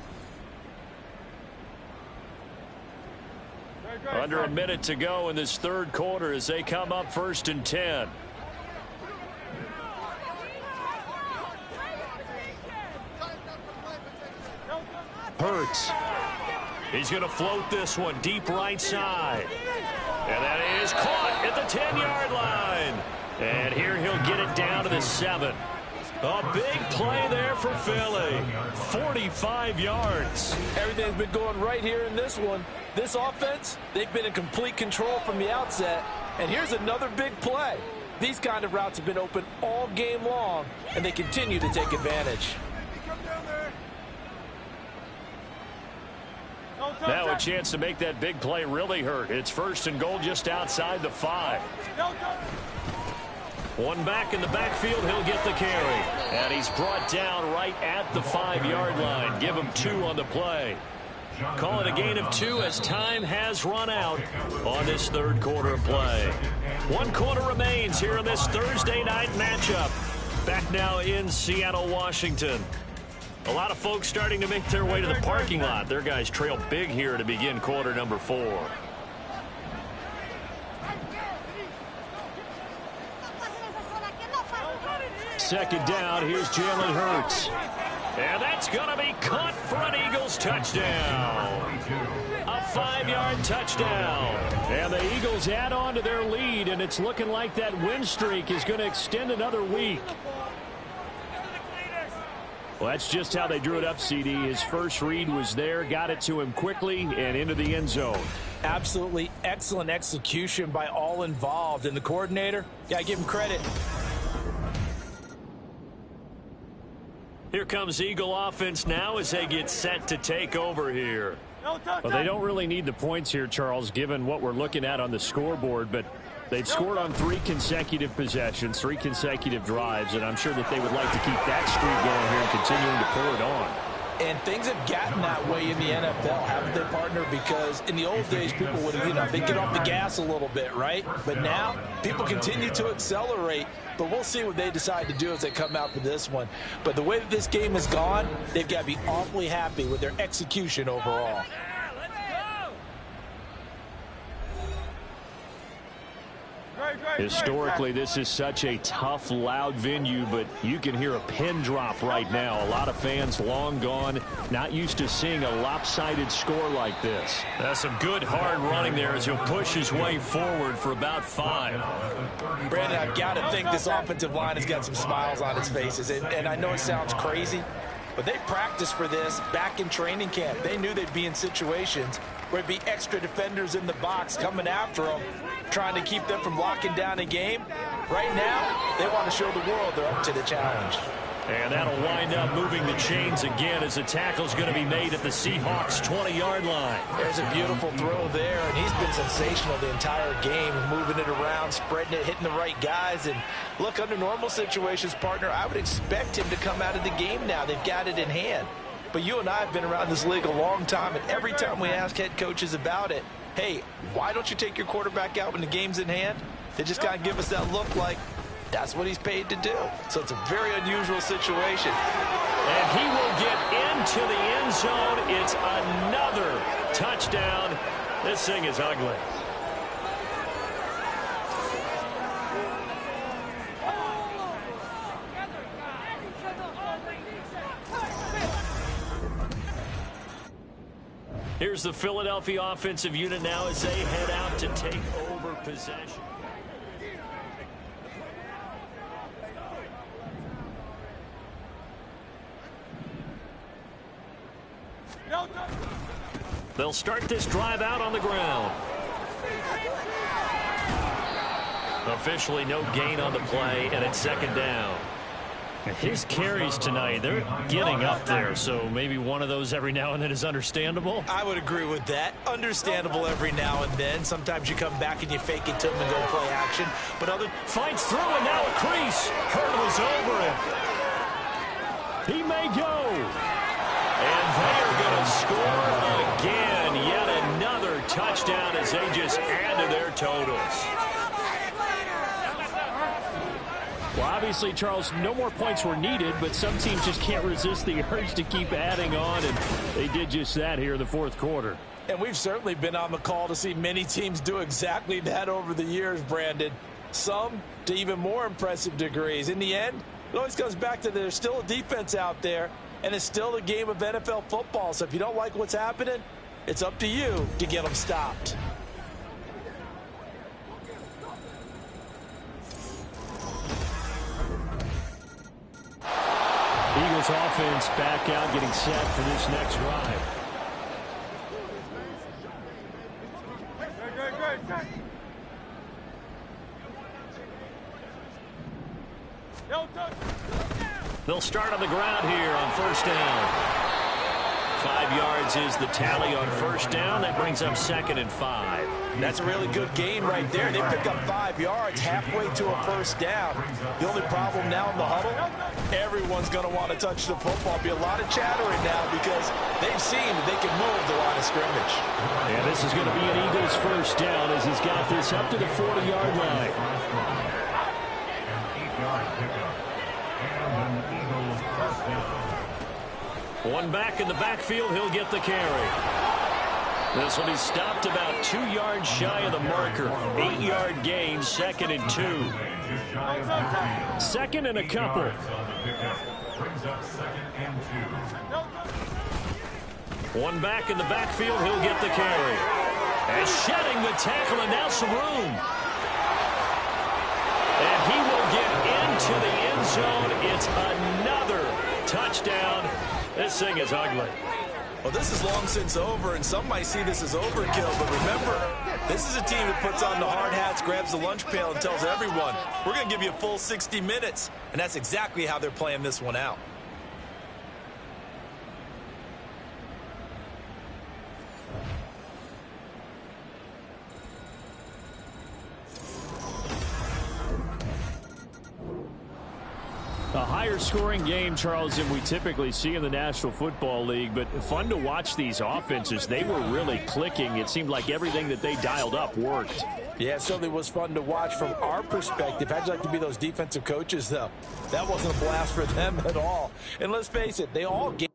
Under a minute to go in this third quarter as they come up 1st and 10. Hurts. He's going to float this one deep right side. And that is caught at the 10-yard line. And here he'll get it down to the 7. A big play there for Philly. 45 yards.
Everything's been going right here in this one. This offense, they've been in complete control from the outset. And here's another big play. These kind of routes have been open all game long, and they continue to take advantage.
Now a chance to make that big play really hurt. It's 1st and goal just outside the 5. One back in the backfield, he'll get the carry. And he's brought down right at the 5-yard line. Give him 2 on the play. Call it a gain of 2 as time has run out on this third quarter of play. 1 quarter remains here in this Thursday night matchup. Back now in Seattle, Washington. A lot of folks starting to make their way to the parking lot. Their guys trail big here to begin quarter number 4. Second down, here's Jalen Hurts. And that's going to be caught for an Eagles touchdown. A 5-yard touchdown. And the Eagles add on to their lead, and it's looking like that win streak is going to extend another week. Well, that's just how they drew it up, CD. His first read was there, got it to him quickly, and into the end zone.
Absolutely excellent execution by all involved. And the coordinator, yeah, give him credit.
Here comes Eagle offense now as they get set to take over here.
Well, they don't really need the points here, Charles, given what we're looking at on the scoreboard, but they've scored on 3 consecutive possessions, 3 consecutive drives, and I'm sure that they would like to keep that streak going here and continuing to pull it on.
And things have gotten that way in the NFL, haven't they, partner? Because in the old days, people would, they get off the gas a little bit, right? But now, people continue to accelerate. But we'll see what they decide to do as they come out for this one. But the way that this game has gone, they've got to be awfully happy with their execution overall.
Historically, this is such a tough, loud venue, but you can hear a pin drop right now. A lot of fans long gone, not used to seeing a lopsided score like this.
That's some good hard running there as he'll push his way forward for about 5.
Brandon, I've got to think this offensive line has got some smiles on its faces. And I know it sounds crazy, but they practiced for this back in training camp. They knew they'd be in situations where it'd be extra defenders in the box coming after them, trying to keep them from locking down a game. Right now, they want to show the world they're up to the challenge.
And that'll wind up moving the chains again as the tackle's going to be made at the Seahawks' 20-yard line.
There's a beautiful throw there, and he's been sensational the entire game, moving it around, spreading it, hitting the right guys. And look, under normal situations, partner, I would expect him to come out of the game now. They've got it in hand. But you and I have been around this league a long time, and every time we ask head coaches about it, hey, why don't you take your quarterback out when the game's in hand? They just kind of give us that look like that's what he's paid to do. So it's a very unusual situation.
And he will get into the end zone. It's another touchdown. This thing is ugly. Here's the Philadelphia offensive unit now as they head out to take over possession. They'll start this drive out on the ground. Officially no gain on the play, and it's second down. His carries tonight, they're getting up there, so maybe one of those every now and then is understandable.
I would agree with that. Understandable every now and then. Sometimes you come back and you fake it to him and go play action. But other
fights through, and now a crease. Hurdles over him. He may go. And they are going to score again. Yet another touchdown as they just add to their totals. Well, obviously, Charles, no more points were needed, but some teams just can't resist the urge to keep adding on, and they did just that here in the fourth quarter.
And we've certainly been on the call to see many teams do exactly that over the years, Brandon. Some to even more impressive degrees. In the end, it always comes back to there's still a defense out there, and it's still a game of NFL football. So if you don't like what's happening, it's up to you to get them stopped.
Eagles offense back out, getting set for this next drive. They'll start on the ground here on first down. 5 yards is the tally on first down. That brings up 2nd and 5.
That's a really good gain right there. They pick up 5 yards halfway to a first down. The only problem now in the huddle, everyone's going to want to touch the football. Be a lot of chattering now because they've seen that they can move the line of scrimmage.
And this is going to be an Eagles first down as he's got this up to the 40-yard line.
An 8-yard pickup. And an Eagles first down.
One back in the backfield, he'll get the carry. This will be stopped about 2 yards shy of the marker. 8-yard gain, 2nd and 2. 2nd and a couple.
Brings up 2nd and 2.
One back in the backfield, he'll get the carry. And shedding the tackle, and now some room. And he will get into the end zone. It's another touchdown. This thing is ugly.
Well, this is long since over, and some might see this as overkill. But remember, this is a team that puts on the hard hats, grabs the lunch pail, and tells everyone, we're going to give you a full 60 minutes. And that's exactly how they're playing this one out.
A higher-scoring game, Charles, than we typically see in the National Football League, but fun to watch these offenses. They were really clicking. It seemed like everything that they dialed up worked.
Yeah, it certainly was fun to watch from our perspective. How'd you like to be those defensive coaches, though? That wasn't a blast for them at all. And let's face it, they all get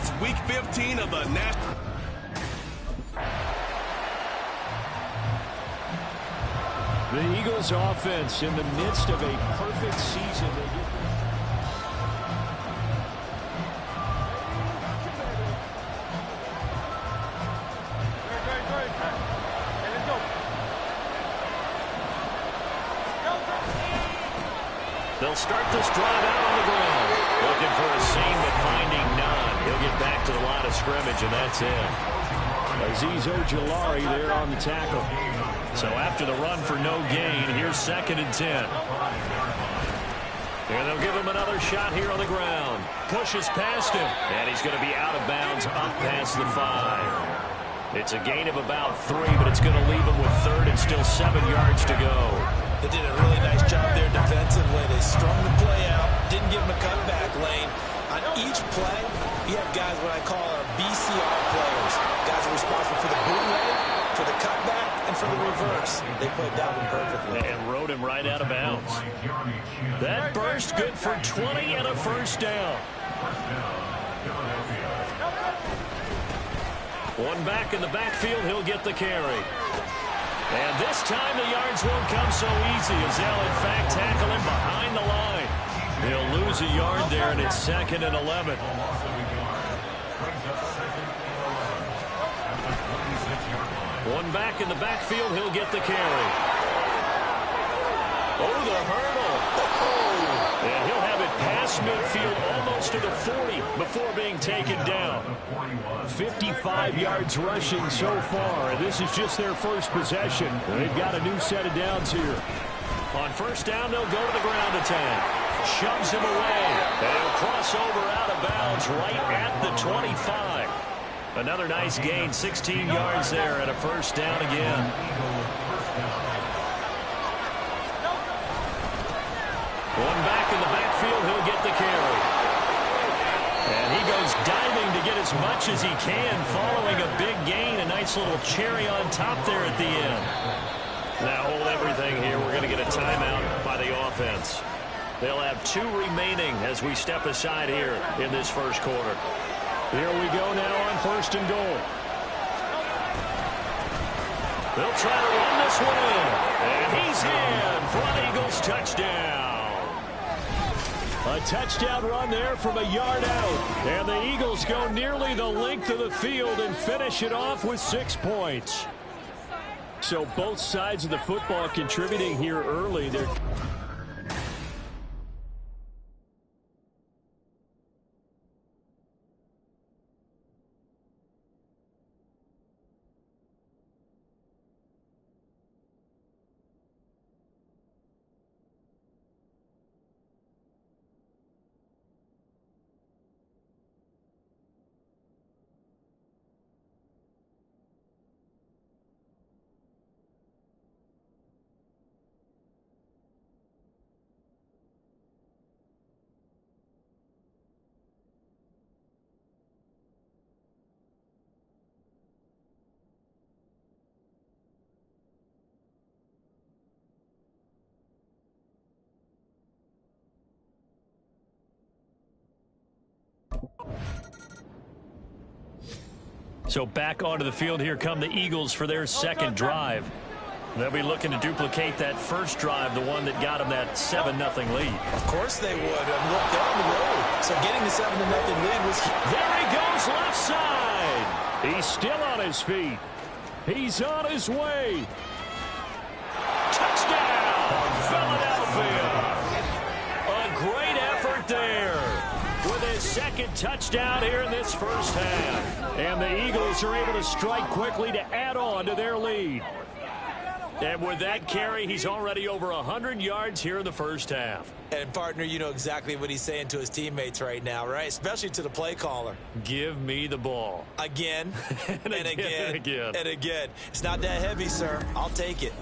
It's Week 15 of the National.
The Eagles offense in the midst of a perfect season. They'll start this drive out on the ground. Looking for a seam, but finding none. He'll get back to the line of scrimmage, and that's it. Azeez Ojulari there on the tackle. So after the run for no gain, here's 2nd and 10. And they'll give him another shot here on the ground. Pushes past him, and he's going to be out of bounds up past the 5. It's a gain of about 3, but it's going to leave him with 3rd and still 7 yards to go.
They did a really nice job there defensively. They strung the play out, didn't give him a cutback lane. On each play, you have guys what I call our BCR players. Guys are responsible for the bootleg, for the cutback, and for the reverse. They played that one perfectly.
And rode him right out of bounds. That burst good for 20 and a first down. One back in the backfield, he'll get the carry. And this time the yards won't come so easy as they'll in fact tackle him behind the line. He'll lose a yard there, and it's 2nd and 11. One back in the backfield, he'll get the carry. Oh, the hurdle. And he'll have it past midfield almost to the 40 before being taken down. 55 yards rushing so far. This is just their first possession. They've got a new set of downs here. On first down, they'll go to the ground attack. Shoves him away. And he'll cross over out of bounds right at the 25. Another nice gain, 16 yards there, and a first down again. One back in the backfield, he'll get the carry. And he goes diving to get as much as he can, following a big gain. A nice little cherry on top there at the end. Now hold everything here. We're going to get a timeout by the offense. They'll have 2 remaining as we step aside here in this first quarter. Here we go now on 1st and goal. They'll try to run this one in. And he's in for an Eagles touchdown. A touchdown run there from a yard out. And the Eagles go nearly the length of the field and finish it off with 6 points. So both sides of the football contributing here early. They're So back onto the field, here come the Eagles for their second drive. They'll be looking to duplicate that first drive, the one that got them that 7-0 lead.
Of course they would. Look, they're on the road. So getting the 7-0 lead was...
There he goes, left side. He's still on his feet. He's on his way. Touchdown, Philadelphia. A great effort there with his second touchdown here in this first half. And the Eagles are able to strike quickly to add on to their lead. And with that carry, he's already over 100 yards here in the first half.
And, partner, you know exactly what he's saying to his teammates right now, right? Especially to the play caller.
Give me the ball.
Again, and again,
and again.
And again. It's not that heavy, sir. I'll take it.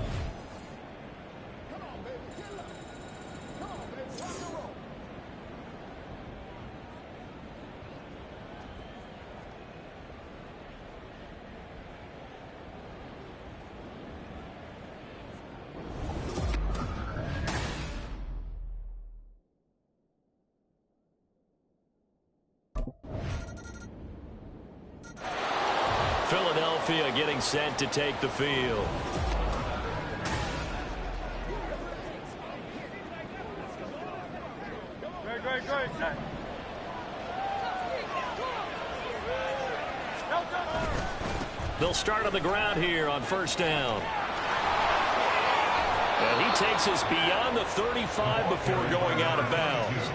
Philadelphia getting set to take the field.
Great, set.
They'll start on the ground here on first down. And he takes us beyond the 35 before going out of bounds.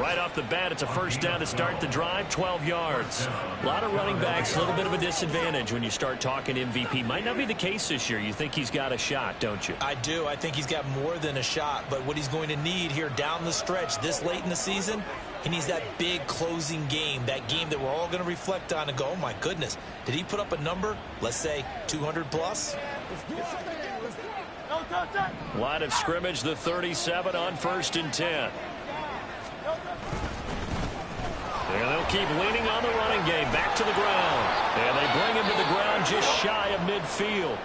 Right off the bat, it's a first down to start the drive, 12 yards. A lot of running backs, a little bit of a disadvantage when you start talking MVP. Might not be the case this year. You think he's got a shot, don't you?
I do. I think he's got more than a shot. But what he's going to need here down the stretch this late in the season, he needs that big closing game, that game that we're all going to reflect on and go, oh, my goodness, did he put up a number, let's say 200 plus?
Line of scrimmage, the 37 on 1st and 10. And they'll keep leaning on the running game. Back to the ground. And they bring him to the ground just shy of midfield.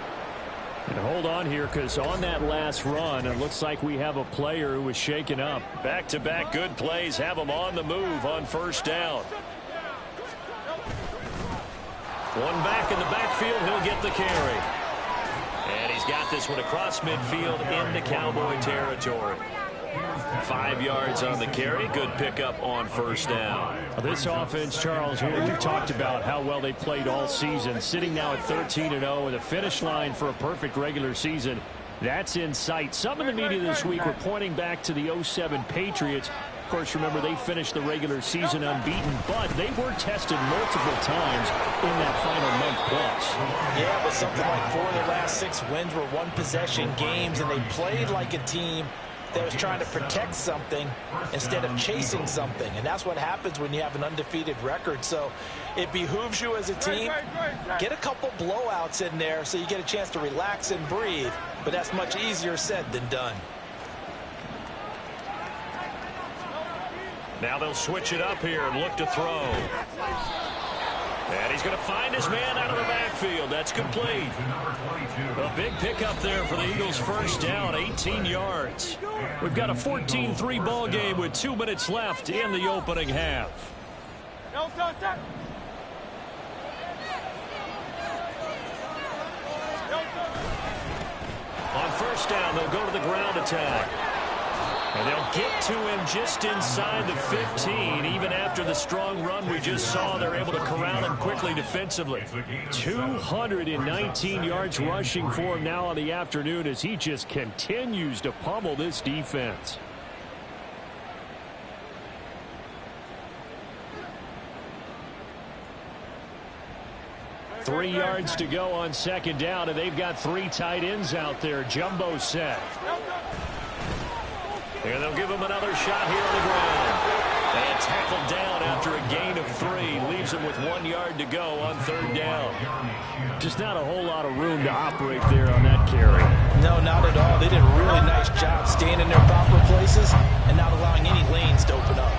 And hold on here, because on that last run, it looks like we have a player who was shaken up.
Back-to-back good plays have him on the move on first down. One back in the backfield, he'll get the carry. And he's got this one across midfield into Cowboy territory. 5 yards on the carry. Good pickup on first down.
This offense, Charles, we've talked about how well they played all season. Sitting now at 13-0 with a finish line for a perfect regular season. That's in sight. Some in the media this week were pointing back to the 07 Patriots. Of course, remember, they finished the regular season unbeaten, but they were tested multiple times in that final month plus.
Yeah, but something like 4 of the last 6 wins were one-possession games, and they played like a team that was trying to protect something instead of chasing something. And that's what happens when you have an undefeated record. So it behooves you as a team, get a couple blowouts in there so you get a chance to relax and breathe. But that's much easier said than done.
Now they'll switch it up here and look to throw. And he's going to find his man out of the backfield. That's complete. A big pickup there for the Eagles' first down, 18 yards. We've got a 14-3 ball game with 2 minutes left in the opening half. On first down, they'll go to the ground attack. And they'll get to him just inside the 15. Even after the strong run we just saw, they're able to corral him quickly defensively.
219 yards rushing for him now on the afternoon as he just continues to pummel this defense. Three yards to go on second down, and they've got 3 tight ends out there. Jumbo set.
And they'll give him another shot here on the ground. And tackled down after a gain of 3. Leaves him with 1 yard to go on third down.
Just not a whole lot of room to operate there on that carry.
No, not at all. They did a really nice job staying in their proper places and not allowing any lanes to open up.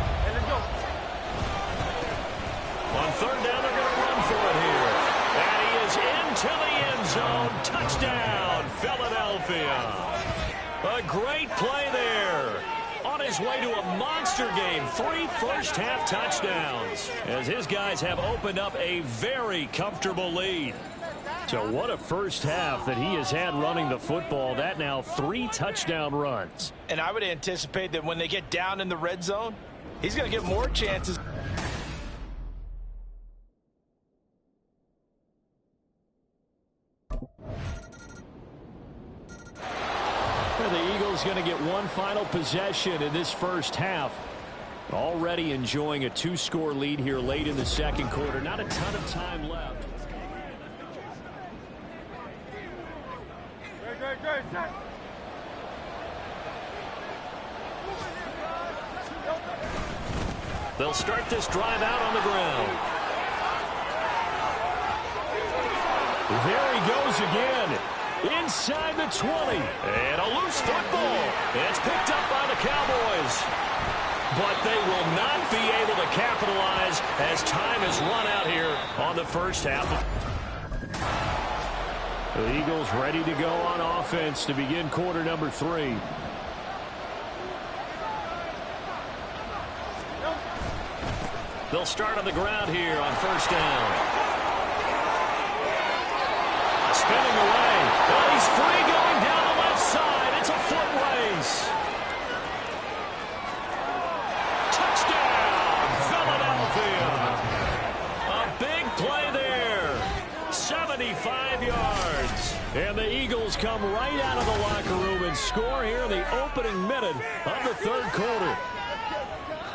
On third down, they're going to run for it here. And he is into the end zone. Touchdown, Philadelphia. A great play there. On his way to a monster game. 3 first-half touchdowns. As his guys have opened up a very comfortable lead.
So what a first half that he has had running the football. That now 3 touchdown runs.
And I would anticipate that when they get down in the red zone, he's going to get more chances.
The Eagles going to get one final possession in this first half. Already enjoying a 2-score lead here late in the second quarter. Not a ton of time left.
Great, set.
They'll start this drive out on the ground.
There he goes again. Inside the 20.
And a loose football. It's picked up by the Cowboys. But they will not be able to capitalize as time has run out here on the first half.
The Eagles ready to go on offense to begin quarter number 3.
They'll start on the ground here on first down. spinning away. Well, he's free going down the left side. It's a foot race. Touchdown, Philadelphia. A big play there. 75 yards. And the Eagles come right out of the locker room and score here in the opening minute of the third quarter.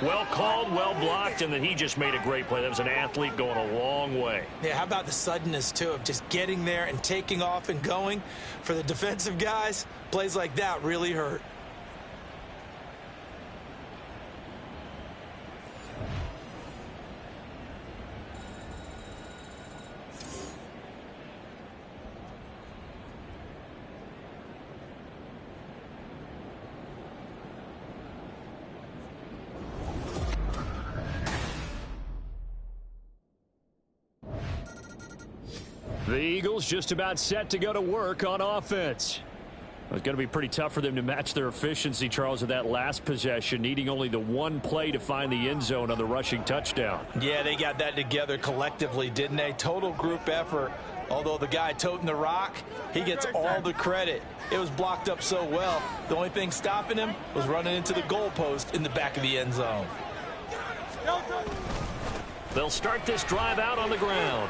Well called, well blocked, and then he just made a great play. That was an athlete going a long way.
Yeah, how about the suddenness, too, of just getting there and taking off and going? For the defensive guys, plays like that really hurt.
The Eagles just about set to go to work on offense. It's going to be pretty tough for them to match their efficiency, Charles, of that last possession, needing only the one play to find the end zone on the rushing touchdown.
Yeah, they got that together collectively, didn't they? Total group effort. Although the guy toting the rock, he gets all the credit. It was blocked up so well. The only thing stopping him was running into the goalpost in the back of the end zone.
They'll start this drive out on the ground.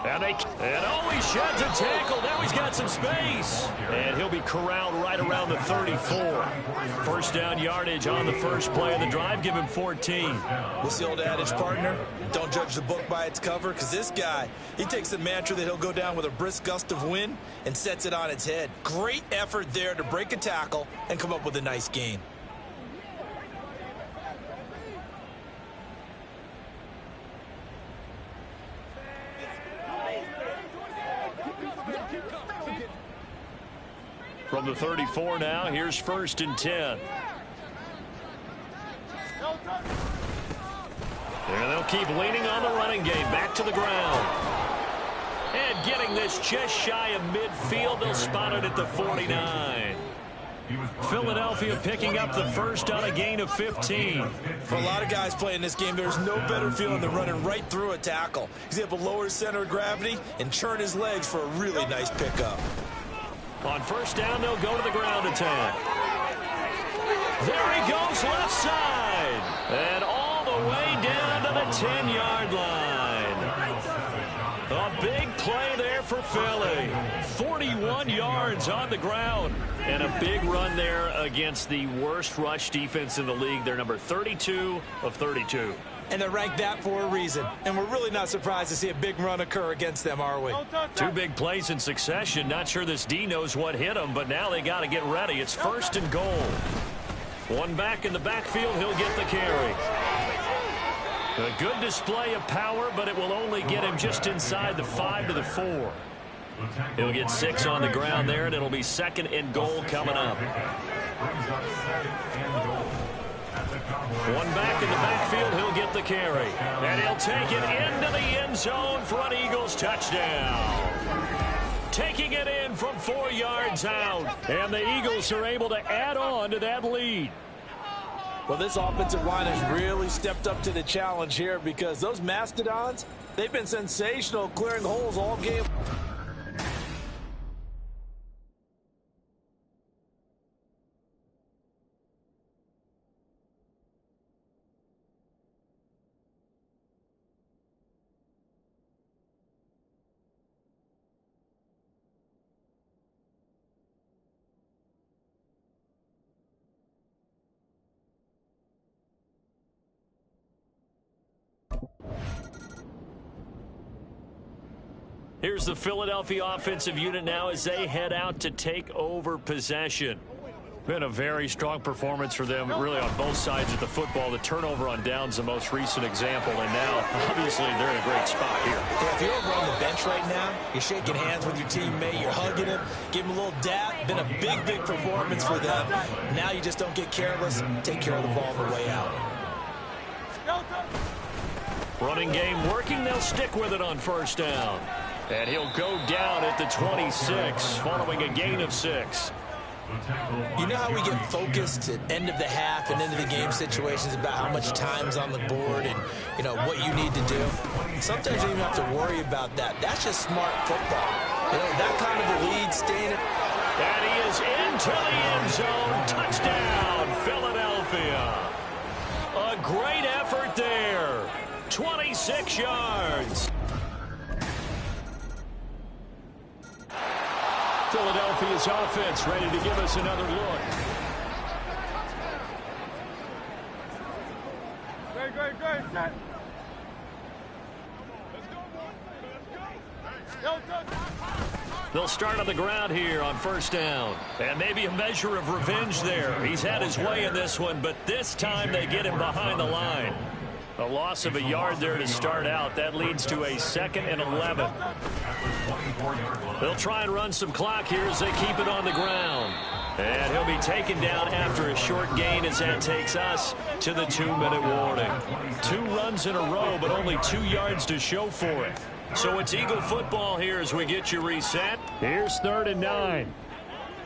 And he sheds a tackle. Now he's got some space. And he'll be corralled right around the 34. First down yardage on the first play of the drive. Give him 14.
What's the old adage, partner? Don't judge the book by its cover, because this guy, he takes the mantra that he'll go down with a brisk gust of wind and sets it on its head. Great effort there to break a tackle and come up with a nice gain.
From the 34 now, here's 1st and 10. And they'll keep leaning on the running game. Back to the ground. And getting this just shy of midfield. They'll spot it at the 49. Philadelphia picking up the first on a gain of 15.
For a lot of guys playing this game, there's no better feeling than running right through a tackle. He's able to lower his center of gravity and churn his legs for a really nice pickup.
On first down, they'll go to the ground attack. There he goes, left side. And all the way down to the 10-yard line. A big play there for Philly. 41 yards on the ground. And a big run there against the worst rush defense in the league. They're number 32 of 32.
And they're ranked that for a reason. And we're really not surprised to see a big run occur against them, are we?
Two big plays in succession. Not sure this D knows what hit him, but now they got to get ready. It's 1st and goal. One back in the backfield. He'll get the carry. A good display of power, but it will only get him just inside the 5 to the 4. He'll get 6 on the ground there, and it'll be 2nd and goal coming up. One back in the backfield, he'll get the carry. And he'll take it into the end zone for an Eagles touchdown. Taking it in from 4 yards out. And the Eagles are able to add on to that lead.
Well, this offensive line has really stepped up to the challenge here, because those Mastodons, they've been sensational clearing holes all game.
Here's the Philadelphia offensive unit now as they head out to take over possession. Been a very strong performance for them, really, on both sides of the football. The turnover on downs, the most recent example, and now, obviously, they're in a great spot here.
Yeah, if you're over on the bench right now, you're shaking hands with your teammate, you're hugging him, give him a little dap. Been a big performance for them. Now you just don't get careless, take care of the ball on the way out.
Running game working, they'll stick with it on first down. And he'll go down at the 26 following a gain of 6.
You know how we get focused at end of the half and into the game situations about how much time's on the board and, you know, what you need to do? Sometimes you don't even have to worry about that. That's just smart football. You know, that kind of a lead, staying at...
And he is into the end zone. Touchdown, Philadelphia. A great effort there. 26 yards. Philadelphia's offense ready to give us another look.
Great, set.
They'll start on the ground here on first down. And maybe a measure of revenge there. He's had his way in this one, but this time they get him behind the line. A loss of a yard there to start out. That leads to a 2nd and 11. They'll try and run some clock here as they keep it on the ground. And he'll be taken down after a short gain as that takes us to the 2-minute warning. 2 runs in a row, but only 2 yards to show for it. So it's Eagle football here as we get you reset.
Here's 3rd and 9.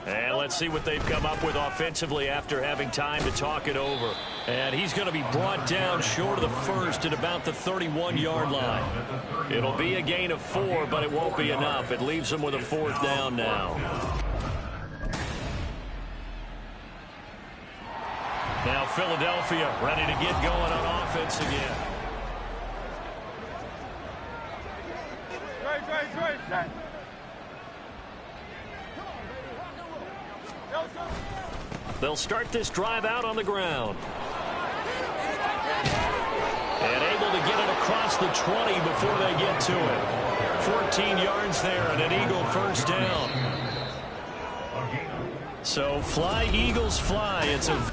And let's see what they've come up with offensively after having time to talk it over. And he's going to be brought down short of the first at about the 31-yard line. It'll be a gain of 4, but it won't be enough. It leaves them with a 4th down now. Now Philadelphia ready to get going on offense again.
Great, set.
They'll start this drive out on the ground. And able to get it across the 20 before they get to it. 14 yards there and an Eagle first down. So fly, Eagles, fly. It's a